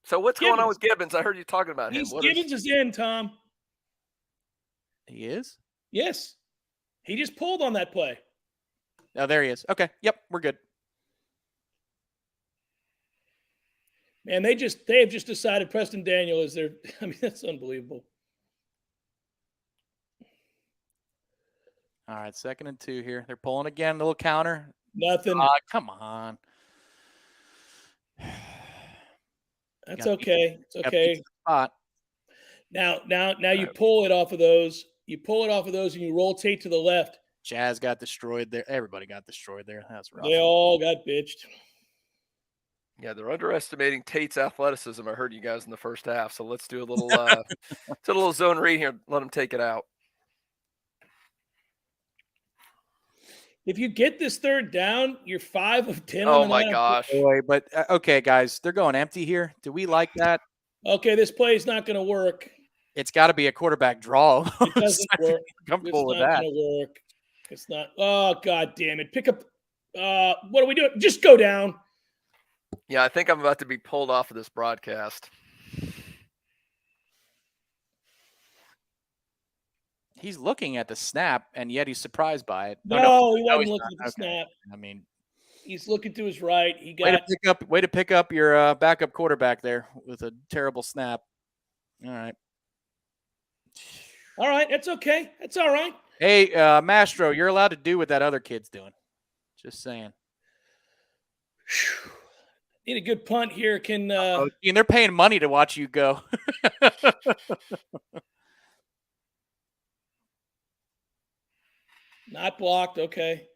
So what's going on with Gibbons? I heard you talking about him. Gibbons is in, Tom. He is? Yes. He just pulled on that play. Oh, there he is. Okay. Yep, we're good. Man, they have just decided Preston Daniel is their – I mean, that's unbelievable. All right, 2nd and 2 here. They're pulling again, a little counter. Nothing. Come on. That's okay. It's okay. Now you pull it off of those. You pull it off of those and you rotate to the left. Jazz got destroyed there. Everybody got destroyed there. That's rough. They all got bitched. Yeah, they're underestimating Tate's athleticism. I heard you guys in the first half. So let's do a little do a little zone read here. Let them take it out. If you get this 3rd down, you're 5 of 10. Oh my gosh! Boy, but okay, guys, they're going empty here. Do we like that? Okay, this play is not going to work. It's got to be a quarterback draw. It doesn't work. Comfortable with that. It's not that. going to work. It's not. Oh God damn it! Pick up. What are we doing? Just go down. Yeah, I think I'm about to be pulled off of this broadcast. He's looking at the snap, and yet he's surprised by it. No, he wasn't looking at the snap. I mean, he's looking to his right. He got way to pick up your backup quarterback there with a terrible snap. All right. All right, that's okay. That's all right. Hey, Mastro, you're allowed to do what that other kid's doing. Just saying. Need a good punt here. Can and they're paying money to watch you go. Not blocked. Okay.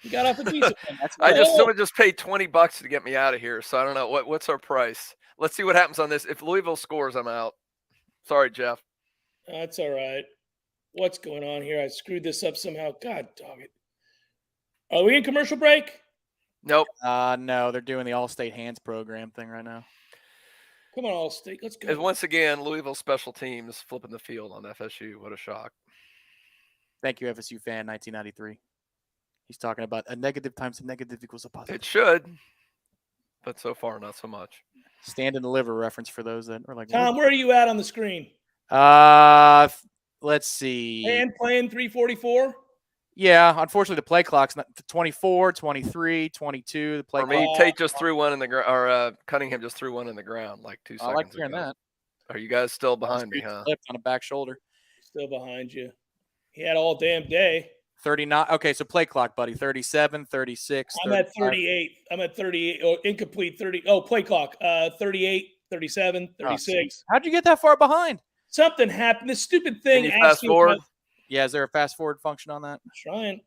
He got off a decent one. Someone just paid $20 to get me out of here. So I don't know what's our price. Let's see what happens on this. If Louisville scores, I'm out. Sorry, Jeff. That's all right. What's going on here? I screwed this up somehow. God dog it. Are we in commercial break? Nope. No, they're doing the All-State Hands program thing right now. Come on, All-State. Let's go. And once again, Louisville special teams flipping the field on FSU. What a shock. Thank you, FSU fan, 1993. He's talking about a negative times a negative equals a positive. It should, but so far, not so much. Stand and deliver reference for those that are like. Tom, where are you at on the screen? Let's see. And playing 344? Yeah, unfortunately, the play clock's not 24, 23, 22. The play or maybe Tate just threw one in the ground, or Cunningham just threw one in the ground like 2 seconds I like hearing ago. that. Are you guys still behind me, huh? Flipped on a back shoulder. Still behind you. He had all damn day. 39. Okay, so play clock, buddy. 37, 36. I'm at 38. I'm at 38. Oh, incomplete 30. Oh, play clock. 38, 37, 36. How'd you get that far behind? Something happened. This stupid thing. Can you fast forward? Yeah, is there a fast forward function on that? I'm trying.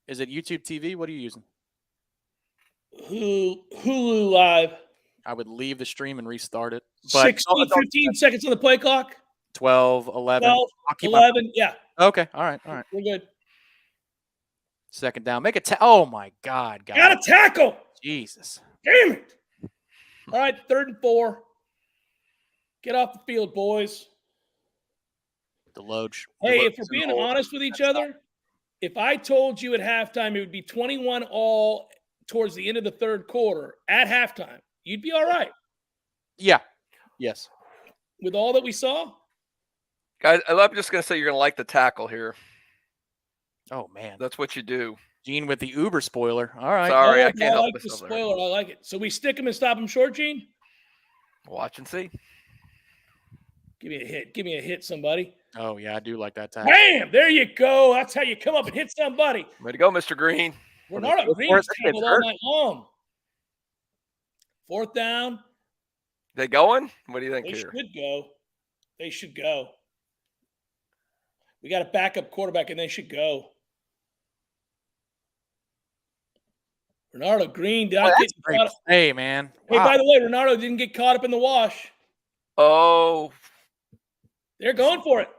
Is it YouTube TV? What are you using? Hulu Live. I would leave the stream and restart it. But 16, 15 seconds on the play clock. 12, 11. 12, 11, yeah. Okay, all right. We're good. 2nd down. Make a oh, my God. Got a tackle. Jesus. Damn it. All right, 3rd and 4. Get off the field, boys. Deloge. Hey, if we're being honest with each other, if I told you at halftime it would be 21-all towards the end of the 3rd quarter at halftime, you'd be all right. Yeah. Yes. With all that we saw? Guys, I'm just going to say you're going to like the tackle here. Oh, man. That's what you do. Gene with the Uber spoiler. All right. Sorry, I can't help like the spoiler. I like it. So we stick him and stop him short, Gene? Watch and see. Give me a hit. Give me a hit, somebody. Oh, yeah, I do like that tackle. Bam! There you go. That's how you come up and hit somebody. Way to go, Mr. Green. Bernardo Green's tackled all night long. 4th down. They going? What do you think here? Should go. They should go. We got a backup quarterback, and they should go. Renardo Green did Boy, not that's get a great caught up. play, man. Hey, Wow. by the way, Renardo didn't get caught up in the wash. Oh, they're going for it.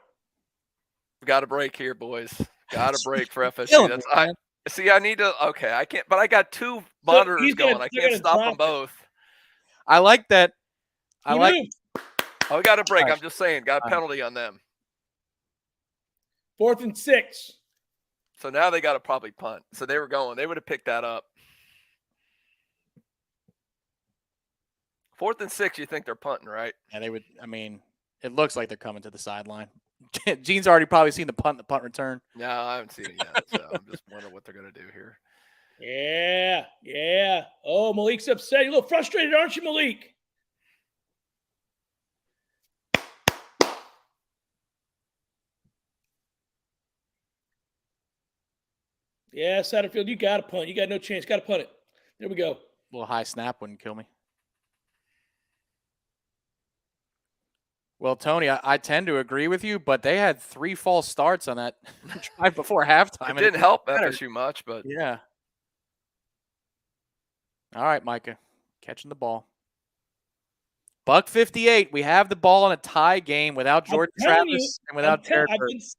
Got a break here, boys. Got a break for FSU. Killing That's it, man. See, I need to. Okay, I can't. But I got two monitors gonna- going. I they're can't gonna stop drop them both. I like that. I He like. moved. Oh, we got a break. All right. I'm just saying. Got a All right. penalty on them. 4th and 6. So now they got to probably punt. So they were going. They would have picked that up. 4th and 6. You think they're punting, right? Yeah, they would. I mean, it looks like they're coming to the sideline. Gene's already probably seen the punt return. No, I haven't seen it yet. So I'm just wondering what they're going to do here. Yeah. Oh, Malik's upset. You're a little frustrated, aren't you, Malik? Yeah, Satterfield, you got to punt. You got no chance. Got to punt it. There we go. A little high snap wouldn't kill me. Well, Tony, I tend to agree with you, but they had 3 false starts on that drive before halftime. It didn't help FSU much, but yeah. All right, Micah, catching the ball. $1:58. We have the ball in a tie game without Jordan Travis and without Jared Hurts.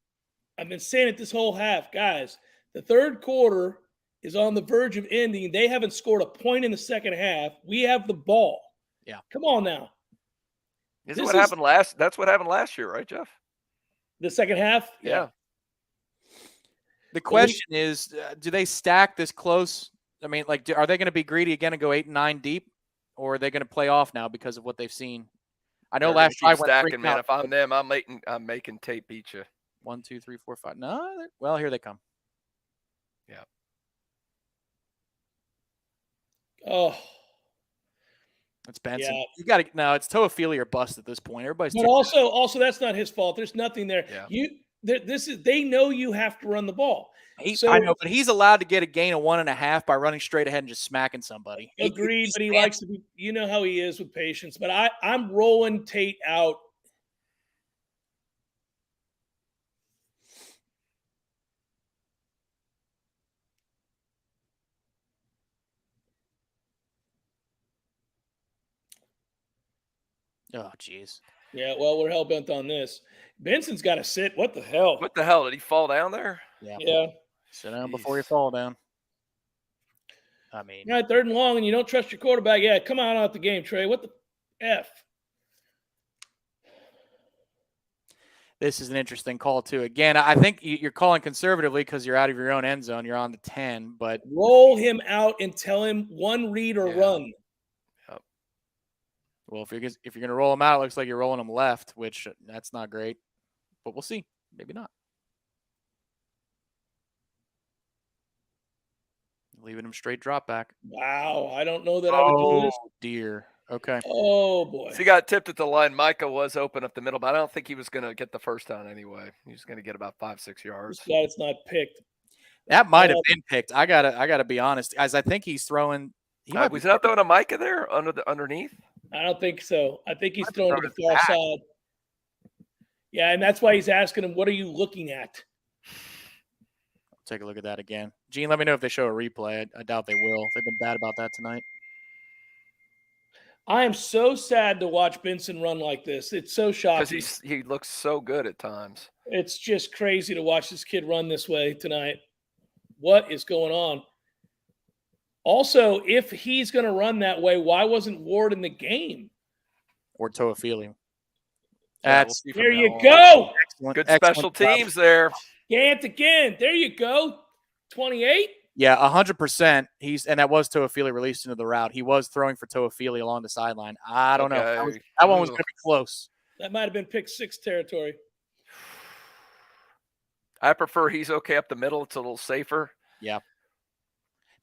I've been saying it this whole half, guys. The third quarter is on the verge of ending. They haven't scored a point in the second half. We have the ball. Yeah. Come on now. That's what happened last year, right, Jeff? The second half? Yeah. The question is, do they stack this close? I mean, like, are they going to be greedy again and go 8 and 9 deep, or are they going to play off now because of what they've seen? I know last drive went stacking, man. If I'm them, I'm making tape beat you. 1, 2, 3, 4, 5. No, well, here they come. Yeah. Oh, it's Benson. Yeah. You got to no. It's Toafili or bust at this point. Everybody's. But also that's not his fault. There's nothing there. Yeah. They know you have to run the ball. I know, but he's allowed to get a gain of 1.5 by running straight ahead and just smacking somebody. Agreed, but he likes to be. You know how he is with patience. But I'm rolling Tate out. Oh, jeez. Yeah, well, we're hell bent on this. Benson's got to sit. What the hell? What the hell? Did he fall down there? Yeah. Sit down before you fall down. I mean, You're 3rd and long, and you don't trust your quarterback. Yeah, come on out the game, Trey. What the F? this is an interesting call, too. Again, I think you're calling conservatively because you're out of your own end zone. You're on the 10, but roll him out and tell him one read or run. Yep. Well, if you're going to roll him out, it looks like you're rolling him left, which that's not great. But we'll see. Maybe not. Leaving him straight drop back. Wow, I don't know that I would do this. Oh, dear. Okay. Oh, boy. So he got tipped at the line. Micah was open up the middle, but I don't think he was going to get the first down anyway. He was going to get about 5-6 yards. This guy's not picked. That might have been picked. I gotta be honest, guys. I think he's throwing. Was he not throwing a Micah there underneath? I don't think so. I think he's throwing to the far side. Yeah, and that's why he's asking him, what are you looking at? Take a look at that again. Gene, let me know if they show a replay. I doubt they will. They've been bad about that tonight. I am so sad to watch Benson run like this. It's so shocking. Because he looks so good at times. It's just crazy to watch this kid run this way tonight. What is going on? Also, if he's going to run that way, why wasn't Ward in the game? Or Toafili. There you go. Good special teams there. Gant again. There you go. 28. Yeah, 100%. And that was Toafili released into the route. He was throwing for Toafili along the sideline. I don't know. That one was going to be close. That might have been pick 6 territory. I prefer he's okay up the middle. It's a little safer. Yeah.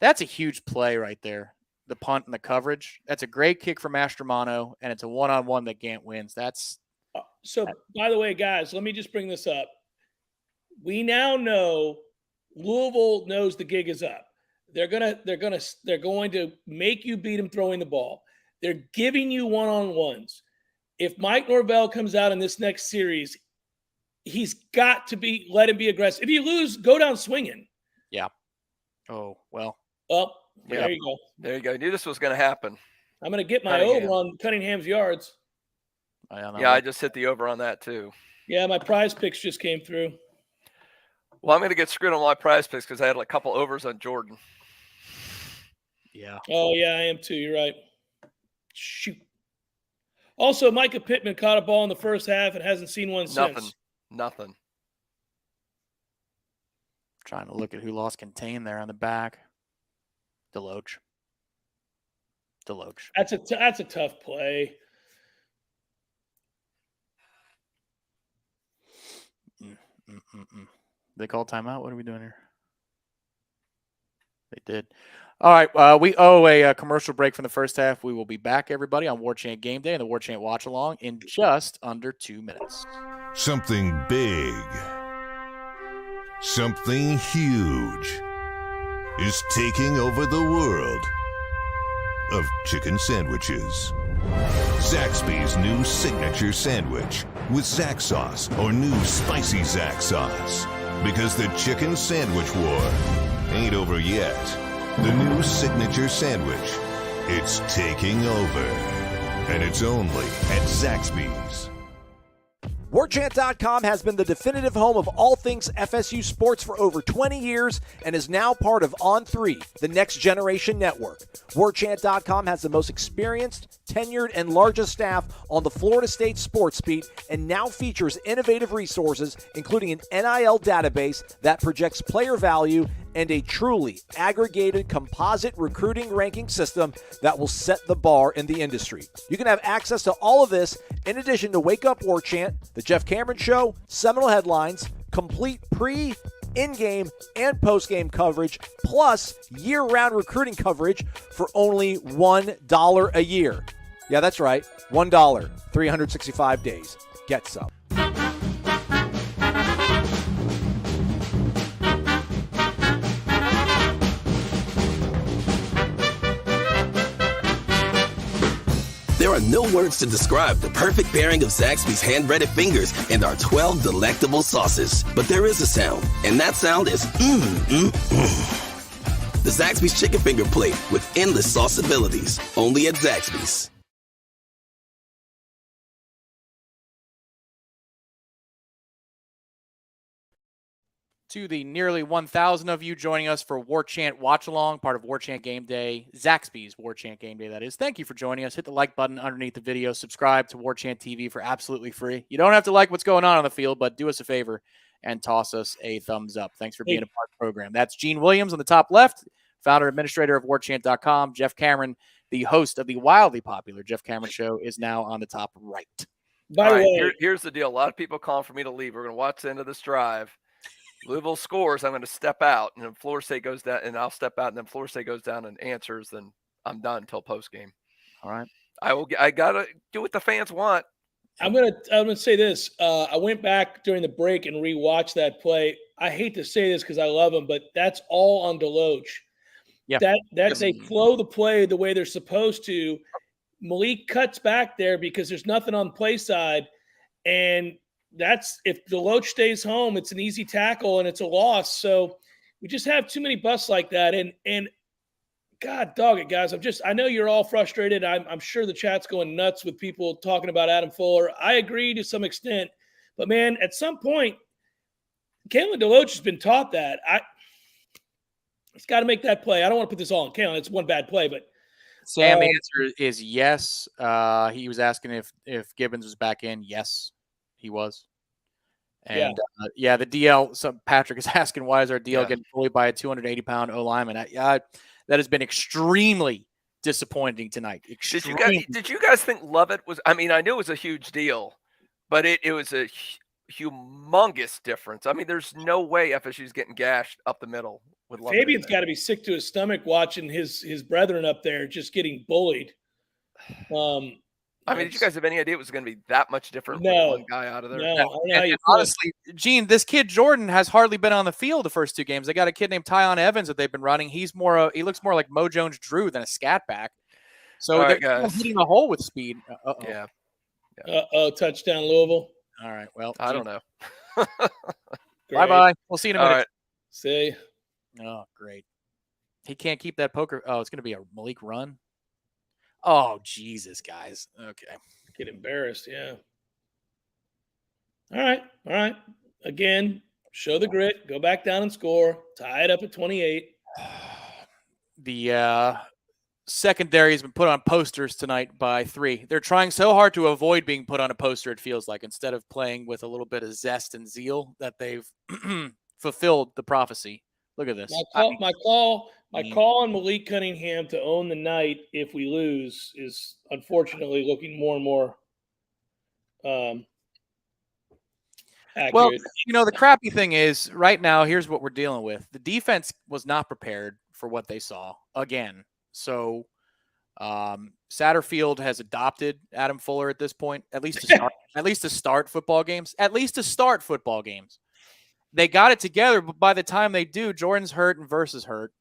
That's a huge play right there. The punt and the coverage. That's a great kick from Mastromano, and it's a one-on-one that Gant wins. So, by the way, guys, let me just bring this up. We now know Louisville knows the gig is up. They're going to make you beat them throwing the ball. They're giving you one-on-ones. If Mike Norvell comes out in this next series, he's got to let him be aggressive. If you lose, go down swinging. Yeah. Oh, well. Well, Yeah, there you go. There you go. I knew this was going to happen. I'm going to get my over on Cunningham's yards. I just hit the over on that too. Yeah, my prize picks just came through. Well, I'm going to get screwed on my prize picks because I had a couple overs on Jordan. Yeah. Oh, yeah, I am too. You're right. Shoot. Also, Micah Pittman caught a ball in the first half and hasn't seen one since. Nothing. Trying to look at who lost contain there on the back. Deloach. That's a tough play. They call timeout? What are we doing here? They did. All right. We owe a commercial break from the first half. We will be back, everybody, on Warchant Game Day and the Warchant Watch Along in just under 2 minutes. Something big, something huge is taking over the world of chicken sandwiches. Zaxby's new signature sandwich with Zax sauce or new spicy Zax sauce. Because the chicken sandwich war ain't over yet. The new signature sandwich, it's taking over. And it's only at Zaxby's. Warchant.com has been the definitive home of all things FSU sports for over 20 years and is now part of On3, the next generation network. Warchant.com has the most experienced, tenured, and largest staff on the Florida State sports beat and now features innovative resources, including an NIL database that projects player value and a truly aggregated composite recruiting ranking system that will set the bar in the industry. You can have access to all of this in addition to Wake Up Warchant, The Jeff Cameron Show, Seminole Headlines, complete pre, in-game, and post-game coverage, plus year-round recruiting coverage for only $1 a year. Yeah, that's right, $1, 365 days. Get some. There are no words to describe the perfect pairing of Zaxby's hand-breaded fingers and our 12 delectable sauces. But there is a sound, and that sound is The Zaxby's Chicken Finger Plate with endless sauce abilities. Only at Zaxby's. To the nearly 1,000 of you joining us for Warchant Watch Along, part of Warchant Game Day, Zaxby's Warchant Game Day, that is. Thank you for joining us. Hit the like button underneath the video. Subscribe to Warchant TV for absolutely free. You don't have to like what's going on the field, but do us a favor and toss us a thumbs up. Thanks for being a part of the program. That's Gene Williams on the top left, founder and administrator of Warchant.com. Jeff Cameron, the host of the wildly popular Jeff Cameron Show, is now on the top right. By the way, here's the deal. A lot of people calling for me to leave. We're going to watch the end of this drive. Louisville scores, I'm going to step out, and then Florida State goes down, and I'll step out, and then Florida State goes down and answers, then I'm done until post game. All right. I gotta do what the fans want. I'm gonna say this. I went back during the break and rewatched that play. I hate to say this because I love him, but that's all on Deloach. Yeah. They flow the play the way they're supposed to. Malik cuts back there because there's nothing on the play side, and that's if Deloach stays home, it's an easy tackle and it's a loss. So we just have too many busts like that. And God dog it, guys. I know you're all frustrated. I'm sure the chat's going nuts with people talking about Adam Fuller. I agree to some extent, but man, at some point, Kalen Deloach has been taught that. He's got to make that play. I don't want to put this all on Kalen. It's one bad play, but Sam, the answer is yes. He was asking if Gibbons was back in. Yes. He was. And the DL, Patrick is asking, why is our DL getting bullied by a 280-pound O lineman? That has been extremely disappointing tonight. Did you guys think Lovett was, I mean, I knew it was a huge deal, but it was a humongous difference. I mean, there's no way FSU's getting gashed up the middle with Lovett. Fabian's got to be sick to his stomach watching his brethren up there just getting bullied. I mean, did you guys have any idea it was going to be that much different with one guy out of there? No. And honestly, Gene, this kid Jordan has hardly been on the field the first two games. They got a kid named Tyon Evans that they've been running. He looks more like Mo Jones-Drew than a scat back. So they're hitting the hole with speed. Yeah. Touchdown Louisville. All right. Well, I don't know. Bye-bye. We'll see you in a minute. All right. See. Oh, great. He can't keep that poker. Oh, it's going to be a Malik run. Oh, Jesus, guys. Okay. Get embarrassed, yeah. All right. Again, show the grit, go back down and score, tie it up at 28. The secondary has been put on posters tonight by 3. They're trying so hard to avoid being put on a poster, it feels like, instead of playing with a little bit of zest and zeal, that they've fulfilled the prophecy. Look at this. My call on Malik Cunningham to own the night if we lose is unfortunately looking more and more accurate. Well, the crappy thing is right now, here's what we're dealing with. The defense was not prepared for what they saw again. So Satterfield has adopted Adam Fuller at this point, at least to start football games. They got it together, but by the time they do, Jordan's hurt and Versus hurt.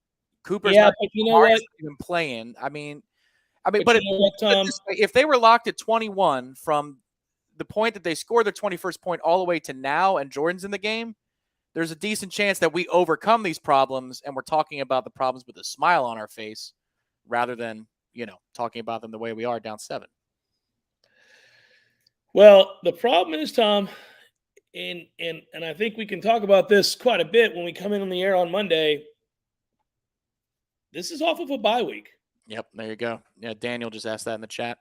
Cooper's not even playing. If they were locked at 21 from the point that they scored their 21st point all the way to now, and Jordan's in the game, there's a decent chance that we overcome these problems, and we're talking about the problems with a smile on our face rather than, talking about them the way we are down 7. Well, the problem is, Tom, and I think we can talk about this quite a bit when we come in on the air on Monday. This is off of a bye week. Yep, there you go. Yeah, Daniel just asked that in the chat.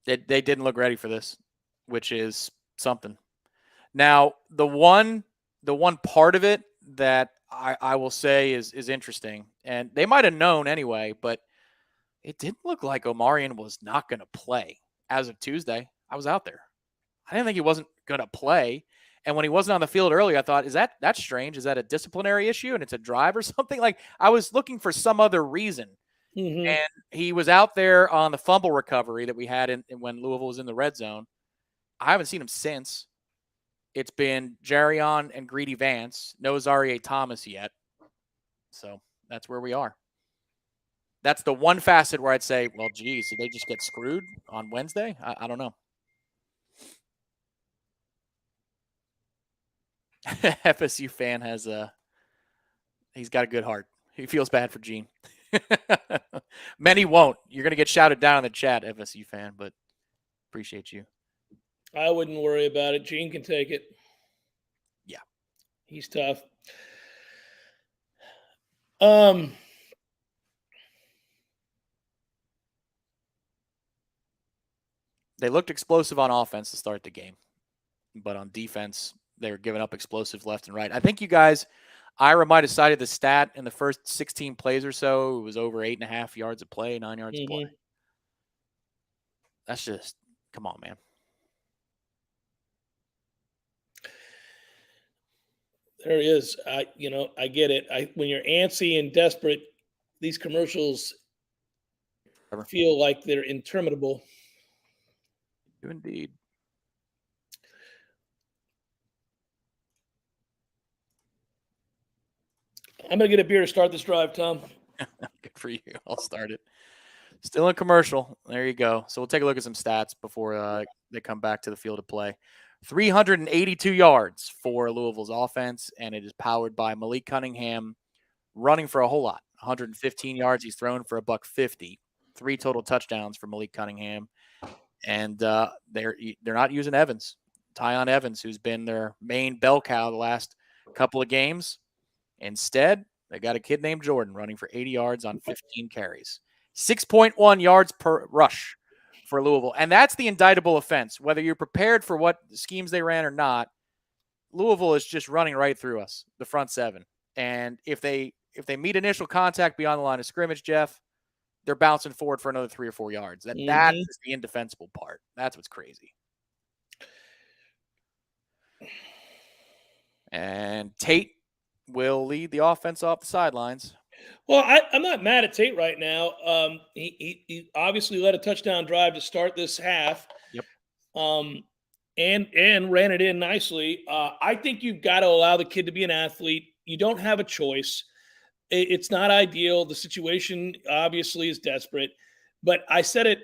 They didn't look ready for this, which is something. Now, the one part of it that I will say is interesting, and they might have known anyway, but it didn't look like Omarion was not going to play as of Tuesday. I was out there. I didn't think he wasn't going to play. And when he wasn't on the field earlier, I thought, that's strange. Is that a disciplinary issue and it's a drive or something? Like, I was looking for some other reason. Mm-hmm. And he was out there on the fumble recovery that we had when Louisville was in the red zone. I haven't seen him since. It's been Jarion and Greedy Vance. No Zaire Thomas yet. So that's where we are. That's the one facet where I'd say, well, geez, did they just get screwed on Wednesday? I don't know. FSU fan he's got a good heart. He feels bad for Gene. Many won't. You're going to get shouted down in the chat, FSU fan, but appreciate you. I wouldn't worry about it. Gene can take it. Yeah. He's tough. They looked explosive on offense to start the game, but on defense, they were giving up explosive left and right. I think you guys, Ira might have cited the stat in the first 16 plays or so. It was over 8.5 yards a play, 9 yards a play. That's just, come on, man. There he is. I get it. When you're antsy and desperate, these commercials feel like they're interminable. Indeed. I'm going to get a beer to start this drive, Tom. Good for you. I'll start it. Still in commercial. There you go. So we'll take a look at some stats before they come back to the field of play. 382 yards for Louisville's offense, and it is powered by Malik Cunningham running for a whole lot. 115 yards. He's thrown for $150. 3 total touchdowns for Malik Cunningham. And they're not using Evans. Tyon Evans, who's been their main bell cow the last couple of games. Instead, they got a kid named Jordan running for 80 yards on 15 carries. 6.1 yards per rush for Louisville. And that's the indictable offense. Whether you're prepared for what schemes they ran or not, Louisville is just running right through us, the front 7. And if they meet initial contact beyond the line of scrimmage, Jeff, they're bouncing forward for another 3 or 4 yards. That is the indefensible part. That's what's crazy. And Tate will lead the offense off the sidelines. Well, I'm not mad at Tate right now. He obviously led a touchdown drive to start this half. Yep. And ran it in nicely. I think you've got to allow the kid to be an athlete. You don't have a choice. It's not ideal. The situation obviously is desperate. But I said it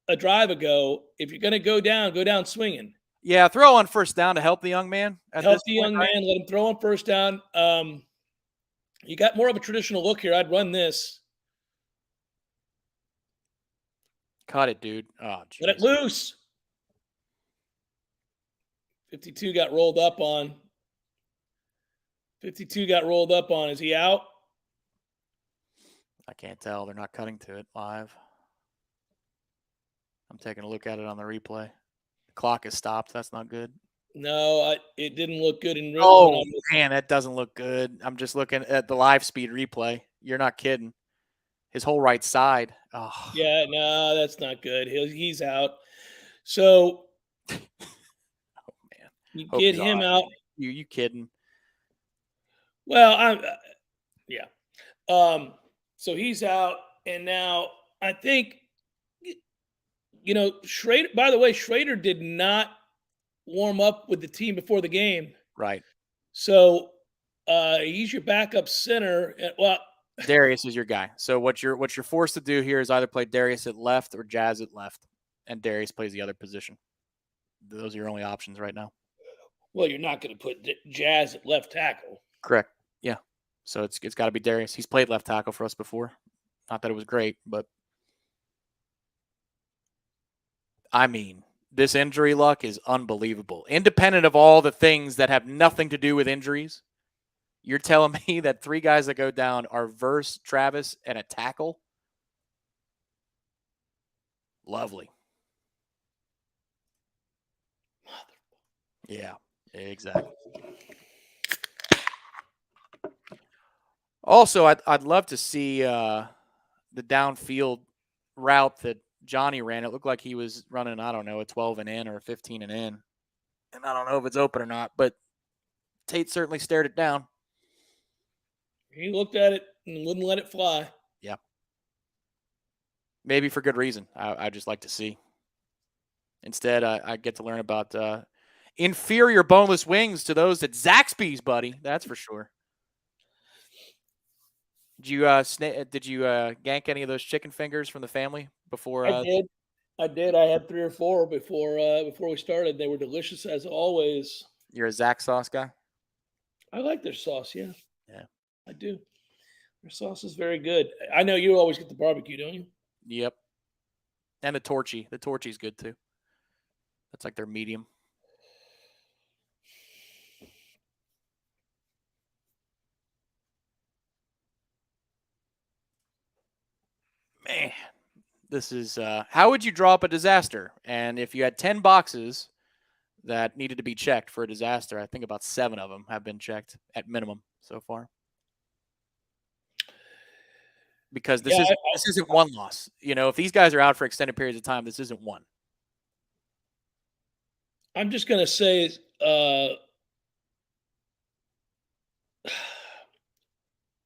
a drive ago. If you're going to go down swinging. Yeah, throw on first down to help the young man. Help the young man. Let him throw on first down. You got more of a traditional look here. I'd run this. Cut it, dude. Oh, geez. Let it loose. 52 got rolled up on. 52 got rolled up on. Is he out? I can't tell. They're not cutting to it live. I'm taking a look at it on the replay. The clock is stopped. That's not good. No, it didn't look good in real. Oh, man, that doesn't look good. I'm just looking at the live speed replay. You're not kidding. His whole right side. Oh. Yeah, no, that's not good. He's out. So, oh, man. You get him out. You kidding? Well, yeah. So he's out, and now I think, Schrader. By the way, Schrader did not warm up with the team before the game. Right. So he's your backup center. Well, Darius is your guy. So what you're forced to do here is either play Darius at left or Jazz at left, and Darius plays the other position. Those are your only options right now. Well, you're not going to put Jazz at left tackle. Correct. Yeah. So it's got to be Darius. He's played left tackle for us before. Not that it was great, but I mean, this injury luck is unbelievable. Independent of all the things that have nothing to do with injuries, you're telling me that 3 guys that go down are Verse, Travis, and a tackle? Lovely. Yeah, exactly. Also, I'd love to see the downfield route that Johnny ran. It looked like he was running, I don't know, a 12 and in or a 15 and in. And I don't know if it's open or not, but Tate certainly stared it down. He looked at it and wouldn't let it fly. Yeah. Maybe for good reason. I just like to see. Instead, I get to learn about inferior boneless wings to those at Zaxby's, buddy. That's for sure. Did you gank any of those chicken fingers from the family before? I did. I had 3 or 4 before we started. They were delicious as always. You're a Zax sauce guy? I like their sauce. Yeah. Yeah. I do. Their sauce is very good. I know you always get the barbecue, don't you? Yep. And the torchy. The torchy's good too. That's like their medium. Man, this is how would you draw up a disaster? And if you had 10 boxes that needed to be checked for a disaster, I think about 7 of them have been checked at minimum so far. Because this isn't one loss. If these guys are out for extended periods of time, this isn't one. I'm just going to say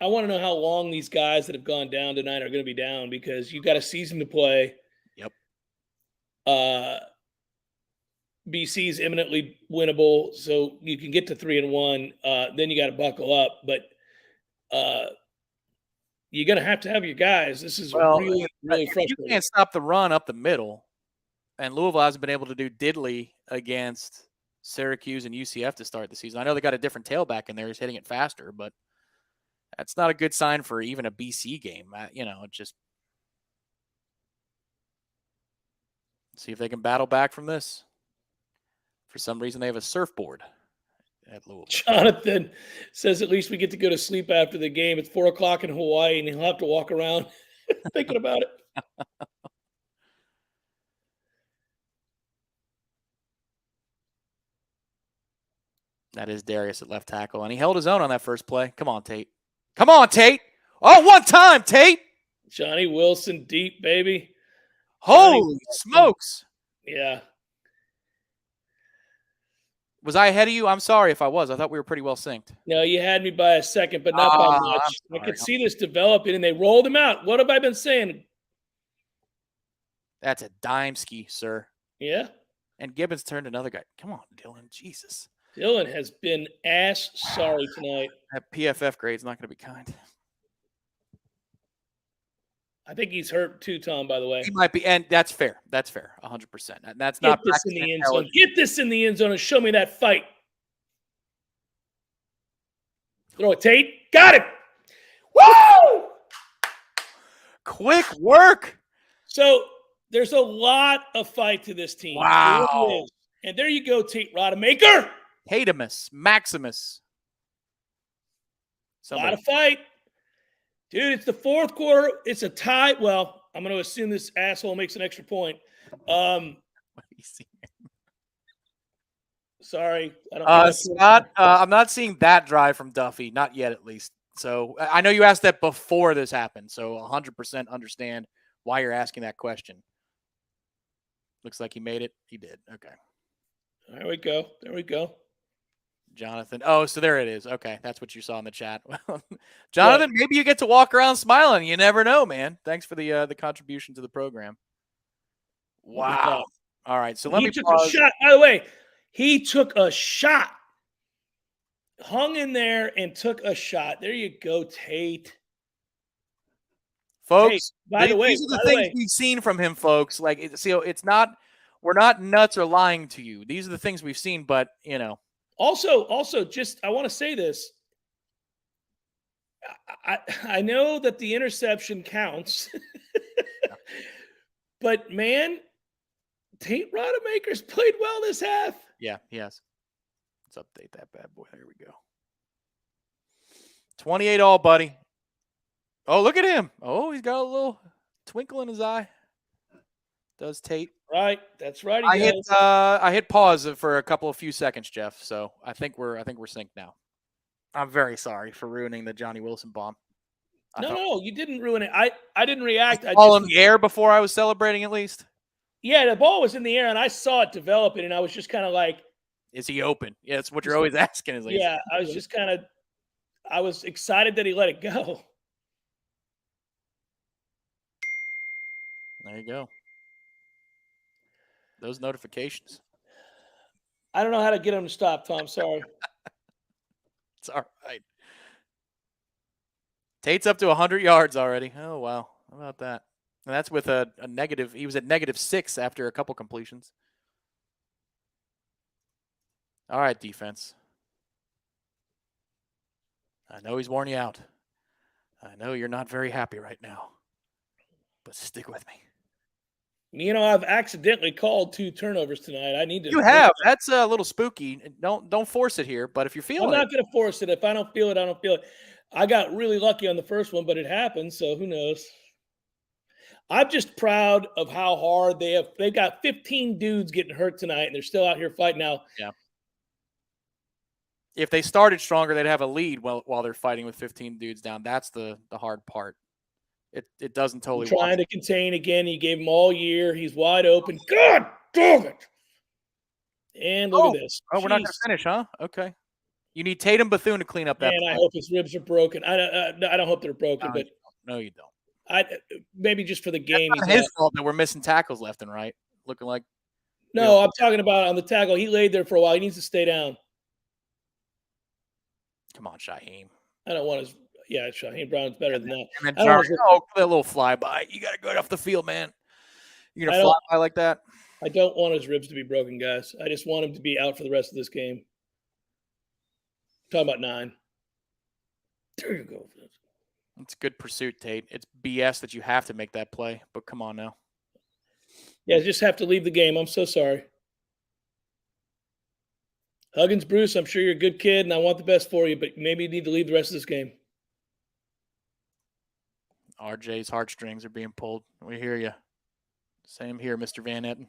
I want to know how long these guys that have gone down tonight are going to be down, because you've got a season to play. Yep. BC is imminently winnable, so you can get to 3-1. Then you got to buckle up, but you're going to have your guys. This is really frustrating. You can't stop the run up the middle, and Louisville hasn't been able to do diddly against Syracuse and UCF to start the season. I know they got a different tailback in there. He's hitting it faster, but that's not a good sign for even a BC game. Just see if they can battle back from this. For some reason, they have a surfboard at Louisville. Jonathan says at least we get to go to sleep after the game. It's 4:00 in Hawaii, and he'll have to walk around thinking about it. That is Darius at left tackle, and he held his own on that first play. Come on, Tate. Come on, Tate. Oh, one time, Tate. Johnny Wilson deep, baby. Holy smokes. Yeah. Was I ahead of you? I'm sorry if I was. I thought we were pretty well synced. No, you had me by a second, but not by much. I could see this developing, and they rolled him out. What have I been saying? That's a dime ski, sir. Yeah. And Gibbons turned another guy. Come on, Dylan. Jesus. Dylan has been ass sorry tonight. That PFF grade's not going to be kind. I think he's hurt too, Tom, by the way. He might be, and that's fair. That's fair, 100%. And that's not Get this in the end zone. Get this in the end zone and show me that fight. Throw it, Tate. Got it. Woo! Quick work. So there's a lot of fight to this team. Wow. And there you go, Tate Rodemaker. Hatamus, Maximus. A lot of fight. Dude, it's the fourth quarter. It's a tie. Well, I'm going to assume this asshole makes an extra point. Sorry. I don't Scott, I'm not seeing that drive from Duffy. Not yet, at least. So I know you asked that before this happened. So 100% understand why you're asking that question. Looks like he made it. He did. Okay. There we go. There we go. Jonathan. Oh, so there it is. Okay. That's what you saw in the chat. Jonathan, maybe you get to walk around smiling. You never know, man. Thanks for the contribution to the program. Wow. All right. So let me took pause. a shot. By the way, he took a shot. Hung in there and took a shot. There you go, Tate. Folks, by the way, these are the things we've seen from him, folks. Like, it's not, we're not nuts or lying to you. These are the things we've seen, but, you know. Also, just, I want to say this. I know that the interception counts, but, man, Tate Rodemaker's played well this half. Yeah, he has. Let's update that bad boy. There we go. 28 all, buddy. Oh, look at him. Oh, he's got a little twinkle in his eye. Does Tate. Right. That's right. I hit pause for a few seconds, Jeff. So I think we're synced now. I'm very sorry for ruining the Johnny Wilson bomb. No, you didn't ruin it. I didn't react. All in the air before I was celebrating, at least. Yeah, the ball was in the air, and I saw it developing, and I was just kind of like, is he open? Yeah, that's what you're always asking. Is like, yeah, I was just I was excited that he let it go. There you go. Those notifications. I don't know how to get him to stop, Tom. Sorry. It's all right. Tate's up to 100 yards already. Oh, wow. How about that? And that's with a negative. He was at -6 after a couple completions. All right, defense. I know he's worn you out. I know you're not very happy right now. But stick with me. You know, I've accidentally called 2 turnovers tonight. I need to. You have. That's a little spooky. Don't force it here. But if you're feeling I'm not going to force it. If I don't feel it, I don't feel it. I got really lucky on the first one, but it happened. So who knows? I'm just proud of how hard they've got 15 dudes getting hurt tonight, and they're still out here fighting now. Yeah. If they started stronger, they'd have a lead while they're fighting with 15 dudes down. That's the hard part. It doesn't totally work. Trying to contain again. He gave him all year. He's wide open. God damn it. And look at this. Oh, we're not going to finish, huh? Okay. You need Tatum Bethune to clean up that. And I hope his ribs are broken. I don't hope they're broken, but no, you don't. Maybe just for the game. It's not his fault that we're missing tackles left and right. Looking like. No, I'm talking about on the tackle. He laid there for a while. He needs to stay down. Come on, Shaheem. I don't want his. Yeah, Shaheem Brown's better than that. And then that little flyby. You got to go off the field, man. You're going to fly by like that? I don't want his ribs to be broken, guys. I just want him to be out for the rest of this game. I'm talking about 9. There you go. It's good pursuit, Tate. It's BS that you have to make that play, but come on now. Yeah, just have to leave the game. I'm so sorry. Huggins, Bruce, I'm sure you're a good kid, and I want the best for you, but maybe you need to leave the rest of this game. RJ's heartstrings are being pulled. We hear you. Same here, Mr. Van Etten.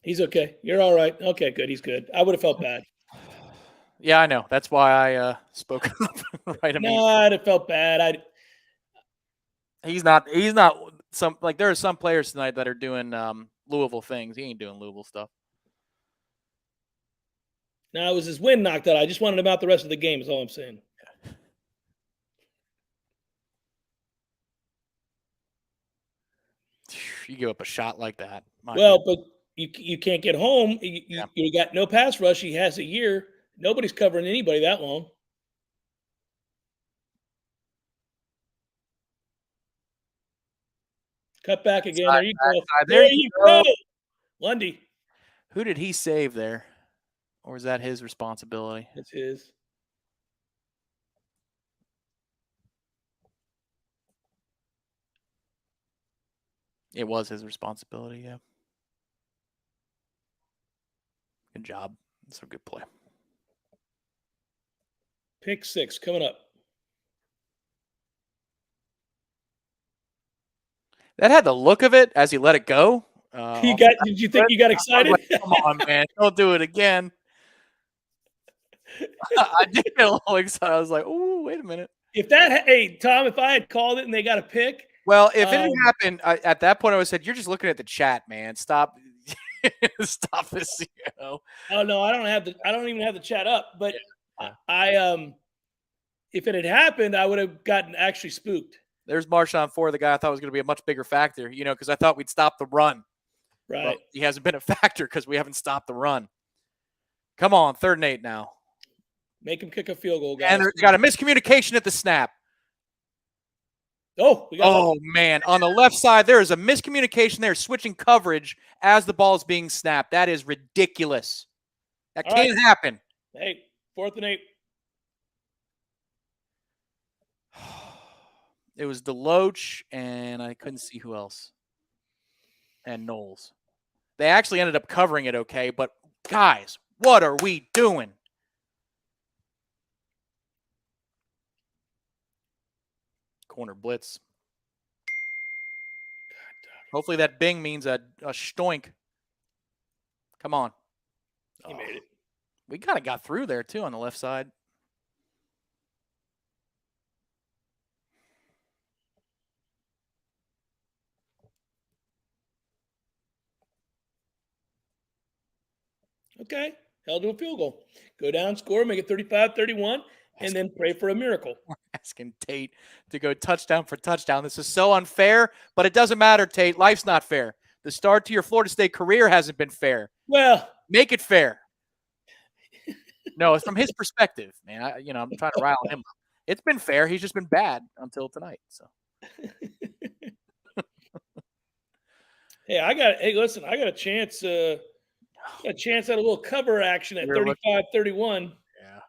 He's okay. You're all right. Okay, good. He's good. I would have felt bad. Yeah, I know. That's why I spoke up right immediately. No, I'd have felt bad. He's not some, like, there are some players tonight that are doing Louisville things. He ain't doing Louisville stuff. No, it was his win knocked out. I just wanted him out the rest of the game is all I'm saying. You give up a shot like that. But you can't get home. You got no pass rush. He has a year. Nobody's covering anybody that long. Cut back again. There you go. There you go. Lundy. Who did he save there? Or is that his responsibility? It's his. It was his responsibility, yeah. Good job. That's a good play. Pick 6 coming up. That had the look of it as he let it go. Did you think you got excited? Like, come on, man. Don't do it again. I did get a little excited. I was like, "Ooh, wait a minute." Hey, Tom, if I had called it and they got a pick. Well, if it had happened, at that point, I would have said, "You're just looking at the chat, man. Stop, stop this." Oh no, I don't even have the chat up. But if it had happened, I would have gotten actually spooked. There's Marshawn Ford, the guy I thought was going to be a much bigger factor, because I thought we'd stop the run. Right. But he hasn't been a factor because we haven't stopped the run. Come on, 3rd and 8 now. Make him kick a field goal, guys. And they got a miscommunication at the snap. Oh, man. On the left side, there is a miscommunication there, switching coverage as the ball is being snapped. That is ridiculous. That can't happen. Hey, 4th and 8. It was Deloach, and I couldn't see who else. And Noles. They actually ended up covering it okay, but guys, what are we doing? Corner blitz. Hopefully that bing means a stoink. Come on. He made it. We kind of got through there, too, on the left side. Okay. Held to a field goal. Go down, score, make it 35-31, and then pray for a miracle. We're asking Tate to go touchdown for touchdown. This is so unfair, but it doesn't matter, Tate. Life's not fair. The start to your Florida State career hasn't been fair. Well, make it fair. No, it's from his perspective, man. I'm trying to rile him up. It's been fair. He's just been bad until tonight. So. Hey, listen, I got a chance. At a little cover action at 35-31. Yeah.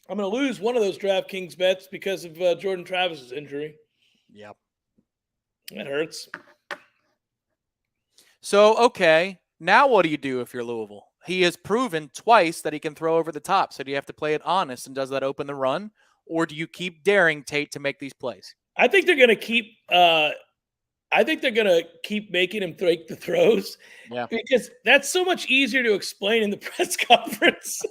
I'm going to lose one of those DraftKings bets because of Jordan Travis's injury. Yep. That hurts. So, okay. Now what do you do if you're Louisville? He has proven twice that he can throw over the top. So do you have to play it honest, and does that open the run? Or do you keep daring Tate to make these plays? I think they're going to keep making him make the throws, because that's so much easier to explain in the press conference.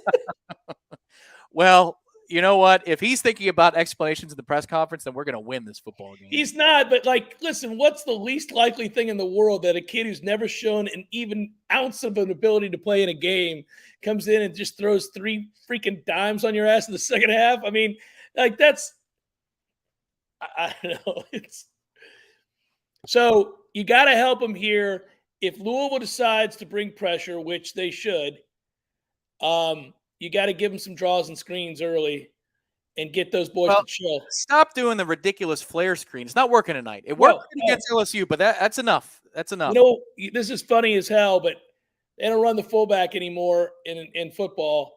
Well, you know what? If he's thinking about explanations in the press conference, then we're going to win this football game. He's not, but listen, what's the least likely thing in the world that a kid who's never shown an even ounce of an ability to play in a game comes in and just throws 3 freaking dimes on your ass in the second half? I mean, that's – I don't know. So you got to help him here. If Louisville decides to bring pressure, which they should, you got to give them some draws and screens early and get those boys to chill. Stop doing the ridiculous flare screen. It's not working tonight. It worked against LSU, but that's enough. That's enough. This is funny as hell, but they don't run the fullback anymore in football.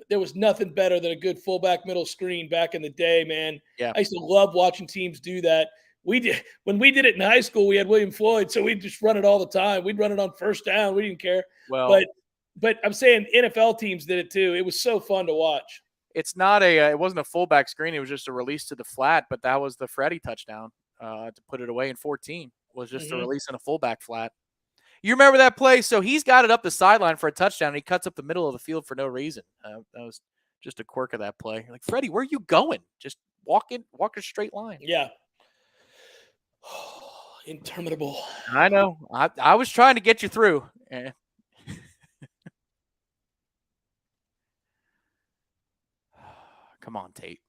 There was nothing better than a good fullback middle screen back in the day, man. Yeah. I used to love watching teams do that. When we did it in high school, we had William Floyd, so we'd just run it all the time. We'd run it on first down. We didn't care. Well, but I'm saying NFL teams did it too. It was so fun to watch. It's not it wasn't a fullback screen. It was just a release to the flat, but that was the Freddie touchdown to put it away in 14 was just a release in a fullback flat. You remember that play? So he's got it up the sideline for a touchdown, and he cuts up the middle of the field for no reason. That was just a quirk of that play. You're like, Freddie, where are you going? Just walk a straight line. Yeah. Interminable. I know. I was trying to get you through. Come on, Tate.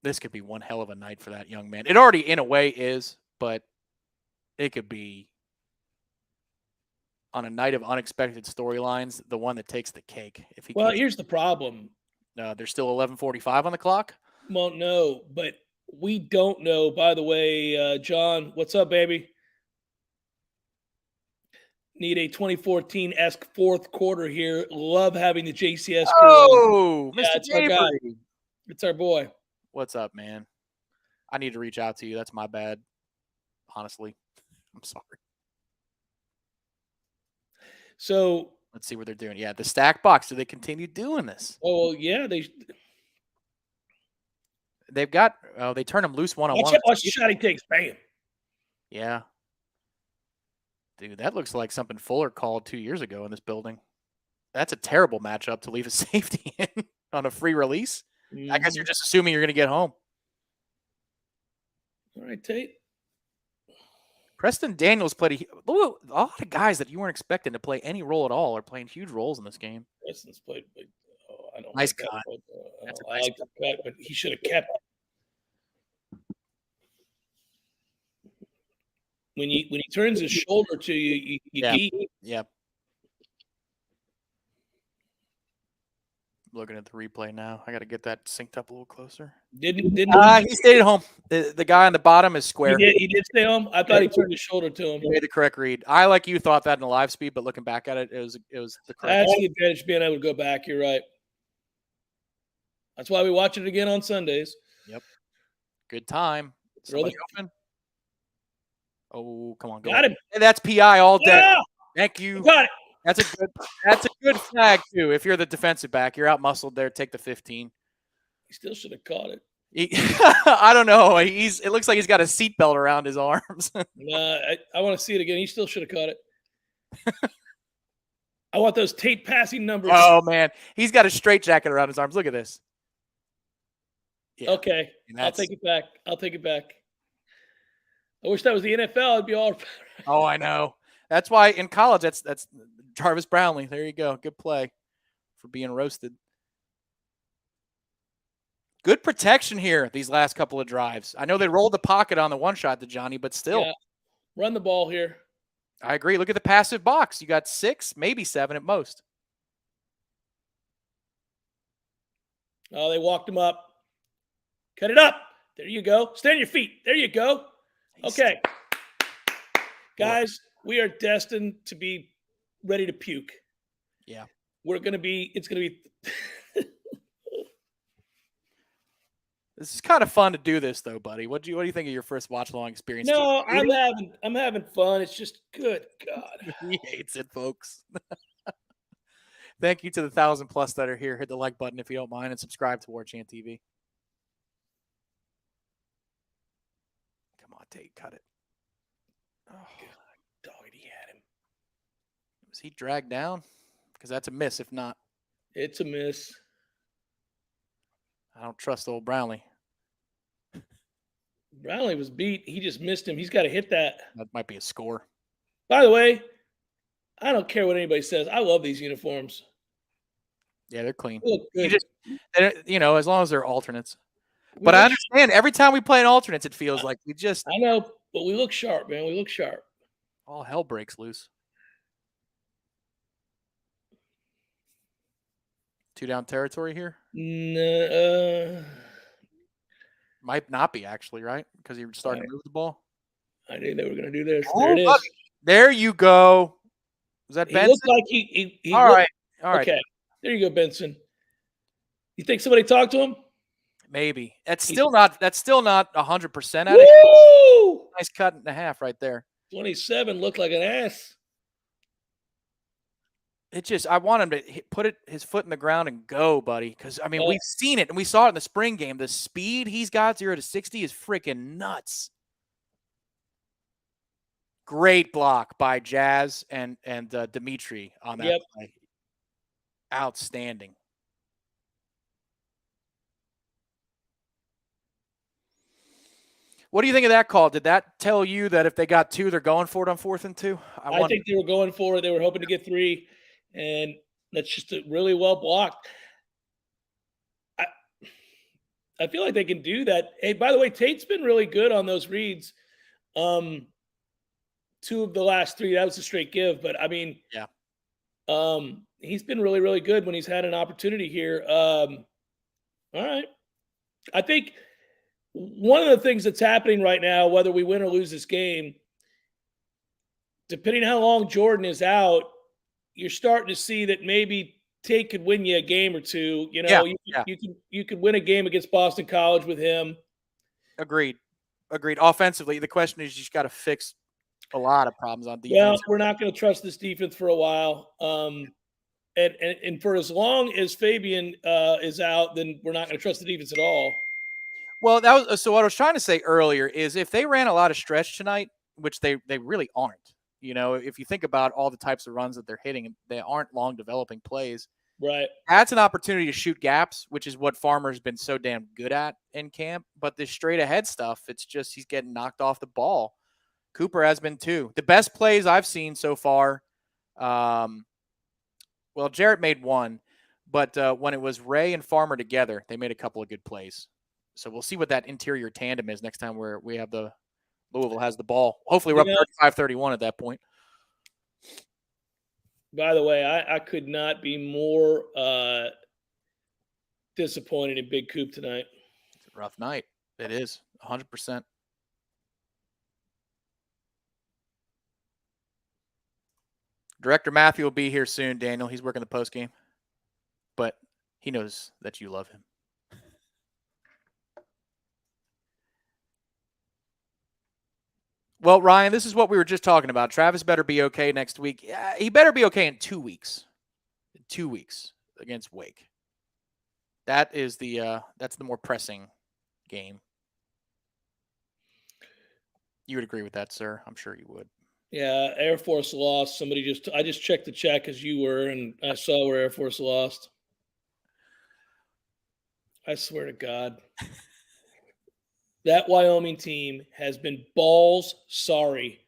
This could be one hell of a night for that young man. It already, in a way, is, but it could be, on a night of unexpected storylines, the one that takes the cake. Here's the problem. There's still 11:45 on the clock. Well, no, but We don't know. By the way, John, what's up, baby? Need a 2014-esque fourth quarter here. Love having the JCS crew. Oh, yeah, Mr. it's our guy. Javery. It's our boy. What's up, man? I need to reach out to you. That's my bad. Honestly, I'm sorry. So let's see what they're doing. Yeah, the stack box. Do they continue doing this? Oh, yeah. They've got. Oh, they turn them loose one-on-one. Watch the shot he takes. Bam. Yeah. Dude, that looks like something Fuller called 2 years ago in this building. That's a terrible matchup to leave a safety in on a free release. I guess you're just assuming you're going to get home. All right, Tate. Preston Daniels played a lot of guys that you weren't expecting to play any role at all are playing huge roles in this game. Preston's played. I don't nice like cut. That, I like the cut, but he should have kept it. When he turns his shoulder to you, yeah. Eat. Yeah. Looking at the replay now. I got to get that synced up a little closer. Didn't he stayed at home. The guy on the bottom is square. He did stay home. I thought he turned his shoulder to him. He made the correct read. I, like you, thought that in the live speed, but looking back at it, it was the correct. That's the advantage being able to go back. You're right. That's why we watch it again on Sundays. Yep. Good time. Somebody open. Oh, come on, go. Got him. Hey, that's PI all day. Yeah! Thank you. Got it. That's a good flag too. If you're the defensive back, you're out muscled there. Take the 15. He still should have caught it. I don't know. It looks like he's got a seatbelt around his arms. Nah, I want to see it again. He still should have caught it. I want those Tate passing numbers. Oh man, he's got a straitjacket around his arms. Look at this. Yeah. Okay, I'll take it back. I wish that was the NFL. It'd be all. Oh, I know. That's why in college, that's Jarvis Brownlee. There you go. Good play for being roasted. Good protection here these last couple of drives. I know they rolled the pocket on the one shot to Johnny, but still. Yeah. Run the ball here. I agree. Look at the passive box. You got 6, maybe 7 at most. Oh, they walked him up. Cut it up. There you go. Stand on your feet. There you go. Okay. Guys, we are destined to be ready to puke. Yeah. It's going to be This is kind of fun to do this though, buddy. What do you think of your first watch along experience? No, I'm having fun. It's just good God. He hates it, folks. Thank you to the 1,000+ that are here. Hit the like button if you don't mind and subscribe to Warchant TV. Come on, Tate, cut it. Oh, dog, he had him. Was he dragged down? Because that's a miss. If not, it's a miss. I don't trust old Brownlee. Brownlee was beat. He just missed him. He's got to hit that. That might be a score. By the way, I don't care what anybody says. I love these uniforms. Yeah, they're clean. They look good. As long as they're alternates. But I understand every time we play an alternates, it feels like we just. I know, but we look sharp, man. We look sharp. All hell breaks loose. 2 down territory here? Might not be actually, right? Because you're starting to move the ball. I knew they were going to do this. There it is. Look. There you go. Was that Benson? He looked like he All right. Okay. There you go, Benson. You think somebody talked to him? Maybe. That's still not 100% at it. Nice cut and a half right there. 27 looked like an ass. I want him to put his foot in the ground and go, buddy. Because, we've seen it, and we saw it in the spring game. The speed he's got, 0 to 60, is freaking nuts. Great block by Jazz and Dimitri on that play. Outstanding. What do you think of that call? Did that tell you that if they got 2, they're going for it on 4th and 2? I think they were going for it. They were hoping to get 3, and that's just really well blocked. I feel like they can do that. Hey, by the way, Tate's been really good on those reads. 2 of the last 3, that was a straight give. But, he's been really, really good when he's had an opportunity here. All right. I think one of the things that's happening right now, whether we win or lose this game, depending on how long Jordan is out, you're starting to see that maybe Tate could win you a game or two. You know, you could win a game against Boston College with him. Agreed. Offensively, the question is you just got to fix a lot of problems on defense. Well, we're not going to trust this defense for a while. And for as long as Fabian is out, then we're not going to trust the defense at all. Well, that was so. What I was trying to say earlier is if they ran a lot of stretch tonight, which they really aren't. You know, if you think about all the types of runs that they're hitting, they aren't long developing plays. Right. That's an opportunity to shoot gaps, which is what Farmer's been so damn good at in camp. But this straight ahead stuff, it's just he's getting knocked off the ball. Cooper has been too. The best plays I've seen so far. Well, Jarrett made one, but when it was Ray and Farmer together, they made a couple of good plays. So we'll see what that interior tandem is next time we have the Louisville has the ball. Hopefully we're up 35-31 at that point. By the way, I could not be more disappointed in Big Coop tonight. It's a rough night. It is 100%. Director Matthew will be here soon, Daniel. He's working the post game, but he knows that you love him. Well, Ryan, this is what we were just talking about. Travis better be okay next week. Yeah, he better be okay in 2 weeks. 2 weeks against Wake. That is that's the more pressing game. You would agree with that, sir? I'm sure you would. Yeah, Air Force lost. I just checked the check as you were, and I saw where Air Force lost. I swear to God. That Wyoming team has been balls sorry.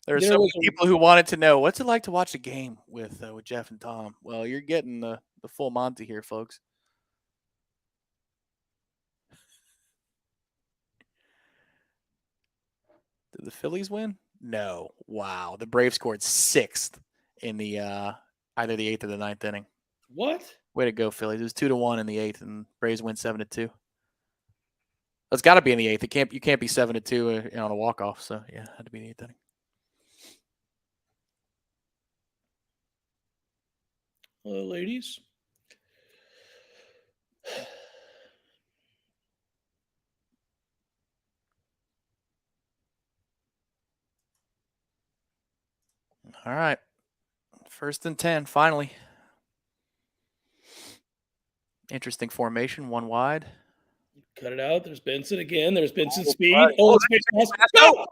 There are so many people who wanted to know, what's it like to watch a game with Jeff and Tom? Well, you're getting the full Monty here, folks. Did the Phillies win? No. Wow. The Braves scored 6th in the either the 8th or the 9th inning. What? Way to go, Phillies. It was 2-1 in the 8th, and Braves win 7-2. It's got to be in the 8th. You can't be 7-2 on a walk-off. So yeah, it had to be in the 8th inning. Hello, ladies. All right. 1st and 10, finally. Interesting formation, one wide. Cut it out. There's Benson again. There's Benson speed. Right. It's go!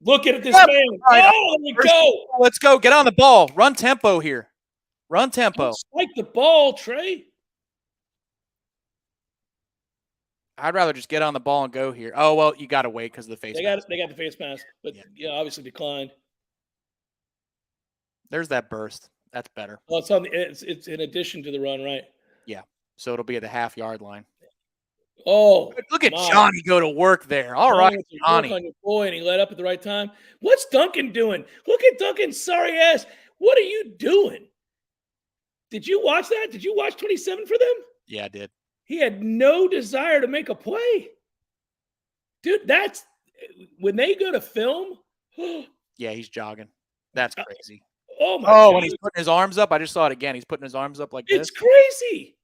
Look at this man. Right. Oh, let me go. Let's go. Get on the ball. Run tempo here. Run tempo. Spike the ball, Trey. I'd rather just get on the ball and go here. Oh, well, you got to wait because of the face mask. They got the face mask, but obviously declined. There's that burst. That's better. Well, it's in addition to the run, right? Yeah. So it'll be at the half-yard line. Oh, look at Johnny go to work there. All right, Johnny. On your boy, and he let up at the right time. What's Duncan doing? Look at Duncan's sorry ass. What are you doing? Did you watch that? Did you watch 27 for them? Yeah, I did. He had no desire to make a play. Dude, that's when they go to film. Yeah, he's jogging. That's crazy. Oh, my God. When he's putting his arms up. I just saw it again. He's putting his arms up like this. It's crazy.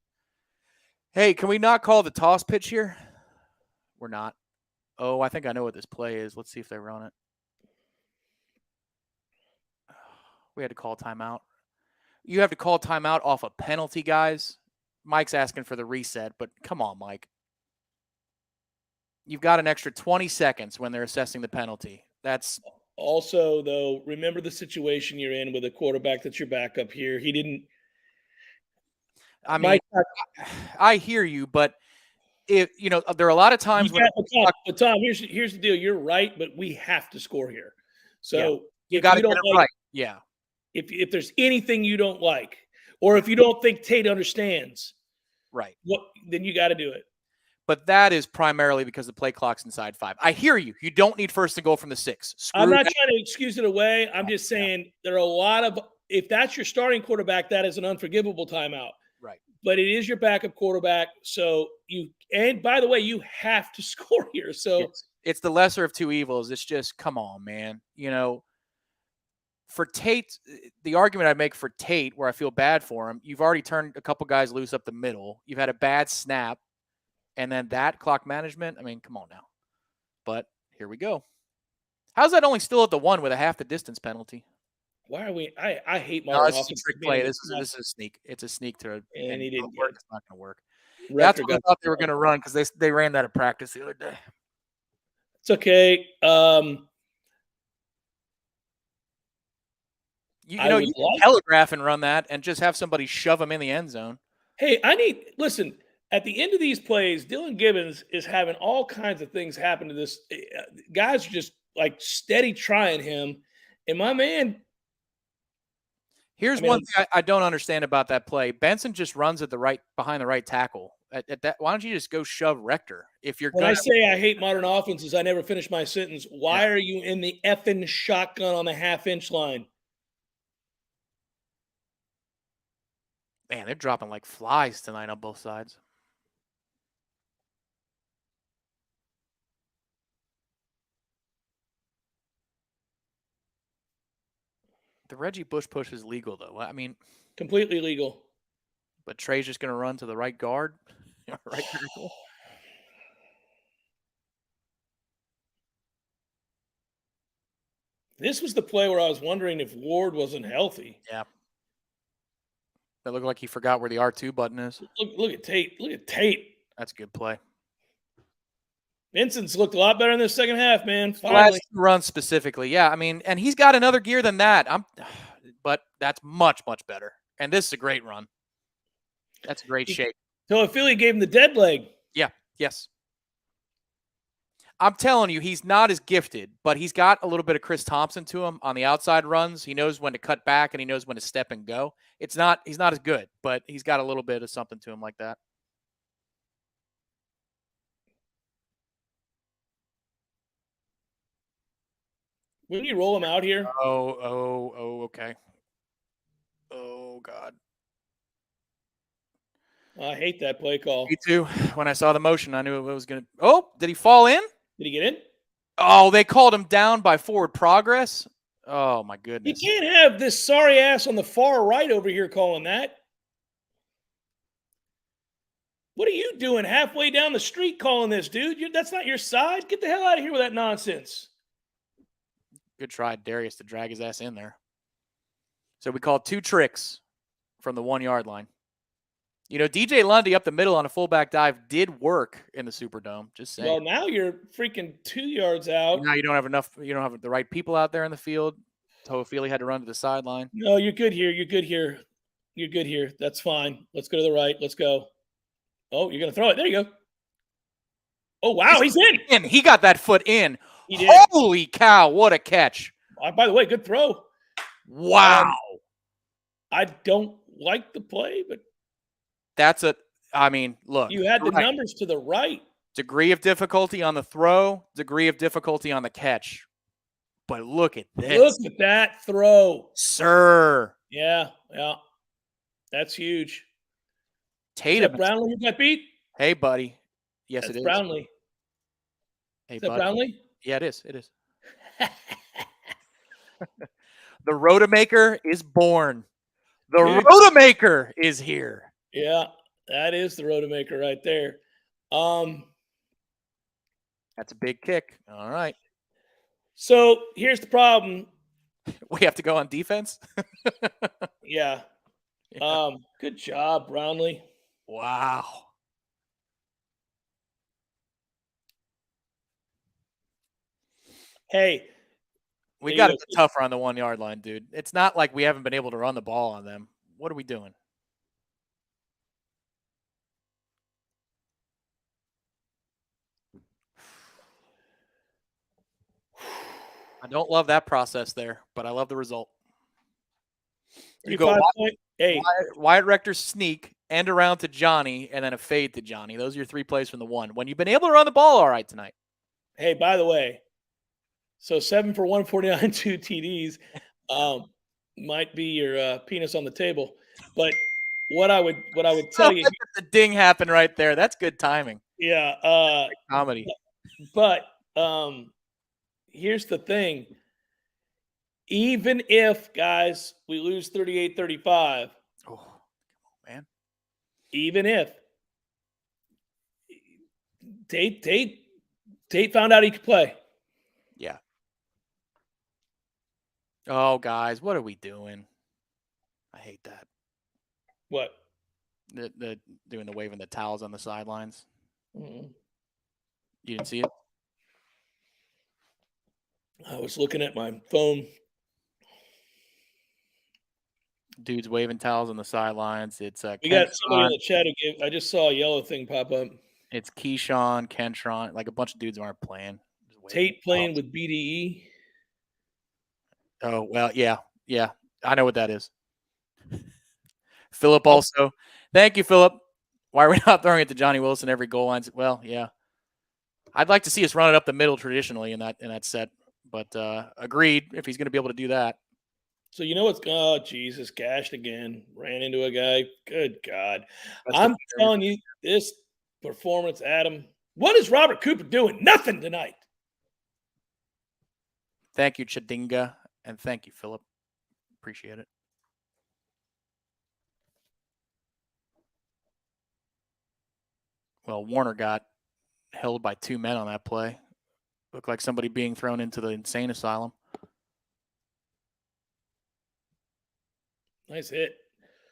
Hey, can we not call the toss pitch here? We're not. Oh, I think I know what this play is. Let's see if they run it. We had to call timeout. You have to call timeout off a penalty, guys. Mike's asking for the reset, but come on, Mike. You've got an extra 20 seconds when they're assessing the penalty. That's also, though, remember the situation you're in with a quarterback that's your backup here. He didn't. I mean, I hear you, but there are a lot of times when Tom, here's the deal. You're right, but we have to score here. So you got to get it right. Yeah. If there's anything you don't like, or if you don't think Tate understands, right, then you got to do it. But that is primarily because the play clock's inside 5. I hear you. You don't need 1st and goal from the 6. I'm not trying to excuse it away. I'm just saying there are a lot of – if that's your starting quarterback, that is an unforgivable timeout. Right. but it is your backup quarterback. So and by the way, you have to score here. So it's the lesser of two evils. It's just, come on, man. For Tate, the argument I make for Tate, where I feel bad for him, you've already turned a couple guys loose up the middle. You've had a bad snap, and then that clock management. I mean, come on now. But here we go. How's that only still at the 1 with a half the distance penalty? Why are we? I hate modern offense. It's a trick play. This is a sneak. It's a sneak to, and he didn't work. It's not going to work. That's what I thought they were going to run, because they ran that at practice the other day. It's okay. You can telegraph and run that and just have somebody shove them in the end zone. Hey, listen, at the end of these plays, Dylan Gibbons is having all kinds of things happen to this. Guys are just like steady trying him. And my man. Here's one thing I don't understand about that play. Benson just runs at behind the right tackle. At that, why don't you just go shove Rector? When I say I hate modern offenses, I never finish my sentence. Why are you in the effing shotgun on the half-inch line? Man, they're dropping like flies tonight on both sides. The Reggie Bush push is legal, though. I mean, completely legal. But Trey's just going to run to the right guard. Right. This was the play where I was wondering if Ward wasn't healthy. Yeah. That looked like he forgot where the R2 button is. Look at Tate. Look at Tate. That's a good play. Vincent's looked a lot better in the second half, man. Last run specifically. Yeah, I mean, and he's got another gear than that. But that's much, much better. And this is a great run. That's a great shape. So Philly gave him the dead leg. Yeah, yes. I'm telling you, he's not as gifted, but he's got a little bit of Chris Thompson to him on the outside runs. He knows when to cut back, and he knows when to step and go. He's not as good, but he's got a little bit of something to him like that. When you roll him out here? Oh, okay. Oh, God. I hate that play call. Me too. When I saw the motion, I knew it was going to. Oh, did he fall in? Did he get in? Oh, they called him down by forward progress. Oh, my goodness. You can't have this sorry ass on the far right over here calling that. What are you doing halfway down the street calling this, dude? That's not your side. Get the hell out of here with that nonsense. Good try, Darius, to drag his ass in there. So we called 2 tricks from the 1-yard line. You know, DJ Lundy up the middle on a fullback dive did work in the Superdome. Just saying. Well, now you're freaking 2 yards out. Now you don't have enough. You don't have the right people out there in the field. Toafili had to run to the sideline. No, you're good here. You're good here. You're good here. That's fine. Let's go to the right. Let's go. Oh, you're going to throw it. There you go. Oh, wow. He's in. He got that foot in. He did. Holy cow. What a catch. By the way, good throw. Wow. I don't like the play, but look. You had the numbers to the right. Degree of difficulty on the throw, degree of difficulty on the catch. But look at this. Look at that throw. Sir. Yeah. That's huge. Tatum. Is that Brownlee who got beat? Hey, buddy. Yes, it is. Brownlee. Hey, is that buddy. Brownlee? Yeah, it is. It is. The Rotamaker is born. The Rotamaker is here. Yeah, that is the Rotamaker right there. That's a big kick. All right. So here's the problem. We have to go on defense? Yeah. Good job, Brownlee. Wow. Hey. We got to get tougher on the 1-yard line, dude. It's not like we haven't been able to run the ball on them. What are we doing? I don't love that process there, but I love the result. You go Wyatt Rector's sneak, end around to Johnny, and then a fade to Johnny. Those are your 3 plays from the 1. When you've been able to run the ball all right tonight. Hey, by the way, so 7 for 149, 2 TDs might be your penis on the table. But what I would tell you. The ding happened right there. That's good timing. Yeah. Comedy. But here's the thing. Even if, guys, we lose 38-35, man. Even if Tate found out he could play. Yeah. Oh, guys, what are we doing? I hate that. What? The doing the waving the towels on the sidelines. Mm-hmm. You didn't see it? I was looking at my phone. Dudes waving towels on the sidelines. It's we got somebody in the chat who gave. I just saw a yellow thing pop up. It's Keyshawn, Kentron, like a bunch of dudes aren't playing. Tate playing with BDE. Oh well, yeah, I know what that is. Philip also. Thank you, Philip. Why are we not throwing it to Johnny Wilson every goal line? Well, yeah. I'd like to see us run it up the middle traditionally in that set, but agreed if he's going to be able to do that. So you know what's Jesus, gashed again. Ran into a guy. Good God. I'm telling you, this performance, Adam. What is Robert Cooper doing? Nothing tonight. Thank you, Chadinga, and thank you, Philip. Appreciate it. Well, Warner got held by 2 men on that play. Looked like somebody being thrown into the insane asylum. Nice hit.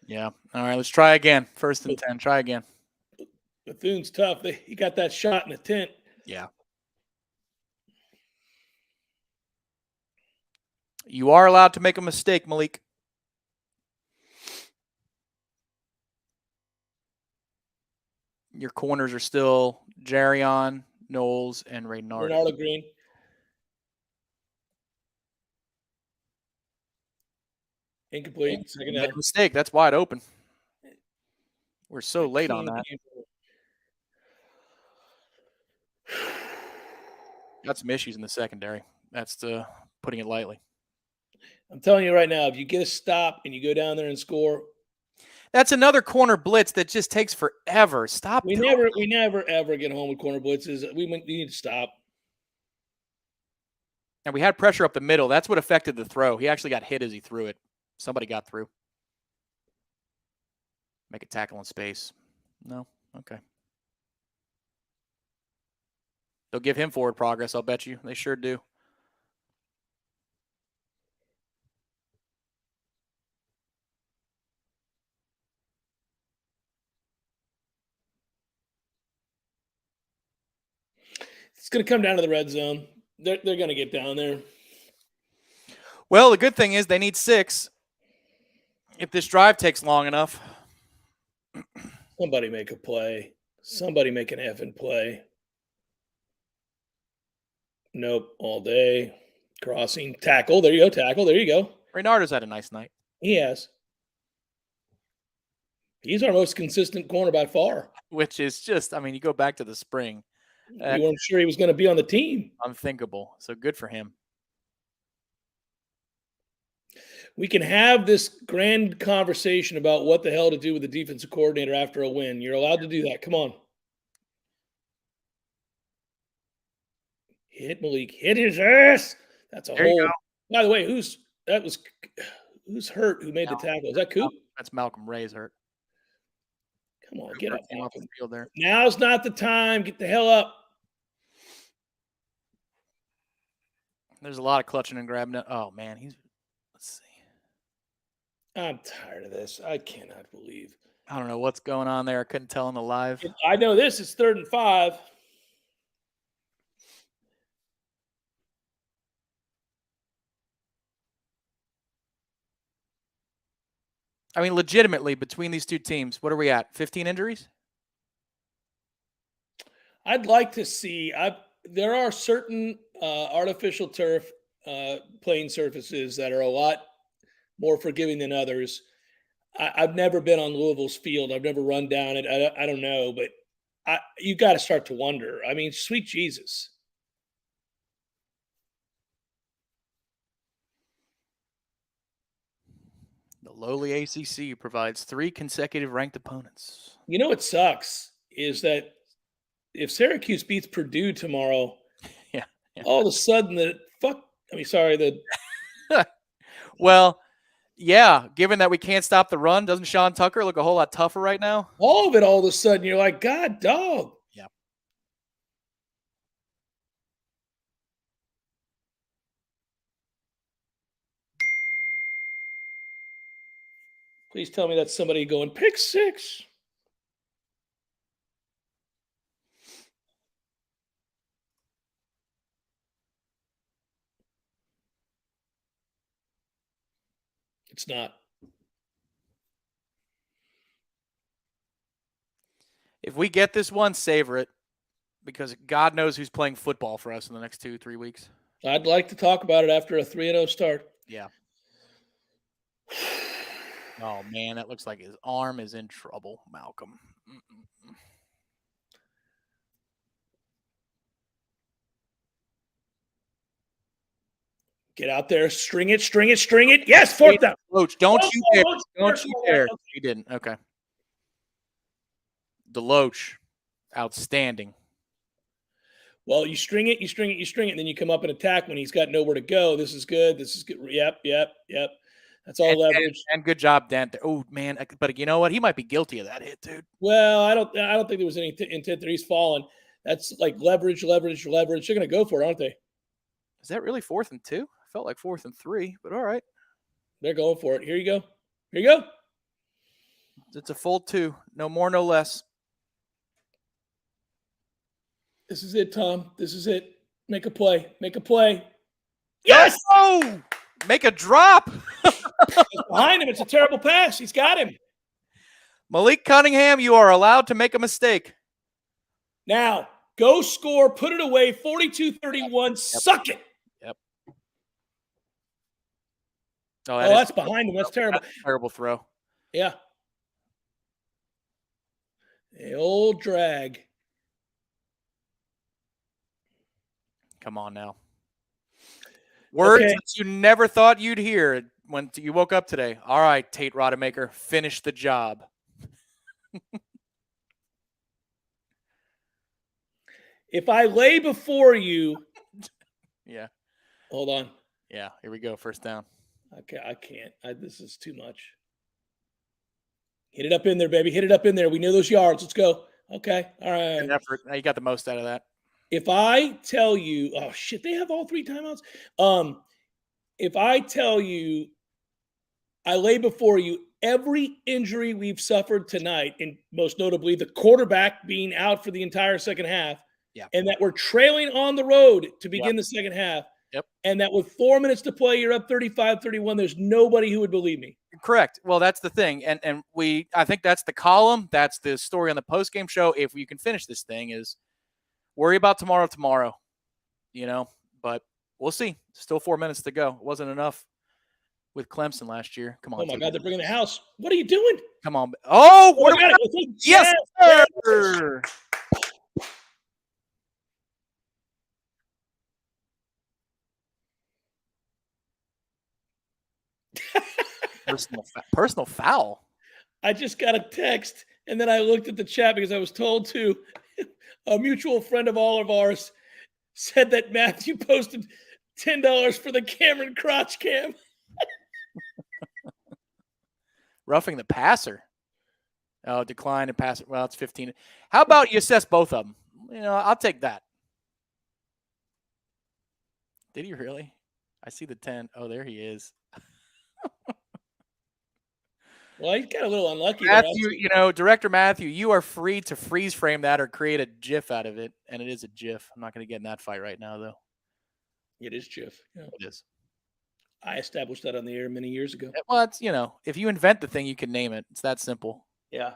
Yeah. All right, let's try again. 1st and 10. Try again. Bethune's tough. He got that shot in the tent. Yeah. You are allowed to make a mistake, Malik. Your corners are still Jarion, Noles, and Reynardo Green. Incomplete. Second down. Make a mistake. That's wide open. We're so late on that. Got some issues in the secondary. That's putting it lightly. I'm telling you right now, if you get a stop and you go down there and score, that's another corner blitz that just takes forever. Stop. We never ever get home with corner blitzes. We need to stop. And we had pressure up the middle. That's what affected the throw. He actually got hit as he threw it. Somebody got through. Make a tackle in space. No? Okay. They'll give him forward progress, I'll bet you. They sure do. It's going to come down to the red zone. They're going to get down there. Well, the good thing is they need 6. If this drive takes long enough. Somebody make a play. Somebody make an effing play. Nope. All day. Crossing. Tackle. There you go. Tackle. There you go. Reynardo's had a nice night. He has. He's our most consistent corner by far. Which is just, I mean, you go back to the spring. We weren't sure he was going to be on the team. Unthinkable. So good for him. We can have this grand conversation about what the hell to do with the defensive coordinator after a win. You're allowed to do that. Come on. Hit Malik. Hit his ass. That's a there hole. By the way, who's hurt? Who made the tackle? Is that Coop? That's Malcolm Ray's hurt. Come on, get up off the field there. Now's not the time. Get the hell up. There's a lot of clutching and grabbing. Oh man, let's see. I'm tired of this. I cannot believe. I don't know what's going on there. I couldn't tell in the live. I know this is 3rd and 5. I mean, legitimately, between these two teams, what are we at? 15 injuries? I'd like to see. There are certain artificial turf playing surfaces that are a lot more forgiving than others. I've never been on Louisville's field. I've never run down it. I don't know, but you got to start to wonder. I mean, sweet Jesus. The lowly ACC provides 3 consecutive ranked opponents. You know what sucks is that if Syracuse beats Purdue tomorrow, yeah. all of a sudden Well, yeah, given that we can't stop the run, doesn't Sean Tucker look a whole lot tougher right now? All of a sudden, you're like, God, dog. Yeah. Please tell me that's somebody going, pick 6. It's not. If we get this one, savor it, because God knows who's playing football for us in the next 2-3 weeks. I'd like to talk about it after a 3-0 start. Yeah. Oh, man, that looks like his arm is in trouble, Malcolm. Get out there, string it. Yes, 4th down. Coach, don't you dare. Don't you dare. He didn't. Okay. Deloach, outstanding. Well, you string it, and then you come up and attack when he's got nowhere to go. This is good. Yep. That's all leverage. And good job, Dent. Oh, man. But you know what? He might be guilty of that hit, dude. Well, I don't think there was any intent there. He's fallen. That's like leverage. They're going to go for it, aren't they? Is that really 4th and 2? I felt like 4th and 3, but all right. They're going for it. Here you go. It's a full 2. No more, no less. This is it, Tom. This is it. Make a play. Yes! Oh! Make a drop. Behind him. It's a terrible pass. He's got him. Malik Cunningham, you are allowed to make a mistake. Now, go score. Put it away. 42-31. Yep. Suck it. Yep. Oh, that's behind him. That's terrible. That's a terrible throw. Yeah. The old drag. Come on now. Words Okay. that you never thought you'd hear when you woke up today. All right, Tate Rodemaker, finish the job. If I lay before you. Yeah. Hold on. Yeah, here we go. First down. Okay, I can't. This is too much. Hit it up in there, baby. Hit it up in there. We know those yards. Let's go. Okay. All right. Good effort. You got the most out of that. If I tell you, oh shit, they have all 3 timeouts. If I tell you, I lay before you every injury we've suffered tonight, and most notably the quarterback being out for the entire second half, and that we're trailing on the road to begin the second half, and that with 4 minutes to play, you're up 35-31, there's nobody who would believe me. Correct. Well, that's the thing. And I think that's the column. That's the story on the postgame show. If you can finish this thing is worry about tomorrow, but we'll see. Still 4 minutes to go. It wasn't enough with Clemson last year. Come on. Oh my God, they're bringing the house. What are you doing? Come on. Oh, what got it. Yes, sir. Personal foul. I just got a text, and then I looked at the chat because I was told to. A mutual friend of all of ours said that Matthew posted $10 for the Cameron crotch cam. Roughing the passer. Oh, decline and pass. Well, it's 15. How about you assess both of them? I'll take that. Did he really? I see the 10. Oh, there he is. Well, he got a little unlucky. Matthew, Director Matthew, you are free to freeze frame that or create a GIF out of it. And it is a GIF. I'm not going to get in that fight right now, though. It is GIF. Yeah. It is. I established that on the air many years ago. Well, it's, if you invent the thing, you can name it. It's that simple. Yeah.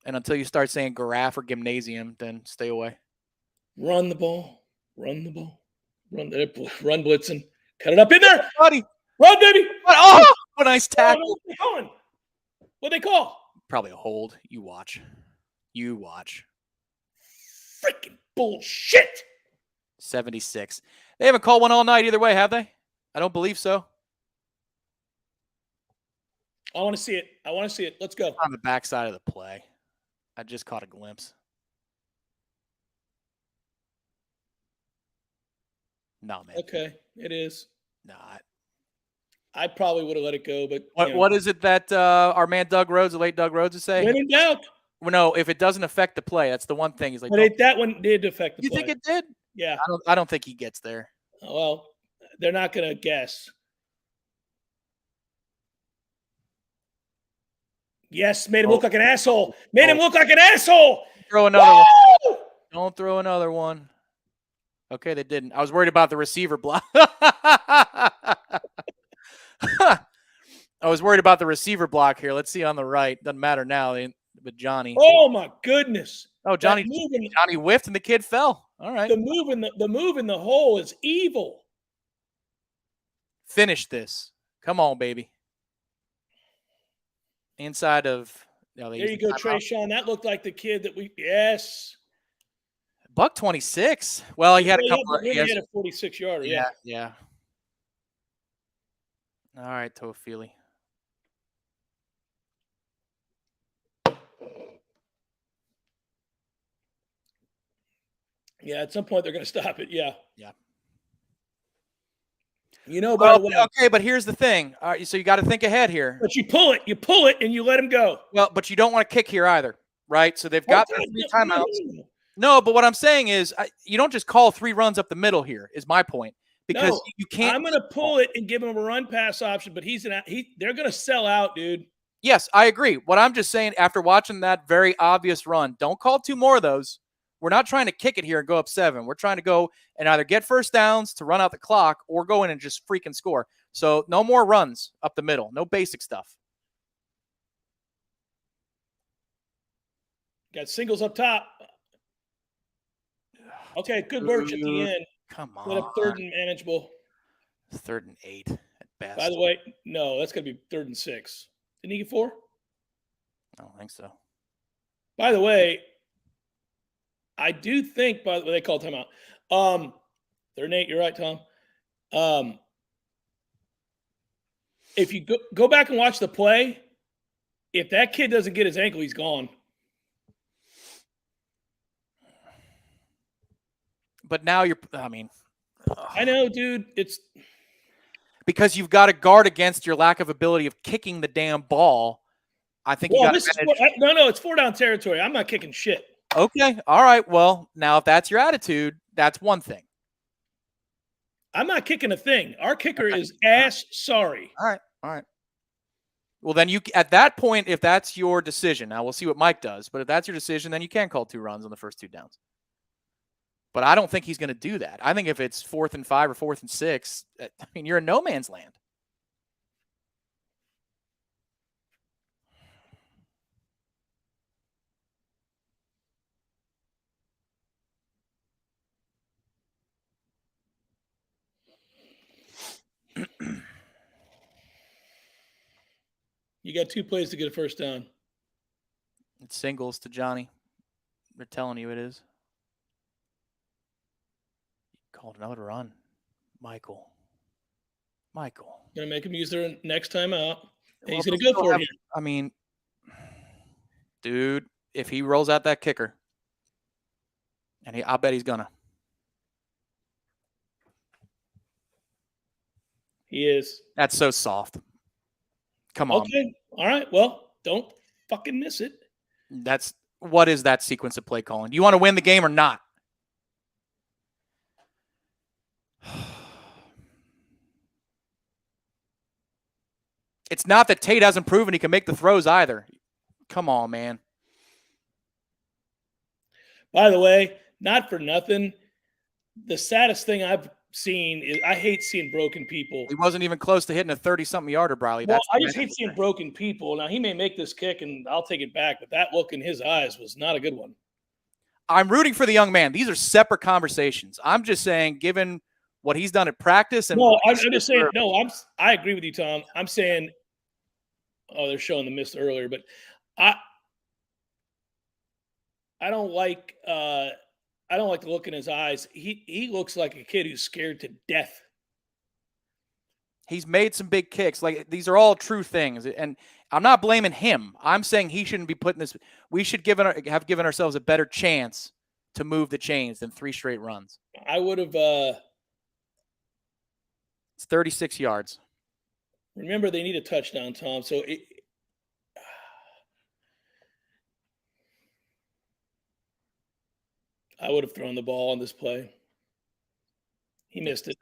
And until you start saying giraffe or gymnasium, then stay away. Run the ball. Run blitzing. Cut it up in there. Buddy. Run, baby. Oh, what a nice tackle. What'd they call? Probably a hold. You watch. Freaking bullshit. 76. They haven't called one all night either way, have they? I don't believe so. I want to see it. I want to see it. Let's go. On the backside of the play. I just caught a glimpse. No, man. Okay, it is. Not. I probably would have let it go, but what is it that our man Doug Rhodes, the late Doug Rhodes, is saying? When in doubt. Well, no, if it doesn't affect the play, that's the one thing. He's like, but that one did affect the play. You think it did? Yeah. I don't think he gets there. Well, they're not going to guess. Yes, made him look like an asshole. Made him look like an asshole. Throw another one. Don't throw another one. Okay, they didn't. I was worried about the receiver block. I was worried about the receiver block here. Let's see on the right. Doesn't matter now. But Johnny. Oh my goodness. Oh, Johnny whiffed and the kid fell. All right. The move in the hole is evil. Finish this. Come on, baby. Inside of. There you go, Trayshawn. That looked like the kid that yes. Buck 26. Well, he had a couple. He had a 46-yarder. Yeah. All right, Toafili. Yeah, at some point they're going to stop it. Yeah. By the way. Okay, but here's the thing. All right, so you got to think ahead here. But you pull it, and you let him go. Well, but you don't want to kick here either, right? So they've got 3 timeouts. No, but what I'm saying is you don't just call 3 runs up the middle here, is my point. Because you can't. I'm going to pull it and give him a run pass option, but they're going to sell out, dude. Yes, I agree. What I'm just saying, after watching that very obvious run, don't call 2 more of those. We're not trying to kick it here and go up 7. We're trying to go and either get first downs to run out the clock or go in and just freaking score. So no more runs up the middle. No basic stuff. Got singles up top. Okay, good work at the end. Come on. With a 3rd and manageable. 3rd and 8 at best. By the way, no, that's going to be 3rd and 6. Didn't he get 4? I don't think so. By the way, I do think, by the way, they called timeout. 3rd and 8, you're right, Tom. If you go back and watch the play, if that kid doesn't get his ankle, he's gone. But now I know, dude. It's because you've got to guard against your lack of ability of kicking the damn ball. I think it's 4 down territory. I'm not kicking shit. Okay. All right. Well, now if that's your attitude, that's one thing. I'm not kicking a thing. Our kicker is ass sorry. All right. Well, then at that point, if that's your decision, now we'll see what Mike does. But if that's your decision, then you can call 2 runs on the first 2 downs. But I don't think he's going to do that. I think if it's 4th and 5 or 4th and 6, you're in no man's land. You got 2 plays to get a first down. It's singles to Johnny. They're telling you it is. Called another run. Michael. Gonna make him use their next time out. And he's gonna go for it here. Dude, if he rolls out that kicker, and I'll bet he's gonna. He is. That's so soft. Come on. Okay. All right. Well, don't fucking miss it. What is that sequence of play calling? Do you want to win the game or not? It's not that Tate hasn't proven he can make the throws either. Come on, man. By the way, not for nothing, the saddest thing I've seen is I hate seeing broken people. He wasn't even close to hitting a 30-something yarder, Briley. Well, I just hate seeing broken people. Now, he may make this kick, and I'll take it back, but that look in his eyes was not a good one. I'm rooting for the young man. These are separate conversations. I'm just saying, given what he's done at practice. And I'm just saying, I agree with you, Tom. I'm saying, they're showing the miss earlier, but I don't like the look in his eyes. He looks like a kid who's scared to death. He's made some big kicks. Like, these are all true things. And I'm not blaming him. I'm saying he shouldn't be putting this. We should have given ourselves a better chance to move the chains than 3 straight runs. I would have. It's 36 yards. Remember, they need a touchdown, Tom. So I would have thrown the ball on this play. He missed it.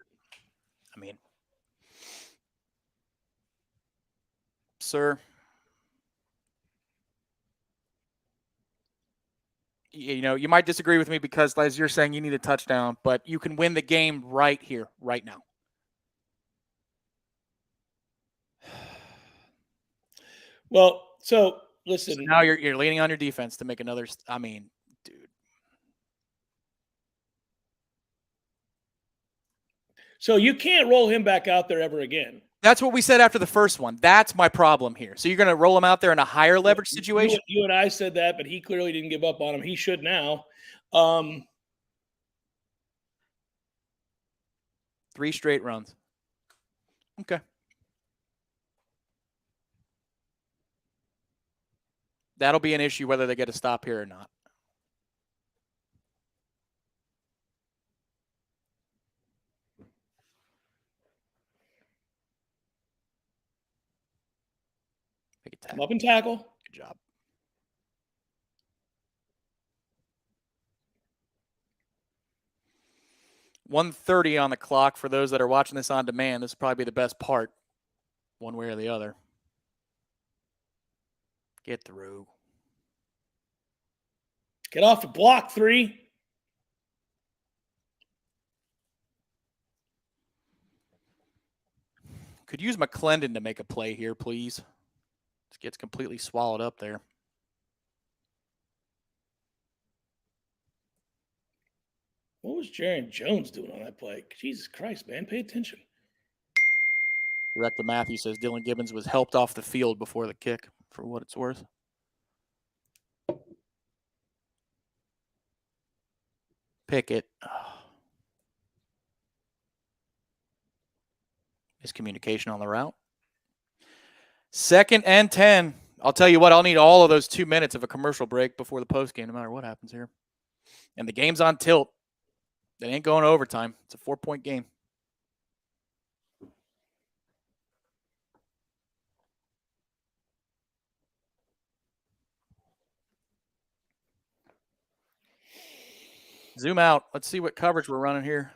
I mean, sir, you know, you might disagree with me because, as you're saying, you need a touchdown, but you can win the game right here, right now. Well, so listen. So now you're leaning on your defense to make another. I mean, dude. So you can't roll him back out there ever again. That's what we said after the first one. That's my problem here. So you're going to roll him out there in a higher leverage situation? You and I said that, but he clearly didn't give up on him. He should now. 3 straight runs. Okay. That'll be an issue whether they get a stop here or not. Come up and tackle. Good job. $1:30 on the clock for those that are watching this on demand. This will probably be the best part, one way or the other. Get through. Get off the block, 3. Could use McClendon to make a play here, please. Just gets completely swallowed up there. What was Jaron Jones doing on that play? Jesus Christ, man. Pay attention. Director Matthew says Dylan Gibbons was helped off the field before the kick, for what it's worth. Pickett. Miscommunication on the route. 2nd and 10. I'll tell you what, I'll need all of those 2 minutes of a commercial break before the postgame, no matter what happens here. And the game's on tilt. They ain't going to overtime. It's a 4-point game. Zoom out. Let's see what coverage we're running here.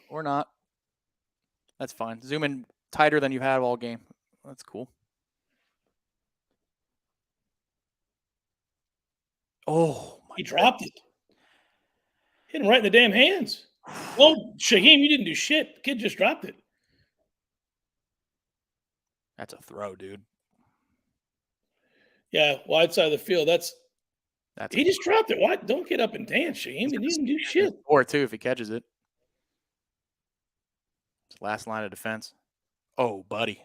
Or not. That's fine. Zoom in tighter than you have all game. That's cool. Oh, he dropped it. Hit him right in the damn hands. Oh, Shaheem, you didn't do shit. The kid just dropped it. That's a throw, dude. Yeah, wide side of the field. He just dropped it. Why? Don't get up and dance, Shaheem. He didn't do shit. Or 2 if he catches it. It's last line of defense. Oh, buddy.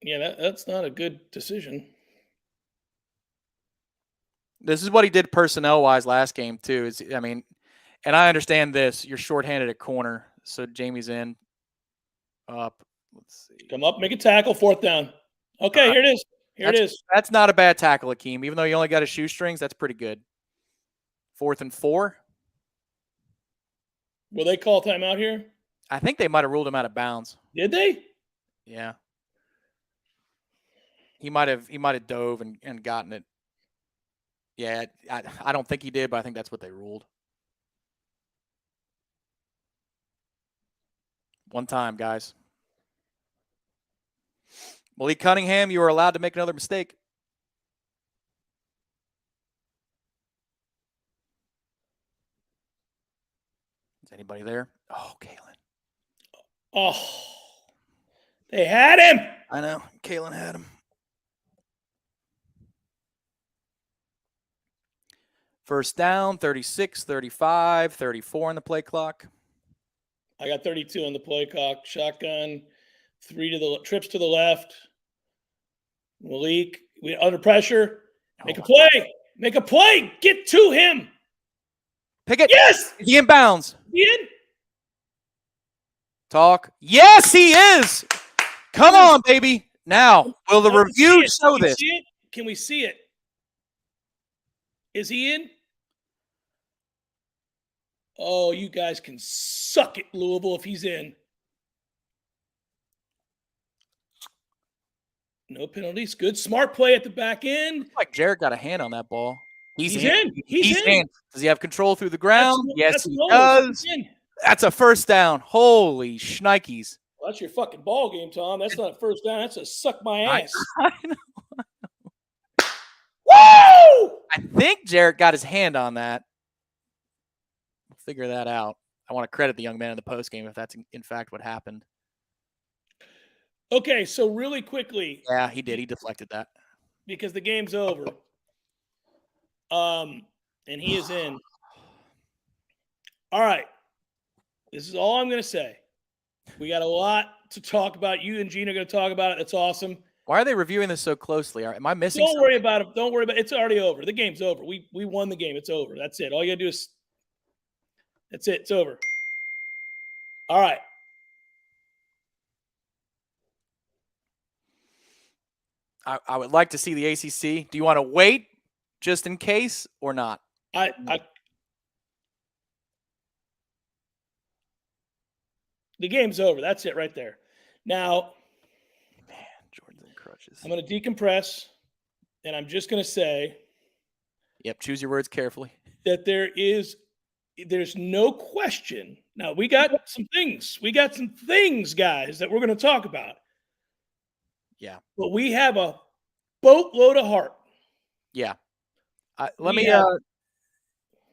Yeah, that's not a good decision. This is what he did personnel-wise last game, too. And I understand this. You're shorthanded at corner, so Jamie's in. Up. Let's see. Come up, make a tackle, 4th down. Okay, here it is. Here it is. That's not a bad tackle, Akeem. Even though you only got his shoestrings, that's pretty good. 4th and 4. Will they call timeout here? I think they might have ruled him out of bounds. Did they? Yeah. He might have dove and gotten it. Yeah, I don't think he did, but I think that's what they ruled. One time, guys. Malik Cunningham, you are allowed to make another mistake. Is anybody there? Oh, Kalen. Oh, they had him. I know. Kalen had him. First down, 36, 35, 34 on the play clock. I got 32 on the play clock. Shotgun, 3 to the trips to the left. Malik, under pressure. Make a play. God. Make a play. Get to him. Pick it. Yes. Is he in bounds? He in? Talk. Yes, he is. Come on, baby. Now, will the review show this? Can we see it? Is he in? Oh, you guys can suck it, Louisville, if he's in. No penalties. Good. Smart play at the back end. Like Jarrett got a hand on that ball. He's in. He's in. Does he have control through the ground? Yes, he does. In. That's a first down. Holy shnikes. Well, that's your fucking ball game, Tom. That's not a first down. That's a suck my ass. I know. Woo! I think Jarrett got his hand on that. We'll figure that out. I want to credit the young man in the post game if that's in fact what happened. Okay, so really quickly. Yeah, he did. He deflected that. Because the game's over. And he is in. All right. This is all I'm going to say. We got a lot to talk about. You and Gene are going to talk about it. That's awesome. Why are they reviewing this so closely? Am I missing something? Worry about it. Don't worry about it. It's already over. The game's over. We won the game. It's over. That's it. All you got to do is – that's it. It's over. All right. I would like to see the ACC. Do you want to wait just in case or not? The game's over. That's it right there. Now, man, Jordan's in crutches. I'm going to decompress, and I'm just going to say, yep, choose your words carefully. That there's no question. Now, we got some things. We got some things, guys, that we're going to talk about. Yeah. But we have a boatload of heart. Yeah.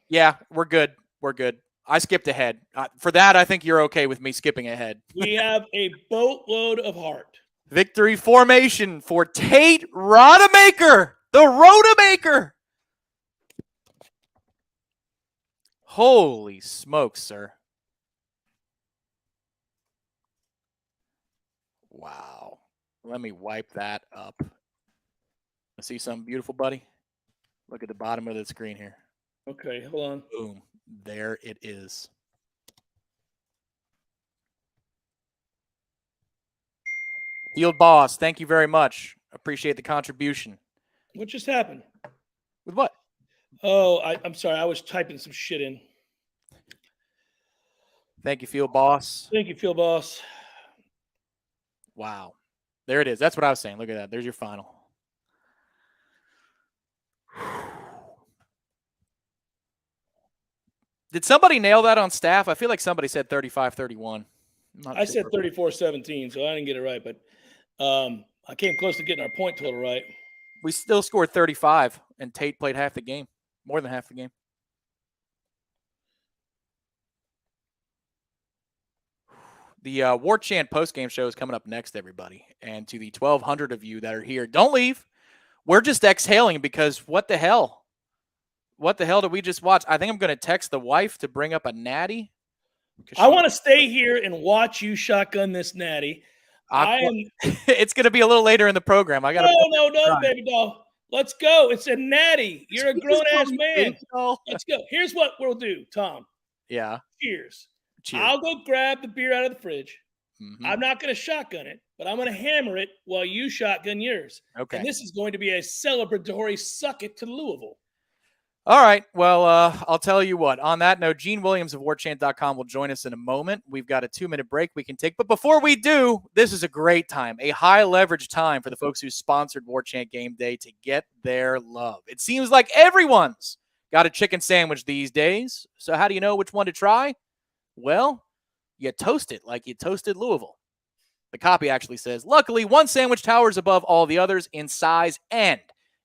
Yeah, we're good. We're good. I skipped ahead. For that, I think you're okay with me skipping ahead. We have a boatload of heart. Victory formation for Tate Rodemaker, the Rodemaker. Holy smokes, sir. Wow. Let me wipe that up. See something beautiful, buddy? Look at the bottom of the screen here. Okay, hold on. Boom. There it is. Field boss, thank you very much. Appreciate the contribution. What just happened? With what? Oh, I'm sorry. I was typing some shit in. Thank you, Field boss. Thank you, Field boss. Wow. There it is. That's what I was saying. Look at that. There's your final. Did somebody nail that on staff? I feel like somebody said 35-31. I said 34-17, so I didn't get it right, but I came close to getting our point total right. We still scored 35, and Tate played half the game, more than half the game. The Warchant postgame show is coming up next, everybody. And to the 1,200 of you that are here, don't leave. We're just exhaling because what the hell? What the hell did we just watch? I think I'm going to text the wife to bring up a natty. I want to stay here and watch you shotgun this natty. It's going to be a little later in the program. I got No, baby doll. Let's go. It's a natty. You're a grown-ass man. Let's go. Here's what we'll do, Tom. Yeah. Cheers. I'll go grab the beer out of the fridge. Mm-hmm. I'm not going to shotgun it, but I'm going to hammer it while you shotgun yours. Okay. And this is going to be a celebratory suck it to Louisville. All right. Well, I'll tell you what. On that note, Gene Williams of Warchant.com will join us in a moment. We've got a 2-minute break we can take. But before we do, this is a great time, a high-leverage time for the folks who sponsored Warchant GameDay to get their love. It seems like everyone's got a chicken sandwich these days. So how do you know which one to try? Well, you toast it like you toasted Louisville. The copy actually says, luckily, one sandwich towers above all the others in size and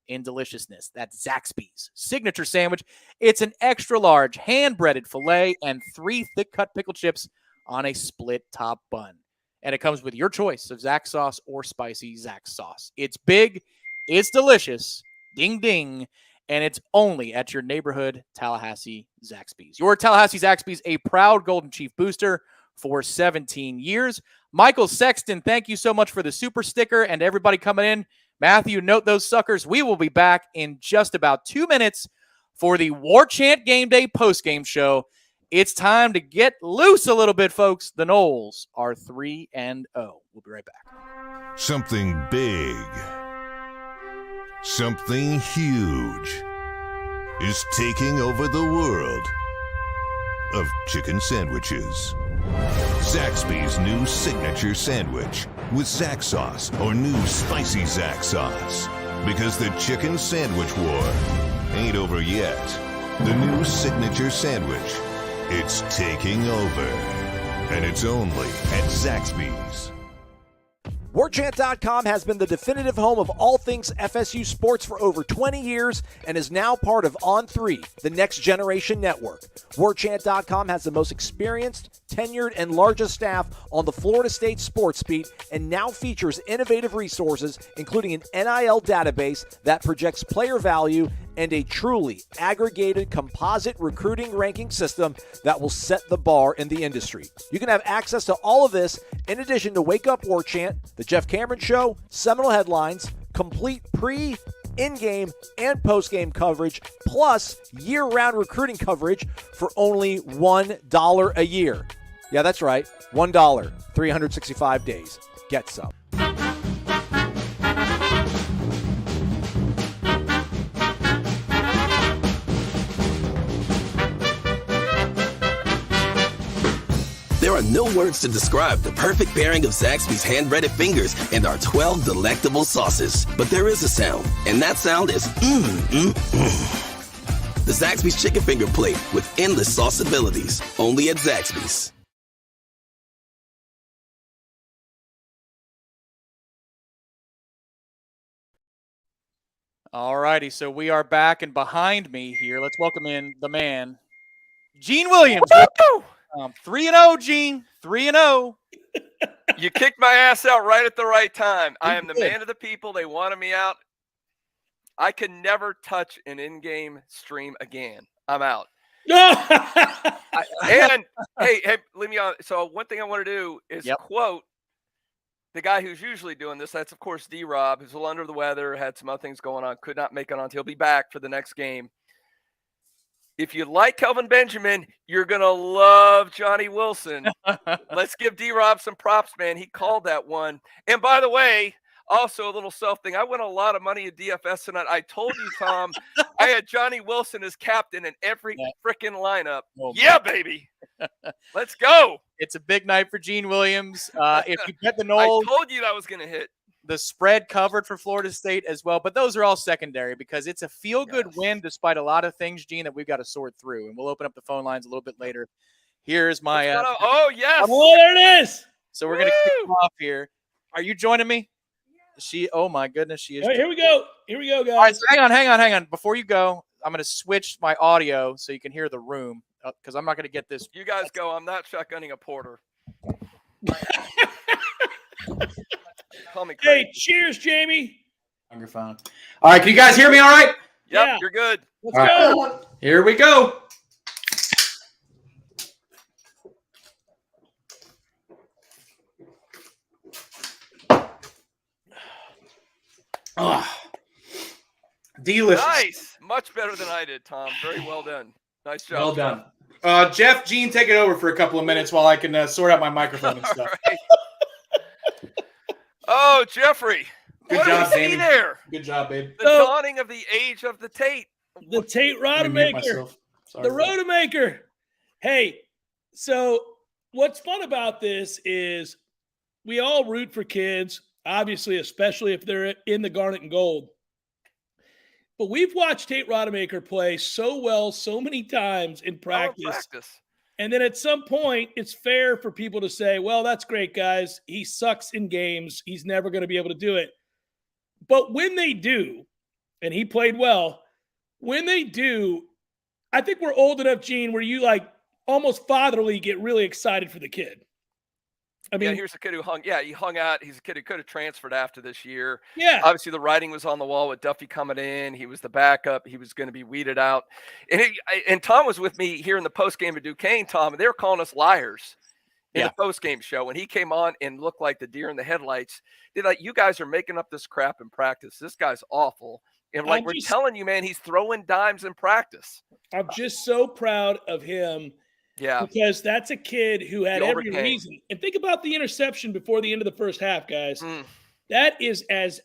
in deliciousness. That's Zaxby's signature sandwich. It's an extra large hand-breaded filet and 3 thick-cut pickle chips on a split top bun. And it comes with your choice of Zax sauce or spicy Zax sauce. It's big, it's delicious, ding ding, and it's only at your neighborhood Tallahassee Zaxby's. Your Tallahassee Zaxby's, a proud Golden Chief booster for 17 years. Michael Sexton, thank you so much for the super sticker, and everybody coming in. Matthew, note those suckers. We will be back in just about 2 minutes for the Warchant GameDay postgame show. It's time to get loose a little bit, folks. The Noles are 3-0. We'll be right back. Something big, something huge is taking over the world of chicken sandwiches. Zaxby's new signature sandwich with Zax sauce or new spicy Zax sauce. Because the chicken sandwich war ain't over yet. The new signature sandwich, it's taking over. And it's only at Zaxby's. Warchant.com has been the definitive home of all things FSU sports for over 20 years and is now part of On3, the next generation network. Warchant.com has the most experienced, tenured, and largest staff on the Florida State sports beat and now features innovative resources, including an NIL database that projects player value and a truly aggregated composite recruiting ranking system that will set the bar in the industry. You can have access to all of this in addition to Wake Up Warchant, The Jeff Cameron Show, Seminole Headlines, complete pre, in-game, and post-game coverage, plus year-round recruiting coverage for only $1 a year. Yeah, that's right, $1, 365 days. Get some. There are no words to describe the perfect pairing of Zaxby's hand-breaded fingers and our 12 delectable sauces. But there is a sound, and that sound is The Zaxby's Chicken Finger Plate with endless sauce abilities. Only at Zaxby's. All righty, so we are back, and behind me here, let's welcome in the man, Gene Williams. 3-0, Gene. 3-0. You kicked my ass out right at the right time. I am the man of the people. They wanted me out. I can never touch an in-game stream again. I'm out. Hey, leave me on. So one thing I want to do is quote the guy who's usually doing this. That's, of course, D-Rob, who's a little under the weather, had some other things going on, could not make it on. He'll be back for the next game. If you like Kelvin Benjamin, you're going to love Johnny Wilson. Let's give D-Rob some props, man. He called that one. And by the way, also a little self thing. I won a lot of money at DFS tonight. I told you, Tom, I had Johnny Wilson as captain in every freaking lineup. Oh, yeah, baby. Let's go. It's a big night for Gene Williams. If you bet the Noles, I told you that was going to hit. The spread covered for Florida State as well, but those are all secondary because it's a feel-good win despite a lot of things, Gene, that we've got to sort through. And we'll open up the phone lines a little bit later. Here's my oh, yes. Oh, there it is. So we're going to kick off here. Are you joining me? Oh, my goodness, she is. Right, here we go. Here we go, guys. All right, so hang on. Before you go, I'm going to switch my audio so you can hear the room because I'm not going to get this. You guys go. I'm not shotgunning a porter. Call me crazy. Hey, cheers, Jamie. You're fine. All right, can you guys hear me all right? Yep, Yeah. you're good. Let's go. Right. Here we go. Oh, delicious. Nice. Much better than I did, Tom. Very well done. Nice job. Well done. Jeff, Gene, take it over for a couple of minutes while I can sort out my microphone and stuff. Right. Oh, Jeffrey. Good job, baby. There. Good job, babe. The dawning of the age of the Tate. The Tate Rodemaker. The Rodemaker. Hey, so what's fun about this is we all root for kids, obviously, especially if they're in the garnet and gold. But we've watched Tate Rodemaker play so well so many times in practice. And then at some point, it's fair for people to say, well, that's great, guys. He sucks in games. He's never going to be able to do it. But when they do, and he played well, when they do, I think we're old enough, Gene, where you almost fatherly get really excited for the kid. I mean, here's a kid who he hung out. He's a kid who could have transferred after this year. Yeah. Obviously, the writing was on the wall with Duffy coming in. He was the backup. He was going to be weeded out. And Tom was with me here in the postgame at Duquesne, Tom, and they were calling us liars in the postgame show. When he came on and looked like the deer in the headlights, they're like, you guys are making up this crap in practice. This guy's awful. And we're telling you, man, he's throwing dimes in practice. I'm just so proud of him. Yeah. Because that's a kid who had every reason. And think about the interception before the end of the first half, guys. That is as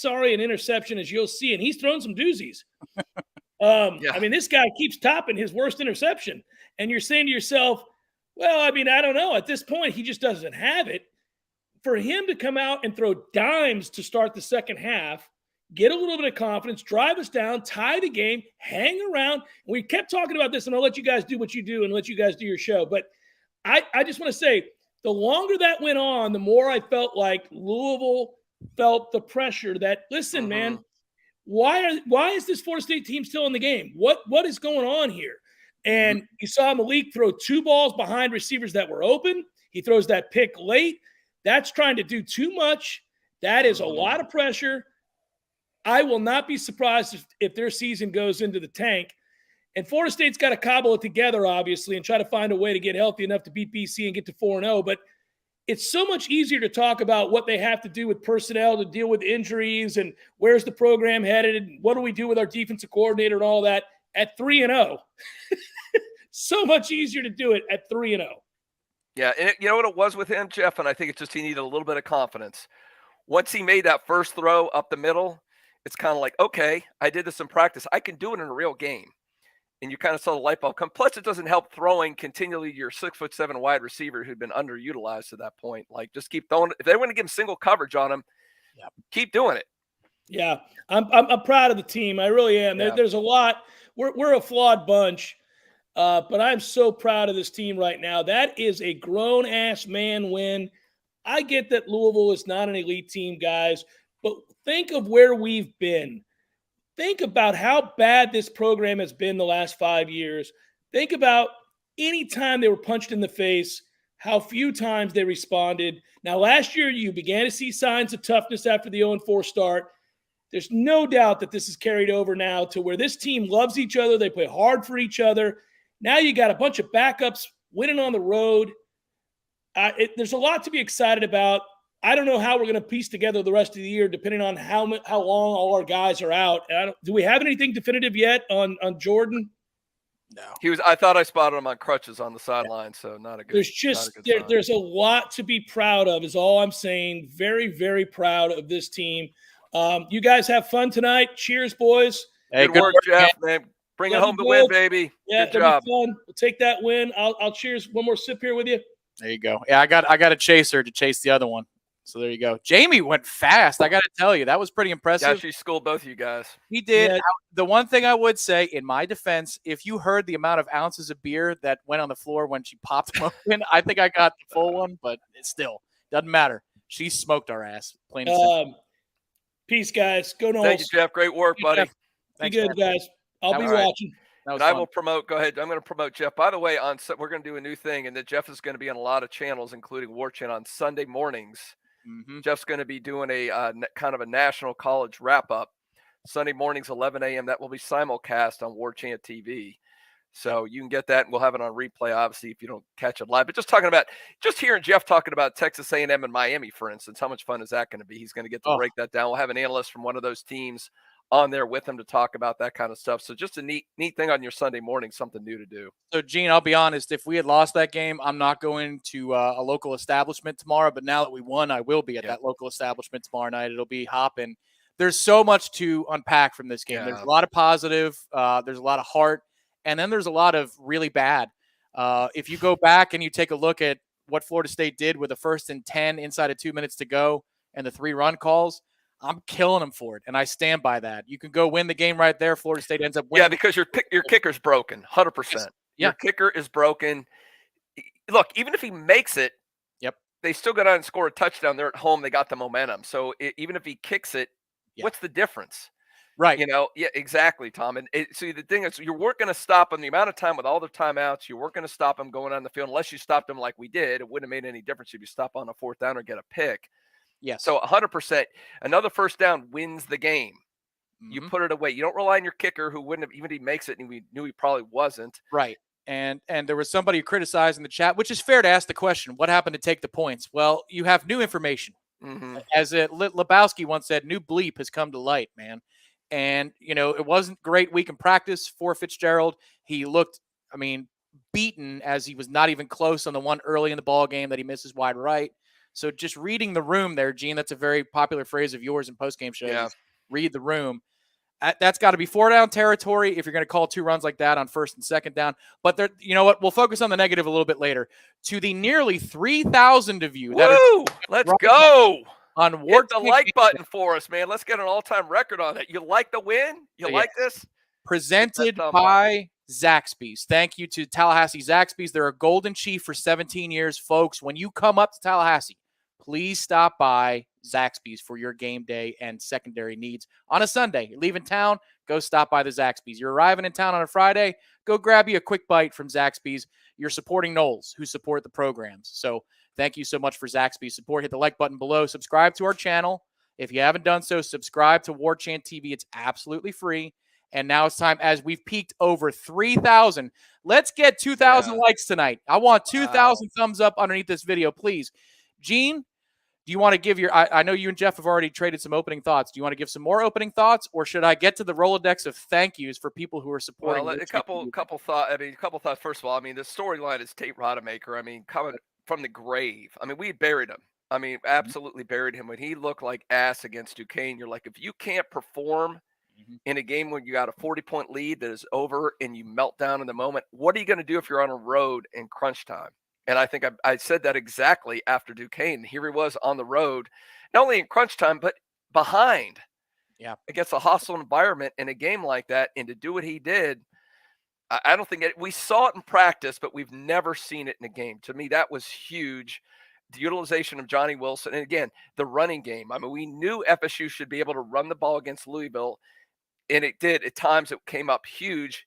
sorry an interception as you'll see. And he's thrown some doozies. I mean, this guy keeps topping his worst interception. And you're saying to yourself, well, I mean, I don't know. At this point, he just doesn't have it. For him to come out and throw dimes to start the second half, get a little bit of confidence, drive us down, tie the game, hang around. We kept talking about this, and I'll let you guys do what you do and let you guys do your show. But I just want to say, the longer that went on, the more I felt like Louisville felt the pressure that, listen, man, why is this Florida State team still in the game? What is going on here? And you saw Malik throw 2 balls behind receivers that were open. He throws that pick late. That's trying to do too much. That is a lot of pressure. I will not be surprised if their season goes into the tank. And Florida State's got to cobble it together, obviously, and try to find a way to get healthy enough to beat BC and get to 4-0. But it's so much easier to talk about what they have to do with personnel to deal with injuries and where's the program headed and what do we do with our defensive coordinator and all that at 3-0. So much easier to do it at 3-0. Yeah, and you know what it was with him, Jeff? And I think it's just he needed a little bit of confidence. Once he made that first throw up the middle, it's kind of like, okay, I did this in practice. I can do it in a real game. And you kind of saw the light bulb come. Plus, it doesn't help throwing continually your 6'7" wide receiver who'd been underutilized to that point. Like, just keep throwing. If they want to give him single coverage on him, keep doing it. Yeah, I'm proud of the team. I really am. Yeah. There's a lot. We're a flawed bunch, but I'm so proud of this team right now. That is a grown-ass man win. I get that Louisville is not an elite team, guys, but think of where we've been. Think about how bad this program has been the last 5 years. Think about any time they were punched in the face, how few times they responded. Now, last year, you began to see signs of toughness after the 0-4 start. There's no doubt that this is carried over now to where this team loves each other. They play hard for each other. Now you got a bunch of backups winning on the road. There's a lot to be excited about. I don't know how we're going to piece together the rest of the year, depending on how long all our guys are out. Do we have anything definitive yet on Jordan? No. I thought I spotted him on crutches on the sideline, so not a good. There's a lot to be proud of, is all I'm saying. Very, very proud of this team. You guys have fun tonight. Cheers, boys. Hey, good work, Jeff, man. Bring it home to win, baby. Yeah, good job. Be fun. We'll take that win. I'll cheers one more sip here with you. There you go. Yeah, I got a chaser to chase the other one. So there you go. Jamie went fast. I got to tell you, that was pretty impressive. Yeah, she schooled both of you guys. He did. Yeah. The one thing I would say in my defense, if you heard the amount of ounces of beer that went on the floor when she popped them open, I think I got the full one, but it still doesn't matter. She smoked our ass. Plain and simple. Peace, guys. Go Noles. Thank you, Jeff. Great work, buddy. Be good, guys. I'll be watching. And I will promote. Go ahead. I'm going to promote Jeff. By the way, we're going to do a new thing, and that Jeff is going to be on a lot of channels, including Warchant on Sunday mornings. Mm-hmm. Jeff's going to be doing a kind of a national college wrap-up Sunday mornings, 11 a.m. That will be simulcast on Warchant TV. So you can get that, and we'll have it on replay, obviously, if you don't catch it live. But just hearing Jeff talking about Texas A&M and Miami, for instance, how much fun is that going to be? He's going to get to break that down. We'll have an analyst from one of those teams on there with him to talk about that kind of stuff. So just a neat thing on your Sunday morning, something new to do. So, Gene, I'll be honest. If we had lost that game, I'm not going to a local establishment tomorrow. But now that we won, I will be at that local establishment tomorrow night. It'll be hopping. There's so much to unpack from this game. Yeah. There's a lot of positive. There's a lot of heart. And then there's a lot of really bad. If you go back and you take a look at what Florida State did with a 1st and 10 inside of 2 minutes to go and the 3 run calls, I'm killing them for it, and I stand by that. You can go win the game right there. Florida State ends up winning. Yeah, because your kicker's broken, 100%. Yeah. Your kicker is broken. Look, even if he makes it, they still go down and score a touchdown. They're at home. They got the momentum. So even if he kicks it, what's the difference? Right. Yeah, exactly, Tom. And so the thing is, you weren't going to stop him the amount of time with all the timeouts. You weren't going to stop him going on the field unless you stopped him like we did. It wouldn't have made any difference if you stop on a 4th down or get a pick. Yeah. So 100%, another 1st down wins the game. Mm-hmm. You put it away. You don't rely on your kicker who wouldn't have, even if he makes it, and we knew he probably wasn't. Right. And there was somebody who criticized in the chat, which is fair to ask the question, what happened to take the points? Well, you have new information. Mm-hmm. As Lebowski once said, new bleep has come to light, man. And, it wasn't great week in practice for Fitzgerald. He looked, beaten as he was not even close on the one early in the ball game that he misses wide right. So just reading the room there, Gene, that's a very popular phrase of yours in postgame shows. Yeah. Read the room. That's got to be 4-down territory if you're going to call 2 runs like that on 1st and 2nd down. But there, you know what? We'll focus on the negative a little bit later. To the nearly 3,000 of you that Woo! Let's go. On Hit the like button for us, man. Let's get an all-time record on it. You like the win? You like this? Presented by Zaxby's. Thank you to Tallahassee Zaxby's. They're a Golden Chief for 17 years. Folks, when you come up to Tallahassee, please stop by Zaxby's for your game day and secondary needs on a Sunday. You're leaving town, go stop by the Zaxby's. You're arriving in town on a Friday, go grab you a quick bite from Zaxby's. You're supporting Noles, who support the programs. So thank you so much for Zaxby's support. Hit the like button below. Subscribe to our channel. If you haven't done so, subscribe to Warchant TV. It's absolutely free. And now it's time, as we've peaked over 3,000. Let's get 2,000 likes tonight. I want 2,000 thumbs up underneath this video, please. Gene, do you want to give your – I know you and Jeff have already traded some opening thoughts. Do you want to give some more opening thoughts, or should I get to the Rolodex of thank yous for people who are supporting? Well, a couple thoughts. First of all, I mean, the storyline is Tate Rodemaker. I mean, coming from the grave. I mean, we buried him. I mean, absolutely buried him. When he looked like ass against Duquesne, you're like, if you can't perform in a game when you got a 40-point lead that is over and you melt down in the moment, what are you going to do if you're on a road in crunch time? And I think I said that exactly after Duquesne. Here he was on the road, not only in crunch time, but behind against a hostile environment in a game like that. And to do what he did, I don't think we saw it in practice, but we've never seen it in a game. To me, that was huge. The utilization of Johnny Wilson. And again, the running game. I mean, we knew FSU should be able to run the ball against Louisville. And it did. At times, it came up huge.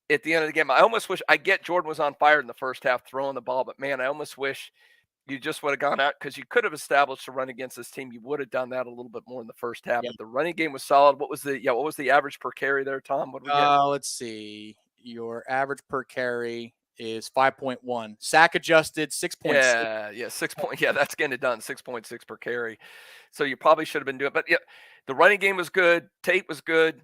At the end of the game, I almost wish I get Jordan was on fire in the first half throwing the ball, but man, I almost wish you just would have gone out because you could have established a run against this team. You would have done that a little bit more in the first half. But the running game was solid. What was the average per carry there, Tom? What did we get? Let's see. Your average per carry is 5.1. Sack adjusted 6.6. Yeah, 6 point. Yeah, that's getting it done. 6.6 per carry. So you probably should have been doing it. But yeah, the running game was good. Tate was good.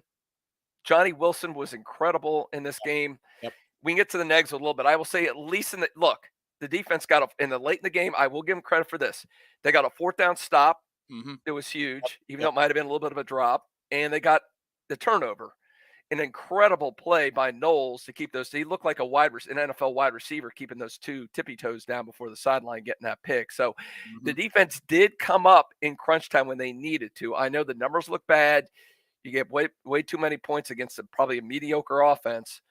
Johnny Wilson was incredible in this game. Yep. We can get to the negs a little bit. I will say, at least the defense got late in the game. I will give them credit for this. They got a 4th down stop. It was huge, even though it might have been a little bit of a drop. And they got the turnover. An incredible play by Noles to keep those. He looked like an NFL wide receiver, keeping those 2 tippy toes down before the sideline, getting that pick. So the defense did come up in crunch time when they needed to. I know the numbers look bad. You get way too many points against probably a mediocre offense,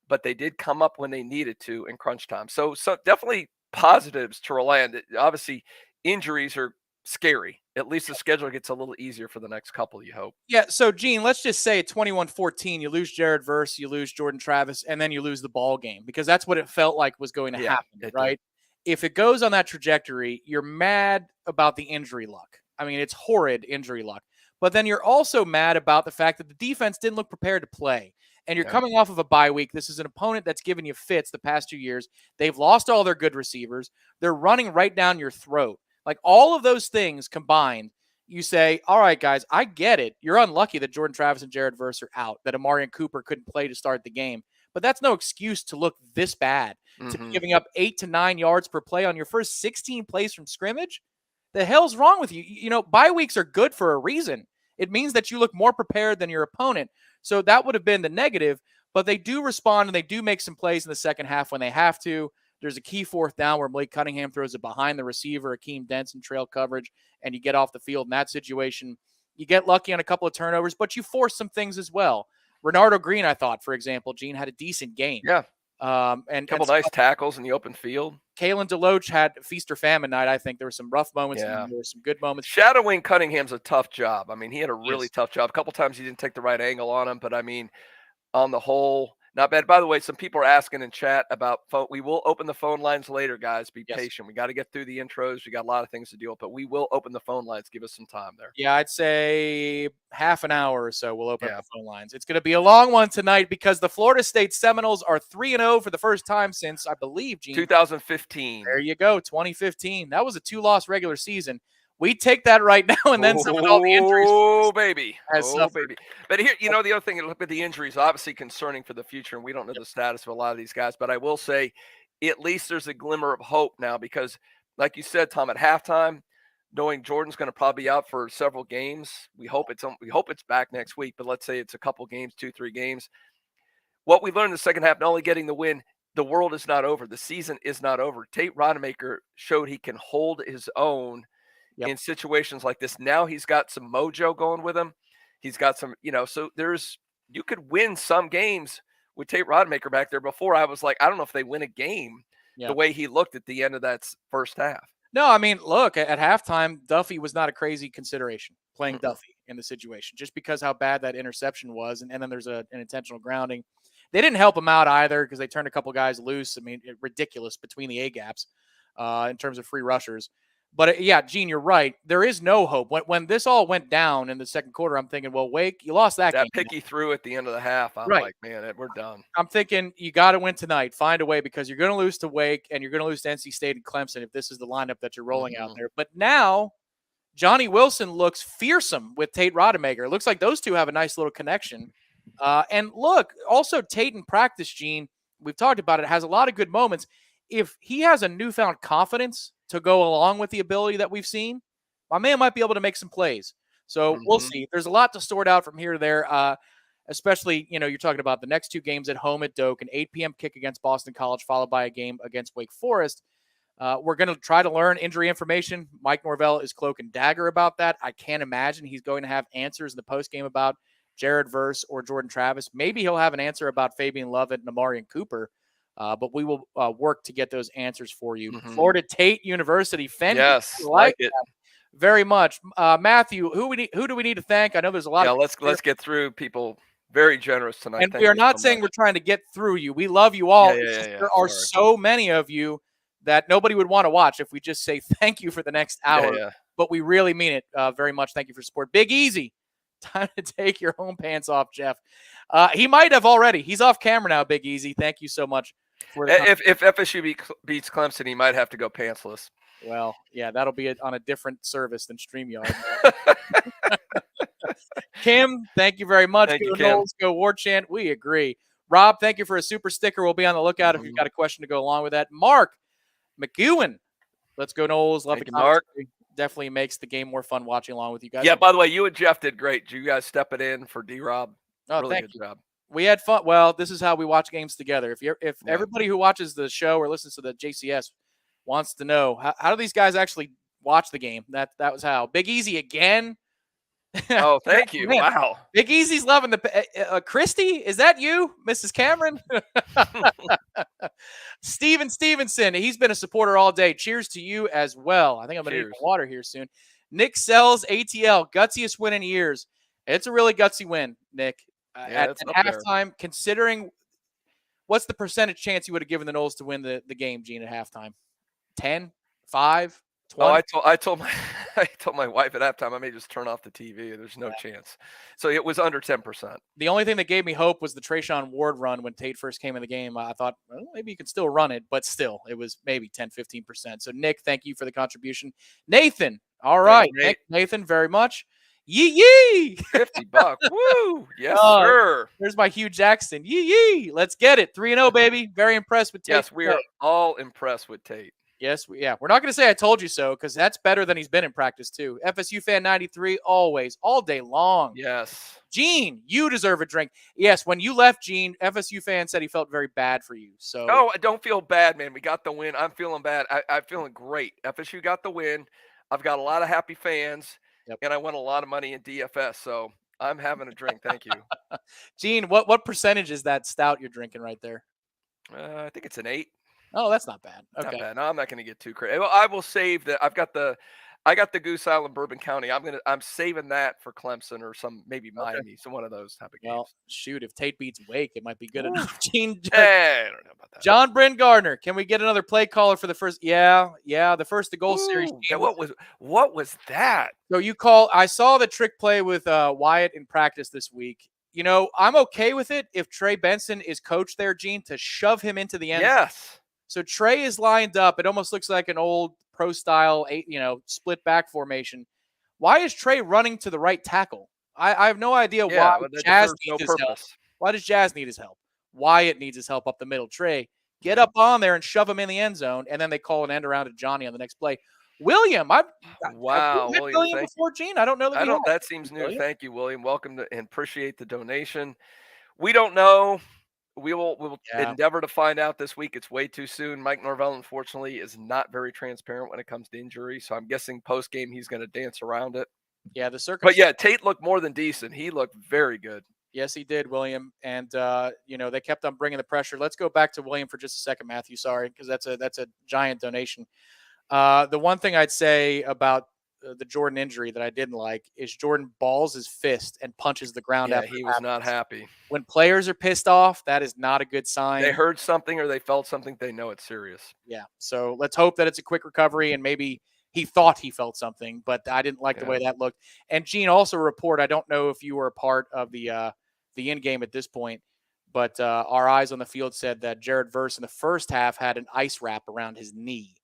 but they did come up when they needed to in crunch time. So definitely positives to rely on. Obviously, injuries are scary. At least the schedule gets a little easier for the next couple, you hope. Yeah, so, Gene, let's just say 21-14, you lose Jared Verse, you lose Jordan Travis, and then you lose the ball game, because that's what it felt like was going to happen, right? If it goes on that trajectory, you're mad about the injury luck. I mean, it's horrid injury luck. But then you're also mad about the fact that the defense didn't look prepared to play. And you're coming off of a bye week. This is an opponent that's given you fits the past 2 years. They've lost all their good receivers. They're running right down your throat. Like, all of those things combined, you say, all right, guys, I get it. You're unlucky that Jordan Travis and Jared Verse are out, that Amarian Cooper couldn't play to start the game. But that's no excuse to look this bad, to be giving up 8 to 9 yards per play on your first 16 plays from scrimmage. The hell's wrong with you? You know, bye weeks are good for a reason. It means that you look more prepared than your opponent. So that would have been the negative, but they do respond and they do make some plays in the second half when they have to. There's a key 4th down where Blake Cunningham throws it behind the receiver, Akeem Denson trail coverage, and you get off the field in that situation. You get lucky on a couple of turnovers, but you force some things as well. Renardo Green, I thought, for example, Gene, had a decent game. Yeah. And a couple nice tackles in the open field. Kalen DeLoach had feast or famine night. I think there were some rough moments and there were some good moments. Shadowing Cunningham's a tough job. I mean, he had a really tough job. A couple times he didn't take the right angle on him, but I mean, on the whole, not bad. By the way, some people are asking in chat about phone. We will open the phone lines later, guys. Be patient. We got to get through the intros. We got a lot of things to deal with, but we will open the phone lines. Give us some time there. Yeah, I'd say half an hour or so we'll open up the phone lines. It's going to be a long one tonight because the Florida State Seminoles are 3-0 for the first time since, I believe, Gene, 2015. There you go, 2015. That was a 2-loss regular season. We take that right now and then some with all the injuries. Oh, baby. Oh, baby. But here, the other thing, look at the injuries, obviously concerning for the future, and we don't know the status of a lot of these guys. But I will say, at least there's a glimmer of hope now because, like you said, Tom, at halftime, knowing Jordan's going to probably be out for several games, we hope it's back next week. But let's say it's a couple games, 2-3 games. What we learned in the second half, not only getting the win, the world is not over. The season is not over. Tate Rodemaker showed he can hold his own in situations like this. Now he's got some mojo going with him. He's got some, so you could win some games with Tate Rodemaker back there. Before I was like, I don't know if they win a game the way he looked at the end of that first half. No, I mean, look, at halftime, Duffy was not a crazy consideration playing Duffy in the situation, just because how bad that interception was. And then there's an intentional grounding. They didn't help him out either because they turned a couple guys loose. I mean, ridiculous between the A-gaps in terms of free rushers. But, yeah, Gene, you're right. There is no hope. When this all went down in the second quarter, I'm thinking, well, Wake, you lost that game. That pick he threw at the end of the half, I'm like, man, we're done. I'm thinking you got to win tonight. Find a way because you're going to lose to Wake and you're going to lose to NC State and Clemson if this is the lineup that you're rolling out there. But now Johnny Wilson looks fearsome with Tate Rodemaker. It looks like those two have a nice little connection. And, look, also Tate in practice, Gene, we've talked about it, has a lot of good moments. If he has a newfound confidence to go along with the ability that we've seen, my man might be able to make some plays. So we'll see. There's a lot to sort out from here to there, especially, you're talking about the next two games at home at Doak, an 8 p.m. kick against Boston College, followed by a game against Wake Forest. We're going to try to learn injury information. Mike Norvell is cloak and dagger about that. I can't imagine he's going to have answers in the postgame about Jared Verse or Jordan Travis. Maybe he'll have an answer about Fabian Lovett and Amarian Cooper. But we will work to get those answers for you. Florida State University, Fendi. Yes, like it very much. Matthew, who do we need to thank? I know there's a lot. Let's get through. People very generous tonight. And we are not saying we're trying to get through you. We love you all. There are so many of you that nobody would want to watch if we just say thank you for the next hour. But we really mean it very much. Thank you for support. Big Easy. Time to take your home pants off, Jeff. He might have already. He's off camera now, Big Easy. Thank you so much. If FSU beats Clemson, he might have to go pantsless. Well, yeah, that'll be on a different service than StreamYard. Kim, thank you very much. Thank you, Noles, go Warchant. We agree. Rob, thank you for a super sticker. We'll be on the lookout if you've got a question to go along with that. Mark McEwen, let's go Noles. Love the Mark. Definitely makes the game more fun watching along with you guys. Yeah, by the way, you and Jeff did great. You guys step it in for D-Rob. Oh, really thank good you. job. We had fun. Well, this is how we watch games together. If everybody who watches the show or listens to the JCS wants to know how do these guys actually watch the game, that was how. Big Easy again. Oh, thank you. Man. Wow. Big Easy's loving the Christy. Is that you, Mrs. Cameron? Steven Stevenson. He's been a supporter all day. Cheers to you as well. I think I'm going to need water here soon. Nick Sells, ATL, gutsiest win in years. It's a really gutsy win, Nick. At halftime, considering what's the percentage chance you would have given the Noles to win the game, Gene, at halftime? 10, 5, 20? Oh, I told my wife at halftime I may just turn off the TV. There's no chance. So it was under 10%. The only thing that gave me hope was the Trayshawn Ward run when Tate first came in the game. I thought, well, maybe you could still run it, but still, it was maybe 10, 15%. So, Nick, thank you for the contribution. Nathan, all right. Thank you, Nathan, very much. Yee! $50. Woo! Yes, sir. There's my Hugh Jackson. Yee! Let's get it. 3-0, baby. Very impressed with Tate. Yes, we are all impressed with Tate. Yes, we're not going to say I told you so because that's better than he's been in practice too. FSU fan 93, always, all day long. Yes. Gene, you deserve a drink. Yes, when you left, Gene, FSU fan said he felt very bad for you. So no, I don't feel bad, man. We got the win. I'm feeling bad. I'm feeling great. FSU got the win. I've got a lot of happy fans. Yep. And I won a lot of money in DFS, so I'm having a drink. Thank you. Gene, what percentage is that stout you're drinking right there? I think it's an 8. Oh, that's not bad. Okay. Not bad. No, I'm not going to get too crazy. I will save that. I got the Goose Island Bourbon County. I'm saving that for Clemson or maybe Miami, some one of those type of games. Well, shoot, if Tate beats Wake, it might be good enough. Gene, I don't know about that. John Bryn Gardner, can we get another play caller for the first? Yeah, the first to goal series. Yeah, what was that? So I saw the trick play with Wyatt in practice this week. I'm okay with it if Trey Benson is coach there, Gene, to shove him into the end. Yes. So Trey is lined up. It almost looks like an old pro style, split back formation. Why is Trey running to the right tackle? I have no idea why Jazz needs his help. Why does Jazz need his help? Wyatt needs his help up the middle. Trey, get up on there and shove him in the end zone, and then they call an end around to Johnny on the next play. William, I've met William before, Gene. I don't know that that seems new. William. Thank you, William. Welcome and appreciate the donation. We don't know. We will endeavor to find out this week. It's way too soon. Mike Norvell, unfortunately, is not very transparent when it comes to injury. So I'm guessing post game he's going to dance around it. Yeah, But yeah, Tate looked more than decent. He looked very good. Yes, he did, William. And they kept on bringing the pressure. Let's go back to William for just a second, Matthew. Sorry, because that's a giant donation. The one thing I'd say about the Jordan injury that I didn't like is Jordan balls his fist and punches the ground. Yeah, he was not happy. When players are pissed off, that is not a good sign. They heard something or they felt something. They know it's serious. Yeah. So let's hope that it's a quick recovery, and maybe he thought he felt something, but I didn't like the way that looked. And Gene, also report, I don't know if you were a part of the end game at this point, but our eyes on the field said that Jared Verse in the first half had an ice wrap around his knee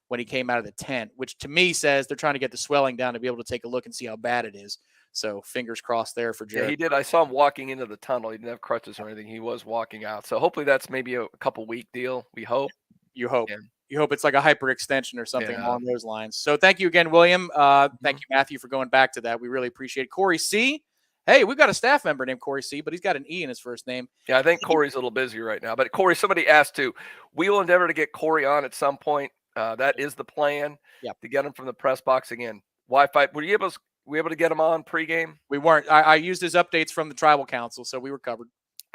when he came out of the tent, which to me says they're trying to get the swelling down to be able to take a look and see how bad it is. So fingers crossed there for Jared. Yeah, he did. I saw him walking into the tunnel. He didn't have crutches or anything. He was walking out. So hopefully that's maybe a couple week deal. We hope. You hope. Yeah. You hope it's like a hyperextension or something along those lines. So thank you again, William. Thank you, Matthew, for going back to that. We really appreciate it. Corey C. Hey, we've got a staff member named Corey C., but he's got an E in his first name. Yeah, I think Corey's a little busy right now. But Corey, somebody asked too. We will endeavor to get Corey on at some point. That is the plan. To get him from the press box again. Wi-Fi. Were you able to get him on pregame? We weren't. I used his updates from the tribal council, so we were covered.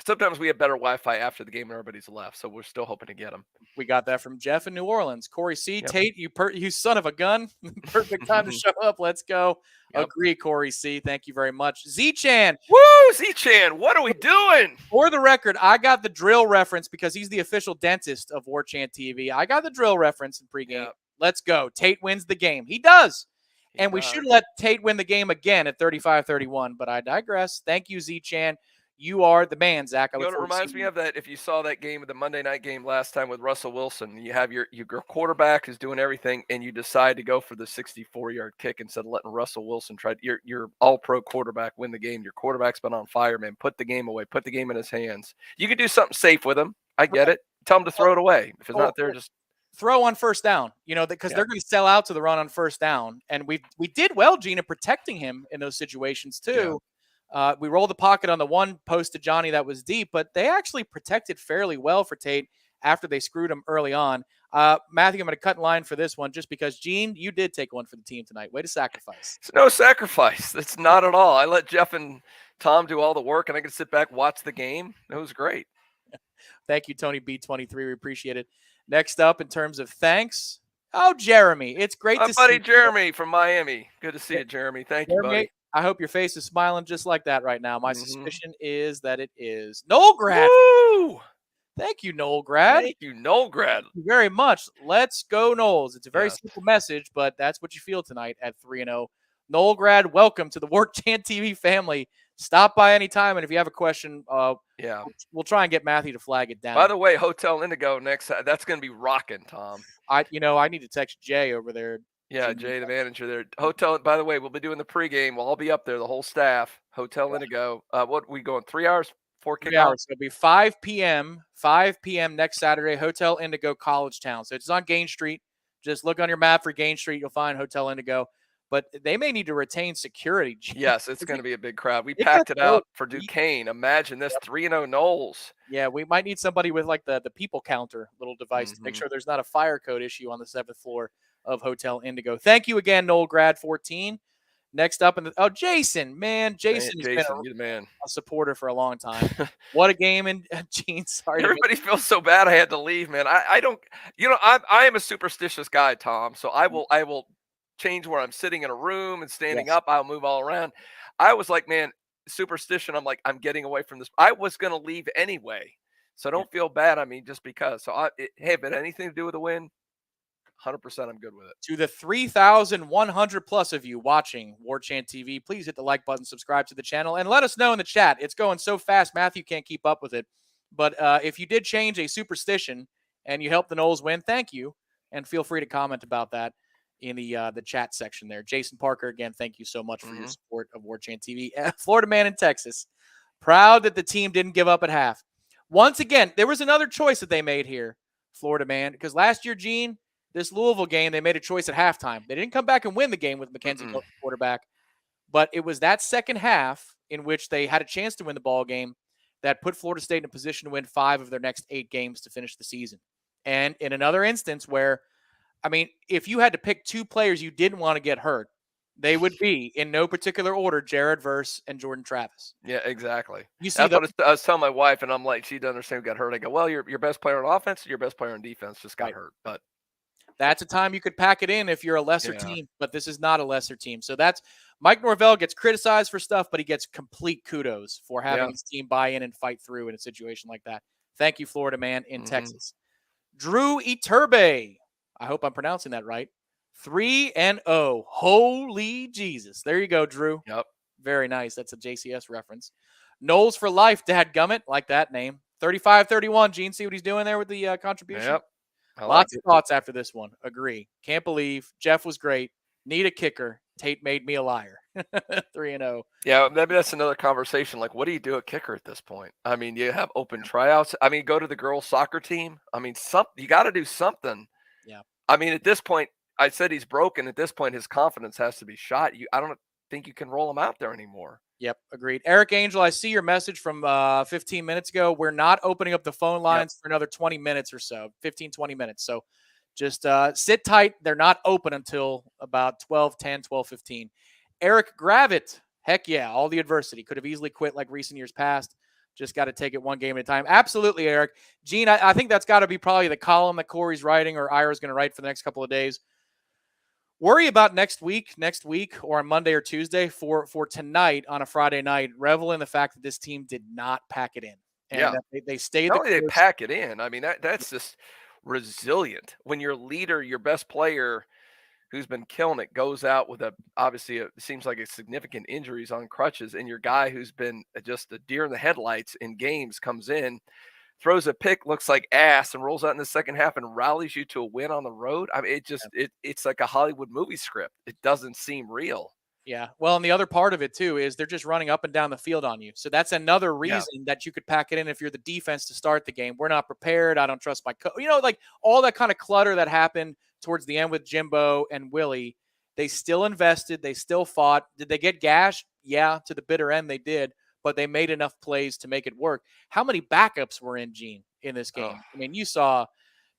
Sometimes we have better Wi-Fi after the game and everybody's left, so we're still hoping to get him. We got that from Jeff in New Orleans. Corey C. Tate, you son of a gun. Perfect time to show up. Let's go. Agree, Corey C. Thank you very much. Z-Chan. Woo, Z-Chan. What are we doing? For the record, I got the drill reference because he's the official dentist of Warchant TV. I got the drill reference in pregame. Let's go. Tate wins the game. He does. We should let Tate win the game again at 35-31, but I digress. Thank you, Z-Chan. You are the man, Zach. It reminds me of that. If you saw that game, the Monday night game last time with Russell Wilson, you have your quarterback is doing everything, and you decide to go for the 64-yard kick instead of letting Russell Wilson try. Your all-pro quarterback win the game. Your quarterback's been on fire, man. Put the game away. Put the game in his hands. You could do something safe with him. I get it. Tell him to throw it away. If it's not there, just throw on first down. Because they're going to sell out to the run on first down, and we did well, Gina, protecting him in those situations too. Yeah. We rolled the pocket on the one post to Johnny that was deep, but they actually protected fairly well for Tate after they screwed him early on. Matthew, I'm going to cut in line for this one just because, Gene, you did take one for the team tonight. Way to sacrifice. It's no sacrifice. That's not at all. I let Jeff and Tom do all the work, and I could sit back, watch the game. It was great. Thank you, Tony B23. We appreciate it. Next up, in terms of thanks, Jeremy. It's great to see you. My buddy Jeremy from Miami. Good to see you, Jeremy. Thank you, buddy. I hope your face is smiling just like that right now. My suspicion is that it is. Noelgrad. Woo! Thank you, Noelgrad. Thank you, Noelgrad. Thank you very much. Let's go, Noles. It's a very simple message, but that's what you feel tonight at 3-0. Noelgrad, welcome to the Warchant TV family. Stop by anytime, and if you have a question, we'll try and get Matthew to flag it down. By the way, Hotel Indigo next. That's going to be rocking, Tom. I need to text Jay over there. Yeah, Jay, the manager there. Hotel, by the way, we'll be doing the pregame. We'll all be up there, the whole staff. Hotel Indigo. What we going? 3 hours? 4 kickoff? 3 hours. It'll be 5 p.m. 5 p.m. next Saturday. Hotel Indigo, College Town. So it's on Gain Street. Just look on your map for Gain Street. You'll find Hotel Indigo. But they may need to retain security. Yes, it's going to be a big crowd. We packed it out for Duquesne. Imagine this 3-0 Noles. Yeah, we might need somebody with like the people counter little device to make sure there's not a fire code issue on the 7th floor of Hotel Indigo. Thank you again, Noelgrad 14. Next up, Jason, man. Jason's been a supporter for a long time. What a game. And Gene, sorry. Everybody feels so bad I had to leave, man. I don't, I am a superstitious guy, Tom. So I will change where I'm sitting in a room and standing up. I'll move all around. I was like, man, superstition. I'm like, I'm getting away from this. I was going to leave anyway. So don't feel bad. I mean, just because. So hey, but anything to do with the win, 100% I'm good with it. To the 3,100 plus of you watching Warchant TV, please hit the like button, subscribe to the channel, and let us know in the chat. It's going so fast, Matthew can't keep up with it. But if you did change a superstition and you helped the Noles win, thank you. And feel free to comment about that. in the chat section there. Jason Parker, again, thank you so much for your support of Warchant TV. Florida man in Texas, proud that the team didn't give up at half. Once again, there was another choice that they made here, Florida man, because last year, Gene, this Louisville game, they made a choice at halftime. They didn't come back and win the game with Mackenzie quarterback, but it was that second half in which they had a chance to win the ball game that put Florida State in a position to win 5 of their next 8 games to finish the season. And in another instance where, I mean, if you had to pick 2 players you didn't want to get hurt, they would be, in no particular order, Jared Verse and Jordan Travis. Yeah, exactly. You see, That's what I was telling my wife, and I'm like, she doesn't understand who got hurt. I go, well, your best player on offense, your best player on defense just got hurt. But that's a time you could pack it in if you're a lesser team, but this is not a lesser team. So that's Mike Norvell gets criticized for stuff, but he gets complete kudos for having his team buy in and fight through in a situation like that. Thank you, Florida man in Texas. Drew Iturbe. I hope I'm pronouncing that right. 3-0. Holy Jesus. There you go, Drew. Yep. Very nice. That's a JCS reference. Noles for life, dadgummit. Like that name. 35-31. Gene, see what he's doing there with the contribution? Yep. Lots of thoughts after this one. Agree. Can't believe. Jeff was great. Need a kicker. Tate made me a liar. 3-0. Yeah, maybe that's another conversation. Like, what do you do at kicker at this point? I mean, you have open tryouts. I mean, go to the girls' soccer team. I mean, you got to do something. Yeah. I mean, at this point, I said he's broken. At this point, his confidence has to be shot. I don't think you can roll him out there anymore. Yep, agreed. Eric Angel, I see your message from 15 minutes ago. We're not opening up the phone lines for another 20 minutes or so, 15, 20 minutes. So just sit tight. They're not open until about 12:10, 12:15. Eric Gravitt, heck yeah, all the adversity. Could have easily quit like recent years past. Just got to take it one game at a time. Absolutely, Eric. Gene, I think that's got to be probably the column that Corey's writing or Ira's going to write for the next couple of days. Worry about next week, or on Monday or Tuesday. For tonight on a Friday night, revel in the fact that this team did not pack it in. And they stayed. Not only they pack it in, I mean, that's just resilient. When your leader, your best player who's been killing it, goes out with obviously it seems like a significant injuries on crutches, and your guy who's been just a deer in the headlights in games comes in, throws a pick, looks like ass, and rolls out in the second half and rallies you to a win on the road. I mean, it's like a Hollywood movie script. It doesn't seem real. Yeah. Well, and the other part of it too is they're just running up and down the field on you. So that's another reason that you could pack it in if you're the defense to start the game. We're not prepared. I don't trust my coach. Like all that kind of clutter that happened towards the end with Jimbo and Willie. They still invested. They still fought. Did they get gashed? Yeah, to the bitter end they did. But they made enough plays to make it work. How many backups were in, Gene, in this game? I mean, you saw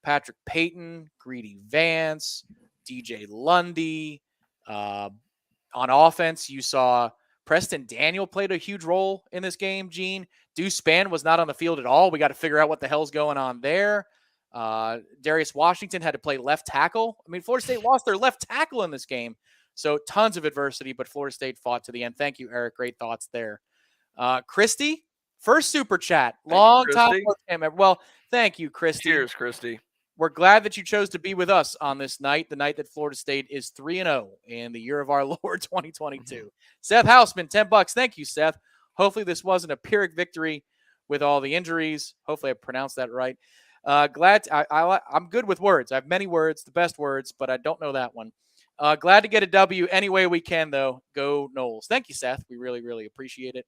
Patrick Payton, Greedy Vance, DJ Lundy. On offense, you saw Preston Daniel played a huge role in this game, Gene. Deuce Spann was not on the field at all. We got to figure out what the hell's going on there. Darius Washington had to play left tackle. I mean, Florida State lost their left tackle in this game. So tons of adversity, but Florida State fought to the end. Thank you, Eric. Great thoughts there. Christy, first super chat. Long time. Well, thank you, Christy. Cheers, Christy. We're glad that you chose to be with us on this night, the night that Florida State is 3-0 in the year of our Lord 2022. Seth Hausman, $10. Thank you, Seth. Hopefully this wasn't a Pyrrhic victory with all the injuries. Hopefully I pronounced that right. I'm good with words. I have many words, the best words, but I don't know that one. Glad to get a W any way we can, though. Go Noles. Thank you, Seth. We really, really appreciate it.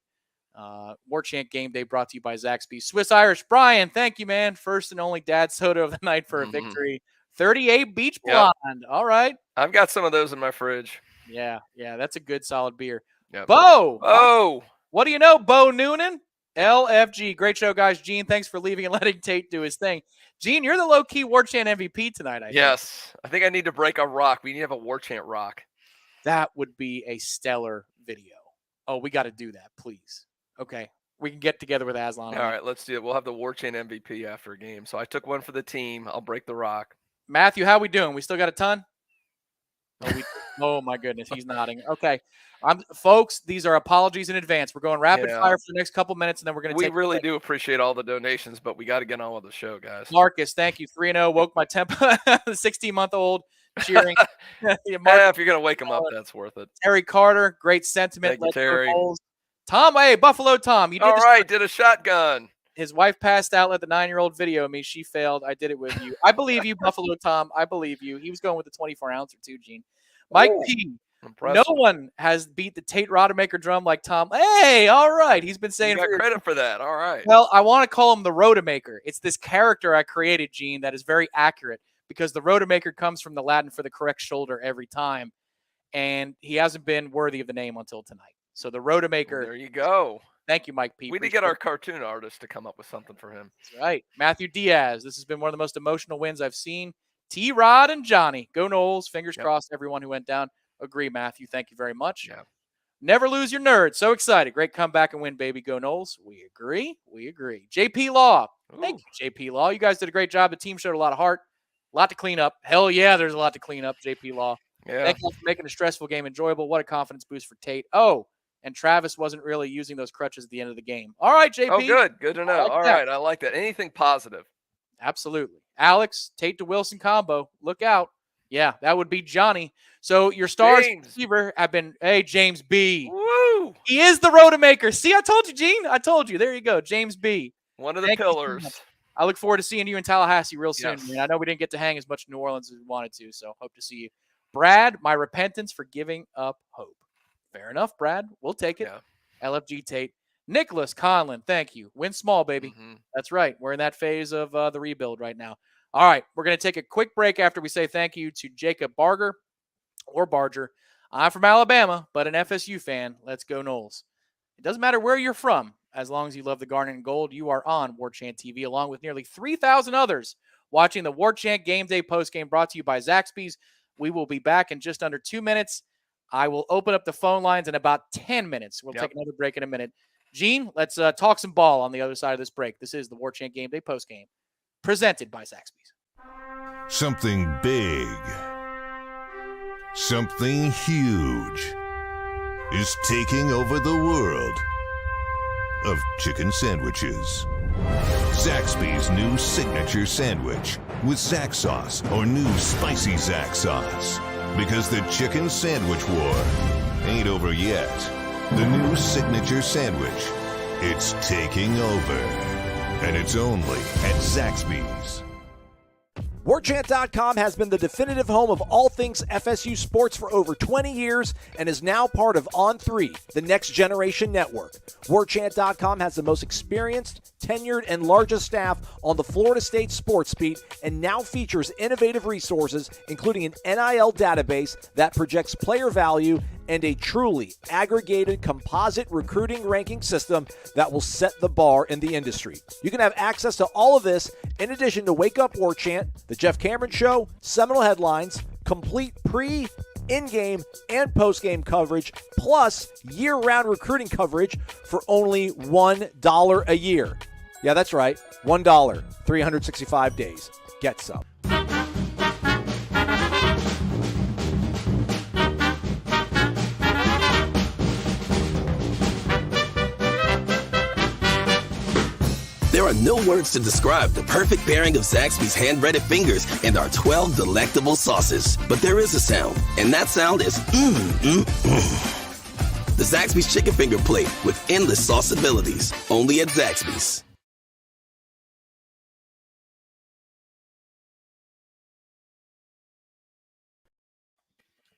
Warchant GameDay brought to you by Zaxby. Swiss Irish Brian, thank you, man. First and only dad soda of the night for a victory. 38 Beach Blonde. Yep. All right. I've got some of those in my fridge. Yeah, that's a good solid beer. Yep. Bo. Oh. What do you know, Bo Noonan? LFG. Great show, guys. Gene, thanks for leaving and letting Tate do his thing. Gene, you're the low-key Warchant MVP tonight, I think. Yes. I think I need to break a rock. We need to have a Warchant rock. That would be a stellar video. Oh, we got to do that, please. Okay, we can get together with Aslan. All right, let's do it. We'll have the Warchant MVP after a game. So I took one for the team. I'll break the rock. Matthew, how we doing? We still got a ton? Oh my goodness, he's nodding. Okay, folks, these are apologies in advance. We're going rapid fire for the next couple minutes, and then we're going to take. We really do appreciate all the donations, but we got to get on with the show, guys. Marcus, thank you. 3-0 woke my tempo. 16-month-old cheering. If you're going to wake him up, that's worth it. Terry Carter, great sentiment. Thank you, Terry. Tom, hey, Buffalo Tom. You did all right, did a shotgun. His wife passed out. Let the 9-year-old video me. She failed. I did it with you. I believe you, Buffalo Tom. I believe you. He was going with the 24-ouncer too, Gene. Mike P. Impressive. No one has beat the Tate Rodemaker drum like Tom. Hey, all right. He's been saying you got credit for that. All right. Well, I want to call him the Rodemaker. It's this character I created, Gene, that is very accurate because the Rodemaker comes from the Latin for the correct shoulder every time, and he hasn't been worthy of the name until tonight. So the Rodemaker. There you go. Thank you, Mike P. We need to get our cartoon artist to come up with something for him. That's right. Matthew Diaz. This has been one of the most emotional wins I've seen. T-Rod and Johnny. Go Noles. Fingers crossed, everyone who went down. Agree, Matthew. Thank you very much. Yeah. Never lose your nerd. So excited. Great comeback and win, baby. Go Noles. We agree. We agree. JP Law. Thank you, JP Law. You guys did a great job. The team showed a lot of heart. A lot to clean up. Hell yeah, there's a lot to clean up, JP Law. Yeah. Thank you for making a stressful game enjoyable. What a confidence boost for Tate. Oh, and Travis wasn't really using those crutches at the end of the game. All right, JP. Oh, good. Good to know. All right. I like that. Anything positive. Absolutely. Alex, Tate to Wilson combo. Look out. Yeah, that would be Johnny. So your stars receiver have been, James B. Woo! He is the Rodemaker. See, I told you, Gene. I told you. There you go. James B. One of the pillars. I look forward to seeing you in Tallahassee real soon. Yes. Man. I know we didn't get to hang as much in New Orleans as we wanted to, so hope to see you. Brad, my repentance for giving up hope. Fair enough, Brad. We'll take it. Yeah. LFG Tate. Nicholas Conlon, thank you. Win small, baby. Mm-hmm. That's right. We're in that phase of the rebuild right now. All right, we're going to take a quick break after we say thank you to Jacob Barger or Barger. I'm from Alabama, but an FSU fan. Let's go Noles. It doesn't matter where you're from. As long as you love the garnet and gold, you are on Warchant TV, along with nearly 3,000 others watching the Warchant GameDay postgame brought to you by Zaxby's. We will be back in just under 2 minutes. I will open up the phone lines in about 10 minutes. We'll take another break in a minute. Gene, let's talk some ball on the other side of this break. This is the Warchant GameDay postgame, presented by Zaxby's. Something big, something huge is taking over the world of chicken sandwiches. Zaxby's new signature sandwich with Zax sauce or new spicy Zax sauce. Because the chicken sandwich war ain't over yet. The new signature sandwich, it's taking over. And it's only at Zaxby's. Warchant.com has been the definitive home of all things FSU sports for over 20 years and is now part of On3, the next generation network. Warchant.com has the most experienced, tenured, and largest staff on the Florida State sports beat and now features innovative resources, including an NIL database that projects player value and a truly aggregated composite recruiting ranking system that will set the bar in the industry. You can have access to all of this in addition to Wake Up Warchant, The Jeff Cameron Show, Seminole Headlines, complete pre, in-game, and post-game coverage, plus year-round recruiting coverage for only $1 a year. Yeah, that's right, $1, 365 days. Get some. There are no words to describe the perfect pairing of Zaxby's hand-breaded fingers and our 12 delectable sauces. But there is a sound, and that sound is The Zaxby's Chicken Finger Plate with endless sauce abilities. Only at Zaxby's.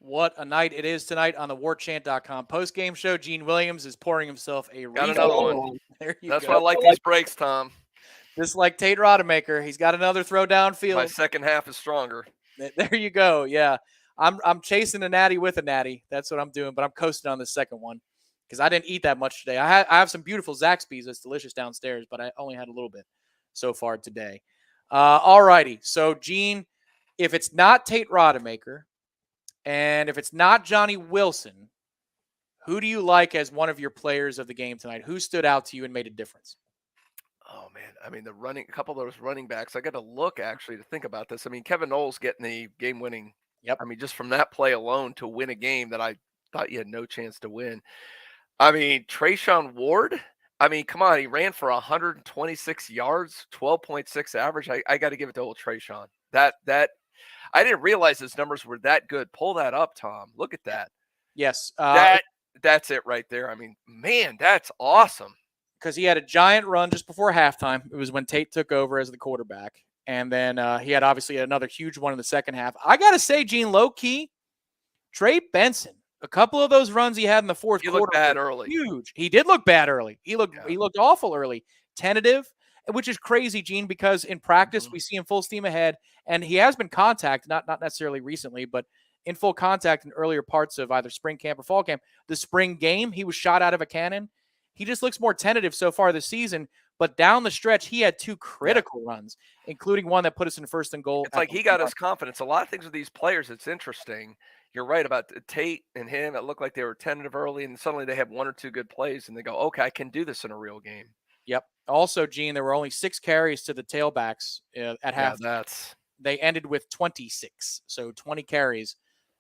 What a night it is tonight on the Warchant.com postgame show. Gene Williams is pouring himself a Got another one. There you That's go. why I like these breaks, Tom. Just like Tate Rodemaker, he's got another throw downfield. My second half is stronger. There you go. Yeah, I'm chasing a natty with a natty. That's what I'm doing, but I'm coasting on the second one because I didn't eat that much today. I have some beautiful Zaxby's that's delicious downstairs, but I only had a little bit so far today. All righty. So, Gene, if it's not Tate Rodemaker, and if it's not Johnny Wilson, who do you like as one of your players of the game tonight? Who stood out to you and made a difference? Oh, man. I mean, a couple of those running backs, I got to look actually to think about this. I mean, Kevin Noles getting the game winning. Yep. I mean, just from that play alone to win a game that I thought you had no chance to win. I mean, Trayshawn Ward, I mean, come on. He ran for 126 yards, 12.6 average. I got to give it to old Trayshawn. That I didn't realize his numbers were that good. Pull that up, Tom. Look at that. Yes. That's it right there. I mean, man, that's awesome. because he had a giant run just before halftime. It was when Tate took over as the quarterback. And then he had obviously another huge one in the second half. I got to say, Gene, low-key, Trey Benson, a couple of those runs he had in the fourth quarter. He looked bad early. Huge. He did look bad early. He looked awful early. Tentative, which is crazy, Gene, because in practice we see him full steam ahead, and he has been contacted, not necessarily recently, but in full contact in earlier parts of either spring camp or fall camp. The spring game, he was shot out of a cannon. He just looks more tentative so far this season, but down the stretch, he had two critical runs, including one that put us in first and goal. It's like he got his confidence. A lot of things with these players, it's interesting. You're right about Tate and him. It looked like they were tentative early, and suddenly they have one or two good plays, and they go, okay, I can do this in a real game. Yep. Also, Gene, there were only 6 carries to the tailbacks at half. They ended with 26, so 20 carries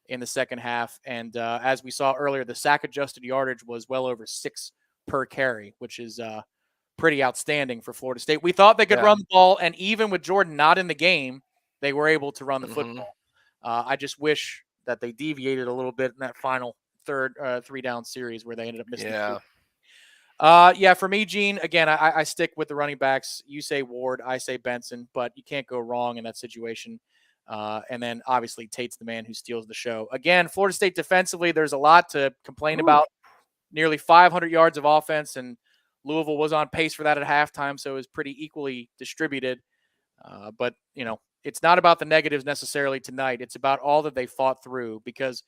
in the second half. And as we saw earlier, the sack-adjusted yardage was well over 6 per carry, which is pretty outstanding for Florida State. We thought they could run the ball, and even with Jordan not in the game, they were able to run the football. I just wish that they deviated a little bit in that final third 3-down series where they ended up missing. For me, Gene, again, I stick with the running backs. You say Ward, I say Benson, but you can't go wrong in that situation. And then obviously Tate's the man who steals the show. Again, Florida State defensively, there's a lot to complain about. Nearly 500 yards of offense, and Louisville was on pace for that at halftime, so it was pretty equally distributed. But, it's not about the negatives necessarily tonight. It's about all that they fought through, because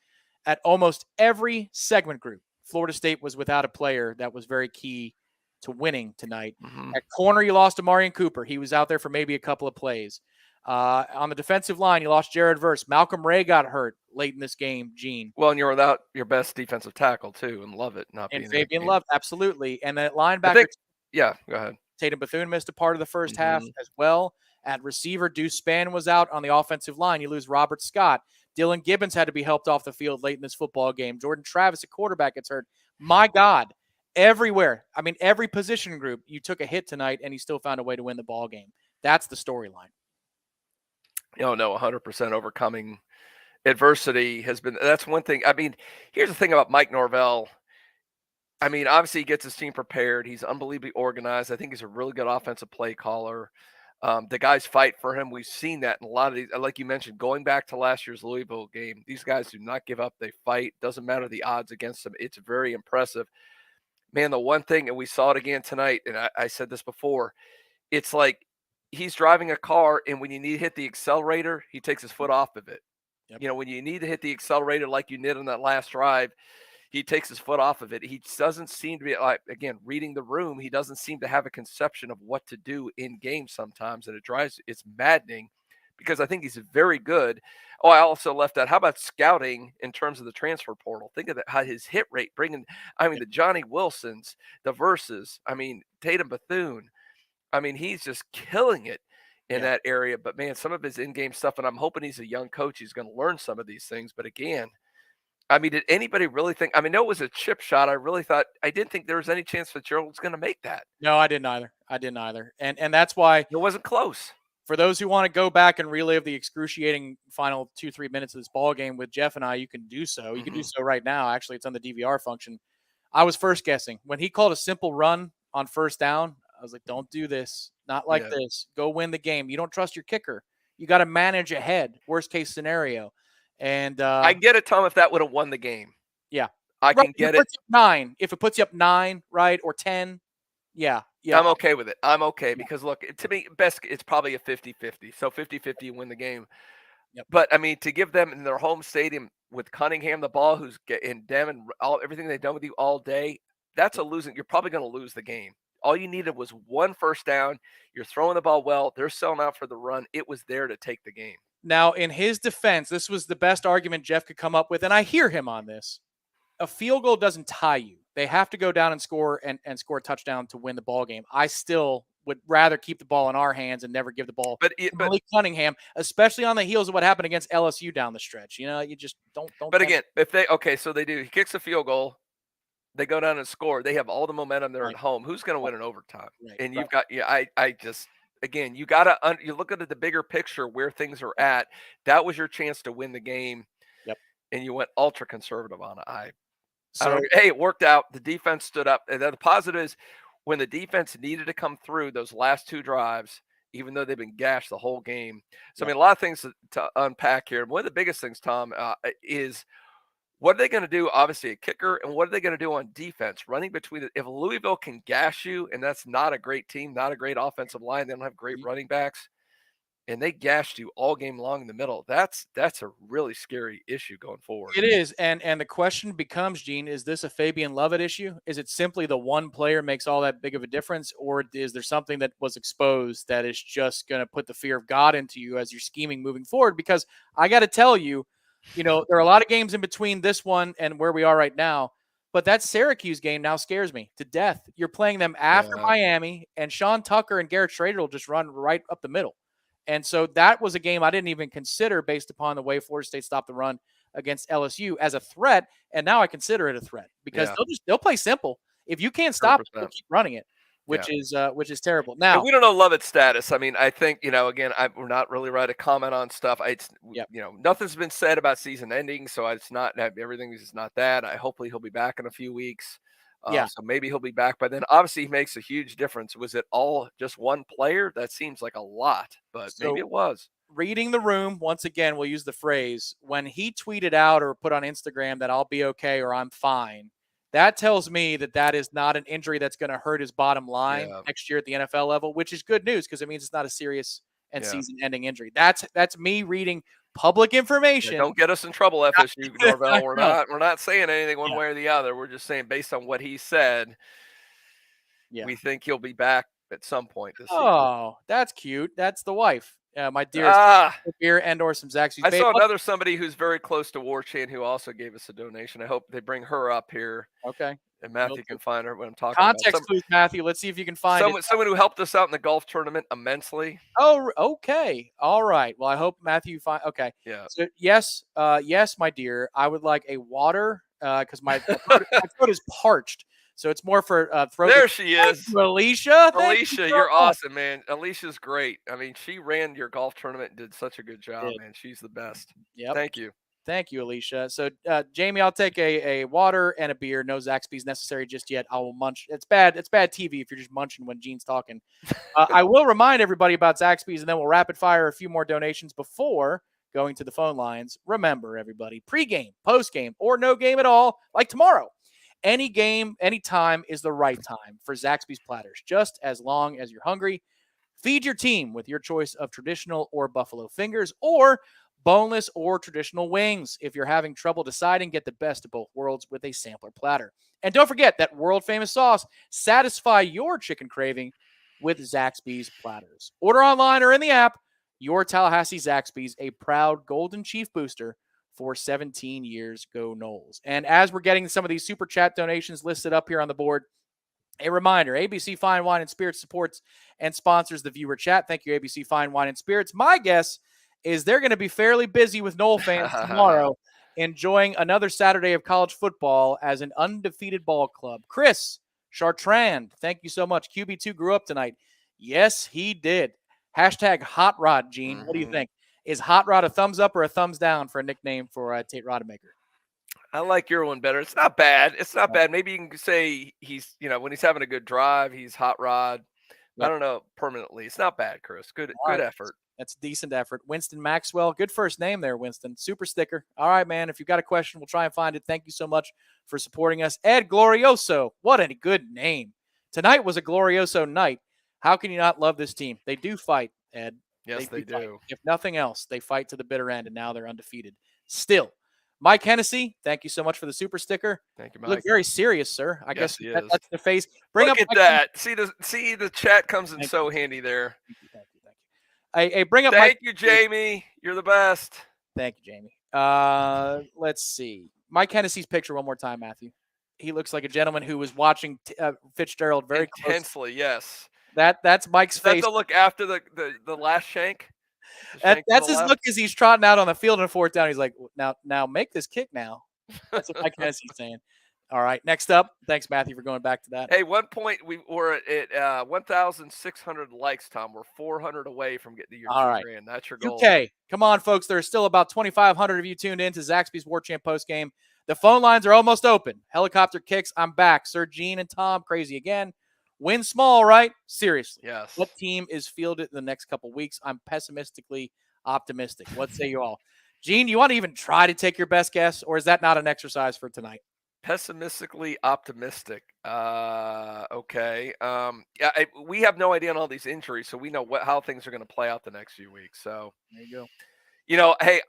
at almost every segment group, Florida State was without a player that was very key to winning tonight. At corner, you lost to Marion Cooper. He was out there for maybe a couple of plays. On the defensive line, you lost Jared Verse. Malcolm Ray got hurt late in this game, Gene. Well, and you're without your best defensive tackle, too, and Lovett not being there. And Fabian Love, absolutely. And that linebacker. Go ahead. Tatum Bethune missed a part of the first half as well. At receiver, Deuce Spann was out. On the offensive line, you lose Robert Scott. Dylan Gibbons had to be helped off the field late in this football game. Jordan Travis, a quarterback, gets hurt. My God, everywhere. I mean, every position group, you took a hit tonight, and you still found a way to win the ball game. That's the storyline. No, 100% overcoming adversity has been – that's one thing. I mean, here's the thing about Mike Norvell. I mean, obviously he gets his team prepared. He's unbelievably organized. I think he's a really good offensive play caller. The guys fight for him. We've seen that in a lot of these, like you mentioned, going back to last year's Louisville game. These guys do not give up. They fight. Doesn't matter the odds against them. It's very impressive. Man, the one thing, and we saw it again tonight, and I said this before, it's like he's driving a car, and when you need to hit the accelerator, he takes his foot off of it. Yep. When you need to hit the accelerator like you did on that last drive, he takes his foot off of it. He doesn't seem to be, like, again, reading the room. He doesn't seem to have a conception of what to do in games sometimes, and it's maddening because I think he's very good. Oh, I also left out. How about scouting in terms of the transfer portal? Think of that, how his hit rate, the Johnny Wilsons, the Verses, Tatum Bethune. He's just killing it in that area. But, man, some of his in-game stuff, and I'm hoping he's a young coach. He's going to learn some of these things. But, again, did anybody really think – I know it was a chip shot. I didn't think there was any chance Fitzgerald was going to make that. No, I didn't either. And that's why – it wasn't close. For those who want to go back and relive the excruciating final 2-3 minutes of this ball game with Jeff and I, you can do so. You can do so right now. Actually, it's on the DVR function. I was first guessing. When he called a simple run on first down, I was like, don't do this. Not like this. Go win the game. You don't trust your kicker. You got to manage ahead. Worst case scenario. And I get it, Tom, if that would have won the game. Yeah. I can get it. 9. If it puts you up 9, right, or 10, yeah. I'm okay with it. I'm okay because, look, to me, best it's probably a 50-50. So 50-50, you win the game. Yep. But, to give them in their home stadium with Cunningham, the ball, who's in them and everything they've done with you all day, that's a losing. You're probably going to lose the game. All you needed was one first down. You're throwing the ball well. They're selling out for the run. It was there to take the game. Now, in his defense, this was the best argument Jeff could come up with, and I hear him on this. A field goal doesn't tie you. They have to go down and score and score a touchdown to win the ball game. I still would rather keep the ball in our hands and never give the ball to Malik Cunningham, especially on the heels of what happened against LSU down the stretch. You just don't. But again, so they do. He kicks a field goal. They go down and score. They have all the momentum there at home. Who's going to win in overtime? Right. And you've got, again, you got to, you look at the bigger picture where things are at. That was your chance to win the game. Yep. And you went ultra conservative on it. Hey, it worked out. The defense stood up. And then the positive is when the defense needed to come through those last 2 drives, even though they've been gashed the whole game. So, I mean, a lot of things to unpack here. One of the biggest things, Tom, is what are they going to do? Obviously, a kicker, and what are they going to do on defense? Running between if Louisville can gash you, and that's not a great team, not a great offensive line, they don't have great running backs, and they gashed you all game long in the middle. That's a really scary issue going forward. It is, and the question becomes, Gene, is this a Fabian Lovett issue? Is it simply the one player makes all that big of a difference, or is there something that was exposed that is just going to put the fear of God into you as you're scheming moving forward? Because I got to tell you, there are a lot of games in between this one and where we are right now, but that Syracuse game now scares me to death. You're playing them after Miami, and Sean Tucker and Garrett Schrader will just run right up the middle. And so that was a game I didn't even consider based upon the way Florida State stopped the run against LSU as a threat, and now I consider it a threat because they'll play simple. If you can't stop it, they'll keep running it, which is terrible. Now, and we don't know Lovett's status. I mean, I think again, we're not really right to comment on stuff. Nothing's been said about season ending, so it's not everything is not that. Hopefully he'll be back in a few weeks. So maybe he'll be back by then. Obviously, he makes a huge difference. Was it all just one player? That seems like a lot, but maybe it was. Reading the room, once again, we'll use the phrase, when he tweeted out or put on Instagram that I'll be okay or I'm fine, that tells me that is not an injury that's going to hurt his bottom line next year at the NFL level, which is good news because it means it's not a serious and season-ending injury. That's me reading public information. Don't get us in trouble, FSU, Norvell. We're not saying anything one way or the other. We're just saying based on what he said, we think he'll be back at some point this season. Oh, that's cute. That's the wife. My dearest beer and/or some Zaxby's. I saw somebody who's very close to Warchant who also gave us a donation. I hope they bring her up here. Okay. And Matthew can find her when I'm talking Context, please, Matthew. Let's see if you can find someone who helped us out in the golf tournament immensely. Oh, okay. All right. Well, I hope Matthew find. Okay. Yeah. So yes, my dear. I would like a water because my throat is parched. So it's more for throat. There she is. Alicia. Alicia, you're awesome, man. Alicia's great. I mean, she ran your golf tournament and did such a good job, man. She's the best. Yep. Thank you. Thank you, Alicia. So, Jamie, I'll take a water and a beer. No Zaxby's necessary just yet. I will munch. It's bad TV if you're just munching when Gene's talking. I will remind everybody about Zaxby's, and then we'll rapid fire a few more donations before going to the phone lines. Remember, everybody, pregame, postgame, or no game at all, like tomorrow. Any game, any time is the right time for Zaxby's platters, just as long as you're hungry. Feed your team with your choice of traditional or buffalo fingers or boneless or traditional wings. If you're having trouble deciding, get the best of both worlds with a sampler platter. And don't forget that world-famous sauce. Satisfy your chicken craving with Zaxby's platters. Order online or in the app. Your Tallahassee Zaxby's, a proud Golden Chief booster for 17 years. Go Noles. And as we're getting some of these super chat donations listed up here on the board, a reminder, ABC Fine Wine and Spirits supports and sponsors the viewer chat. Thank you, ABC Fine Wine and Spirits. My guess is they're going to be fairly busy with Nole fans tomorrow, enjoying another Saturday of college football as an undefeated ball club. Chris Chartrand, thank you so much. QB2 grew up tonight. Yes, he did. Hashtag Hot Rod, Gene. What do you think? Is Hot Rod a thumbs up or a thumbs down for a nickname for Tate Rodemaker? I like your one better. It's not bad. It's not bad. Maybe you can say he's, when he's having a good drive, he's Hot Rod. Yep. I don't know permanently. It's not bad, Chris. Good effort. That's a decent effort. Winston Maxwell, good first name there, Winston. Super sticker. All right, man. If you've got a question, we'll try and find it. Thank you so much for supporting us. Ed Glorioso. What a good name. Tonight was a Glorioso night. How can you not love this team? They do fight, Ed. Yes, they do. If nothing else, they fight to the bitter end, and now they're undefeated. Still. Mike Hennessy, thank you so much for the super sticker. Thank you, Mike. You look very serious, sir. I guess that's the face. Look at that. See the chat comes in so handy there. Thank you. Hey, bring up. Thank you, Jamie. You're the best. Thank you, Jamie. Let's see. Mike Hennessy's picture one more time, Matthew. He looks like a gentleman who was watching Fitzgerald very intensely. Yes. That's Mike's face. That's the look after the last shank. That's his look as he's trotting out on the field in a fourth down. He's like, now make this kick now. That's what Mike Hennessy's saying. All right, next up. Thanks, Matthew, for going back to that. Hey, 1 point we were at 1,600 likes, Tom. We're 400 away from getting to your $2,000. That's your goal. Okay, come on, folks. There are still about 2,500 of you tuned in to Zaxby's Warchant postgame. The phone lines are almost open. Helicopter kicks. I'm back. Sir Gene and Tom, crazy again. Win small, right? Seriously. Yes. What team is fielded in the next couple weeks? I'm pessimistically optimistic. What say you all? Gene, you want to even try to take your best guess, or is that not an exercise for tonight? Pessimistically optimistic. Okay. We have no idea on all these injuries, so we know how things are going to play out the next few weeks. So there you go. Hey,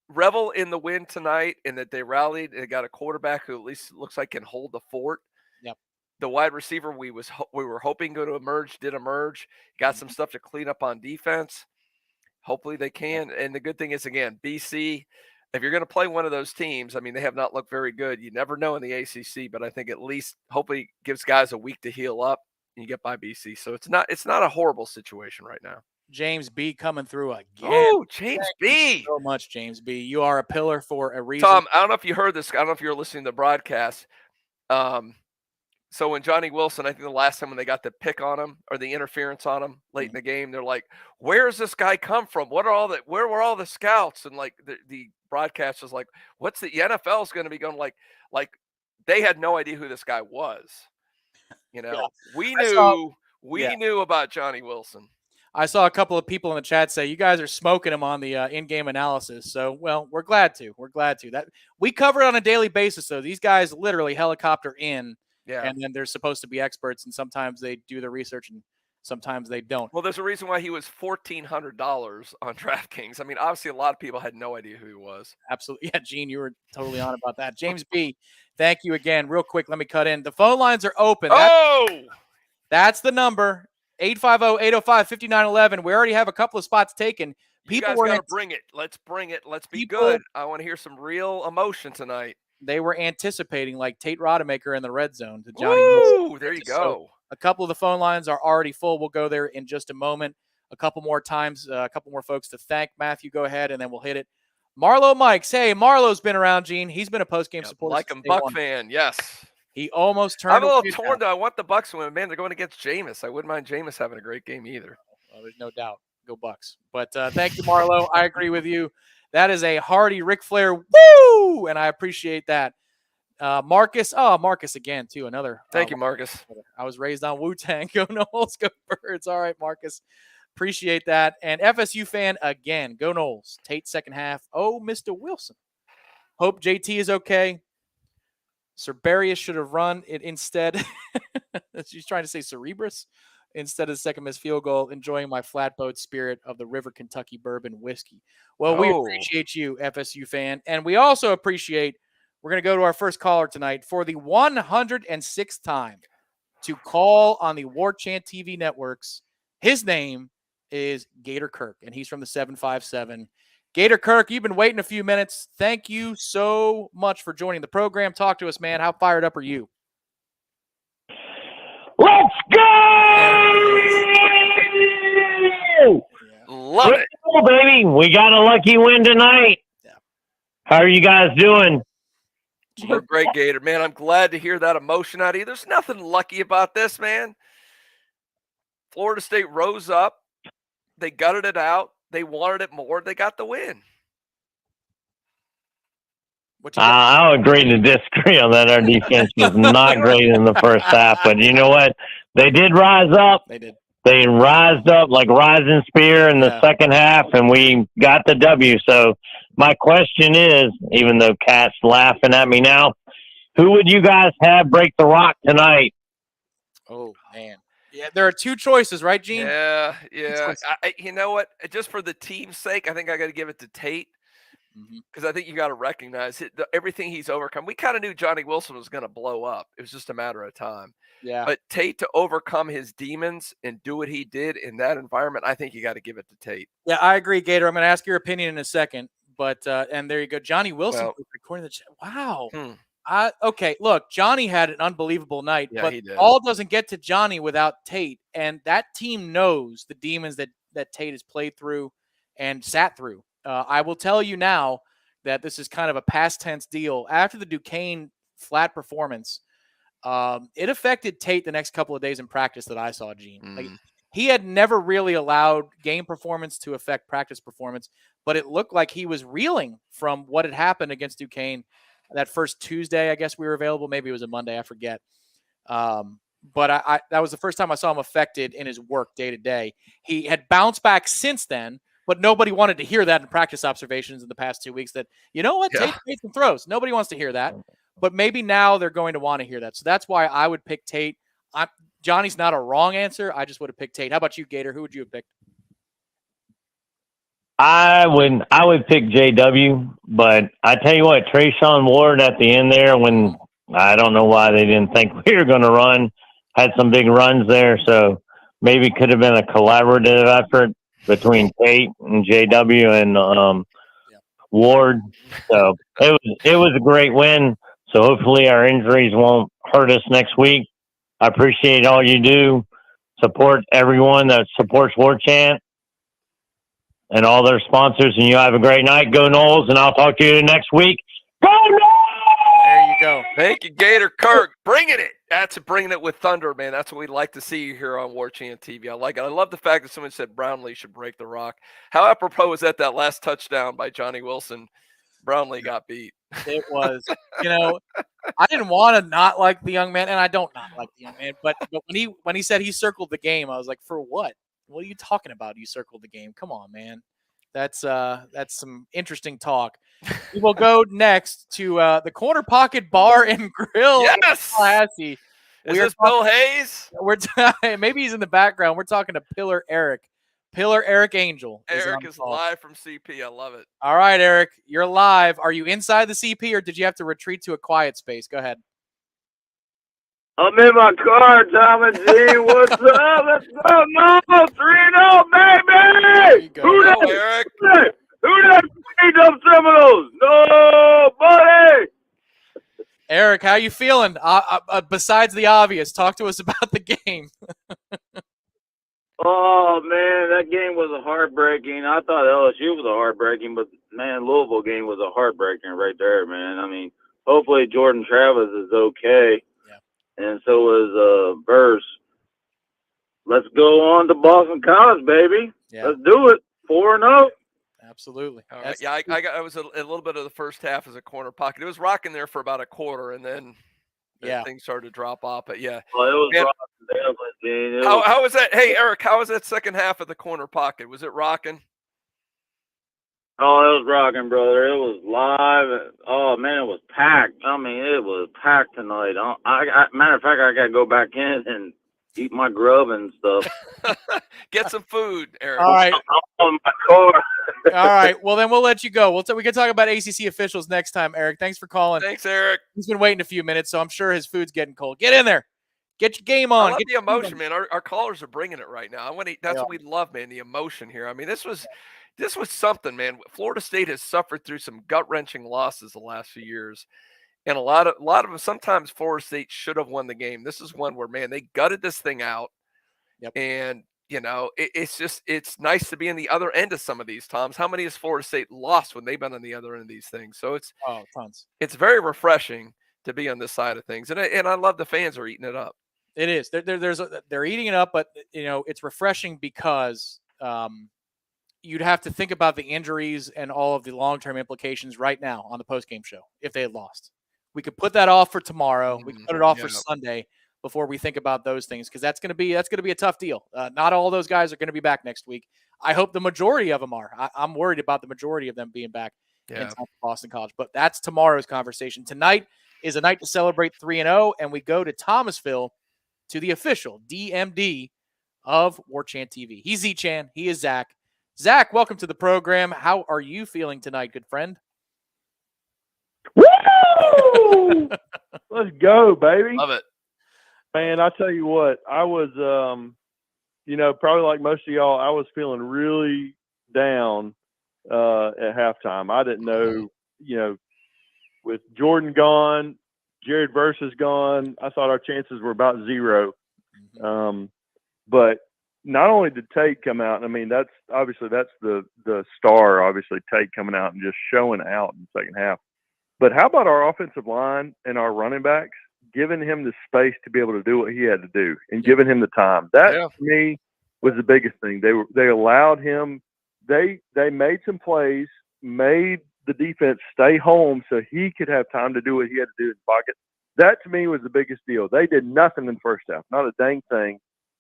revel in the win tonight, and that they rallied. They got a quarterback who at least looks like can hold the fort. Yep. The wide receiver we were hoping going to emerge did emerge. Got some stuff to clean up on defense. Hopefully they can. And the good thing is, again, BC, if you're going to play one of those teams, I mean, they have not looked very good. You never know in the ACC, but I think at least hopefully gives guys a week to heal up and you get by BC. So it's not a horrible situation right now. James B coming through again. Oh, James Thank B. you so much, James B. You are a pillar for a reason. Tom, I don't know if you heard this. I don't know if you were listening to the broadcast. So when Johnny Wilson, I think the last time when they got the pick on him or the interference on him late in the game, they're like, "Where's this guy come from? Where were all the scouts?" And like the broadcast was like, "What's the NFL's going to be going like?" Like they had no idea who this guy was. We knew about Johnny Wilson. I saw a couple of people in the chat say you guys are smoking him on the in-game analysis. So, well, we're glad to. That we cover it on a daily basis. So these guys literally helicopter in. Yeah. And then they're supposed to be experts, and sometimes they do the research and sometimes they don't. Well, there's a reason why he was $1,400 on DraftKings. I mean, obviously a lot of people had no idea who he was. Absolutely. Yeah, Gene, you were totally on about that. James B, thank you again. Real quick, let me cut in. The phone lines are open. That's the number, 850-805-5911. We already have a couple of spots taken. People were going to bring it. Let's bring it. Let's be good. I want to hear some real emotion tonight. They were anticipating like Tate Rodemaker in the red zone to Johnny Wilson. There you go. So a couple of the phone lines are already full. We'll go there in just a moment. A couple more times, a couple more folks to thank. Matthew, go ahead, and then we'll hit it. Marlo Mikes. Hey, Marlo's been around, Gene. He's been a post-game supporter. Like a Buck fan, yes. He almost turned. I'm a little torn, though. I want the Bucks to win. Man, they're going against Jameis. I wouldn't mind Jameis having a great game either. Well, there's no doubt. Go Bucks. But thank you, Marlo. I agree with you. That is a hearty Ric Flair woo, and I appreciate that. Marcus again too. Another. Thank you, Marcus. I was raised on Wu-Tang. Go Noles, go Birds. All right, Marcus. Appreciate that. And FSU fan again. Go Noles. Tate second half. Oh, Mr. Wilson. Hope JT is okay. Cerberius should have run it instead. She's trying to say Cerebrus instead of the second missed field goal. Enjoying my flatboat spirit of the River Kentucky bourbon whiskey. Well, we appreciate you, FSU fan, and we also appreciate. We're going to go to our first caller tonight for the 106th time to call on the Warchant TV networks. His name is Gator Kirk, and he's from the 757. Gator Kirk, you've been waiting a few minutes. Thank you so much for joining the program. Talk to us, man. How fired up are you? Let's go! Love it. Go, baby. We got a lucky win tonight. Yeah. How are you guys doing? We're great, Gator. Man, I'm glad to hear that emotion out of you. There's nothing lucky about this, man. Florida State rose up. They gutted it out. They wanted it more. They got the win. I'll agree to disagree on that. Our defense was not great in the first half, but you know what? They did rise up. They did. They rised up like rising spear in the second half, and we got the W. So my question is, even though Cat's laughing at me now, who would you guys have break the rock tonight? Oh, man. Yeah, there are two choices, right, Gene? Yeah. You know what? Just for the team's sake, I think I got to give it to Tate. Because I think you got to recognize it, everything he's overcome. We kind of knew Johnny Wilson was going to blow up. It was just a matter of time. Yeah. But Tate to overcome his demons and do what he did in that environment, I think you got to give it to Tate. Yeah, I agree, Gator. I'm going to ask your opinion in a second. But and there you go, Johnny Wilson recording the chat. Wow. Okay, look, Johnny had an unbelievable night, but he did. all doesn't get to Johnny without Tate, and that team knows the demons that Tate has played through and sat through. I will tell you now that this is kind of a past tense deal. After the Duquesne flat performance, it affected Tate the next couple of days in practice that I saw, Gene. Like, he had never really allowed game performance to affect practice performance, but it looked like he was reeling from what had happened against Duquesne that first Tuesday. I guess we were available. Maybe it was a Monday. I forget. but that was the first time I saw him affected in his work day to day. He had bounced back since then, but nobody wanted to hear that in practice observations in the past 2 weeks that, you know what, Tate made some throws. Nobody wants to hear that, but maybe now they're going to want to hear that. So that's why I would pick Tate. Johnny's not a wrong answer. I just would have picked Tate. How about you, Gator? Who would you have picked? I would pick JW, but I tell you what, Trayshawn Ward at the end there, when I don't know why they didn't think we were going to run, had some big runs there, so maybe it could have been a collaborative effort between Tate and JW and Ward. So it was a great win. So hopefully our injuries won't hurt us next week. I appreciate all you do. Support everyone that supports Warchant and all their sponsors, and you have a great night. Go Noles, and I'll talk to you next week. Go Noles! There you go. Thank you, Gator Kirk. Bringing it. That's bringing it with thunder, man. That's what we'd like to see you here on Warchant TV. I like it. I love the fact that someone said Brownlee should break the rock. How apropos was that last touchdown by Johnny Wilson? Brownlee got beat. It was, I didn't want to not like the young man, and I don't not like the young man, but when he said he circled the game, I was like, for what? What are you talking about? You circled the game. Come on, man. That's some interesting talk. We will go next to the Corner Pocket Bar and Grill. Yes. In Tallahassee. Is this Bill Hayes? Maybe he's in the background. We're talking to Pillar Eric. Pillar Eric Angel. Eric is live from CP. I love it. All right, Eric, you're live. Are you inside the CP or did you have to retreat to a quiet space? Go ahead. I'm in my car, Tom and G. What's up? Let's go, no, 3-0, baby! Who does Eric? Who does beat them Seminoles? Nobody! Eric, how you feeling? Besides the obvious, talk to us about the game. Oh, man, that game was a heartbreaking. I thought LSU was a heartbreaking, but, man, Louisville game was a heartbreaking right there, man. I mean, hopefully Jordan Travis is okay. And so was Verse. Let's go on to Boston College, baby. Yeah. Let's do it. 4-0. Absolutely. All right. Yeah, I was a little bit of the first half as a corner pocket. It was rocking there for about a quarter, and then things started to drop off. But yeah, well, it was rocking. How was that? Hey, Eric, how was that second half of the corner pocket? Was it rocking? Oh, it was rocking, brother. It was live. Oh, man, it was packed. I mean, it was packed tonight. Matter of fact, I got to go back in and eat my grub and stuff. Get some food, Eric. All right. I'm on my car. All right. Well, then we'll let you go. We can talk about ACC officials next time, Eric. Thanks for calling. Thanks, Eric. He's been waiting a few minutes, so I'm sure his food's getting cold. Get in there. Get your game on. I love the emotion, man. Our callers are bringing it right now. That's what we love, man, the emotion here. I mean, this was something, man. Florida State has suffered through some gut-wrenching losses the last few years. And a lot of them, sometimes Florida State should have won the game. This is one where, man, they gutted this thing out. Yep. And, it's nice to be in the other end of some of these, Toms. How many has Florida State lost when they've been on the other end of these things? So tons. It's very refreshing to be on this side of things. And I love the fans are eating it up. It is. They're eating it up, but, it's refreshing because you'd have to think about the injuries and all of the long-term implications right now on the post-game show if they had lost. We could put that off for tomorrow. We could put it off for Sunday before we think about those things, because that's going to be a tough deal. Not all those guys are going to be back next week. I hope the majority of them are. I'm worried about the majority of them being back in Boston College, but that's tomorrow's conversation. Tonight is a night to celebrate 3-0, and we go to Thomasville to the official DMD of Warchant TV. He's Z-Chan. He is Zach. Zach, welcome to the program. How are you feeling tonight, good friend? Woo! Let's go, baby. Love it. Man, I tell you what, I was, probably like most of y'all, I was feeling really down at halftime. I didn't know, with Jordan gone, Jared Verse is gone, I thought our chances were about zero. But not only did Tate come out, I mean, that's the star, obviously, Tate coming out and just showing out in the second half. But how about our offensive line and our running backs giving him the space to be able to do what he had to do and giving him the time? That, to me, was the biggest thing. They allowed him. They made some plays, made the defense stay home so he could have time to do what he had to do in the pocket. That to me was the biggest deal. They did nothing in the first half, not a dang thing.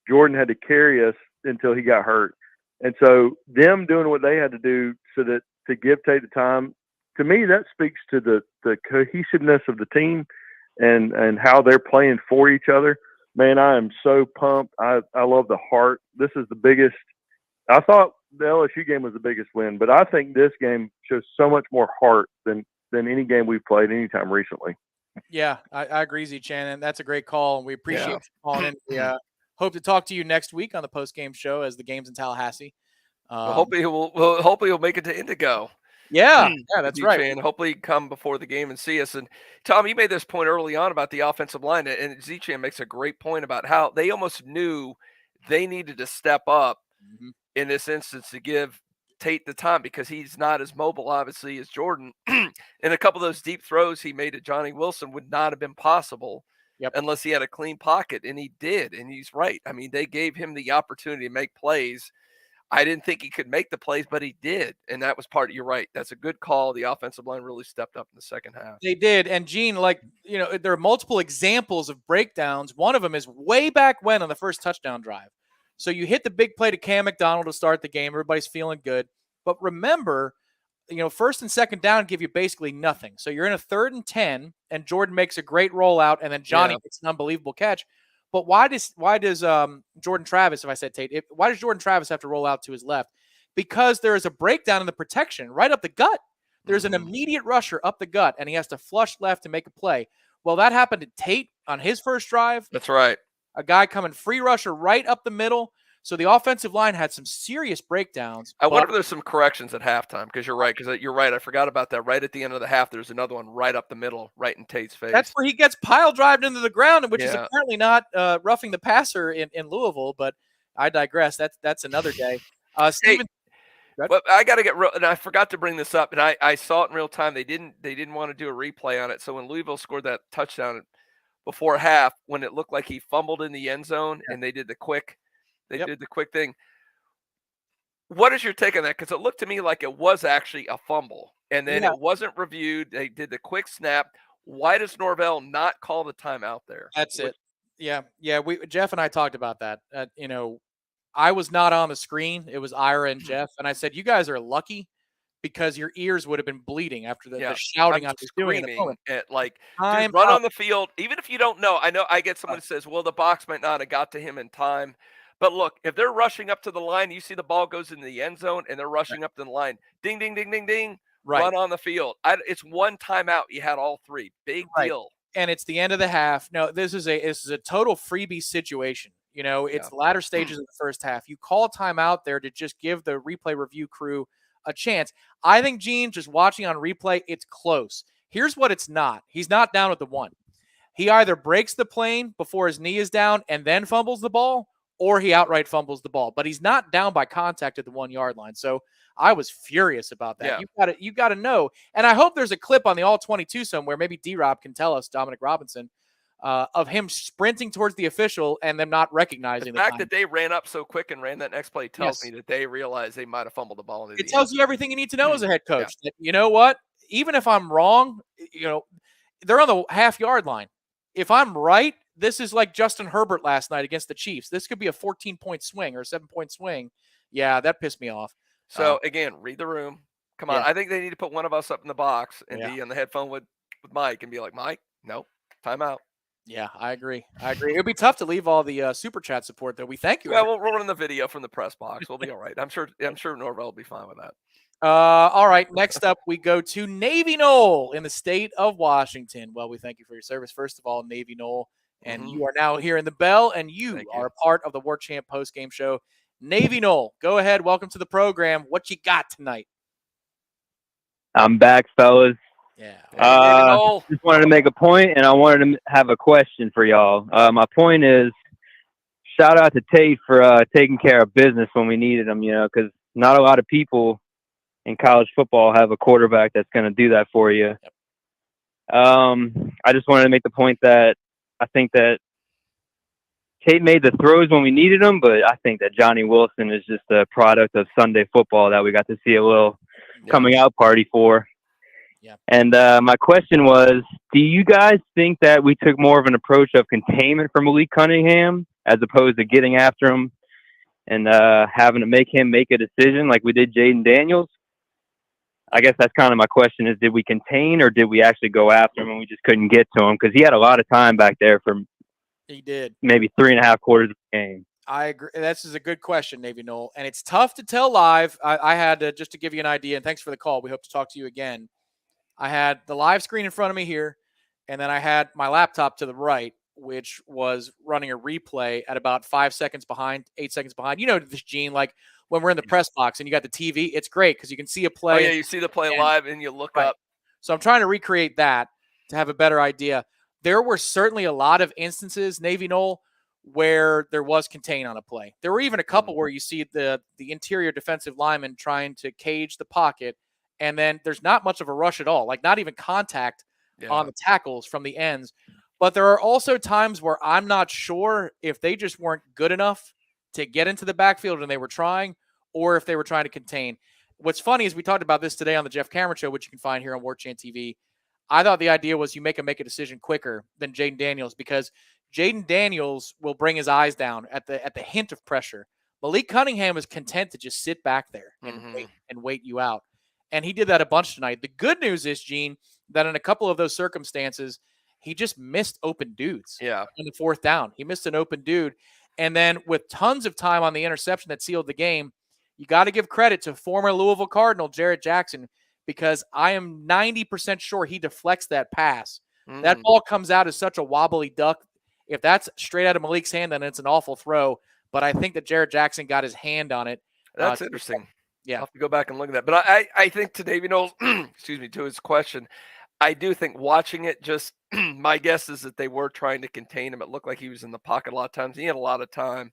Jordan had to carry us until he got hurt. And so them doing what they had to do so that to give Tate the time, to me, that speaks to the cohesiveness of the team and how they're playing for each other. Man, I am so pumped. I love the heart. This is the biggest. I thought the LSU game was the biggest win, but I think this game shows so much more heart than any game we've played anytime recently. Yeah, I agree, Z Chan, that's a great call, and we appreciate you calling in. We hope to talk to you next week on the post-game show as the game's in Tallahassee. Hopefully he'll make it to Indigo. Yeah, that's right. And hopefully come before the game and see us. And Tom, you made this point early on about the offensive line, and Z-Chan makes a great point about how they almost knew they needed to step up in this instance to give Tate the time because he's not as mobile, obviously, as Jordan. And a couple of those deep throws he made to Johnny Wilson would not have been possible unless he had a clean pocket, and he did. And he's right. I mean, they gave him the opportunity to make plays. I didn't think he could make the plays, but he did. And that was you're right. That's a good call. The offensive line really stepped up in the second half. They did. And Gene, there are multiple examples of breakdowns. One of them is way back when on the first touchdown drive. So you hit the big play to Cam McDonald to start the game. Everybody's feeling good. But remember, first and second down give you basically nothing. So you're in a 3rd and 10, and Jordan makes a great rollout, and then Johnny makes an unbelievable catch. But why does Jordan Travis, if I said Tate, why does Jordan Travis have to roll out to his left? Because there is a breakdown in the protection right up the gut. There's an immediate rusher up the gut, and he has to flush left to make a play. Well, that happened to Tate on his first drive. That's right. A guy coming free rusher right up the middle. So the offensive line had some serious breakdowns. I wonder if there's some corrections at halftime because you're right. I forgot about that. Right at the end of the half, there's another one right up the middle, right in Tate's face. That's where he gets pile drived into the ground, which is apparently not roughing the passer in Louisville. But I digress. That's another day. Steven, but I got to get real, and I forgot to bring this up, and I saw it in real time. They didn't want to do a replay on it. So when Louisville scored that touchdown before half, when it looked like he fumbled in the end zone, and they did the quick. Did the quick thing. What is your take on that? Because it looked to me like it was actually a fumble, and then it wasn't reviewed. They did the quick snap. Why does Norvell not call the timeout there? That's it. Yeah. Jeff and I talked about that. I was not on the screen. It was Ira and Jeff, and I said, "You guys are lucky because your ears would have been bleeding after the shouting I was doing." Run on the field, even if you don't know. I know I get someone who says, "Well, the box might not have got to him in time." But look, if they're rushing up to the line, you see the ball goes in the end zone, and they're rushing up to the line. Ding, ding, ding, ding, ding. Right. Run on the field. It's one timeout. You had all three. Big deal. And it's the end of the half. No, this is a total freebie situation. It's the latter stages of the first half. You call timeout there to just give the replay review crew a chance. I think, Gene, just watching on replay, it's close. Here's what it's not. He's not down at the 1. He either breaks the plane before his knee is down and then fumbles the ball, or he outright fumbles the ball, but he's not down by contact at the 1 yard line. So I was furious about that. You got to know. And I hope there's a clip on the all 22 somewhere. Maybe D-Rob can tell us, Dominic Robinson, of him sprinting towards the official and them not recognizing the fact that they ran up so quick and ran that next play tells me that they realized they might have fumbled the ball. It tells you everything you need to know as a head coach. That, you know what? Even if I'm wrong, they're on the half-yard line. If I'm right, this is like Justin Herbert last night against the Chiefs. This could be a 14-point swing or a 7-point swing. Yeah, that pissed me off. So, again, read the room. Come on. I think they need to put one of us up in the box and be on the headphone with Mike and be like, Mike, no, timeout. Yeah, I agree. It would be tough to leave all the super chat support, though. We thank you. Yeah, we'll run the video from the press box. We'll be all right. I'm sure Norvell will be fine with that. All right. Next up, we go to Navy Knoll in the state of Washington. Well, we thank you for your service. First of all, Navy Knoll. And you are now here in the bell, and you are a part of the Warchant post-game show. Navy Knoll, go ahead. Welcome to the program. What you got tonight? I'm back, fellas. Yeah. Just wanted to make a point, and I wanted to have a question for y'all. My point is, shout out to Tate for taking care of business when we needed him, because not a lot of people in college football have a quarterback that's going to do that for you. Yep. I just wanted to make the point that I think that Tate made the throws when we needed them, but I think that Johnny Wilson is just a product of Sunday football that we got to see a little coming out party for. Yeah. And my question was, do you guys think that we took more of an approach of containment for Malik Cunningham as opposed to getting after him and having to make him make a decision like we did Jaden Daniels? I guess that's kind of my question is, did we contain or did we actually go after him and we just couldn't get to him? Because he had a lot of time back there for maybe 3.5 quarters of the game. I agree. This is a good question, Navy Noel. And it's tough to tell live. I had to, just to give you an idea, and thanks for the call. We hope to talk to you again. I had the live screen in front of me here, and then I had my laptop to the right, which was running a replay at about 5 seconds behind, 8 seconds behind. You know this, Gene, like when we're in the press box and you got the TV, it's great because you can see a play. Oh, yeah, you see the play live and you look up. So I'm trying to recreate that to have a better idea. There were certainly a lot of instances, Navy Noel, where there was contain on a play. There were even a couple where you see the interior defensive lineman trying to cage the pocket, and then there's not much of a rush at all, like not even contact on the tackles from the ends. But there are also times where I'm not sure if they just weren't good enough to get into the backfield and they were trying, or if they were trying to contain. What's funny is we talked about this today on the Jeff Cameron Show, which you can find here on Warchant TV. I thought the idea was you make a decision quicker than Jaden Daniels, because Jaden Daniels will bring his eyes down at the hint of pressure. Malik Cunningham is content to just sit back there and wait you out. And he did that a bunch tonight. The good news is, Gene, that in a couple of those circumstances, he just missed open dudes. Yeah. On the fourth down. He missed an open dude. And then with tons of time on the interception that sealed the game, you got to give credit to former Louisville Cardinal Jarrett Jackson, because I am 90% sure he deflects that pass. That ball comes out as such a wobbly duck. If that's straight out of Malik's hand, then it's an awful throw. But I think that Jarrett Jackson got his hand on it. That's interesting. Yeah. I'll have to go back and look at that. But I think to Davey Knowles, excuse me, to his question, I do think watching it, just my guess is that they were trying to contain him. It looked like he was in the pocket a lot of times. He had a lot of time.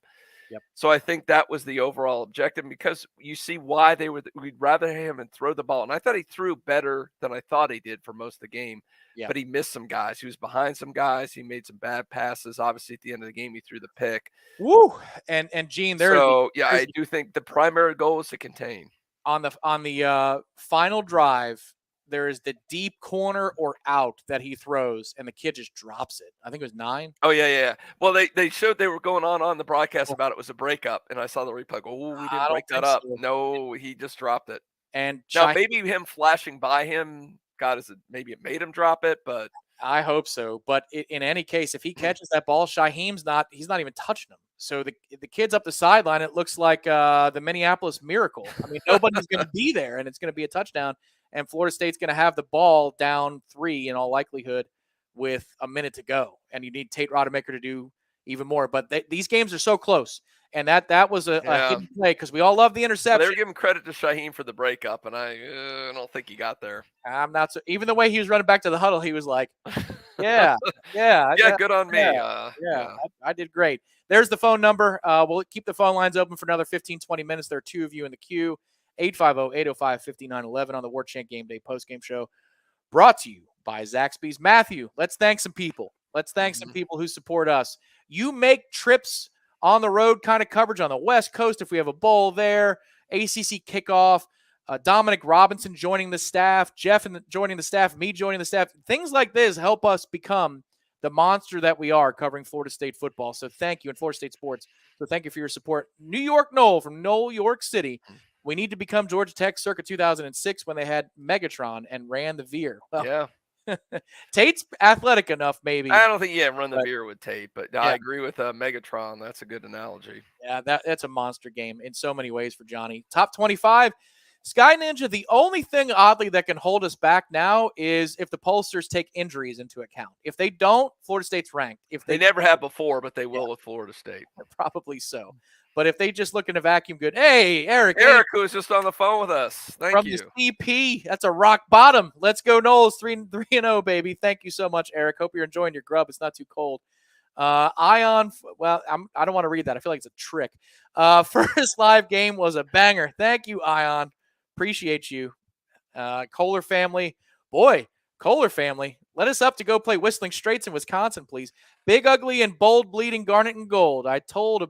Yep. So I think that was the overall objective, because you see why we'd rather have him and throw the ball. And I thought he threw better than I thought he did for most of the game. Yeah. But he missed some guys. He was behind some guys. He made some bad passes. Obviously, at the end of the game, he threw the pick. Woo! And Gene, I do think the primary goal is to contain. On the final drive, there is the deep corner or out that he throws, and the kid just drops it. I think it was 9. Oh, yeah. Well, they showed they were going on the broadcast about it was a breakup, and I saw the replay go, oh, we didn't break that up. So. No, he just dropped it. And now maybe him flashing by him, maybe it made him drop it, but I hope so. But in any case, if he catches that ball, he's not even touching him. So the kid's up the sideline. It looks like the Minneapolis Miracle. I mean, nobody's going to be there, and it's going to be a touchdown. And Florida State's going to have the ball down 3 in all likelihood with a minute to go. And you need Tate Rodemaker to do even more. But these games are so close. And that was a hidden play, because we all love the interception. Well, they were giving credit to Shaheem for the breakup, and I don't think he got there. I'm not so. Even the way he was running back to the huddle, he was like, yeah. Good on me. I did great. There's the phone number. We'll keep the phone lines open for another 15, 20 minutes. There are 2 of you in the queue. 850-805-5911 on the Warchant GameDay postgame show, brought to you by Zaxby's. Matthew, let's thank some people. Let's thank some people who support us. You make trips on the road kind of coverage on the West Coast if we have a bowl there, ACC kickoff, Dominic Robinson joining the staff, Jeff joining the staff, me joining the staff. Things like this help us become the monster that we are covering Florida State football. So thank you, and Florida State sports. So thank you for your support. New York Noel from New York City. We need to become Georgia Tech circa 2006 when they had Megatron and ran the veer. Well, yeah. Tate's athletic enough, maybe. I don't think run the veer with Tate, but I agree with Megatron. That's a good analogy. Yeah, that's a monster game in so many ways for Johnny. Top 25, Sky Ninja. The only thing, oddly, that can hold us back now is if the pollsters take injuries into account. If they don't, Florida State's ranked. If they never have before, but they will with Florida State. Probably so. But if they just look in a vacuum, good. Hey, Eric, who was just on the phone with us. Thank you. From the CP, that's a rock bottom. Let's go, Noles. 3-0, baby. Thank you so much, Eric. Hope you're enjoying your grub. It's not too cold. Ion, well, I don't want to read that. I feel like it's a trick. First live game was a banger. Thank you, Ion. Appreciate you. Kohler family. Boy, Kohler family. Let us up to go play Whistling Straits in Wisconsin, please. Big, ugly, and bold, bleeding garnet and gold. I told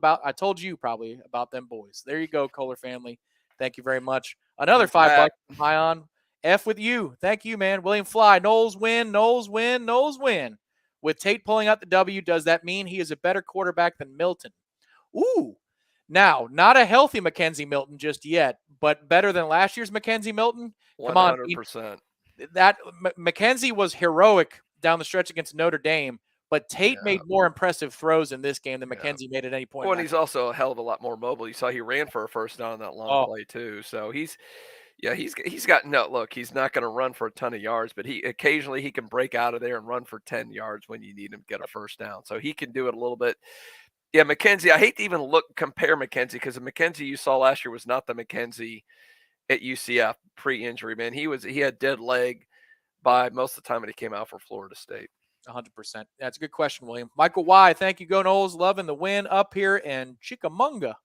you probably about them boys. There you go, Kohler family. Thank you very much. Another $5 from Ion. F with you. Thank you, man. William Fly. Noles win, Noles win, Noles win. With Tate pulling out the W, does that mean he is a better quarterback than Milton? Ooh. Now, not a healthy Mackenzie Milton just yet, but better than last year's Mackenzie Milton? 100%. Come on. That Mackenzie was heroic down the stretch against Notre Dame, but Tate made more impressive throws in this game than Mackenzie made at any point. Well, and he's also a hell of a lot more mobile. You saw he ran for a first down on that long play too. So he's got no look. He's not going to run for a ton of yards, but he occasionally can break out of there and run for 10 yards when you need him to get a first down. So he can do it a little bit. Yeah, Mackenzie, I hate to even compare Mackenzie because the Mackenzie you saw last year was not the Mackenzie at UCF pre-injury, man. He had dead leg by most of the time when he came out for Florida State. 100%. That's a good question, William. Michael Y., thank you. Go Noles. Loving the win up here in Chickamauga.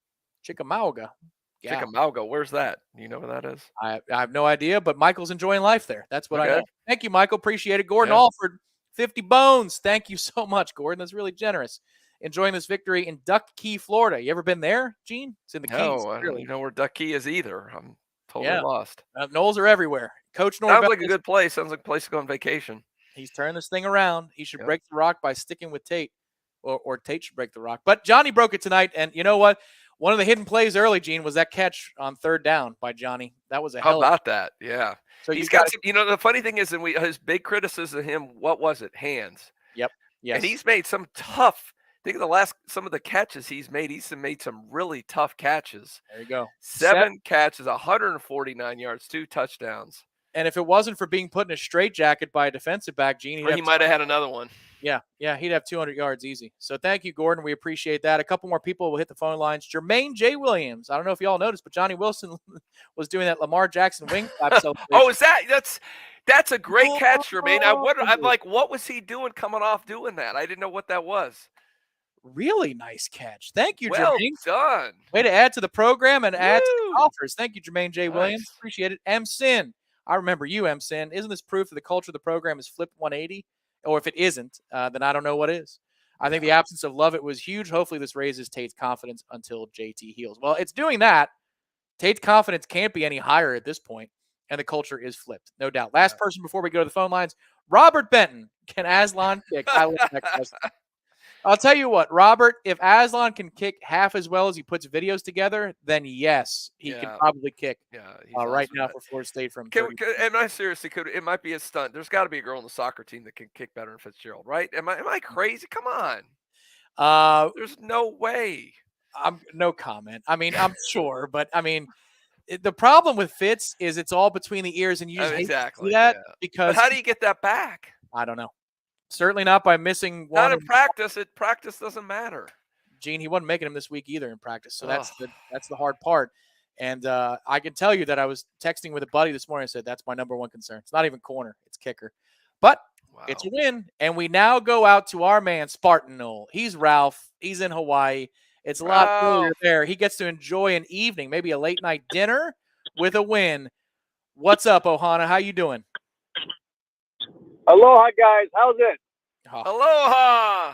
Yeah. Chickamauga, where's that? You know where that is? I have no idea, but Michael's enjoying life there. That's what I know. Thank you, Michael. Appreciate it. Gordon Alford, 50 bones. Thank you so much, Gordon. That's really generous. Enjoying this victory in Duck Key, Florida. You ever been there, Gene? It's in the Keys. No, I don't know where Duck Key is either. I'm totally lost. Noles are everywhere. Coach Norvell. Sounds like a good place. Sounds like a place to go on vacation. He's turned this thing around. He should break the rock by sticking with Tate, or Tate should break the rock. But Johnny broke it tonight, and you know what? One of the hidden plays early, Gene, was that catch on third down by Johnny. That was a hell. How about that? Yeah. So he's got some, the funny thing is, his big criticism of him, what was it? Hands. Yep. Yes. And he's made some tough. Think of some of the catches he's made. He's made some really tough catches. There you go. 7 catches, 149 yards, 2 touchdowns. And if it wasn't for being put in a straitjacket by a defensive back, Gene, he might have had another one. Yeah, he'd have 200 yards easy. So thank you, Gordon. We appreciate that. A couple more people will hit the phone lines. Jermaine J. Williams. I don't know if y'all noticed, but Johnny Wilson was doing that Lamar Jackson wing clap celebration. Oh, is that's a great catch, Jermaine. I'm like, what was he doing coming off doing that? I didn't know what that was. Really nice catch. Thank you, well Jermaine. Done. Way to add to the program and add to the offers. Thank you, Jermaine J. Williams. Appreciate it. M. Sin. I remember you, M. Sin. Isn't this proof that the culture of the program is flipped 180? Or if it isn't, then I don't know what is. I think the absence of Lovett was huge. Hopefully this raises Tate's confidence until JT heals. Well, it's doing that. Tate's confidence can't be any higher at this point, and the culture is flipped, no doubt. Last person before we go to the phone lines, Robert Benton. Can Aslan kick? I love that question. I'll tell you what, Robert, if Aslan can kick half as well as he puts videos together, then yes, he can probably kick right now for Florida State from am I seriously it might be a stunt. There's got to be a girl on the soccer team that can kick better than Fitzgerald, right? Am I crazy? Come on. There's no way. No comment. I mean, I'm sure, but I mean, the problem with Fitz is it's all between the ears, and you just hate to see that because but how do you get that back? I don't know. Certainly not by missing one. Not in practice. Practice doesn't matter. Gene, he wasn't making him this week either in practice. So that's the hard part. And I can tell you that I was texting with a buddy this morning and said, that's my number one concern. It's not even corner. It's kicker. But it's a win. And we now go out to our man, Spartan Knoll. He's Ralph. He's in Hawaii. It's a lot earlier there. He gets to enjoy an evening, maybe a late night dinner with a win. What's up, Ohana? How you doing? Aloha, guys. How's it? Aloha.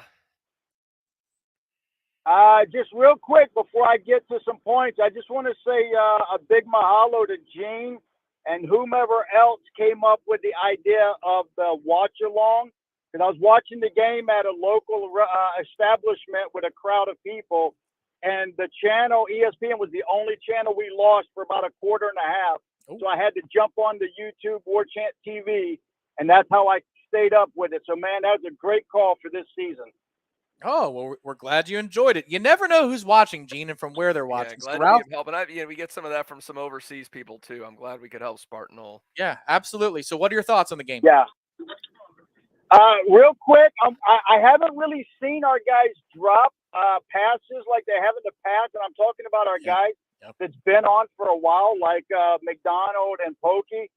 Just real quick before I get to some points, I just want to say a big mahalo to Gene and whomever else came up with the idea of the watch along. Because I was watching the game at a local establishment with a crowd of people, and the channel ESPN was the only channel we lost for about a quarter and a half. Ooh. So I had to jump on the YouTube Warchant TV. And that's how I stayed up with it. So, man, that was a great call for this season. Oh, well, we're glad you enjoyed it. You never know who's watching, Gene, and from where they're watching. Glad to be helping. We get some of that from some overseas people, too. I'm glad we could help Spartan Knoll. Yeah, absolutely. So what are your thoughts on the game? Yeah. Real quick, I haven't really seen our guys drop passes like they have in the past, and I'm talking about our guys that's been on for a while, like McDonald and Pokey.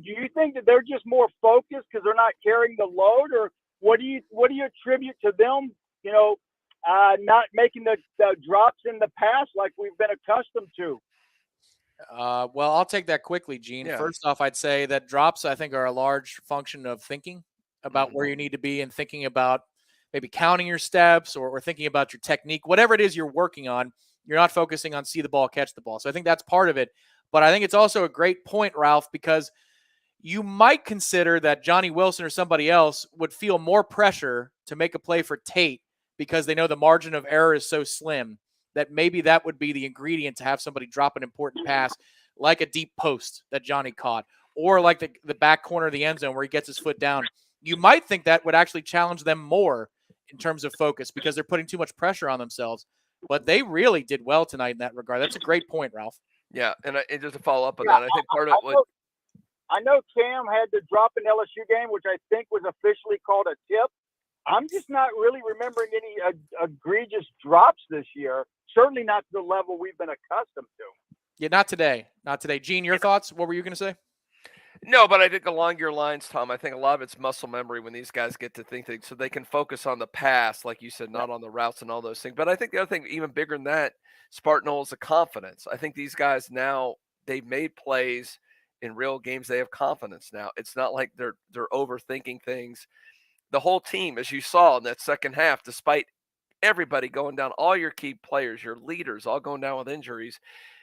Do you think that they're just more focused because they're not carrying the load, or what do you attribute to them, not making the drops in the past like we've been accustomed to? Well, I'll take that quickly, Gene. Yeah. First off, I'd say that drops, I think, are a large function of thinking about where you need to be and thinking about maybe counting your steps or thinking about your technique, whatever it is you're working on. You're not focusing on see the ball, catch the ball. So I think that's part of it. But I think it's also a great point, Ralph, because you might consider that Johnny Wilson or somebody else would feel more pressure to make a play for Tate because they know the margin of error is so slim that maybe that would be the ingredient to have somebody drop an important pass like a deep post that Johnny caught, or like the back corner of the end zone where he gets his foot down. You might think that would actually challenge them more in terms of focus because they're putting too much pressure on themselves. But they really did well tonight in that regard. That's a great point, Ralph. Yeah, and just to follow up on that, I think part of it was I know Cam had to drop an LSU game, which I think was officially called a tip. I'm just not really remembering any egregious drops this year. Certainly not to the level we've been accustomed to. Yeah, not today. Not today. Gene, your thoughts? What were you going to say? No, but I think along your lines, Tom, I think a lot of it's muscle memory when these guys get to think things so they can focus on the pass, like you said, not on the routes and all those things. But I think the other thing, even bigger than that, Spartan is the confidence. I think these guys now, they've made plays in real games. They have confidence now. It's not like they're overthinking things. The whole team, as you saw in that second half, despite everybody going down, all your key players, your leaders, all going down with injuries,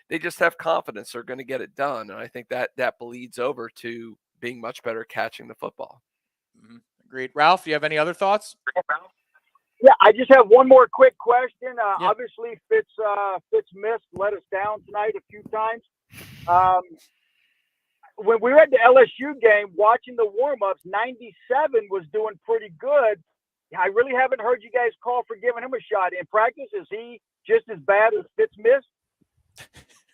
they just have confidence they're going to get it done. And I think that bleeds over to being much better catching the football. Mm-hmm. Agreed. Ralph, do you have any other thoughts? Yeah, I just have one more quick question. Obviously, Fitz-Mist let us down tonight a few times. When we were at the LSU game, watching the warm-ups, 97 was doing pretty good. I really haven't heard you guys call for giving him a shot. In practice, is he just as bad as Fitz-Mist?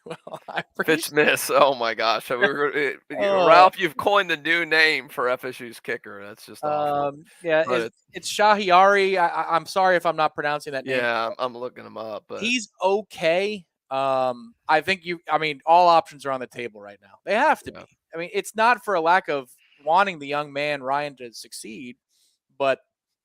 Well, Fitz-Mist. Oh my gosh, Ralph, you've coined the new name for FSU's kicker. That's just awful. Yeah, it's Shahiari. I'm sorry if I'm not pronouncing that name. Yeah, I'm looking him up. But he's okay. I think all options are on the table right now. They have to be. I mean, it's not for a lack of wanting the young man Ryan to succeed, but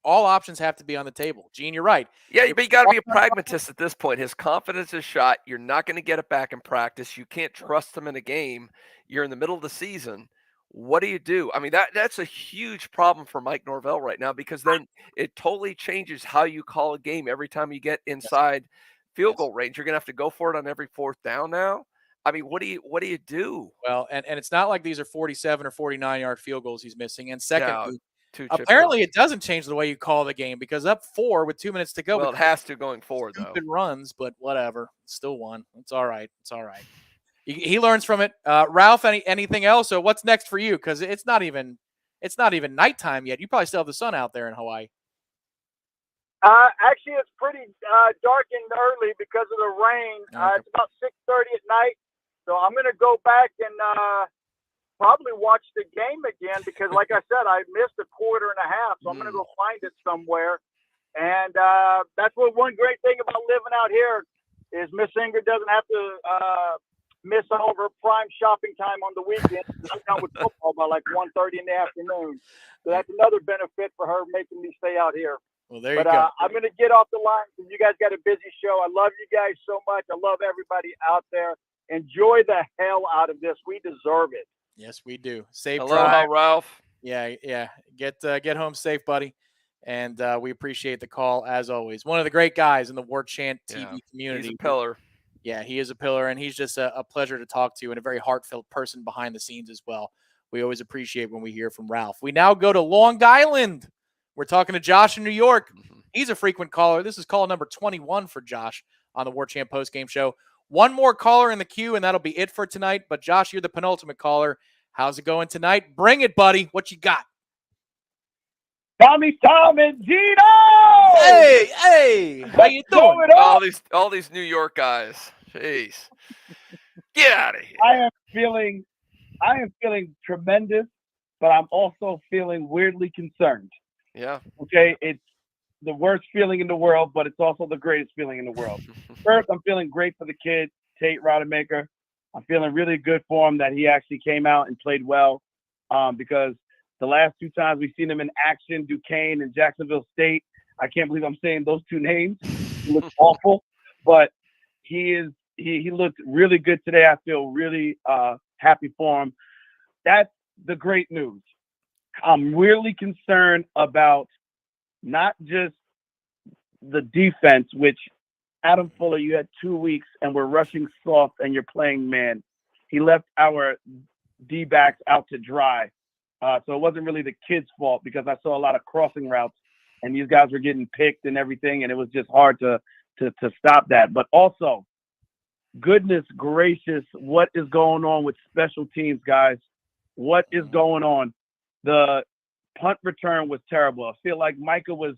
all options have to be on the table. Gene, you're right. Yeah, but you got to be a pragmatist at this point. His confidence is shot. You're not going to get it back in practice. You can't trust him in a game. You're in the middle of the season. What do? I mean, that's a huge problem for Mike Norvell right now because then it totally changes how you call a game every time you get inside field goal range. You're going to have to go for it on every fourth down now. I mean, what do you do? Well, and it's not like these are 47 or 49-yard field goals he's missing. And secondly, apparently it doesn't change the way you call the game because up 4 with 2 minutes to go. Well, it has to going forward, though. Stupid runs, but whatever. Still won. It's all right. It's all right. He learns from it. Ralph, anything else? So what's next for you? Because it's not even nighttime yet. You probably still have the sun out there in Hawaii. Actually, it's pretty dark and early because of the rain. Okay. It's about 6:30 at night. So I'm going to go back and probably watch the game again because, like I said, I missed a quarter and a half. So I'm going to go find it somewhere. And that's one great thing about living out here is Miss Ingrid doesn't have to miss all of her prime shopping time on the weekend. She's done with football by like 1:30 in the afternoon. So that's another benefit for her making me stay out here. Well, there you go. I'm going to get off the line because you guys got a busy show. I love you guys so much. I love everybody out there. Enjoy the hell out of this. We deserve it. Yes, we do. Safe Aloha, drive. Ralph. Yeah. Get home safe, buddy. And we appreciate the call as always. One of the great guys in the Warchant TV community. He's a pillar. Yeah, he is a pillar, and he's just a pleasure to talk to and a very heartfelt person behind the scenes as well. We always appreciate when we hear from Ralph. We now go to Long Island. We're talking to Josh in New York. He's a frequent caller. This is call number 21 for Josh on the Warchant postgame show. One more caller in the queue, and that'll be it for tonight. But, Josh, you're the penultimate caller. How's it going tonight? Bring it, buddy. What you got? Tommy, Tom, and Gino! Hey! How you doing? All these New York guys. Jeez. Get out of here. I am feeling tremendous, but I'm also feeling weirdly concerned. Yeah. Okay, it's the worst feeling in the world, but it's also the greatest feeling in the world. First, I'm feeling great for the kid, Tate Rodemaker. I'm feeling really good for him that he actually came out and played well because the last 2 times we've seen him in action, Duquesne and Jacksonville State, I can't believe I'm saying those 2 names. He looks awful, but he looked really good today. I feel really happy for him. That's the great news. I'm really concerned about not just the defense, which Adam Fuller, you had 2 weeks and we're rushing soft and you're playing man. He left our D-backs out to dry. So it wasn't really the kids' fault because I saw a lot of crossing routes and these guys were getting picked and everything, and it was just hard to stop that. But also, goodness gracious, what is going on with special teams, guys? What is going on? The punt return was terrible. I feel like Micah was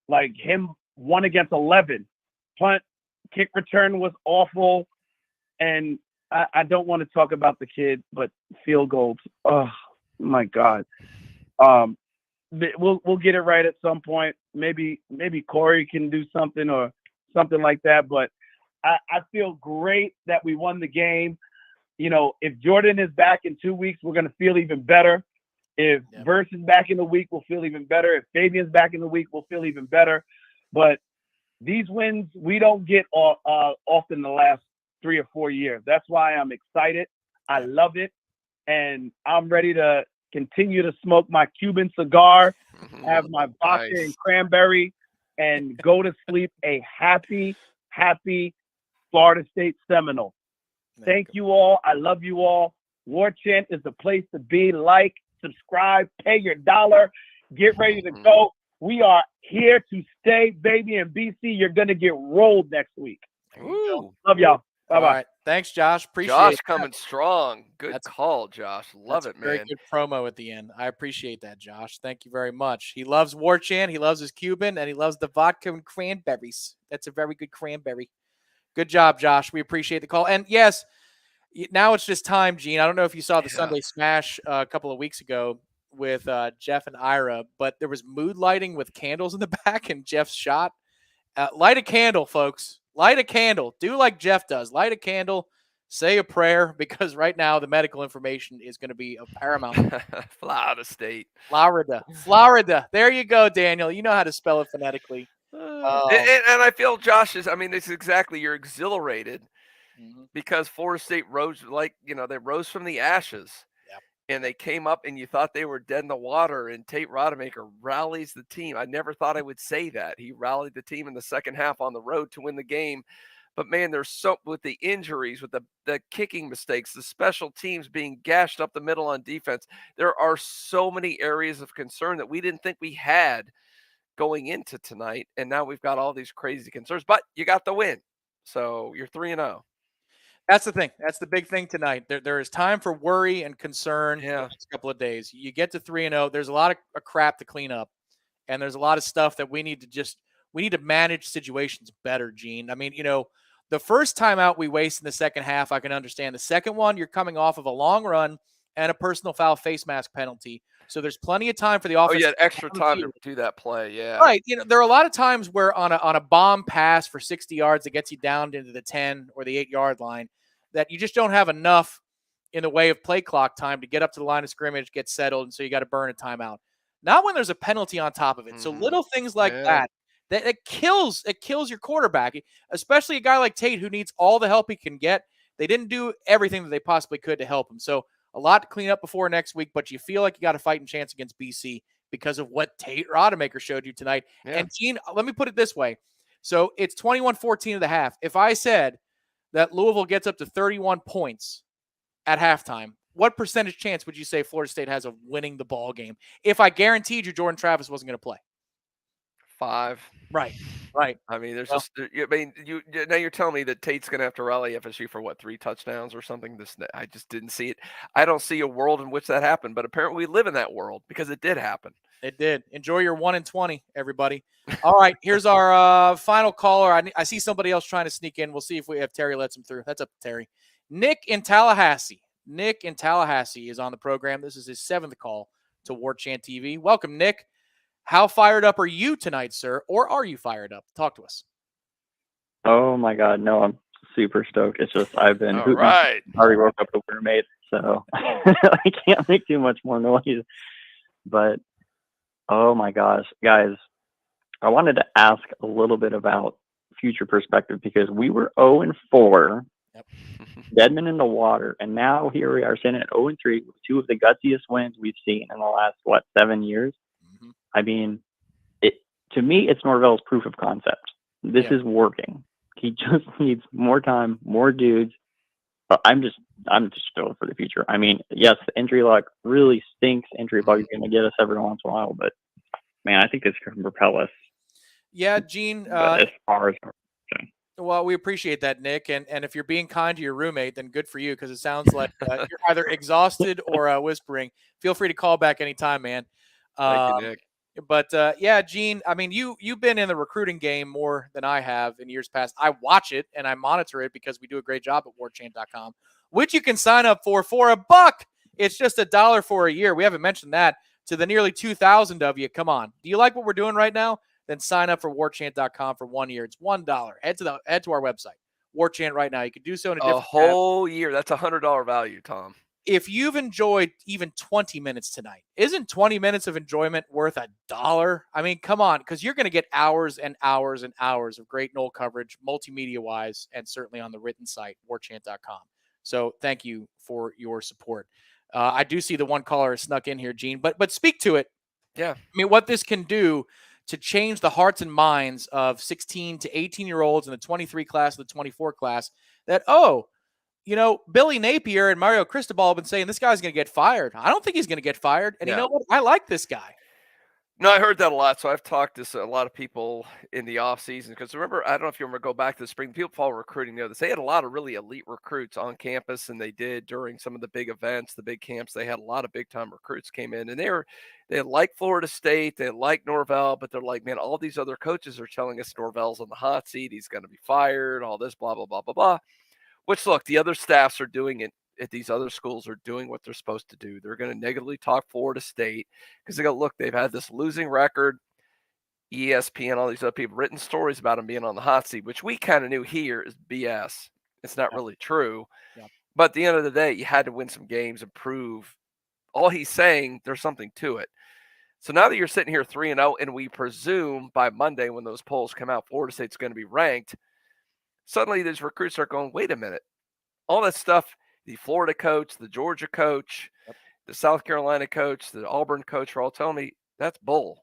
like him 1 against 11. Punt kick return was awful. And I don't want to talk about the kid, but field goals. Oh my God. We'll get it right at some point. Maybe Corey can do something or something like that. But I feel great that we won the game. You know, if Jordan is back in 2 weeks, we're going to feel even better. If Verse is back in the week, we'll feel even better. If Fabian's back in the week, we'll feel even better. But these wins, we don't get often the last 3 or 4 years. That's why I'm excited. I love it. And I'm ready to continue to smoke my Cuban cigar, have my vodka and cranberry, and go to sleep a happy Florida State Seminole. Thank you all. I love you all. Warchant is the place to be. Like, subscribe, pay your dollar, get ready to go. We are here to stay, baby. And BC, you're going to get rolled next week. Ooh. Love y'all. Bye-bye. All right. Thanks, Josh. Appreciate Josh it. coming strong. Good call, Josh. Love it, man. Very good promo at the end. I appreciate that, Josh. Thank you very much. He loves Warchant. He loves his Cuban, and he loves the vodka and cranberries. That's a very good cranberry. Good job, Josh. We appreciate the call. And yes, now it's just time, Gene. I don't know if you saw the Sunday Smash a couple of weeks ago with Jeff and Ira, but there was mood lighting with candles in the back and Jeff's shot. Light a candle, folks. Light a candle. Do like Jeff does. Light a candle. Say a prayer, because right now the medical information is going to be of paramount. Florida State. Florida. There you go, Daniel. You know how to spell it phonetically. And I feel Josh is, I mean, it's exactly, you're exhilarated because Florida State rose, they rose from the ashes. And they came up and you thought they were dead in the water, and Tate Rodemaker rallies the team. I never thought I would say that. He rallied the team in the second half on the road to win the game. But, man, there's so with the injuries, with the kicking mistakes, the special teams being gashed up the middle on defense, there are so many areas of concern that we didn't think we had going into tonight. And now we've got all these crazy concerns. But you got the win. So you're 3-0. That's the thing. That's the big thing tonight. There is time for worry and concern in the next couple of days. You get to 3-0. There's a lot of crap to clean up, and there's a lot of stuff that we need to manage situations better, Gene. I mean, the first time out we waste in the second half, I can understand. The second one, you're coming off of a long run and a personal foul face mask penalty. So there's plenty of time for the offense. Oh, yeah, extra time to do that play, yeah. Right. There are a lot of times where on a bomb pass for 60 yards that gets you down into the 10 or the 8-yard line, that you just don't have enough in the way of play clock time to get up to the line of scrimmage, get settled, and so you got to burn a timeout. Not when there's a penalty on top of it. So little things like that kills your quarterback, especially a guy like Tate who needs all the help he can get. They didn't do everything that they possibly could to help him. So a lot to clean up before next week, but you feel like you got a fighting chance against BC because of what Tate Rodemaker showed you tonight. Yeah. And Gene, let me put it this way. So it's 21-14 at the half. If I said that Louisville gets up to 31 points at halftime, what percentage chance would you say Florida State has of winning the ball game if I guaranteed you Jordan Travis wasn't going to play? 5. Right. I mean, now you're telling me that Tate's going to have to rally FSU for 3 touchdowns or something? I just didn't see it. I don't see a world in which that happened, but apparently we live in that world because it did happen. It did. Enjoy your 1-20, everybody. All right, here's our final caller. I see somebody else trying to sneak in. We'll see if Terry lets him through. That's up to Terry. Nick in Tallahassee. Nick in Tallahassee is on the program. This is his 7th call to Warchant TV. Welcome, Nick. How fired up are you tonight, sir? Or are you fired up? Talk to us. Oh, my God. No, I'm super stoked. It's just I've been hooting. Right. I already woke up the roommate, so I can't make too much more noise. But, oh, my gosh. Guys, I wanted to ask a little bit about future perspective because we were 0-4, Deadman in the water, and now here we are sitting at 0-3 with 2 of the gutsiest wins we've seen in the last, 7 years? I mean, to me, it's Norvell's proof of concept. This is working. He just needs more time, more dudes. I'm just I'm just stoked for the future. I mean, yes, the injury luck really stinks. Injury luck is going to get us every once in a while, but man, I think this can propel us. Yeah, Gene. As far as well, we appreciate that, Nick. And if you're being kind to your roommate, then good for you, because it sounds like you're either exhausted or whispering. Feel free to call back anytime, man. Thank you, Nick. But yeah, Gene, I mean, you've been in the recruiting game more than I have in years past. I watch it and I monitor it because we do a great job at warchant.com, which you can sign up for $1. It's just $1 for a year. We haven't mentioned that. To the nearly 2,000 of you, come on. Do you like what we're doing right now? Then sign up for warchant.com for 1 year. It's $1. Head to our website, Warchant, right now. You can do so in a whole year. That's $100 value, Tom. If you've enjoyed even 20 minutes tonight, isn't 20 minutes of enjoyment worth $1? I mean, come on, because you're going to get hours and hours and hours of great Nole coverage, multimedia-wise, and certainly on the written site, warchant.com. So thank you for your support. I do see the one caller snuck in here, Gene, but speak to it. Yeah. I mean, what this can do to change the hearts and minds of 16 to 18-year-olds in the 23 class and the 24 class that, Billy Napier and Mario Cristobal have been saying this guy's going to get fired. I don't think he's going to get fired. And you know what? I like this guy. No, I heard that a lot. So I've talked to a lot of people in the offseason because remember, I don't know if you remember, go back to the spring, people follow recruiting. They had a lot of really elite recruits on campus, and they did during some of the big events, the big camps. They had a lot of big-time recruits came in, and they like Florida State, they like Norvell, but they're like, man, all these other coaches are telling us Norvell's on the hot seat. He's going to be fired, all this, blah, blah, blah, blah, blah. Which, look, the other staffs are doing it. At these other schools are doing what they're supposed to do. They're going to negatively talk Florida State because they go, look, they've had this losing record. ESPN, all these other people written stories about them being on the hot seat, which we kind of knew here is BS. It's not really true. Yep. But at the end of the day, you had to win some games and prove all he's saying. There's something to it. So now that you're sitting here 3-0, and we presume by Monday when those polls come out, Florida State's going to be ranked. Suddenly these recruits are going, wait a minute, all that stuff. The Florida coach, the Georgia coach, the South Carolina coach, the Auburn coach are all telling me that's bull.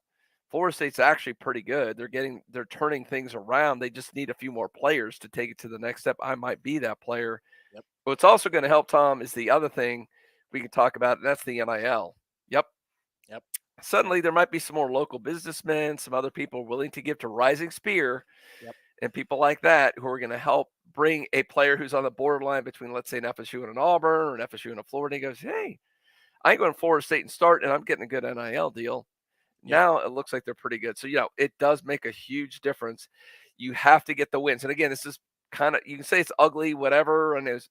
Florida State's actually pretty good. They're turning things around. They just need a few more players to take it to the next step. I might be that player. Yep. What's also going to help, Tom, is the other thing we can talk about, and that's the NIL. Yep. Suddenly there might be some more local businessmen, some other people willing to give to Rising Spear. Yep. And people like that who are going to help bring a player who's on the borderline between, let's say, an FSU and an Auburn or an FSU and a Florida. He goes, hey, I ain't going to Florida State and start, and I'm getting a good NIL deal. Yeah. Now it looks like they're pretty good. So, it does make a huge difference. You have to get the wins. And again, this is kind of, you can say it's ugly, whatever. And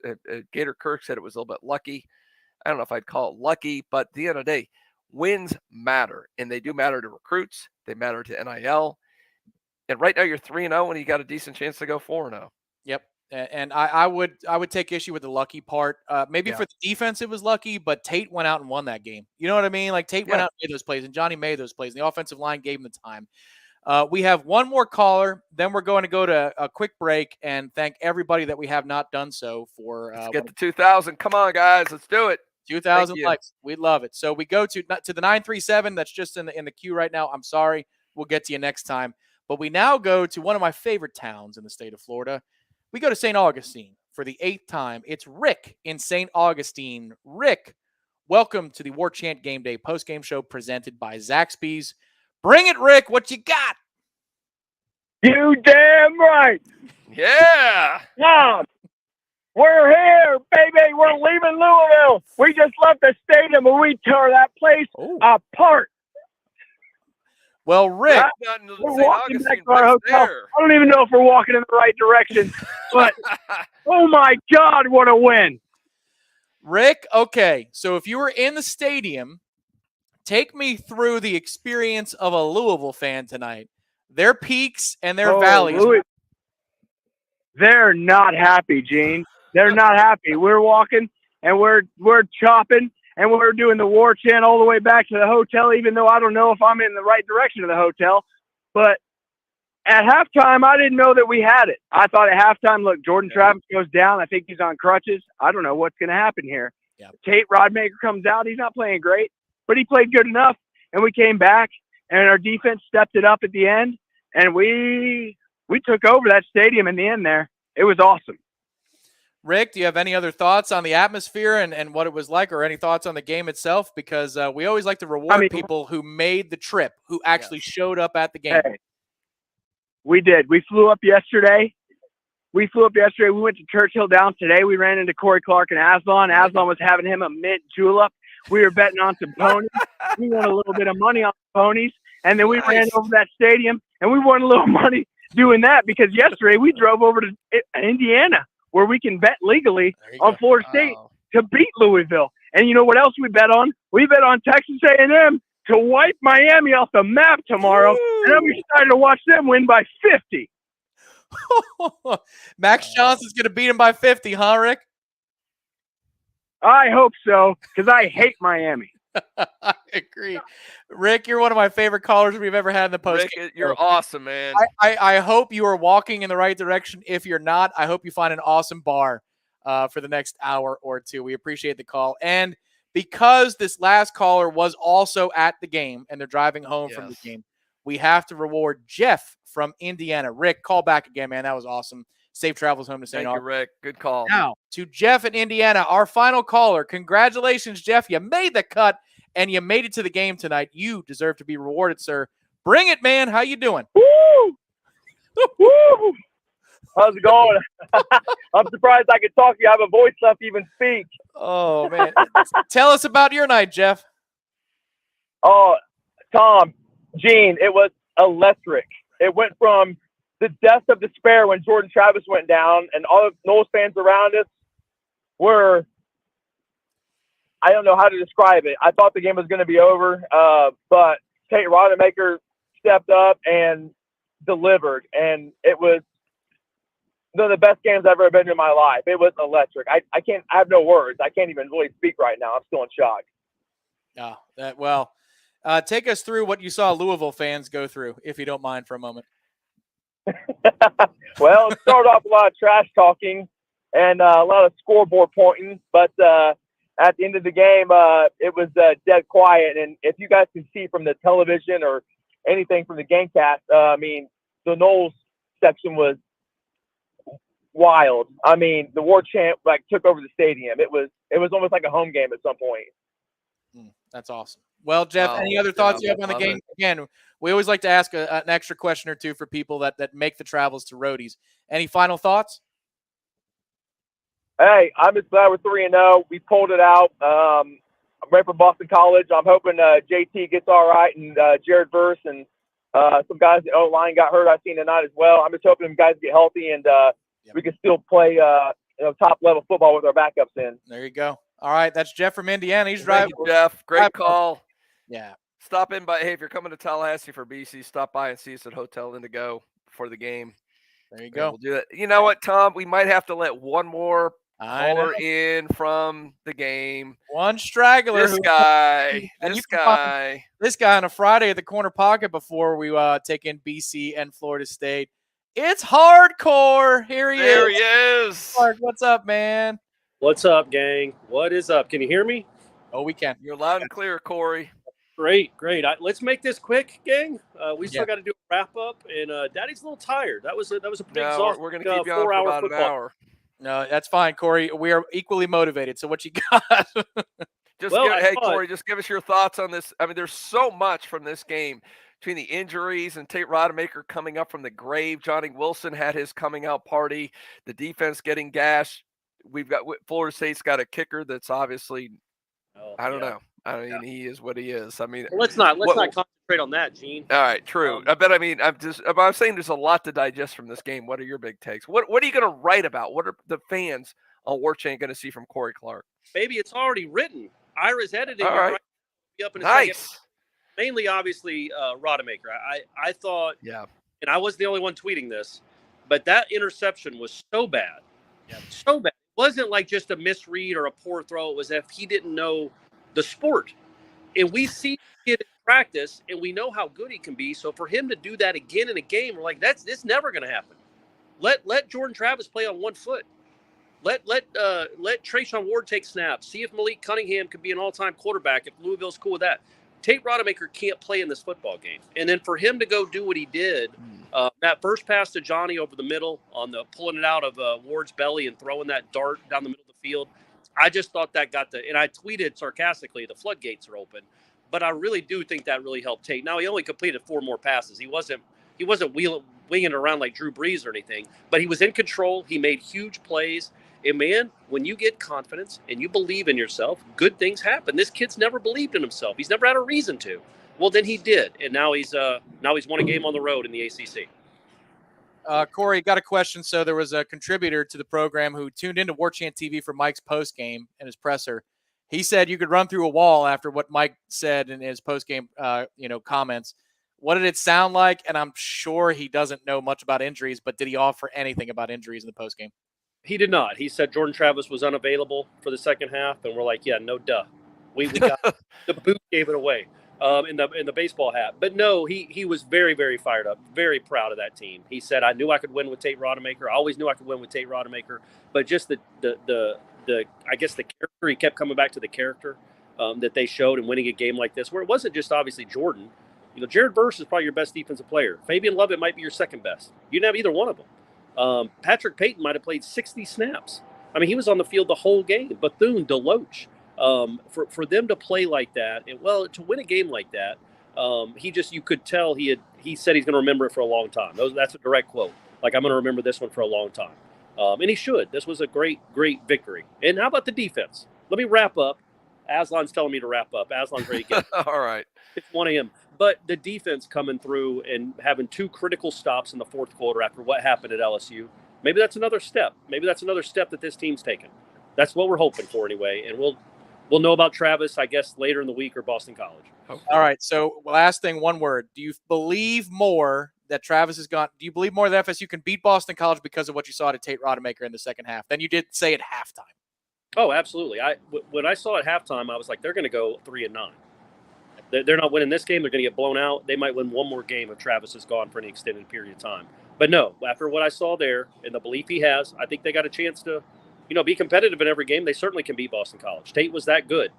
Gator Kirk said it was a little bit lucky. I don't know if I'd call it lucky, but at the end of the day, wins matter. And they do matter to recruits. They matter to NIL. And right now you're 3-0 and you got a decent chance to go 4-0. Yep. And I would take issue with the lucky part. Maybe for the defense it was lucky, but Tate went out and won that game. You know what I mean? Like Tate went out and made those plays, and Johnny made those plays. And the offensive line gave him the time. We have one more caller. Then we're going to go to a quick break and thank everybody that we have not done so for. Let's get to 2,000. Come on, guys. Let's do it. 2,000 likes. We'd love it. So we go to the 937. That's just in the queue right now. I'm sorry. We'll get to you next time. But we now go to one of my favorite towns in the state of Florida. We go to St. Augustine for the 8th time. It's Rick in St. Augustine. Rick, welcome to the Warchant GameDay postgame show presented by Zaxby's. Bring it, Rick. What you got? You damn right. Yeah. Yeah. We're here, baby. We're leaving Louisville. We just left the stadium and we tore that place apart. Well, Rick, we're walking back to our hotel. I don't even know if we're walking in the right direction, but oh my God, what a win. Rick, okay, so if you were in the stadium, take me through the experience of a Louisville fan tonight. Their peaks and their valleys. They're not happy, Gene. They're not happy. We're walking and we're chopping. And we're doing the Warchant all the way back to the hotel, even though I don't know if I'm in the right direction of the hotel. But at halftime, I didn't know that we had it. I thought at halftime, look, Jordan Travis goes down. I think he's on crutches. I don't know what's going to happen here. Yeah. Tate Rodmaker comes out. He's not playing great, but he played good enough. And we came back, and our defense stepped it up at the end, and we took over that stadium in the end there. It was awesome. Rick, do you have any other thoughts on the atmosphere and what it was like, or any thoughts on the game itself? Because we always like to reward people who made the trip, who actually showed up at the game. Hey, we did. We flew up yesterday. We went to Churchill Downs today. We ran into Corey Clark and Aslan. Aslan was having him a mint julep. We were betting on some ponies. We won a little bit of money on ponies. And then we ran over that stadium, and we won a little money doing that because yesterday we drove over to Indiana where we can bet legally on Florida State to beat Louisville. And you know what else we bet on? We bet on Texas A&M to wipe Miami off the map tomorrow. Ooh. And I'm excited to watch them win by 50. Max Johnson's going to beat him by 50, huh, Rick? I hope so, because I hate Miami. I agree. Rick, you're one of my favorite callers we've ever had in the post. Rick, you're awesome, man. I hope you are walking in the right direction. If you're not, I hope you find an awesome bar for the next hour or two. We appreciate the call. And because this last caller was also at the game and they're driving home from the game, we have to reward Jeff from Indiana. Rick, call back again, man. That was awesome. Safe travels home to St. Thank you, Rick. Good call. Now, to Jeff in Indiana, our final caller. Congratulations, Jeff. You made the cut, and you made it to the game tonight. You deserve to be rewarded, sir. Bring it, man. How you doing? Woo! Woo! How's it going? I'm surprised I could talk to you. I have a voice left to even speak. Oh, man. Tell us about your night, Jeff. Oh, Tom, Gene, it was electric. It went from the depth of despair when Jordan Travis went down, and all of Noles fans around us were, I don't know how to describe it. I thought the game was going to be over, but Tate Rodemaker stepped up and delivered, and it was one of the best games I've ever been to in my life. It was electric. I have no words. I can't even really speak right now. I'm still in shock. Take us through what you saw Louisville fans go through, if you don't mind, for a moment. Well, it started off a lot of trash talking and a lot of scoreboard pointing, but at the end of the game, it was dead quiet. And if you guys can see from the television or anything from the GameCast, I mean, the Noles section was wild. I mean, the Warchant took over the stadium. It was almost like a home game at some point. That's awesome. Well, Jeff, any other thoughts you have on the game? Again, we always like to ask an extra question or two for people that make the travels to roadies. Any final thoughts? Hey, I'm just glad we're 3-0. We pulled it out. I'm right from Boston College. I'm hoping JT gets all right, and Jared Verse and some guys at O-line got hurt I've seen tonight as well. I'm just hoping them guys get healthy and we can still play top-level football with our backups in. There you go. All right, that's Jeff from Indiana. He's driving. Thank you, Jeff. Great call. Yeah. Stop in by. Hey, if you're coming to Tallahassee for BC, stop by and see us at Hotel Indigo before the game. There you go. We'll do it. You know what, Tom? We might have to let one more caller in from the game. One straggler. This guy on a Friday at the corner pocket before we take in BC and Florida State. It's hardcore. Here he is. There he is. Mark, what's up, man? What's up, gang? What is up? Can you hear me? Oh, we can. You're loud and clear, Corey. Great. Let's make this quick, gang. We still got to do a wrap up, and Daddy's a little tired. That was a pretty exhausting. We're going to keep you on for about an hour. No, that's fine, Corey. We are equally motivated. So what you got? Corey, just give us your thoughts on this. I mean, there's so much from this game. Between the injuries and Tate Rodemaker coming up from the grave, Johnny Wilson had his coming out party, the defense getting gashed. We've got Florida State's got a kicker that's obviously, I don't know. I mean, he is what he is. I mean, let's not concentrate on that, Gene. All right, true. I'm saying there's a lot to digest from this game. What are your big takes? What are you going to write about? What are the fans on Warchant going to see from Corey Clark? Maybe it's already written. Ira's editing. All right. Up in Nice. Mainly, obviously, Rodemaker. I thought, and I was the only one tweeting this, but that interception was so bad. Yeah, so bad. It wasn't like just a misread or a poor throw. It was if he didn't know the sport. And we see it in practice, and we know how good he can be. So for him to do that again in a game, we're like, it's never going to happen. Let Jordan Travis play on one foot. Let Trayshawn Ward take snaps. See if Malik Cunningham could be an all-time quarterback if Louisville's cool with that. Tate Rodemaker can't play in this football game. And then for him to go do what he did That first pass to Johnny over the middle on the pulling it out of Ward's belly and throwing that dart down the middle of the field, I just thought that and I tweeted sarcastically, the floodgates are open. But I really do think that really helped Tate. Now, he only completed 4 more passes. He wasn't winging it around like Drew Brees or anything, but he was in control. He made huge plays. And, man, when you get confidence and you believe in yourself, good things happen. This kid's never believed in himself. He's never had a reason to. Well, then he did, and now he's won a game on the road in the ACC. Corey, got a question. So there was a contributor to the program who tuned into Warchant TV for Mike's postgame and his presser. He said you could run through a wall after what Mike said in his postgame, comments. What did it sound like? And I'm sure he doesn't know much about injuries, but did he offer anything about injuries in the postgame? He did not. He said Jordan Travis was unavailable for the second half, and we're like, yeah, no duh. We got the boot gave it away in the baseball hat. But no, he was very, very fired up, very proud of that team. He said, I knew I could win with Tate Rodemaker. I always knew I could win with Tate Rodemaker, but just the I guess the character, he kept coming back to the character that they showed in winning a game like this, where it wasn't just obviously Jordan. Jared Verse is probably your best defensive player. Fabian Lovett might be your second best. You didn't have either one of them. Patrick Payton might have played 60 snaps. I mean, he was on the field the whole game. Bethune, Deloach. For them to play like that, and to win a game like that, you could tell he said he's going to remember it for a long time. That's a direct quote. Like, I'm going to remember this one for a long time. And he should. This was a great, great victory. And how about the defense? Let me wrap up. Aslan's telling me to wrap up. Aslan's ready to get All right. It's 1 a.m. But the defense coming through and having 2 critical stops in the fourth quarter after what happened at LSU, maybe that's another step. Maybe that's another step that this team's taken. That's what we're hoping for anyway. And we'll know about Travis, I guess, later in the week or Boston College. Okay. All right. So last thing, one word. Do you believe more that Travis has gone? Do you believe more that FSU can beat Boston College because of what you saw to Tate Rodemaker in the second half than you did say at halftime? Oh, absolutely. When I saw at halftime, I was like, they're going to go 3-9. They're not winning this game. They're going to get blown out. They might win one more game if Travis is gone for an extended period of time. But no, after what I saw there and the belief he has, I think they got a chance to, be competitive in every game. They certainly can beat Boston College. Tate was that good,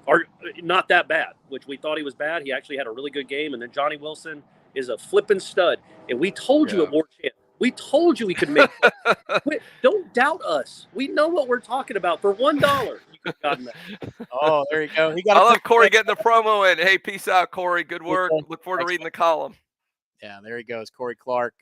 or not that bad, which we thought he was bad. He actually had a really good game. And then Johnny Wilson is a flipping stud. And we told you at Warchant, we told you we could make it. Don't doubt us. We know what we're talking about. For $1, you could have gotten that. Oh, there you go. I love Corey getting the promo in. Hey, peace out, Corey. Good work. Look forward to reading the column. Yeah, there he goes. Corey Clark,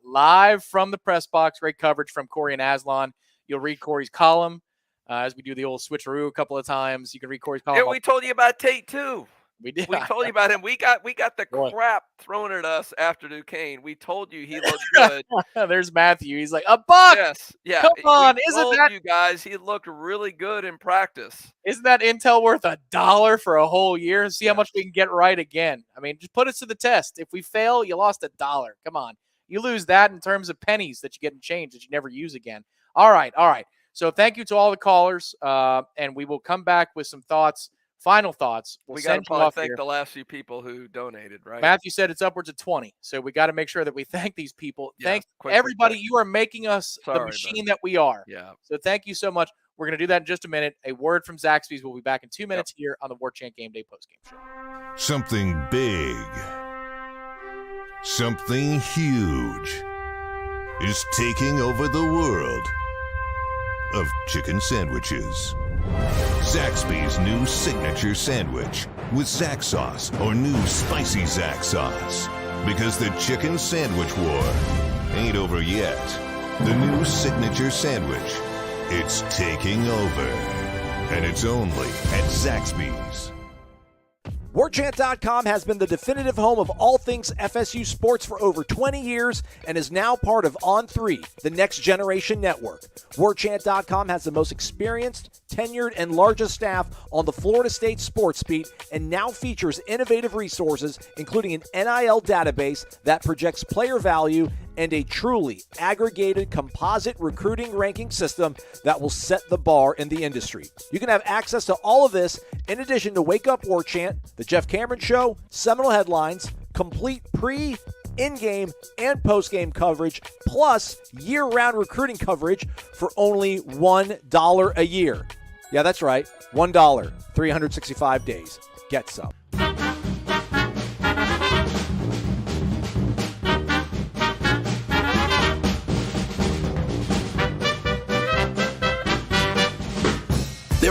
live from the press box. Great coverage from Corey and Aslan. You'll read Corey's column as we do the old switcheroo a couple of times. You can read Corey's column. Yeah, we told you about Tate too. We did. We told you about him. We got the crap thrown at us after Duquesne. We told you he looked good. There's Matthew. He's like, $1. Yes. Yeah. Come on. Isn't that, you guys, he looked really good in practice. Isn't that intel worth $1 for a whole year? See how much we can get right again. I mean, just put us to the test. If we fail, you lost $1. Come on. You lose that in terms of pennies that you get in change that you never use again. All right. So thank you to all the callers, and we will come back with some thoughts, final thoughts. We got to probably thank the last few people who donated, right? Matthew said it's upwards of 20, so we got to make sure that we thank these people. Yeah, thanks, everybody. You are making us the machine that we are. Yeah. So thank you so much. We're going to do that in just a minute. A word from Zaxby's. We'll be back in 2 minutes here on the Warchant GameDay postgame show. Something big, something huge is taking over the world of chicken sandwiches. Zaxby's new signature sandwich with Zax sauce or new spicy Zax sauce. Because the chicken sandwich war ain't over yet. The new signature sandwich, it's taking over. And it's only at Zaxby's. Warchant.com has been the definitive home of all things FSU sports for over 20 years and is now part of On3, the next generation network. Warchant.com has the most experienced, tenured, and largest staff on the Florida State sports beat and now features innovative resources, including an NIL database that projects player value and a truly aggregated composite recruiting ranking system that will set the bar in the industry. You can have access to all of this in addition to Wake Up Warchant, The Jeff Cameron Show, Seminole Headlines, complete pre, in-game, and post-game coverage, plus year-round recruiting coverage for only $1 a year. Yeah, that's right, $1, 365 days. Get some.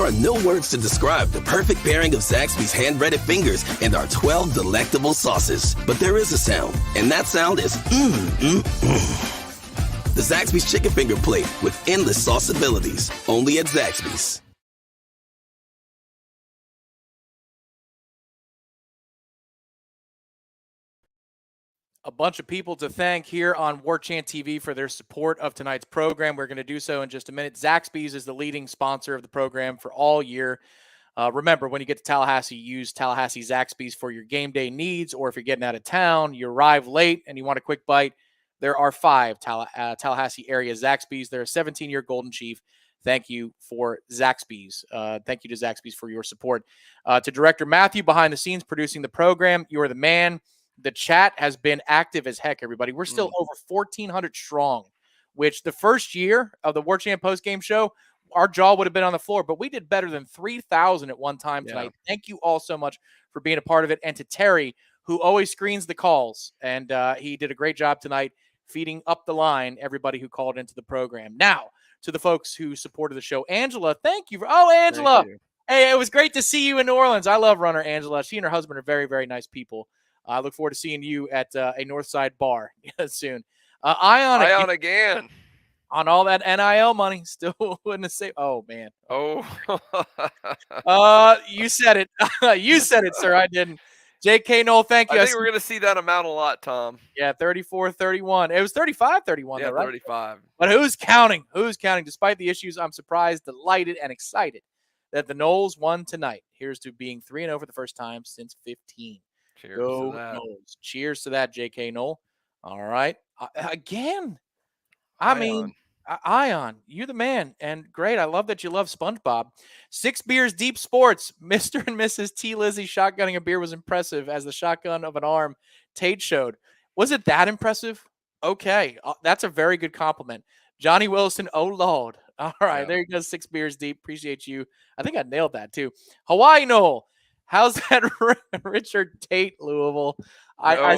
There are no words to describe the perfect pairing of Zaxby's hand-breaded fingers and our 12 delectable sauces. But there is a sound, and that sound is The Zaxby's Chicken Finger Plate with endless sauce abilities. Only at Zaxby's. A bunch of people to thank here on Warchant TV for their support of tonight's program. We're going to do so in just a minute. Zaxby's is the leading sponsor of the program for all year. Remember, when you get to Tallahassee, use Tallahassee Zaxby's for your game day needs, or if you're getting out of town, you arrive late and you want a quick bite, there are 5 Tallahassee area Zaxby's. They're a 17-year Golden Chief. Thank you for Zaxby's. Thank you to Zaxby's for your support. To Director Matthew behind the scenes producing the program, you are the man. The chat has been active as heck, everybody. We're still over 1,400 strong, which the first year of the Warchant postgame show, our jaw would have been on the floor, but we did better than 3,000 at one time tonight. Thank you all so much for being a part of it. And to Terry, who always screens the calls, and he did a great job tonight feeding up the line everybody who called into the program. Now, to the folks who supported the show. Angela, thank you. Angela. Hey, it was great to see you in New Orleans. I love runner Angela. She and her husband are very, very nice people. I look forward to seeing you at a Northside bar soon. Ion again. On all that NIL money, still wouldn't have saved. Oh, man. Oh. You said it. You said it, sir. I didn't. J.K. Noel, thank you. I think we're going to see that amount a lot, Tom. Yeah, 34-31. It was 35-31, yeah, though, right? 35. But who's counting? Who's counting? Despite the issues, I'm surprised, delighted, and excited that the Noles won tonight. Here's to being 3-0 for the first time since 15. Cheers Go to that. Noles. Cheers to that, J.K. Noel. All right. Again, Ion, you're the man. And great. I love that you love SpongeBob. 6 beers deep sports. Mr. and Mrs. T. Lizzie shotgunning a beer was impressive as the shotgun of an arm Tate showed. Was it that impressive? Okay. That's a very good compliment. Johnny Wilson, oh, Lord. All right. There you go. 6 beers deep. Appreciate you. I think I nailed that, too. Hawaii Noel. How's that Richard Tate, Louisville? I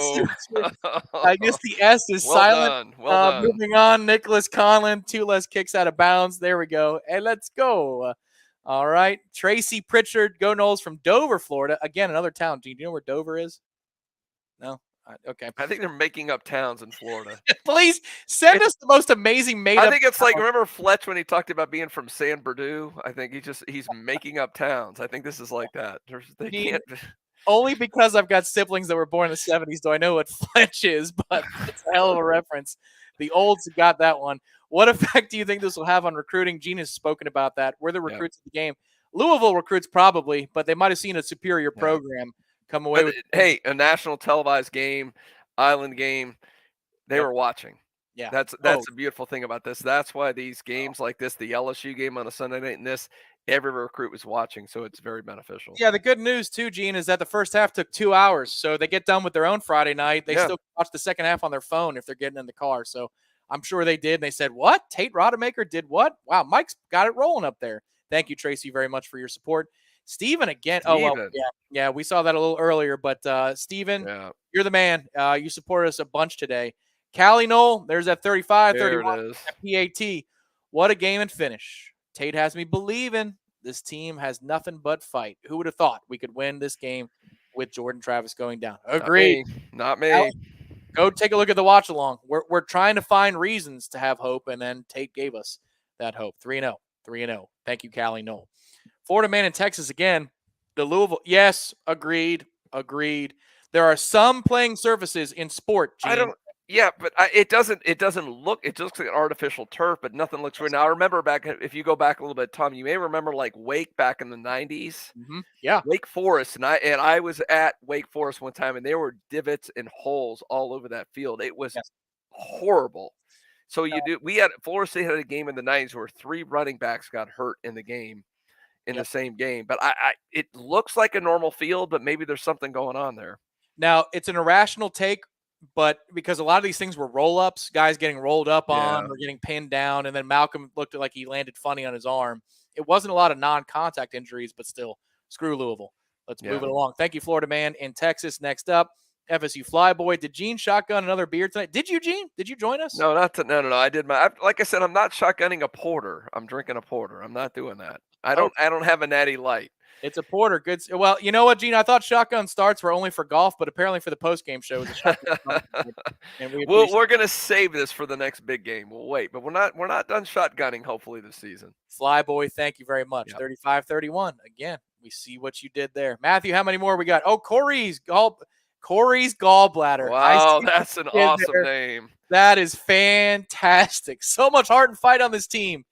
guess the S is well silent. Done. Well done. Moving on, Nicholas Conlon, 2 less kicks out of bounds. There we go. Hey, let's go. All right. Tracy Pritchard, go Noles from Dover, Florida. Again, another town. Do you know where Dover is? No? Okay. I think they're making up towns in Florida. Please send us the most amazing made-up. I think it's like, remember Fletch when he talked about being from San Bernardino? I think he's making up towns. I think this is like that. They can't. Only because I've got siblings that were born in the 70s do I know what Fletch is, but it's a hell of a reference. The olds got that one. What effect do you think this will have on recruiting? Gene has spoken about that. We're the recruits of the game. Louisville recruits probably, but they might have seen a superior program come away with. Hey, a national televised game, island game, they were watching. Yeah, that's the beautiful thing about this. That's why these games like this, the LSU game on a Sunday night, and this, every recruit was watching, so it's very beneficial. Yeah, the good news too, Gene, is that the first half took 2 hours, so they get done with their own Friday night. They still watch the second half on their phone if they're getting in the car. So I'm sure they did. And they said, "What? Tate Rodemaker did what? Wow, Mike's got it rolling up there." Thank you, Tracy, very much for your support. Steven again. Oh, well, yeah, we saw that a little earlier, but Steven, you're the man. You support us a bunch today. Callie Noel, there's that 35-31 PAT. What a game and finish. Tate has me believing this team has nothing but fight. Who would have thought we could win this game with Jordan Travis going down? Agreed. Not me. Go take a look at the watch along. We're trying to find reasons to have hope, and then Tate gave us that hope. 3-0. 3-0. Thank you, Callie Noel. Florida man in Texas again. The Louisville. Yes, agreed. There are some playing surfaces in sport, Gene. Yeah, but it doesn't look. It looks like an artificial turf, but nothing looks real. Now I remember back. If you go back a little bit, Tom, you may remember like Wake back in the '90s. Mm-hmm. Yeah, Wake Forest, and I was at Wake Forest one time, and there were divots and holes all over that field. It was horrible. So we had Florida State had a game in the '90s where 3 running backs got hurt in the game, the same game. But it looks like a normal field, but maybe there's something going on there. Now it's an irrational take. But because a lot of these things were roll-ups, guys getting rolled up on or getting pinned down, and then Malcolm looked like he landed funny on his arm. It wasn't a lot of non-contact injuries, but still, screw Louisville. Let's move it along. Thank you, Florida man in Texas. Next up, FSU Flyboy. Did Gene shotgun another beer tonight? Did you, Gene? Did you join us? No, no. I did like I said, I'm not shotgunning a porter. I'm drinking a porter. I'm not doing that. I don't have a Natty Light. It's a porter. Good. Well, you know what, Gene? I thought shotgun starts were only for golf, but apparently for the post-game show, it's a shotgun start. And we're going to save this for the next big game. We'll wait, but we're not done shotgunning, hopefully, this season. Flyboy, thank you very much. 35-31. Again, we see what you did there. Matthew, how many more we got? Oh, Corey's gallbladder. Wow, that's an awesome name. That is fantastic. So much heart and fight on this team.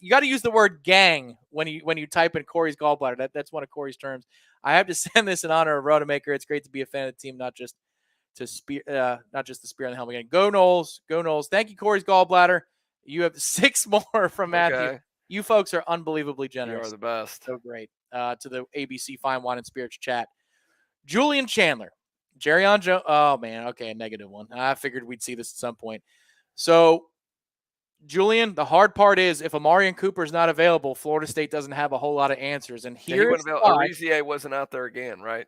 You got to use the word gang when you type in Corey's gallbladder. That's one of Corey's terms. I have to send this in honor of Rodemaker. It's great to be a fan of the team, not just the spear on the helmet. Again. Go Noles, go Noles. Thank you, Corey's gallbladder. You have 6 more from Matthew. Okay. You folks are unbelievably generous. You are the best. So great. To the ABC Fine Wine and Spirits chat. Julian Chandler, Jerry on Joe. Oh man, okay, a negative one. I figured we'd see this at some point. So. Julian, the hard part is if Amarian Cooper is not available, Florida State doesn't have a whole lot of answers. And here's why. Arizier wasn't out there again, right?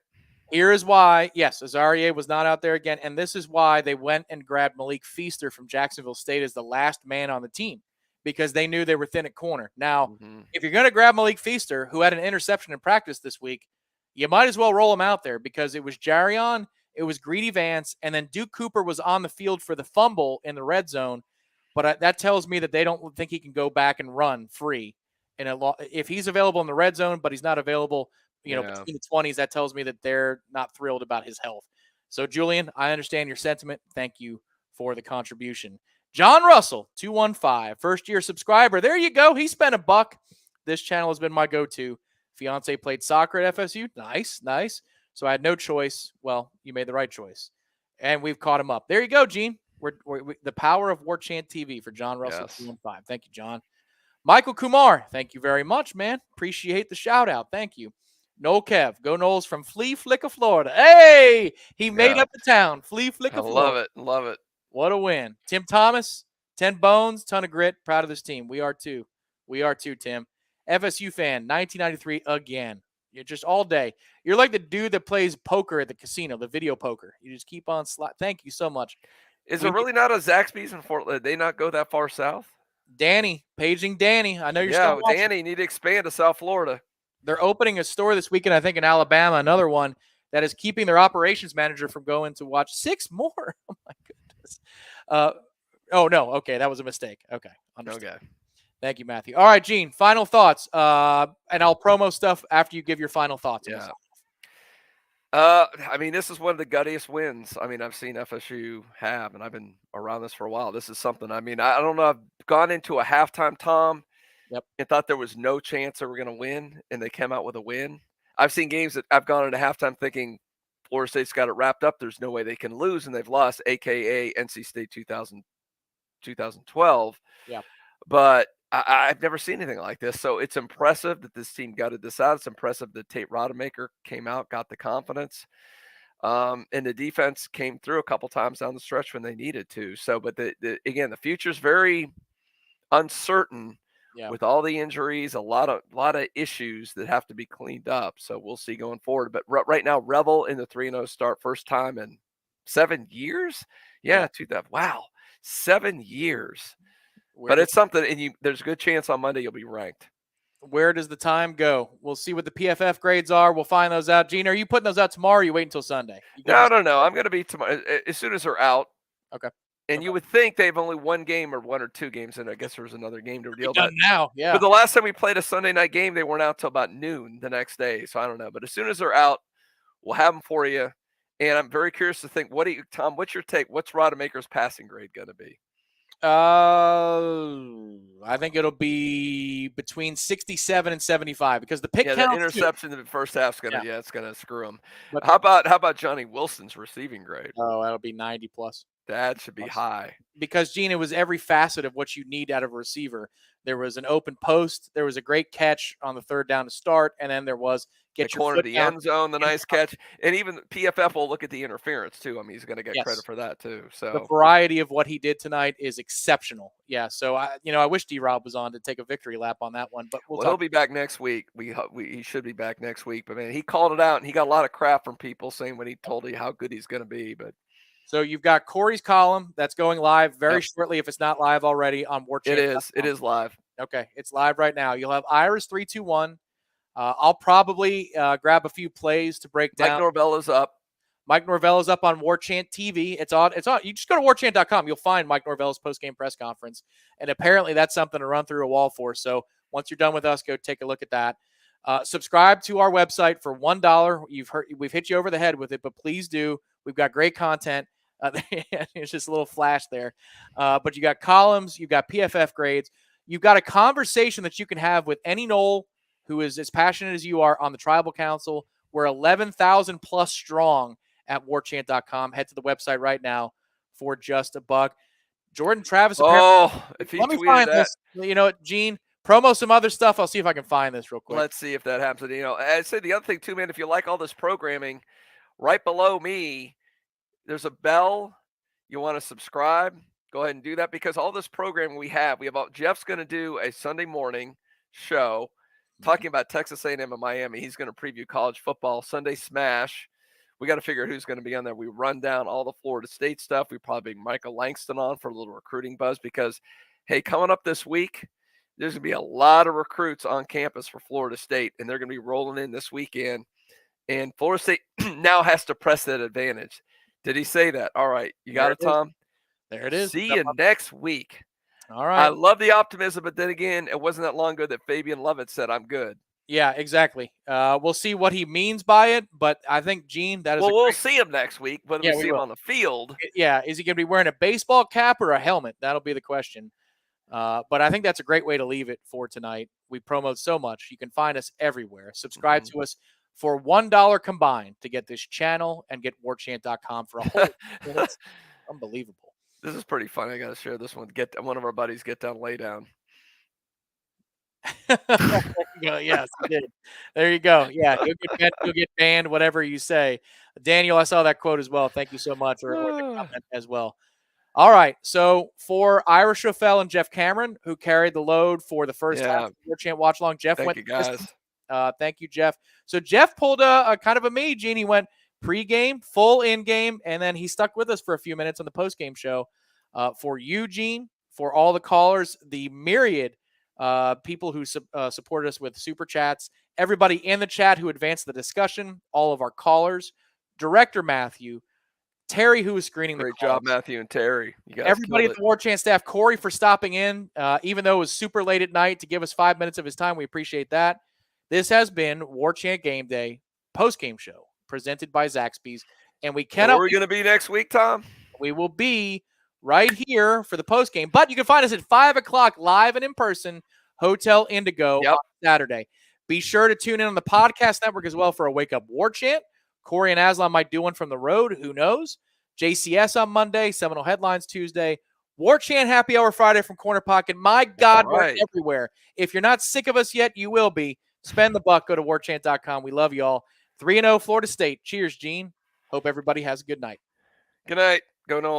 Here is why. Yes, Azarie was not out there again. And this is why they went and grabbed Malik Feaster from Jacksonville State as the last man on the team because they knew they were thin at corner. Now, if you're going to grab Malik Feaster, who had an interception in practice this week, you might as well roll him out there because it was Jarion, it was Greedy Vance, and then Duke Cooper was on the field for the fumble in the red zone. But that tells me that they don't think he can go back and run free. If he's available in the red zone, but he's not available, between the 20s, that tells me that they're not thrilled about his health. So, Julian, I understand your sentiment. Thank you for the contribution. John Russell, 215, first-year subscriber. There you go. He spent $1. This channel has been my go-to. Fiance played soccer at FSU. Nice. So I had no choice. Well, you made the right choice. And we've caught him up. There you go, Gene. We're the power of Warchant TV for John Russell 215. Thank you, John. Michael Kumar, thank you very much, man. Appreciate the shout out. Thank you. Noel Kev, go Noles from Flea Flicker, Florida. Hey, he made up the town. Flea Flicker, Florida. Love it. What a win. Tim Thomas, 10 bones, ton of grit. Proud of this team. We are too, Tim. FSU fan, 1993 again. You're just all day. You're like the dude that plays poker at the casino, the video poker. You just keep on Thank you so much. Is there really not a Zaxby's in Fort? Did they not go that far south? Danny, paging Danny. I know you're still watching. Danny, need to expand to South Florida. They're opening a store this weekend, I think, in Alabama. Another one that is keeping their operations manager from going to watch 6 more. Oh my goodness. Oh no. Okay, that was a mistake. Okay, understood. Okay. Thank you, Matthew. All right, Gene. Final thoughts. And I'll promo stuff after you give your final thoughts. Yeah. This is one of the guttiest wins. I've seen FSU have, and I've been around this for a while. This is something. I don't know. I've gone into a halftime, Tom, and thought there was no chance they were going to win, and they came out with a win. I've seen games that I've gone into halftime thinking Florida State's got it wrapped up. There's no way they can lose, and they've lost, a.k.a. NC State 2012. Yeah. But I've never seen anything like this. So it's impressive that this team gutted this out. It's impressive that Tate Rodemaker came out, got the confidence. And the defense came through a couple times down the stretch when they needed to. So, but again, the future's very uncertain with all the injuries, a lot of issues that have to be cleaned up. So we'll see going forward. But right now, Revel in the 3-0 start, first time in 7 years. Yeah. 2000. Wow. 7 years. But it's something, and there's a good chance on Monday you'll be ranked. Where does the time go? We'll see what the PFF grades are. We'll find those out. Gene, are you putting those out tomorrow or are you waiting until Sunday? No. I'm going to be tomorrow as soon as they're out. Okay. And you would think they've only 1 game or 1 or 2 games, and I guess there's another game to deal with. Now, yeah. But the last time we played a Sunday night game, they weren't out till about noon the next day. So I don't know. But as soon as they're out, we'll have them for you. And I'm very curious to think, Tom, what's your take? What's Rodemaker's passing grade going to be? I think it'll be between 67 and 75 because the pick count. The interception in the first half is gonna, it's gonna screw them. But how about Johnny Wilson's receiving grade? Oh, that'll be 90 plus. That should be high. Because, Gene, it was every facet of what you need out of a receiver. There was an open post. There was a great catch on the 3rd down to start. And then there was the corner of the end zone, the nice catch. And even PFF will look at the interference, too. He's going to get credit for that, too. So the variety of what he did tonight is exceptional. Yeah, so, I wish D-Rob was on to take a victory lap on that one. But he'll be back next week. He should be back next week. But, man, he called it out, and he got a lot of crap from people saying when he told you how good he's going to be. But so you've got Corey's column that's going live very shortly, if it's not live already, on Warchant. It is live. Okay, it's live right now. You'll have Iris 321. I'll probably grab a few plays to break down. Mike Norvell is up. Mike Norvell is up on Warchant TV. It's on. You just go to warchant.com. You'll find Mike Norvell's post-game press conference. And apparently that's something to run through a wall for. So once you're done with us, go take a look at that. Subscribe to our website for $1. We've hit you over the head with it, but please do. We've got great content. It's just a little flash there. But you got columns. You've got PFF grades. You've got a conversation that you can have with any Nole who is as passionate as you are on the Tribal Council. We're 11,000 plus strong at warchant.com. Head to the website right now for just $1. Jordan Travis. If he let me tweeted find that. this. You know what, Gene? Promo some other stuff. I'll see if I can find this real quick. Let's see if that happens. I say the other thing too, man, if you like all this programming, right below me, there's a bell. You want to subscribe? Go ahead and do that, because all this programming we have Jeff's going to do a Sunday morning show talking about Texas A&M and Miami. He's going to preview college football. Sunday Smash. We got to figure out who's going to be on there. We run down all the Florida State stuff. We probably bring Michael Langston on for a little recruiting buzz, because, hey, coming up this week, there's going to be a lot of recruits on campus for Florida State, and they're going to be rolling in this weekend. And Florida State now has to press that advantage. Did he say that? All right. You got it, Tom? There it is. See you next week. All right. I love the optimism, but then again, it wasn't that long ago that Fabian Lovett said, I'm good. Yeah, exactly. We'll see what he means by it, but I think, Gene, that is we'll see him next week, whether we see him on the field. Yeah, is he going to be wearing a baseball cap or a helmet? That'll be the question. But I think that's a great way to leave it for tonight. We promote so much. You can find us everywhere. Subscribe to us for $1 combined to get this channel and get warchant.com for a whole minutes. Unbelievable. This is pretty fun. I got to share this one. Get one of our buddies get down, lay down. Yes, you did. There you go. Yeah, you'll get banned, whatever you say. Daniel, I saw that quote as well. Thank you so much, or the comment as well. All right, so for Ira Schoffel and Jeff Cameron, who carried the load for the first half of the Warchant Watch Along, Jeff went. Thank you, guys. Thank you, Jeff. So Jeff pulled a kind of a me, Gene. He went pre-game, full in-game, and then he stuck with us for a few minutes on the post-game show. For you, Gene, for all the callers, the myriad people who supported us with super chats, everybody in the chat who advanced the discussion, all of our callers, Director Matthew, Terry, who was screening Great the job, Matthew and Terry. You guys everybody at the Warchant staff, Corey for stopping in, even though it was super late at night, to give us 5 minutes of his time. We appreciate that. This has been Warchant Game Day post-game show presented by Zaxby's, and we cannot. Where are we going to be next week, Tom? We will be right here for the post-game, but you can find us at 5 o'clock live and in person, Hotel Indigo on Saturday. Be sure to tune in on the podcast network as well for a Wake Up Warchant. Corey and Aslan might do one from the road. Who knows? JCS on Monday, Seminole Headlines Tuesday, Warchant Happy Hour Friday from Corner Pocket. My God, we're everywhere. If you're not sick of us yet, you will be. Spend the buck. Go to warchant.com. We love you all. 3-0 Florida State. Cheers, Gene. Hope everybody has a good night. Good night. Go Noles.